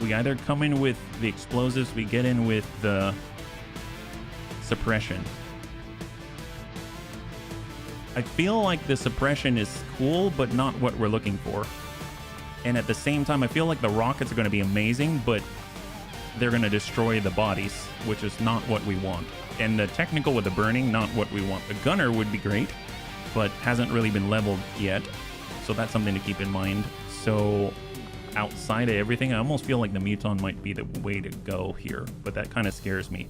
We either come in with the explosives, we get in with the suppression. I feel like the suppression is cool, but not what we're looking for. And at the same time, I feel like the rockets are going to be amazing, but they're going to destroy the bodies, which is not what we want. And the technical with the burning, not what we want. The gunner would be great, but hasn't really been leveled yet. So that's something to keep in mind. So outside of everything, I almost feel like the Muton might be the way to go here, but that kind of scares me.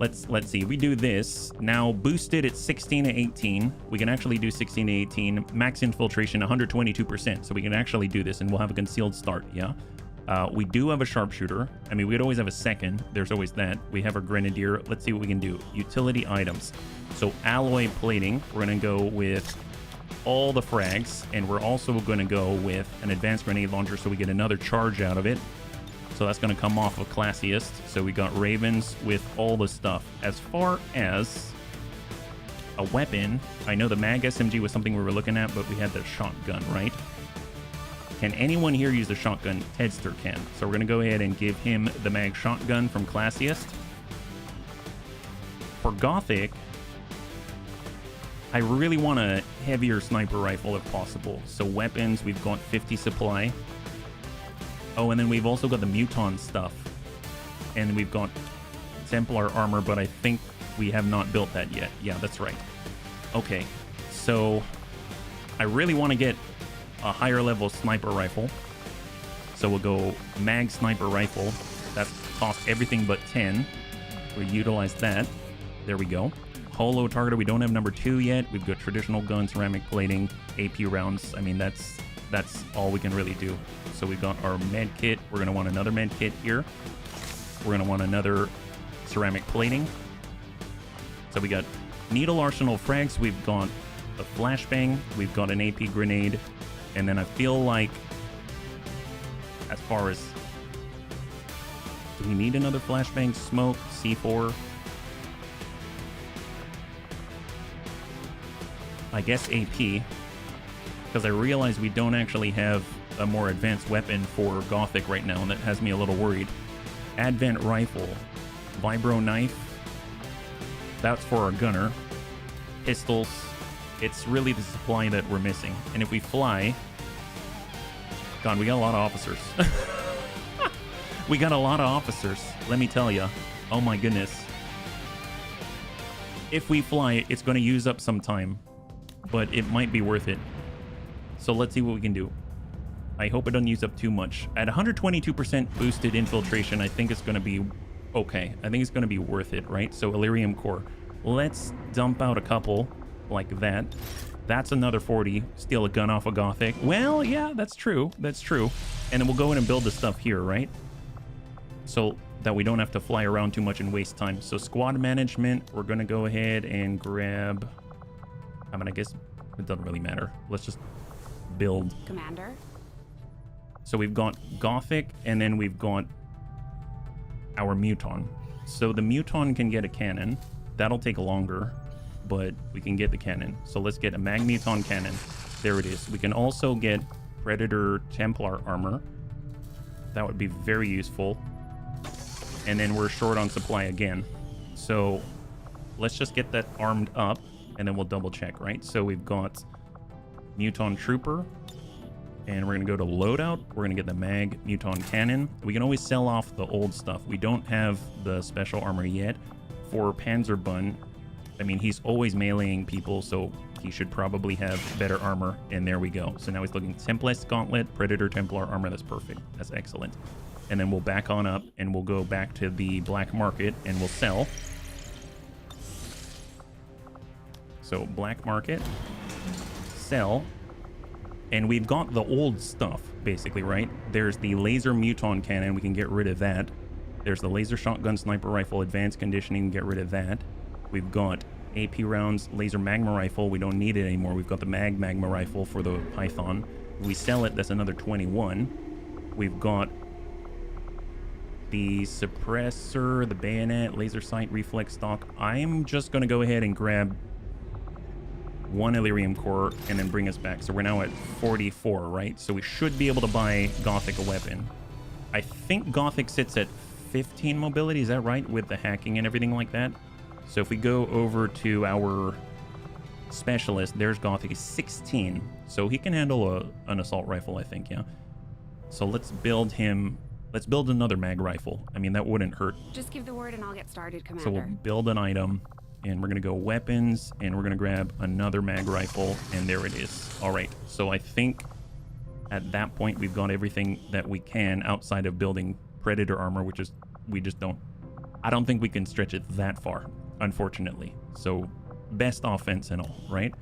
let's see. We do this now. Boosted at 16 to 18. We can actually do 16 to 18. Max infiltration 122%. So we can actually do this, and we'll have a concealed start. Yeah. We do have a sharpshooter. I mean, we'd always have a second. There's always that. We have our grenadier. Let's see what we can do. Utility items. So alloy plating. We're gonna go with all the frags, and we're also going to go with an advanced grenade launcher, so we get another charge out of it. So that's going to come off of classiest. So we got ravens with all the stuff. As far as a weapon, I know the mag SMG was something we were looking at, but we had the shotgun, right? Can anyone here use the shotgun? Tedster can. So we're going to go ahead and give him the mag shotgun from classiest. For Gothic, I really want a heavier sniper rifle if possible. So weapons, we've got 50 supply. Oh, and then we've also got the Muton stuff. And we've got Templar armor, but I think we have not built that yet. Yeah, that's right. Okay, so I really want to get a higher level sniper rifle. So we'll go mag sniper rifle. That costs everything but 10. We utilize that. There we go. Holo targeter, we don't have number 2 yet. We've got traditional gun, ceramic plating, AP rounds. I mean, that's all we can really do. So we've got our med kit. We're going to want another med kit here. We're going to want another ceramic plating. So we got needle arsenal frags. We've got a flashbang. We've got an AP grenade. And then I feel like, as far as, do we need another flashbang? Smoke, C4. I guess AP, because I realize we don't actually have a more advanced weapon for Gothic right now, and that has me a little worried. Advent rifle, vibro knife, that's for our gunner. Pistols, it's really the supply that we're missing. And if we fly, God, we got a lot of officers. We got a lot of officers, let me tell you. Oh my goodness. If we fly, it's going to use up some time, but it might be worth it. So let's see what we can do. I hope it doesn't use up too much. At 122% boosted infiltration, I think it's going to be okay. I think it's going to be worth it, right? So Illyrium core. Let's dump out a couple like that. That's another 40. Steal a gun off a Gothic. Well, yeah, that's true. That's true. And then we'll go in and build the stuff here, right? So that we don't have to fly around too much and waste time. So squad management, we're going to go ahead and grab... I mean, I guess it doesn't really matter. Let's just build. Commander? So we've got Gothic, and then we've got our Muton. So the Muton can get a cannon. That'll take longer, but we can get the cannon. So let's get a Mag Muton cannon. There it is. We can also get Predator Templar armor. That would be very useful. And then we're short on supply again. So let's just get that armed up, and then we'll double check, right? So we've got Muton Trooper, and we're going to go to loadout. We're going to get the Mag Muton Cannon. We can always sell off the old stuff. We don't have the special armor yet. For Panzerbun, I mean, he's always meleeing people, so he should probably have better armor. And there we go. So now he's looking Templest Gauntlet, Predator Templar armor. That's perfect. That's excellent. And then we'll back on up, and we'll go back to the black market, and we'll sell. So black market, sell. And we've got the old stuff, basically, right? There's the laser Muton cannon. We can get rid of that. There's the laser shotgun sniper rifle, advanced conditioning, get rid of that. We've got AP rounds, laser magma rifle. We don't need it anymore. We've got the magma rifle for the Python. If we sell it, that's another 21. We've got the suppressor, the bayonet, laser sight, reflex stock. I'm just going to go ahead and grab one Illyrium core and then bring us back. So we're now at 44, right? So we should be able to buy Gothic a weapon. I think Gothic sits at 15 mobility, is that right? With the hacking and everything like that. So if we go over to our specialist, there's Gothic, 16. So he can handle an assault rifle, I think, yeah. So let's build him, let's build another mag rifle. I mean, that wouldn't hurt. Just give the word and I'll get started, Commander. So we'll build an item, and we're going to go weapons, and we're going to grab another mag rifle, and there it is. All right, so I think at that point we've got everything that we can outside of building Predator armor, which is, we just don't I don't think we can stretch it that far, unfortunately. So best offense and all, right?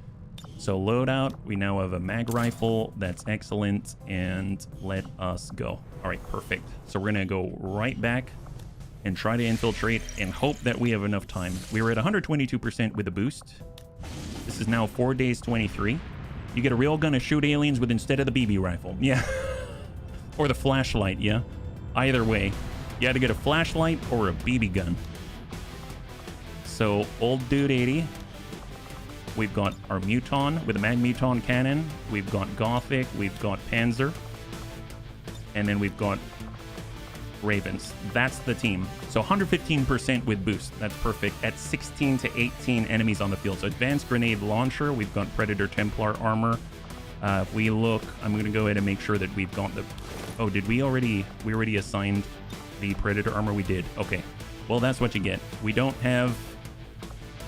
So loadout, we now have a mag rifle. That's excellent. And let us go. All right, perfect. So we're going to go right back and try to infiltrate and hope that we have enough time. We were at 122% with a boost. This is now 4 days 23. You get a real gun to shoot aliens with instead of the BB rifle. Yeah. Or the flashlight, yeah. Either way, you had to get a flashlight or a BB gun. So old dude 80. We've got our Muton with a mag Muton cannon. We've got Gothic. We've got Panzer. And then we've got Ravens. That's the team. So 115% with boost. That's perfect. At 16 to 18 enemies on the field. So advanced grenade launcher. We've got Predator Templar armor. If we look, I'm going to go ahead and make sure that we've got the... Oh, did we already... We already assigned the Predator armor? We did. Okay. Well, that's what you get. We don't have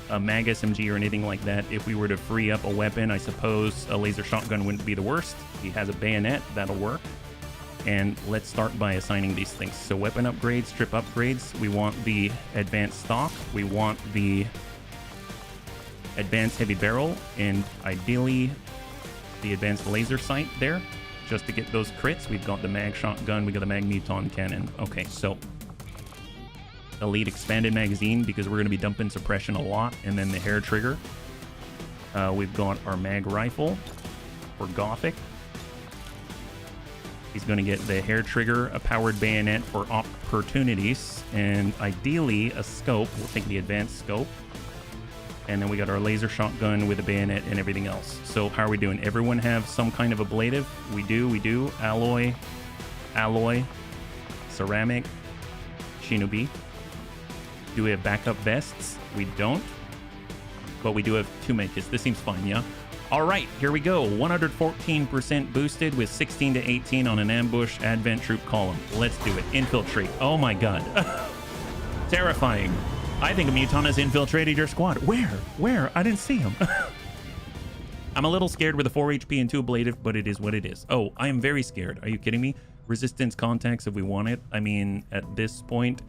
a mag SMG or anything like that. If we were to free up a weapon, I suppose a laser shotgun wouldn't be the worst. He has a bayonet. That'll work. And let's start by assigning these things. So weapon upgrades, strip upgrades. We want the advanced stock. We want the advanced heavy barrel. And ideally, the advanced laser sight there. Just to get those crits. We've got the mag shotgun. We got the mag Muton cannon. Okay, so elite expanded magazine because we're going to be dumping suppression a lot. And then the hair trigger. We've got our mag rifle for Gothic. He's going to get the hair trigger, a powered bayonet for opportunities, and ideally a scope. We'll take the advanced scope. And then we got our laser shotgun with a bayonet and everything else. So how are we doing? Everyone have some kind of ablative? We do. Alloy, ceramic, shinobi. Do we have backup vests? We don't. But we do have 2 medkits. This seems fine, yeah? All right, here we go. 114% boosted with 16 to 18 on an ambush advent troop column. Let's do it. Infiltrate. Oh my god. Terrifying. I think a Muton has infiltrated your squad. Where? I didn't see him. I'm a little scared with a 4 HP and 2 ablative, but it is what it is. Oh, I am very scared. Are you kidding me? Resistance contacts if we want it. I mean, at this point,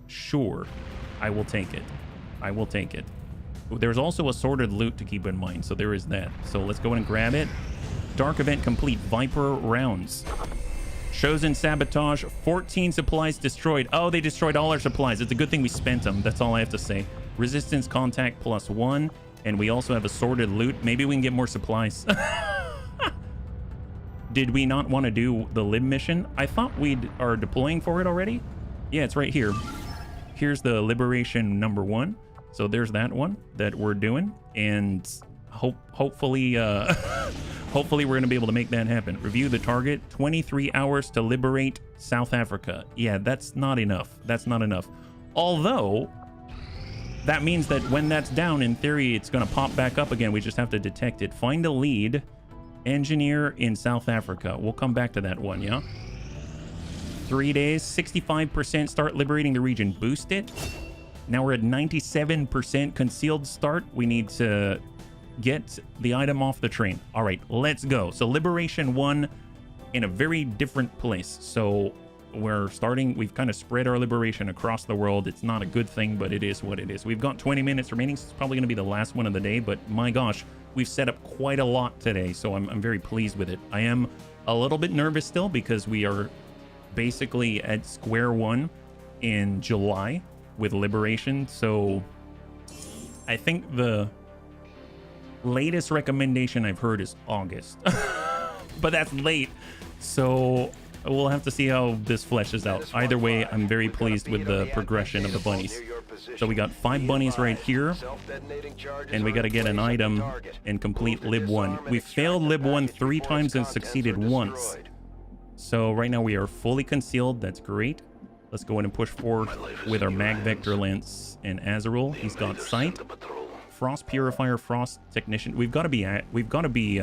sure. I will take it. There's also assorted loot to keep in mind, so there is that. So let's go in and grab it. Dark event complete. Viper rounds. Chosen sabotage. 14 supplies destroyed. Oh, they destroyed all our supplies. It's a good thing we spent them. That's all I have to say. Resistance contact +1. And we also have assorted loot. Maybe we can get more supplies. Did we not want to do the lib mission? I thought we are deploying for it already. Yeah, it's right here. Here's the liberation #1. So there's that one that we're doing, and hopefully hopefully we're gonna be able to make that happen. Review the target. 23 hours to liberate South Africa. Yeah, that's not enough. Although that means that when that's down, in theory, it's gonna pop back up again. We just have to detect it. Find a lead engineer in South Africa. We'll come back to that one, yeah? 3 days, 65%. Start liberating the region. Boost it. Now we're at 97% concealed start. We need to get the item off the train. All right, let's go. So Liberation 1 in a very different place. So we're starting, we've kind of spread our liberation across the world. It's not a good thing, but it is what it is. We've got 20 minutes remaining. So it's probably going to be the last one of the day, but my gosh, we've set up quite a lot today. So I'm very pleased with it. I am a little bit nervous still because we are basically at square one in July with liberation. So I think the latest recommendation I've heard is August, but that's late. So we'll have to see how this fleshes out. Either way, I'm very pleased with the progression of the bunnies. So we got 5 bunnies right here, and we got to get an item and complete lib 1. We failed lib 1 3 times and succeeded once. So right now we are fully concealed. That's great. Let's go in and push forward with our mag vector lance and Azarul. He's got sight. Frost purifier, frost technician. We've got to be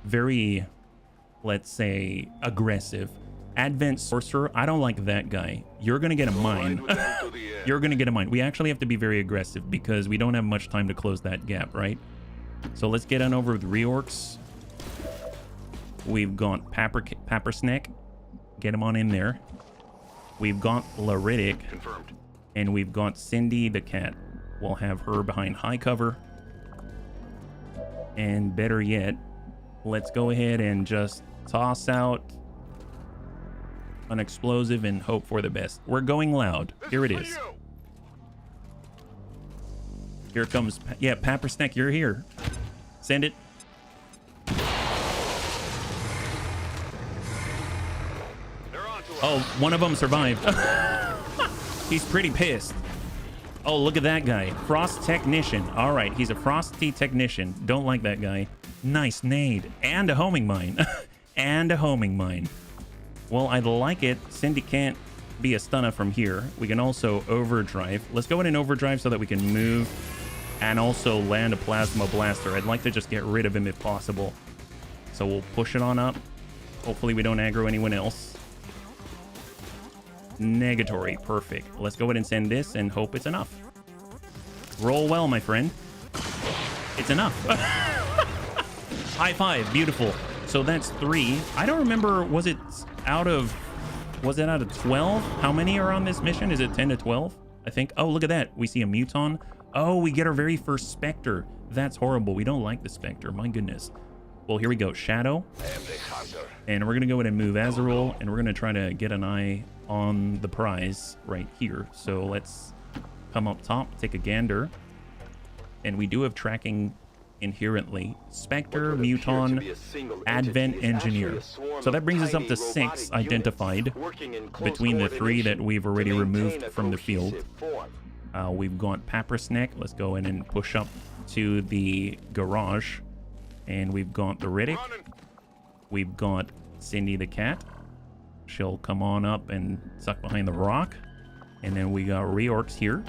very, let's say, aggressive. Advent sorcerer. I don't like that guy. You're gonna get a mine. You're gonna get a mine. We actually have to be very aggressive because we don't have much time to close that gap, right? So let's get on over with reorcs. We've got Pappersnack. Get him on in there. We've got Laritic. Confirmed. And we've got Cindy the cat. We'll have her behind high cover. And better yet, let's go ahead and just toss out an explosive and hope for the best. We're going loud. Here it is. Here comes, yeah, Pappersnack, you're here. Send it. Oh, one of them survived. He's pretty pissed. Oh, look at that guy. Frost Technician. All right, he's a Frosty Technician. Don't like that guy. Nice nade. And a homing mine. And a homing mine. Well, I'd like it. Cindy can't be a stunner from here. We can also overdrive. Let's go ahead and overdrive so that we can move and also land a plasma blaster. I'd like to just get rid of him if possible. So we'll push it on up. Hopefully we don't aggro anyone else. Negatory. Perfect. Let's go ahead and send this and hope it's enough. Roll well, my friend. It's enough. High five. Beautiful. So that's 3. I don't remember, was it out of 12? How many are on this mission? Is it 10 to 12? I think. Oh, look at that. We see a Muton. Oh, we get our very first Spectre. That's horrible. We don't like the Spectre. My goodness. Well, here we go. Shadow. And we're going to go ahead and move Azrael, and we're going to try to get an eye on the prize right here. So let's come up top, take a gander. And we do have tracking inherently. Spectre, Muton, Advent, Engineer. So that brings us up to 6 identified between the 3 that we've already removed from the field. We've got Pappersnack. Let's go in and push up to the garage. And we've got the Riddick. We've got Cindy the cat. She'll come on up and suck behind the rock. And then we got Reorx here.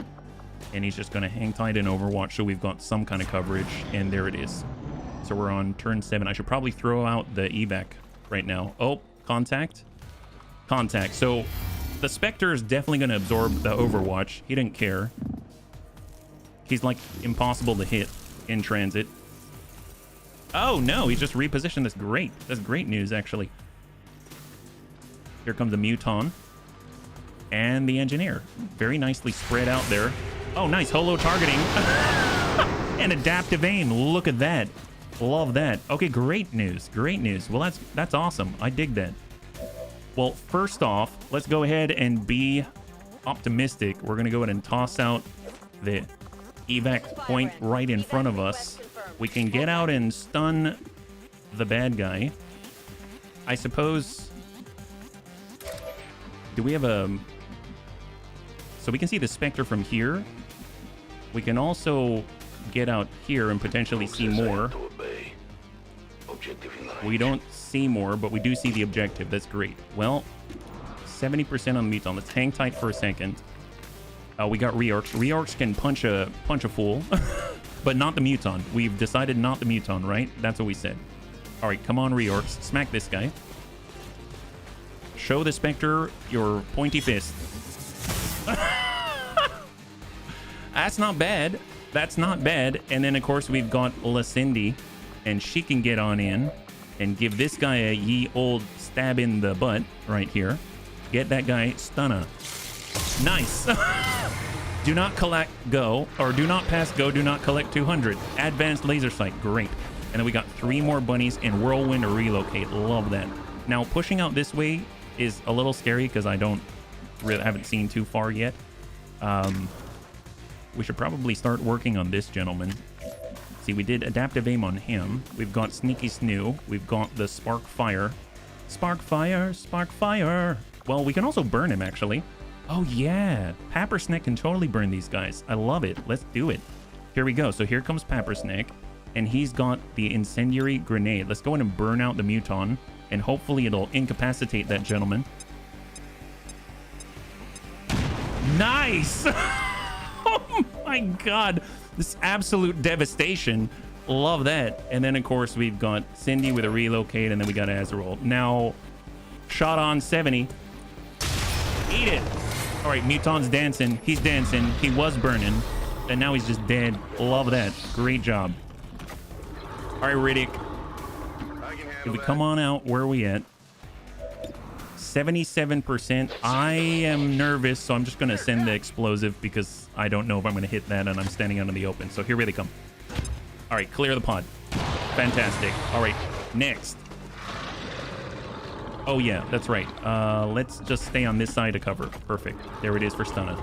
And he's just going to hang tight in Overwatch, so we've got some kind of coverage. And there it is. So we're on turn 7. I should probably throw out the evac right now. Oh, contact. Contact. So the Spectre is definitely going to absorb the Overwatch. He didn't care. He's like impossible to hit in transit. Oh no, he just repositioned. That's great. That's great news, actually. Here comes the Muton and the Engineer. Very nicely spread out there. Oh, nice holo targeting and adaptive aim. Look at that. Love that. Okay, great news. Great news. Well, that's awesome. I dig that. Well, first off, let's go ahead and be optimistic. We're gonna go ahead and toss out the evac point right in front of us. We can get out and stun the bad guy. I suppose. Do we have a... So we can see the Spectre from here. We can also get out here and potentially see more. We don't see more, but we do see the objective. That's great. Well, 70% on the Muton. Let's hang tight for a second. We got Reorx. Reorx can punch a fool. But not the Muton. We've decided not the Muton, right? That's what we said. All right, come on, Reorx. Smack this guy. Show the Spectre your pointy fist. That's not bad. That's not bad. And then, of course, we've got La Cindy. And she can get on in and give this guy a ye old stab in the butt right here. Get that guy stunner. Nice. Do not collect go, or do not pass go, do not collect 200. Advanced laser sight, great. And then we got 3 more bunnies and whirlwind to relocate. Love that. Now pushing out this way is a little scary because I haven't seen too far yet. We should probably start working on this gentleman. See, we did adaptive aim on him. We've got sneaky snoo. We've got the spark fire. Spark fire, spark fire. Well, we can also burn him actually. Oh yeah, Pappersnack can totally burn these guys. I love it. Let's do it. Here we go. So here comes Pappersnack, and he's got the incendiary grenade. Let's go in and burn out the Muton, and hopefully it'll incapacitate that gentleman. Nice! Oh my god, this absolute devastation. Love that. And then of course we've got Cindy with a relocate, and then we got Azrael. Now, shot on 70. Eat it. All right, Muton's dancing. He's dancing. He was burning, and now he's just dead. Love that. Great job. All right, Riddick. If we come on out, where are we at? 77%. I am nervous, so I'm just going to send the explosive because I don't know if I'm going to hit that and I'm standing out in the open. So here they come. All right, clear the pod. Fantastic. All right, next. Oh, yeah, that's right. Let's just stay on this side of cover. Perfect. There it is for stunner.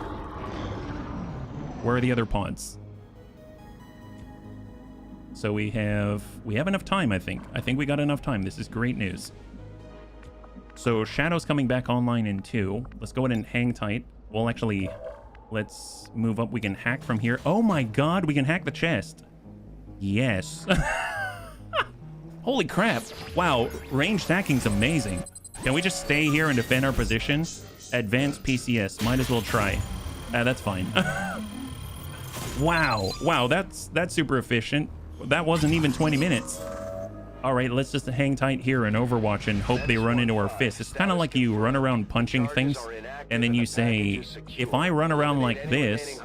Where are the other pods? So we have enough time, I think. I think we got enough time. This is great news. So Shadow's coming back online in 2. Let's go ahead and hang tight. Well, actually, let's move up. We can hack from here. Oh my god, we can hack the chest. Yes. Holy crap. Wow, ranged hacking's amazing. Can we just stay here and defend our position? Advanced PCS. Might as well try. That's fine. Wow, that's super efficient. That wasn't even 20 minutes. All right, let's just hang tight here in Overwatch and hope they run into our fists. It's kind of like you run around punching things, and then you say, if I run around like this,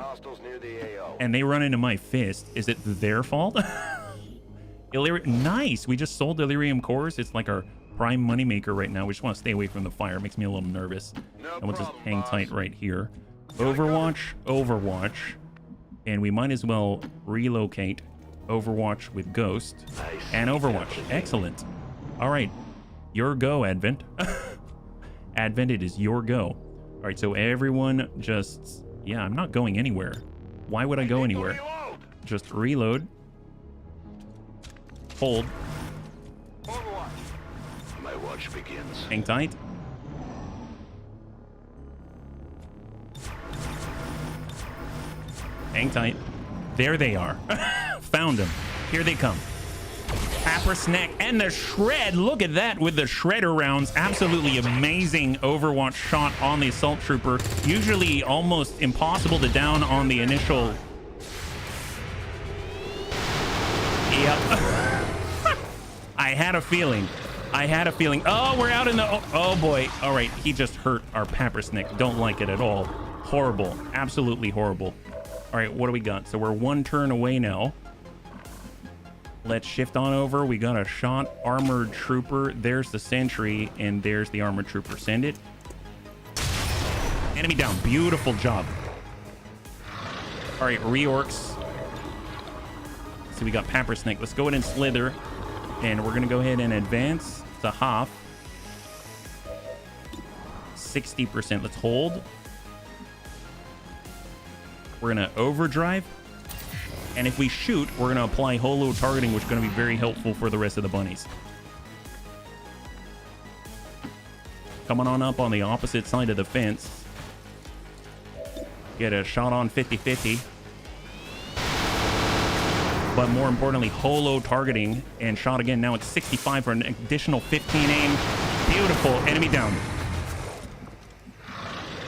and they run into my fist, is it their fault? Nice, we just sold Delirium cores. It's like our prime moneymaker right now. We just want to stay away from the fire. It makes me a little nervous. And we'll just hang tight right here. Overwatch. And we might as well relocate Overwatch with Ghost and Overwatch. Excellent. All right, your go, Advent. Advent, it is your go. All right, so everyone just... Yeah, I'm not going anywhere. Why would I go anywhere? Just reload. Hold. My watch begins. Hang tight. Hang tight. There they are. Found them. Here they come. Pepper Snack and the shred. Look at that with the shredder rounds. Absolutely amazing Overwatch shot on the assault trooper. Usually almost impossible to down on the initial. Yep. I had a feeling. Oh, we're out in the... Oh boy. All right. He just hurt our Pepper Snack. Don't like it at all. Horrible. Absolutely horrible. All right, what do we got? So we're 1 turn away now. Let's shift on over. We got a shot. Armored trooper. There's the sentry, and there's the armored trooper. Send it. Enemy down. Beautiful job. All right, reorcs. So we got Pepper Snake. Let's go ahead and slither, and we're going to go ahead and advance to Hoff. 60%. Let's hold. We're going to overdrive. And if we shoot, we're going to apply holo targeting, which is going to be very helpful for the rest of the bunnies. Coming on up on the opposite side of the fence. Get a shot on 50-50. But more importantly, holo targeting and shot again. Now it's 65 for an additional 15 aim. Beautiful. Enemy down.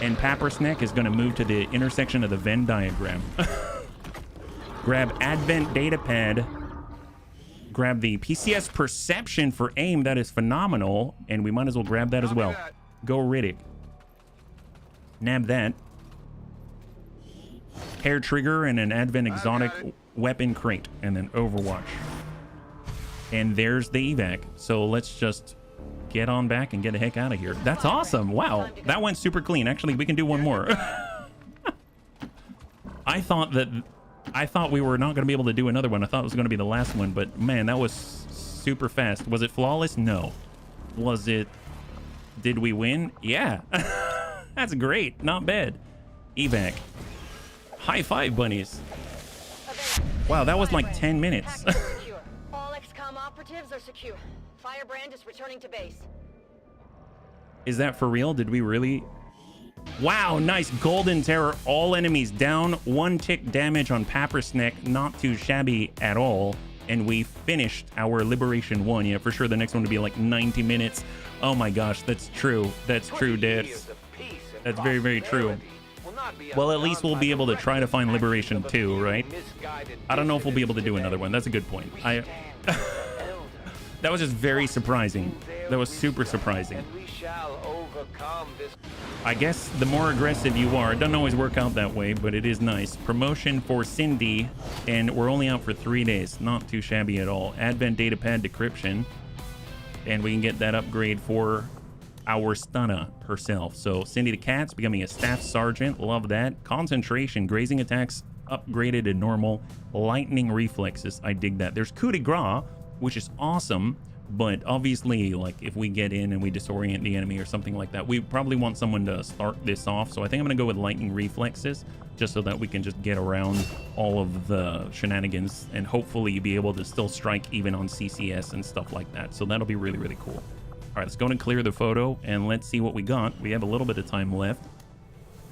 And Pappersneck is going to move to the intersection of the Venn diagram. Grab Advent Datapad. Grab the PCS Perception for aim. That is phenomenal. And we might as well grab that as well. Go Riddick. Nab that. Hair Trigger and an Advent Exotic Weapon Crate. And then Overwatch. And there's the evac. So let's just get on back and get the heck out of here. That's awesome. Wow. That went super clean. Actually, we can do one more. I thought we were not going to be able to do another one. I thought it was going to be the last one, but man, that was super fast. Was it flawless? No. Was it... Did we win? Yeah. That's great. Not bad. Evac. High five, bunnies. Wow, that was like 10 minutes. All XCOM operatives are secure. Firebrand is returning to base. Is that for real? Did we really... Wow, nice. Golden Terror. All enemies down. 1 tick damage on Pappersneck. Not too shabby at all. And we finished our Liberation 1. Yeah, for sure the next one would be like 90 minutes. Oh my gosh, that's true. That's true, Dad. That's very, very true. Well, at least we'll be able to try to find Liberation 2, right? I don't know if we'll be able to do another one. That's a good point. That was just very surprising. That was super surprising. I guess the more aggressive you are, it doesn't always work out that way, but it is nice. Promotion for Cindy, and we're only out for 3 days. Not too shabby at all. Advent Datapad Decryption, and we can get that upgrade for our stunner herself. So Cindy the Cat's becoming a staff sergeant. Love that. Concentration, grazing attacks upgraded to normal. Lightning reflexes, I dig that. There's coup de grace, which is awesome, but obviously, like, if we get in and we disorient the enemy or something like that, we probably want someone to start this off. So I think I'm gonna go with lightning reflexes, just so that we can just get around all of the shenanigans and hopefully be able to still strike even on CCS and stuff like that. So that'll be really, really cool. All right, let's go and clear the photo and let's see what we got. We have a little bit of time left.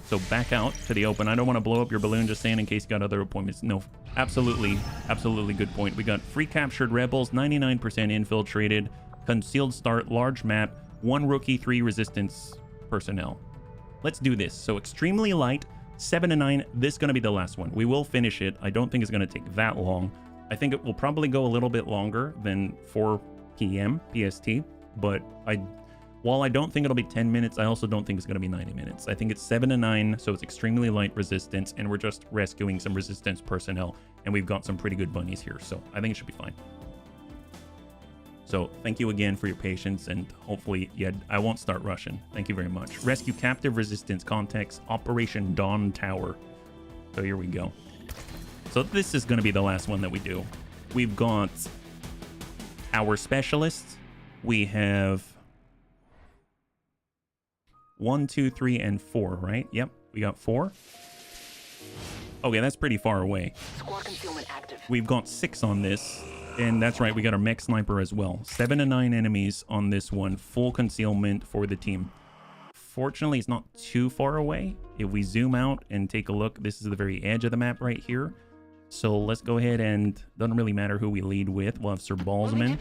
So back out to the open. I don't want to blow up your balloon, just saying, in case you got other appointments. No, absolutely good point. We got free captured rebels, 99% infiltrated, concealed start, large map, 1 rookie, 3 resistance personnel. Let's do this. So extremely light, 7 to 9. This is going to be the last one. We will finish it. I don't think it's going to take that long. I think it will probably go a little bit longer than 4 p.m. PST. But while I don't think it'll be 10 minutes, I also don't think it's going to be 90 minutes. I think it's 7 to 9, so it's extremely light resistance, and we're just rescuing some resistance personnel, and we've got some pretty good bunnies here, so I think it should be fine. So thank you again for your patience, and hopefully, yeah, I won't start rushing. Thank you very much. Rescue captive resistance context, Operation Dawn Tower. So here we go. So this is going to be the last one that we do. We've got our specialists. We have 1, 2, 3, and 4, right? Yep, we got 4. Okay, that's pretty far away. Squad concealment active. We've got 6 on this, and that's right, we got our mech sniper as well. 7 to 9 enemies on this one, full concealment for the team. Fortunately, it's not too far away. If we zoom out and take a look, this is the very edge of the map right here. So let's go ahead and, doesn't really matter who we lead with. We'll have Sir Balsman.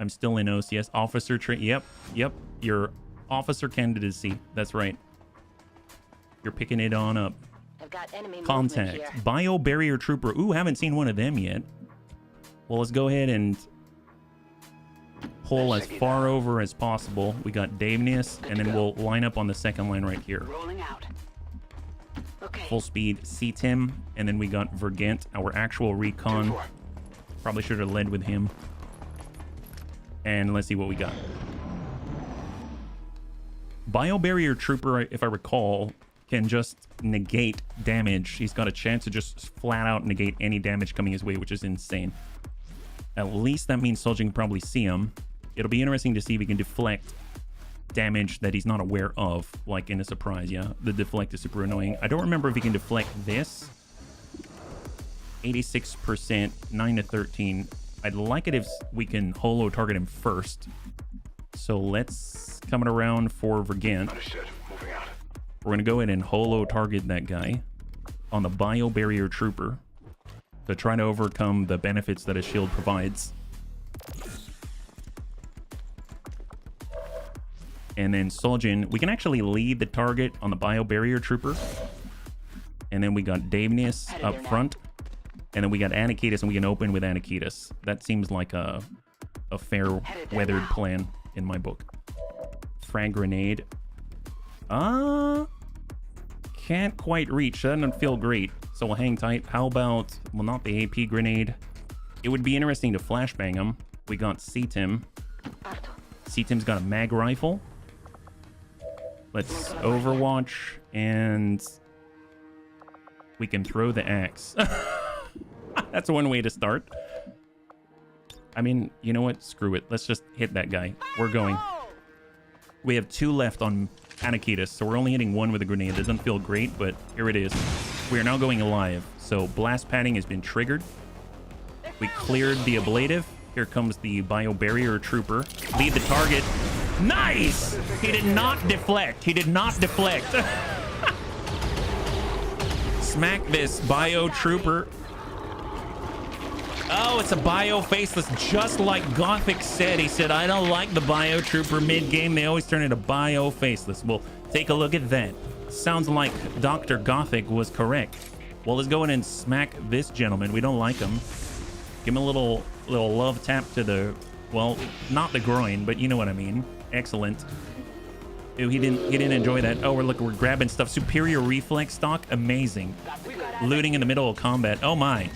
I'm still in OCS. Officer yep, your officer candidacy. That's right. You're picking it on up. I've got enemy Contact. Bio barrier trooper. Ooh, haven't seen one of them yet. Well, let's go ahead and pull as far over as possible. We got Daveness, and then we'll line up on the second line right here. Rolling out. Okay. Full speed CTIM, and then we got Vergent, our actual recon. Probably should have led with him. And let's see what we got. Biobarrier Trooper, if I recall, can just negate damage. He's got a chance to just flat out negate any damage coming his way, which is insane. At least that means Soldier can probably see him. It'll be interesting to see if he can deflect damage that he's not aware of, like in a surprise. Yeah, the deflect is super annoying. I don't remember if he can deflect this. 86%, 9 to 13. I'd like it if we can holo target him first. So let's come it around for Vergant. We're going to go ahead and holo target that guy on the Bio Barrier Trooper to try to overcome the benefits that a shield provides. And then Soljin, we can actually lead the target on the Bio Barrier Trooper. And then we got Daveness up front. And then we got Anakitas, and we can open with Anakitas. That seems like a fair weathered plan in my book. Frag grenade. Can't quite reach. That doesn't feel great. So we'll hang tight. How about, well, not the AP grenade. It would be interesting to flashbang him. We got CTIM. CTIM's got a mag rifle. Let's Overwatch, and we can throw the axe. That's one way to start. I mean, you know what? Screw it. Let's just hit that guy. We're going. We have 2 left on Anakitas, so we're only hitting 1 with a grenade. That doesn't feel great, but here it is. We are now going live. So blast padding has been triggered. We cleared the ablative. Here comes the Biobarrier Trooper. Lead the target. Nice! He did not deflect. He did not deflect. Smack this Bio Trooper. Oh, it's a Bio Faceless, just like Gothic said. He said, I don't like the Bio Trooper mid-game. They always turn into Bio Faceless. Well, take a look at that. Sounds like Dr. Gothic was correct. Well, let's go in and smack this gentleman. We don't like him. Give him a little love tap to the, well, not the groin, but you know what I mean. Excellent. Ew, he didn't enjoy that. Oh, we're grabbing stuff. Superior reflex stock, amazing. Looting in the middle of combat. Oh my.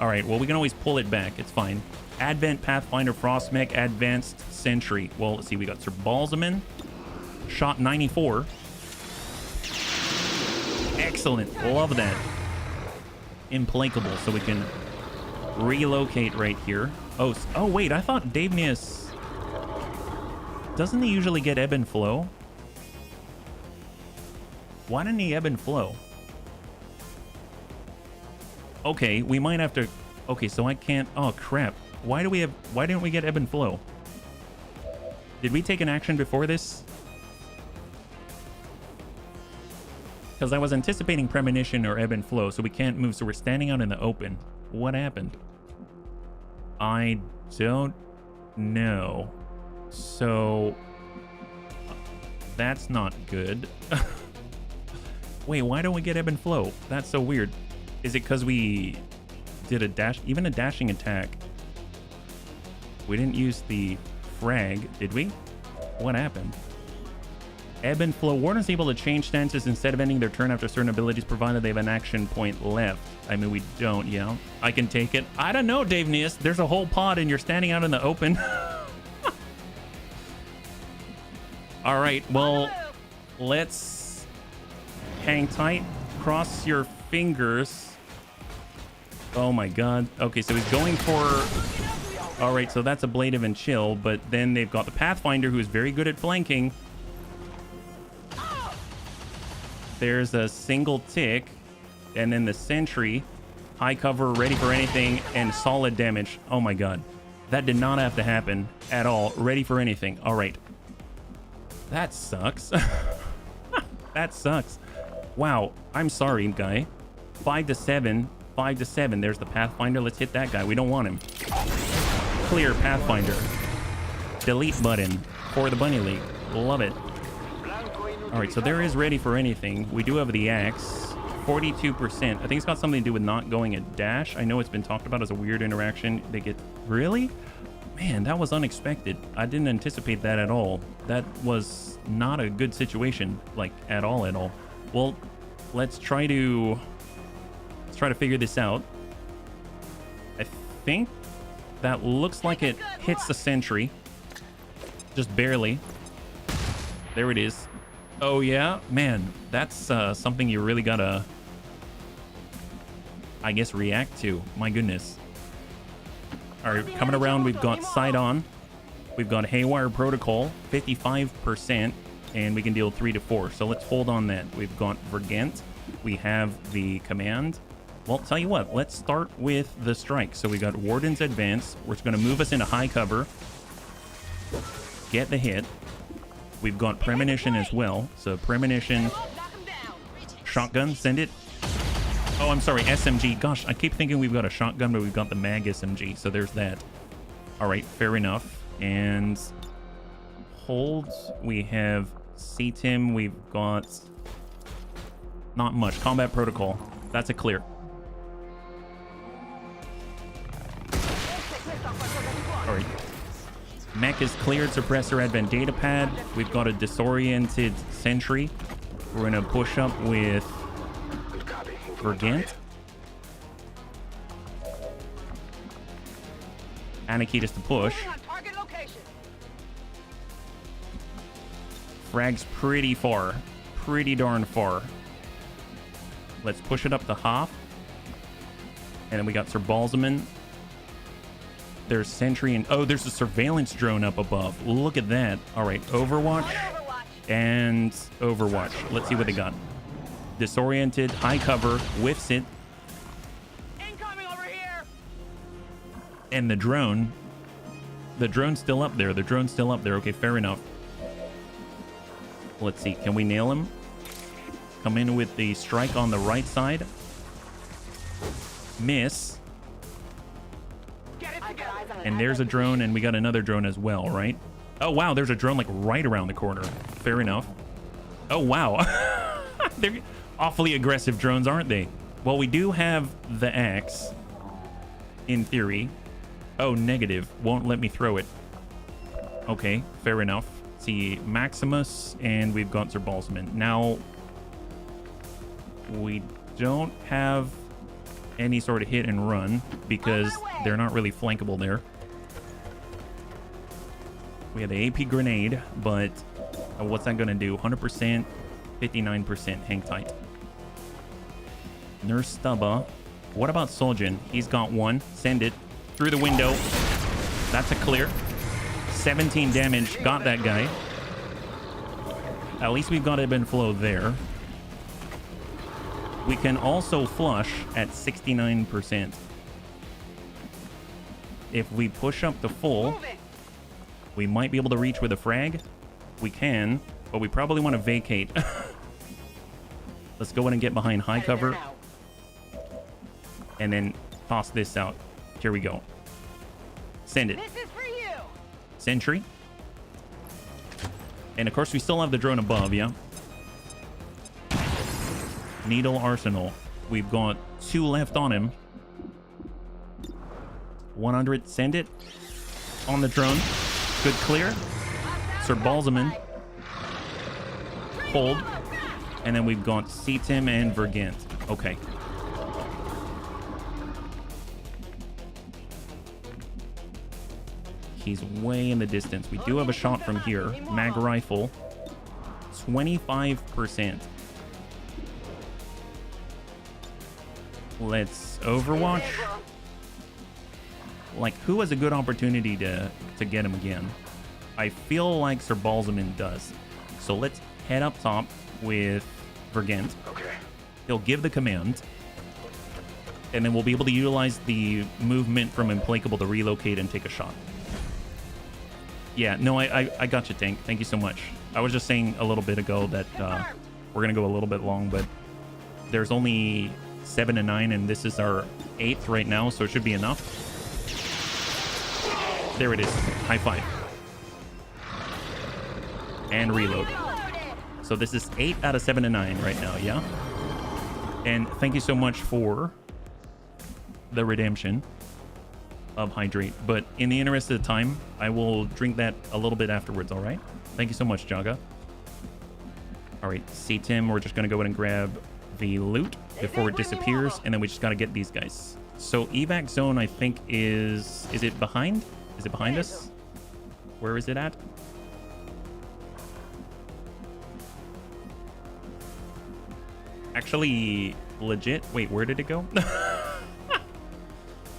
All right, well, we can always pull it back. It's fine. Advent Pathfinder Frostmech, Advanced Sentry. Well, let's see. We got Sir Balsaman. Shot 94. Excellent. Love that. Implacable. So we can relocate right here. Oh, wait. I thought Davenius... Doesn't he usually get ebb and flow? Why didn't he ebb and flow? Okay, we might have to... Okay, so I can't... Oh, crap. Why didn't we get ebb and flow? Did we take an action before this? Because I was anticipating premonition or ebb and flow, so we can't move. So we're standing out in the open. What happened? I don't know. So... That's not good. Wait, why don't we get ebb and flow? That's so weird. Is it because we did a dash, even a dashing attack? We didn't use the frag, did we? What happened? Ebb and flow. Warden's able to change stances instead of ending their turn after certain abilities, provided they have an action point left. I mean, we don't, yeah. I can take it. I don't know, Davenius. There's a whole pod and you're standing out in the open. All right, well, let's hang tight. Cross your fingers. Oh my god. Okay, so he's going for... All right, so that's ablative and chill, but then they've got the Pathfinder, who is very good at flanking. There's a single tick, and then the sentry. High cover, ready for anything, and solid damage. Oh my god. That did not have to happen at all. Ready for anything. All right. That sucks. That sucks. Wow. I'm sorry, guy. 5 to 7. 5 to 7. There's the Pathfinder. Let's hit that guy. We don't want him. Clear Pathfinder. Delete button for the Bunny League. Love it. All right, so there is ready for anything. We do have the axe. 42%. I think it's got something to do with not going at dash. I know it's been talked about as a weird interaction. They get... Really? Man, that was unexpected. I didn't anticipate that at all. That was not a good situation, like, at all. Well, let's try to figure this out. I think that looks like it hits the sentry. Just barely. There it is. Oh, yeah? Man, that's something you really gotta, I guess, react to. My goodness. All right, coming around, we've got Side On. We've got Haywire Protocol, 55%, and we can deal 3 to 4. So let's hold on that. We've got Vergent. We have the command. Well, tell you what, let's start with the strike. So we got Warden's Advance, which is going to move us into high cover. Get the hit. We've got Premonition as well. So Premonition, shotgun, send it. Oh, I'm sorry, SMG. Gosh, I keep thinking we've got a shotgun, but we've got the mag SMG. So there's that. All right, fair enough. And holds, we have CTIM. We've got not much. Combat Protocol. That's a clear. All right. Mech is cleared. Suppressor Advent Data Pad. We've got a disoriented sentry. We're going to push up with Vergant. Anakitas to push. Frag's pretty far. Pretty darn far. Let's push it up to Hoff. And then we got Sir Balzaman. There's Sentry and... Oh, there's a surveillance drone up above. Look at that. All right, Overwatch and Overwatch. Let's see what they got. Disoriented, high cover, whiffs it. Incoming over here. And the drone. The drone's still up there. The drone's still up there. Okay, fair enough. Let's see. Can we nail him? Come in with the strike on the right side. Miss. And there's a drone, and we got another drone as well, right? Oh, wow. There's a drone, like, right around the corner. Fair enough. Oh, wow. They're awfully aggressive drones, aren't they? Well, we do have the axe, in theory. Oh, negative. Won't let me throw it. Okay, fair enough. Let's see, Maximus, and we've got Sir Balsman. Now, we don't have any sort of hit and run because they're not really flankable there. We have the AP grenade, but what's that going to do? 100%, 59%. Hang tight. Nurse Stubba. What about Soljan? He's got one. Send it through the window. That's a clear. 17 damage. Got that guy. At least we've got ebb and flow there. We can also flush at 69%. If we push up to full, we might be able to reach with a frag. We can, but we probably want to vacate. Let's go in and get behind high cover. And then toss this out. Here we go. Send it. This is for you. Sentry. And of course, we still have the drone above, yeah? Needle Arsenal. We've got 2 left on him. 100. Send it. On the drone. Good clear. Sir Balzaman. Hold. And then we've got Cetim and Vergant. Okay. He's way in the distance. We do have a shot from here. Mag rifle. 25%. Let's Overwatch. Like, who has a good opportunity to get him again? I feel like Sir Balzaman does. So let's head up top with Vergant. Okay. He'll give the command. And then we'll be able to utilize the movement from Implacable to relocate and take a shot. Yeah, no, I got you, Tank. Thank you so much. I was just saying a little bit ago that we're going to go a little bit long, but there's only 7 and 9, and this is our 8th right now, so it should be enough. There it is. High five. And reload. So this is 8 out of 7 and 9 right now, yeah? And thank you so much for the redemption of hydrate, but in the interest of time, I will drink that a little bit afterwards. All right, thank you so much, Jaga. All right, Cetim, we're just gonna go in and grab the loot before it disappears, and then we just gotta get these guys. So evac zone, I think is it behind? Is it behind us? Where is it at? Actually, legit. Wait, where did it go?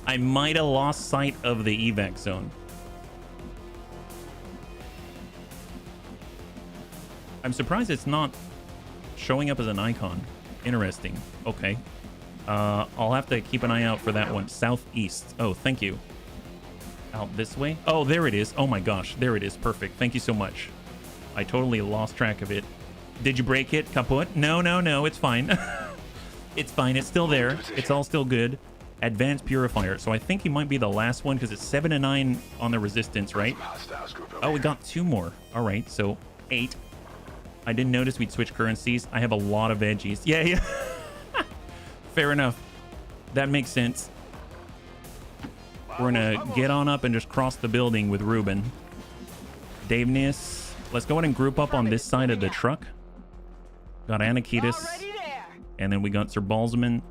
I might have lost sight of the evac zone. I'm surprised it's not showing up as an icon. Interesting. Okay. I'll have to keep an eye out for that one. Southeast. Oh, thank you. Out this way. Oh, there it is. Oh my gosh. There it is. Perfect. Thank you so much. I totally lost track of it. Did you break it? Kaput? No, no, no. It's fine. It's fine. It's still there. It's all still good. Advanced Purifier. So I think he might be the last one because it's 7 and 9 on the resistance, right? Oh, we got 2 more. All right, so 8. I didn't notice we'd switch currencies. I have a lot of veggies. Yeah, yeah. Fair enough. That makes sense. We're gonna get on up and just cross the building with Ruben. Daveness. Let's go ahead and group up on this side of the truck. Got Anakitis. And then we got Sir Balzaman.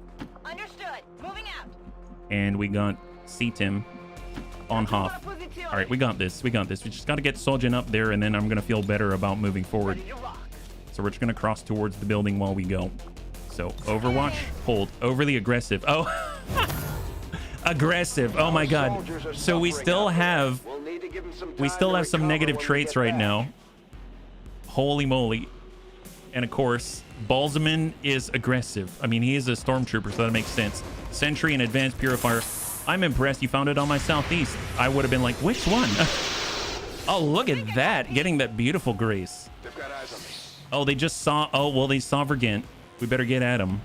And we got Cetim on Hoth. All right, we got this. We got this. We just got to get Soljan up there, and then I'm going to feel better about moving forward. So we're just going to cross towards the building while we go. So Overwatch, hold. Overly aggressive. Oh, aggressive. Oh, my God. So we still have some negative traits right now. Holy moly. And, of course, Balzaman is aggressive. I mean, he is a stormtrooper, so that makes sense. Sentry and Advanced Purifier. I'm impressed you found it on my southeast. I would have been like, which one? Oh, look at that. Getting that beautiful grace. They've got eyes on me. Oh, they just saw... Oh, well, they saw Vergant. We better get at him.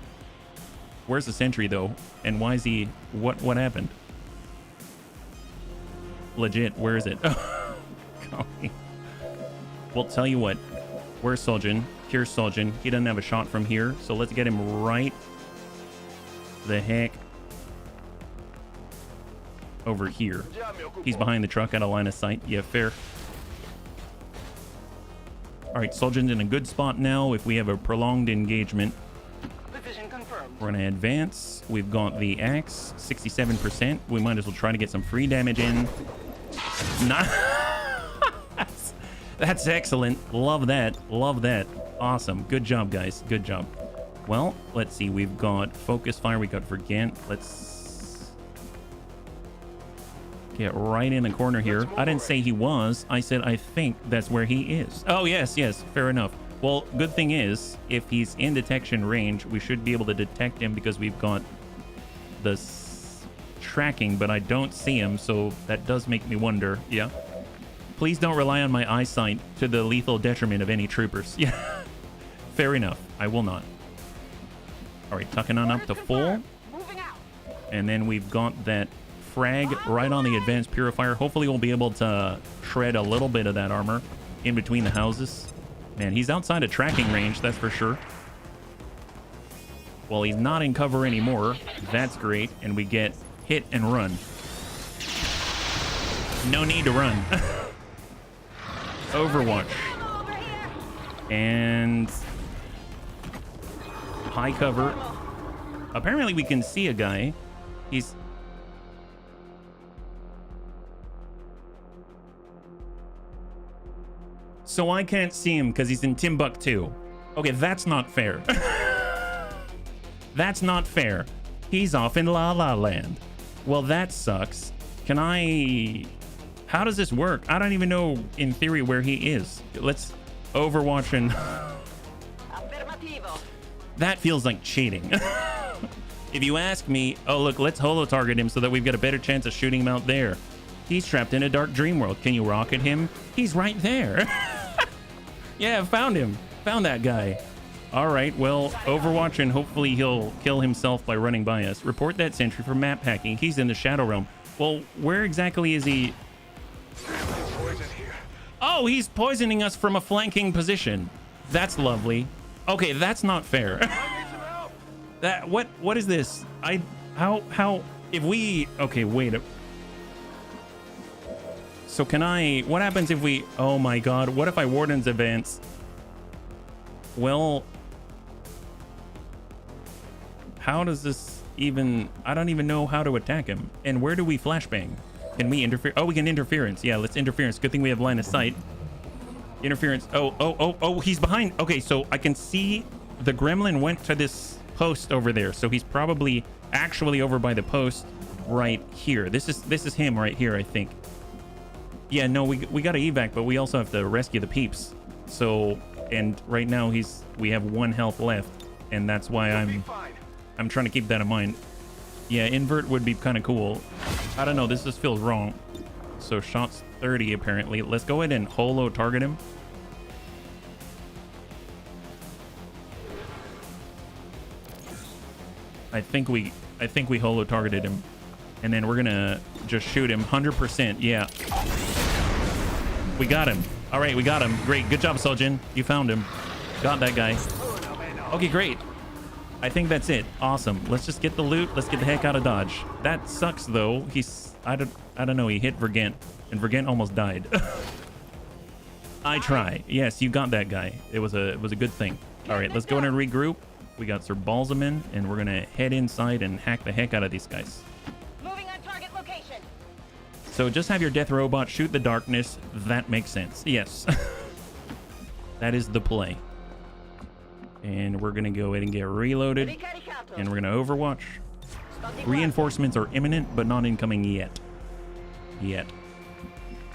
Where's the sentry, though? And why is he... What happened? Legit, where is it? Golly. Well, tell you what. Where's Soljan? Here's Soljan. He doesn't have a shot from here, so let's get him right the heck over here. He's behind the truck out of line of sight. Yeah, fair. All right, Soljan's in a good spot now if we have a prolonged engagement. We're going to advance. We've got the axe, 67%. We might as well try to get some free damage in. Not That's excellent. Love that. Love that. Awesome. Good job, guys. Good job. Well, let's see. We've got focus fire. We got Vergant. Let's get right in the corner here. I didn't say he was. I said I think that's where he is. Oh, yes, yes. Fair enough. Well, good thing is, if he's in detection range, we should be able to detect him because we've got the tracking, but I don't see him, so that does make me wonder. Yeah. Please don't rely on my eyesight to the lethal detriment of any troopers. Yeah. Fair enough. I will not. All right, tucking on up to full. And then we've got that frag right on the advanced purifier. Hopefully we'll be able to shred a little bit of that armor in between the houses. Man, he's outside of tracking range, that's for sure. Well, he's not in cover anymore. That's great. And we get hit and run. No need to run. Overwatch. And high cover. Apparently we can see a guy. He's... So I can't see him because he's in Timbuktu. Okay, that's not fair. That's not fair. He's off in La La Land. Well, that sucks. Can I... How does this work? I don't even know, in theory, where he is. Let's Overwatch and... That feels like cheating. If you ask me, oh, look, let's holo-target him so that we've got a better chance of shooting him out there. He's trapped in a dark dream world. Can you rocket him? He's right there. Yeah, found him. Found that guy. All right, well, Overwatch, and hopefully he'll kill himself by running by us. Report that sentry for map hacking. He's in the Shadow Realm. Well, where exactly is he? Oh, he's poisoning us from a flanking position. That's lovely. Okay, that's not fair. That what is this? How if we okay, wait. So can I, what happens if we, oh my god, what if I Warden's advance? Well, how does this even, I don't even know how to attack him. And where do we flashbang? Can we interfere? Oh, we can interference. Yeah, let's interference. Good thing we have line of sight. Interference. Oh, he's behind. Okay, so I can see the gremlin went to this post over there. So he's probably actually over by the post right here. This is him right here, I think. Yeah, no, we got to evac, but we also have to rescue the peeps. So, and right now we have 1 health left, and that's why I'm trying to keep that in mind. Yeah, invert would be kind of cool. I don't know, this just feels wrong. So shots 30 apparently. Let's go ahead and holo target him. I think we holo targeted him. And then we're gonna just shoot him 100%. Yeah. We got him. All right, we got him. Great. Good job, Soljin. You found him. Got that guy. Okay, great. I think that's it. Awesome. Let's just get the loot. Let's get the heck out of Dodge. That sucks though. I don't know. He hit Vergant, and Vergant almost died. I try. Yes, you got that guy. It was a good thing. All right, let's go in and regroup. We got Sir Balsamin, and we're gonna head inside and hack the heck out of these guys. Moving on target location. So just have your death robot shoot the darkness. That makes sense. Yes. That is the play. And we're gonna go ahead and get reloaded, and we're gonna Overwatch. Reinforcements are imminent, but not incoming yet.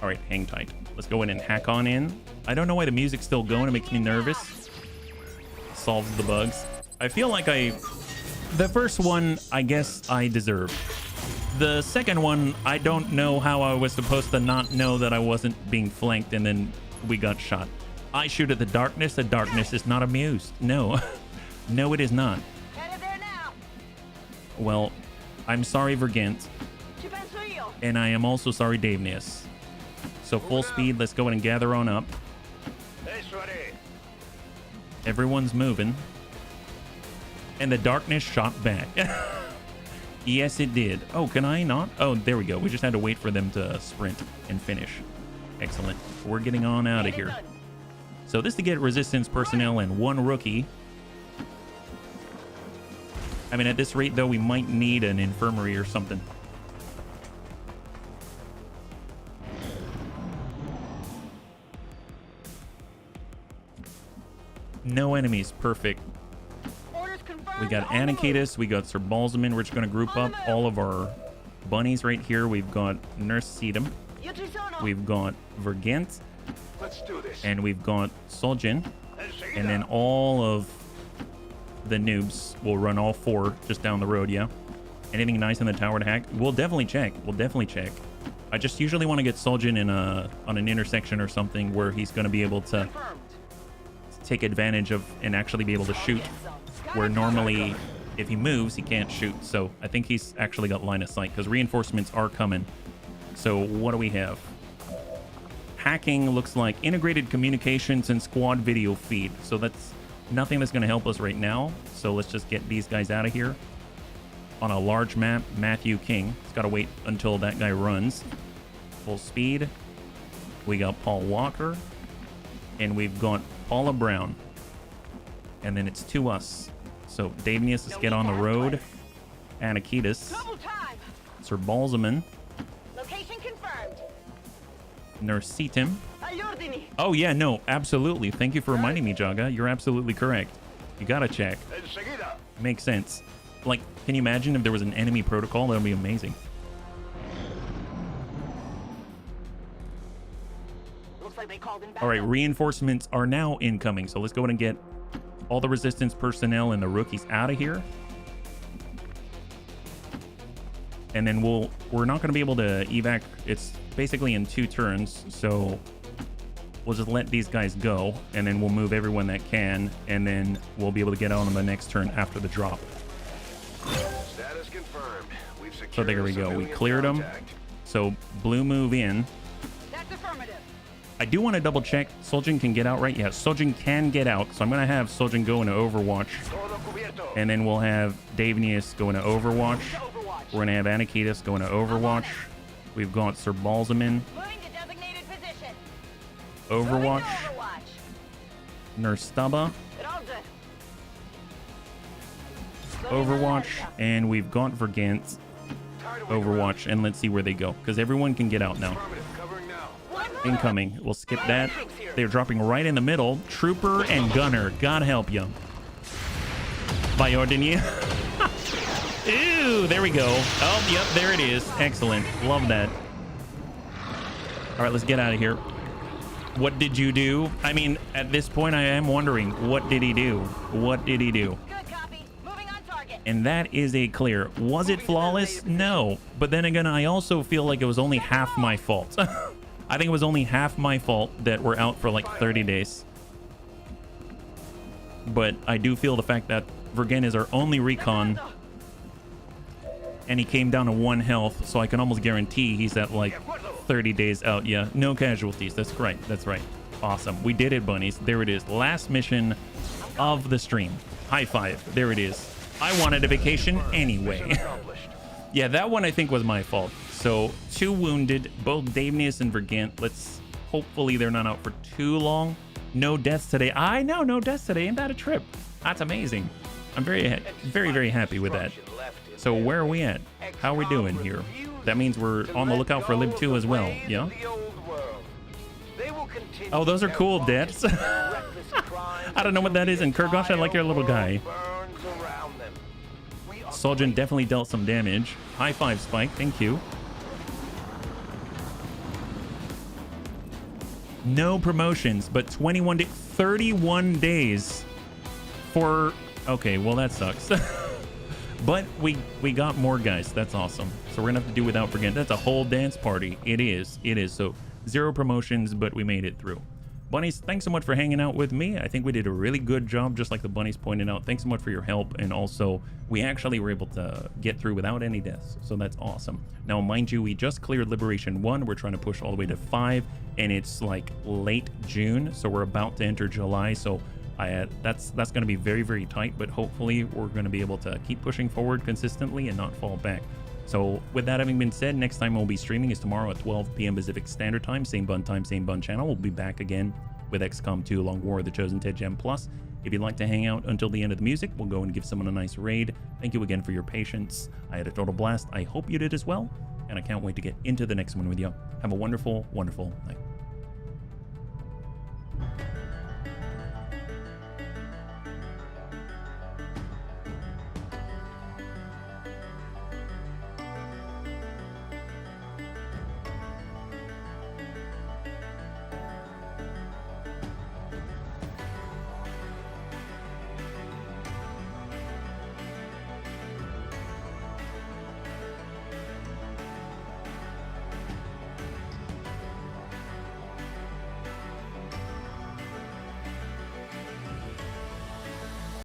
All right, hang tight. Let's go in and hack on in. I don't know why the music's still going. It makes me nervous. Solves the bugs. I feel like the first one, I guess I deserve. The second one, I don't know how I was supposed to not know that I wasn't being flanked, and then we got shot. I shoot at the darkness. The darkness is not amused. No. No, it is not. Headed there now. Well, I'm sorry, Vergant. And I am also sorry, Davenius. So full speed, let's go in and gather on up. Everyone's moving. And the darkness shot back. Yes, it did. Oh, can I not? Oh, there we go. We just had to wait for them to sprint and finish. Excellent. We're getting on out of here. So this to get resistance personnel and 1 rookie. I mean, at this rate, though, we might need an infirmary or something. No enemies. Perfect. Orders confirmed. We got On the move. Anakitis. We got Sir Balzamin. We're just going to group up all of our bunnies right here. We've got Nurse Sedum. Io ci sono. We've got Vergent. Let's do this. And we've got Soljin. And then all of the noobs will run all 4 just down the road, yeah? Anything nice in the tower to hack? We'll definitely check. We'll definitely check. I just usually want to get Soljin in on an intersection or something where he's going to be able to Confirmed. take advantage of and actually be able to shoot, where normally if he moves, he can't shoot. So I think he's actually got line of sight because reinforcements are coming. So what do we have? Hacking looks like integrated communications and squad video feed. So that's nothing that's going to help us right now. So let's just get these guys out of here. On a large map, Matthew King. It's got to wait until that guy runs. Full speed. We got Paul Walker. And we've got Paula Brown. And then it's to us. So Davnius, let's get on the road. Anakitis. Double time. Sir Balzamin. Location confirmed. Nursitim. Agli ordini. Oh, yeah, no, absolutely. Thank you for reminding me, Jaga. You're absolutely correct. You gotta check. Enseguida. Makes sense. Like, can you imagine if there was an enemy protocol? That would be amazing. Looks like they called in back. All right, reinforcements are now incoming. So let's go ahead and get all the resistance personnel and the rookies out of here. And then we're not going to be able to evac. It's basically in 2 turns. So we'll just let these guys go. And then we'll move everyone that can. And then we'll be able to get on the next turn after the drop. Status confirmed. We've secured So there we go. We civilian cleared them. contact. So blue move in. That's affirmative. I do want to double check. Soljin can get out, right? Yeah, Soljin can get out. So I'm going to have Soljin go into Overwatch. Todo cubierto. And then we'll have Davnius go into Overwatch. Overwatch. We're going to have Anakitis go into Overwatch. We've got Sir Balzamin. Moving to designated position. Overwatch. Moving to Overwatch. Nurse Stubba. Roger. Overwatch. And we've got Vergant. Overwatch. And let's see where they go. Because everyone can get out now. Affirmative, covering now. Incoming. We'll skip that. They're dropping right in the middle. Trooper and Gunner. God help you. By Ordinier. Ew, there we go. Oh, yep, there it is. Excellent. Love that. All right, let's get out of here. What did you do? I mean, at this point, I am wondering, what did he do? What did he do? Good copy. Moving on target. And that is a clear. Was it flawless? No. But then again, I also feel like it was only half my fault. I think it was only half my fault that we're out for like 30 days. But I do feel the fact that Vergen is our only recon, and he came down to 1 health, so I can almost guarantee he's at like 30 days out. Yeah, no casualties. That's right. That's right. Awesome. We did it, bunnies. There it is. Last mission of the stream. High five. There it is. I wanted a vacation anyway. Yeah, that one I think was my fault. So 2 wounded, both Davnius and Vergant. Let's hopefully they're not out for too long. No deaths today. I know, no deaths today. Ain't that a trip? That's amazing. I'm very, very happy with that. So where are we at? How are we doing here? That means we're on the lookout for Lib 2 as well, yeah? Oh, those are cool deaths. I don't know what that is. And Kurgosh, I like your little guy. Soljin definitely dealt some damage. High five, Spike. Thank you. No promotions, but 31 days for... Okay, well, that sucks. But we got more guys. That's awesome. So we're gonna have to do without Vergant. That's a whole dance party. It is. So 0 promotions, but we made it through. Bunnies, thanks so much for hanging out with me. I think we did a really good job, just like the bunnies pointed out. Thanks so much for your help. And also, we actually were able to get through without any deaths. So that's awesome. Now, mind you, we just cleared Liberation 1. We're trying to push all the way to 5. And it's like late June. So we're about to enter July. So that's going to be very tight. But hopefully, we're going to be able to keep pushing forward consistently and not fall back. So with that having been said, next time we'll be streaming is tomorrow at 12 p.m. Pacific Standard Time. Same bun time, same bun channel. We'll be back again with XCOM 2 Long War of the Chosen Ted Gem Plus. If you'd like to hang out until the end of the music, we'll go and give someone a nice raid. Thank you again for your patience. I had a total blast. I hope you did as well. And I can't wait to get into the next one with you. Have a wonderful, wonderful night.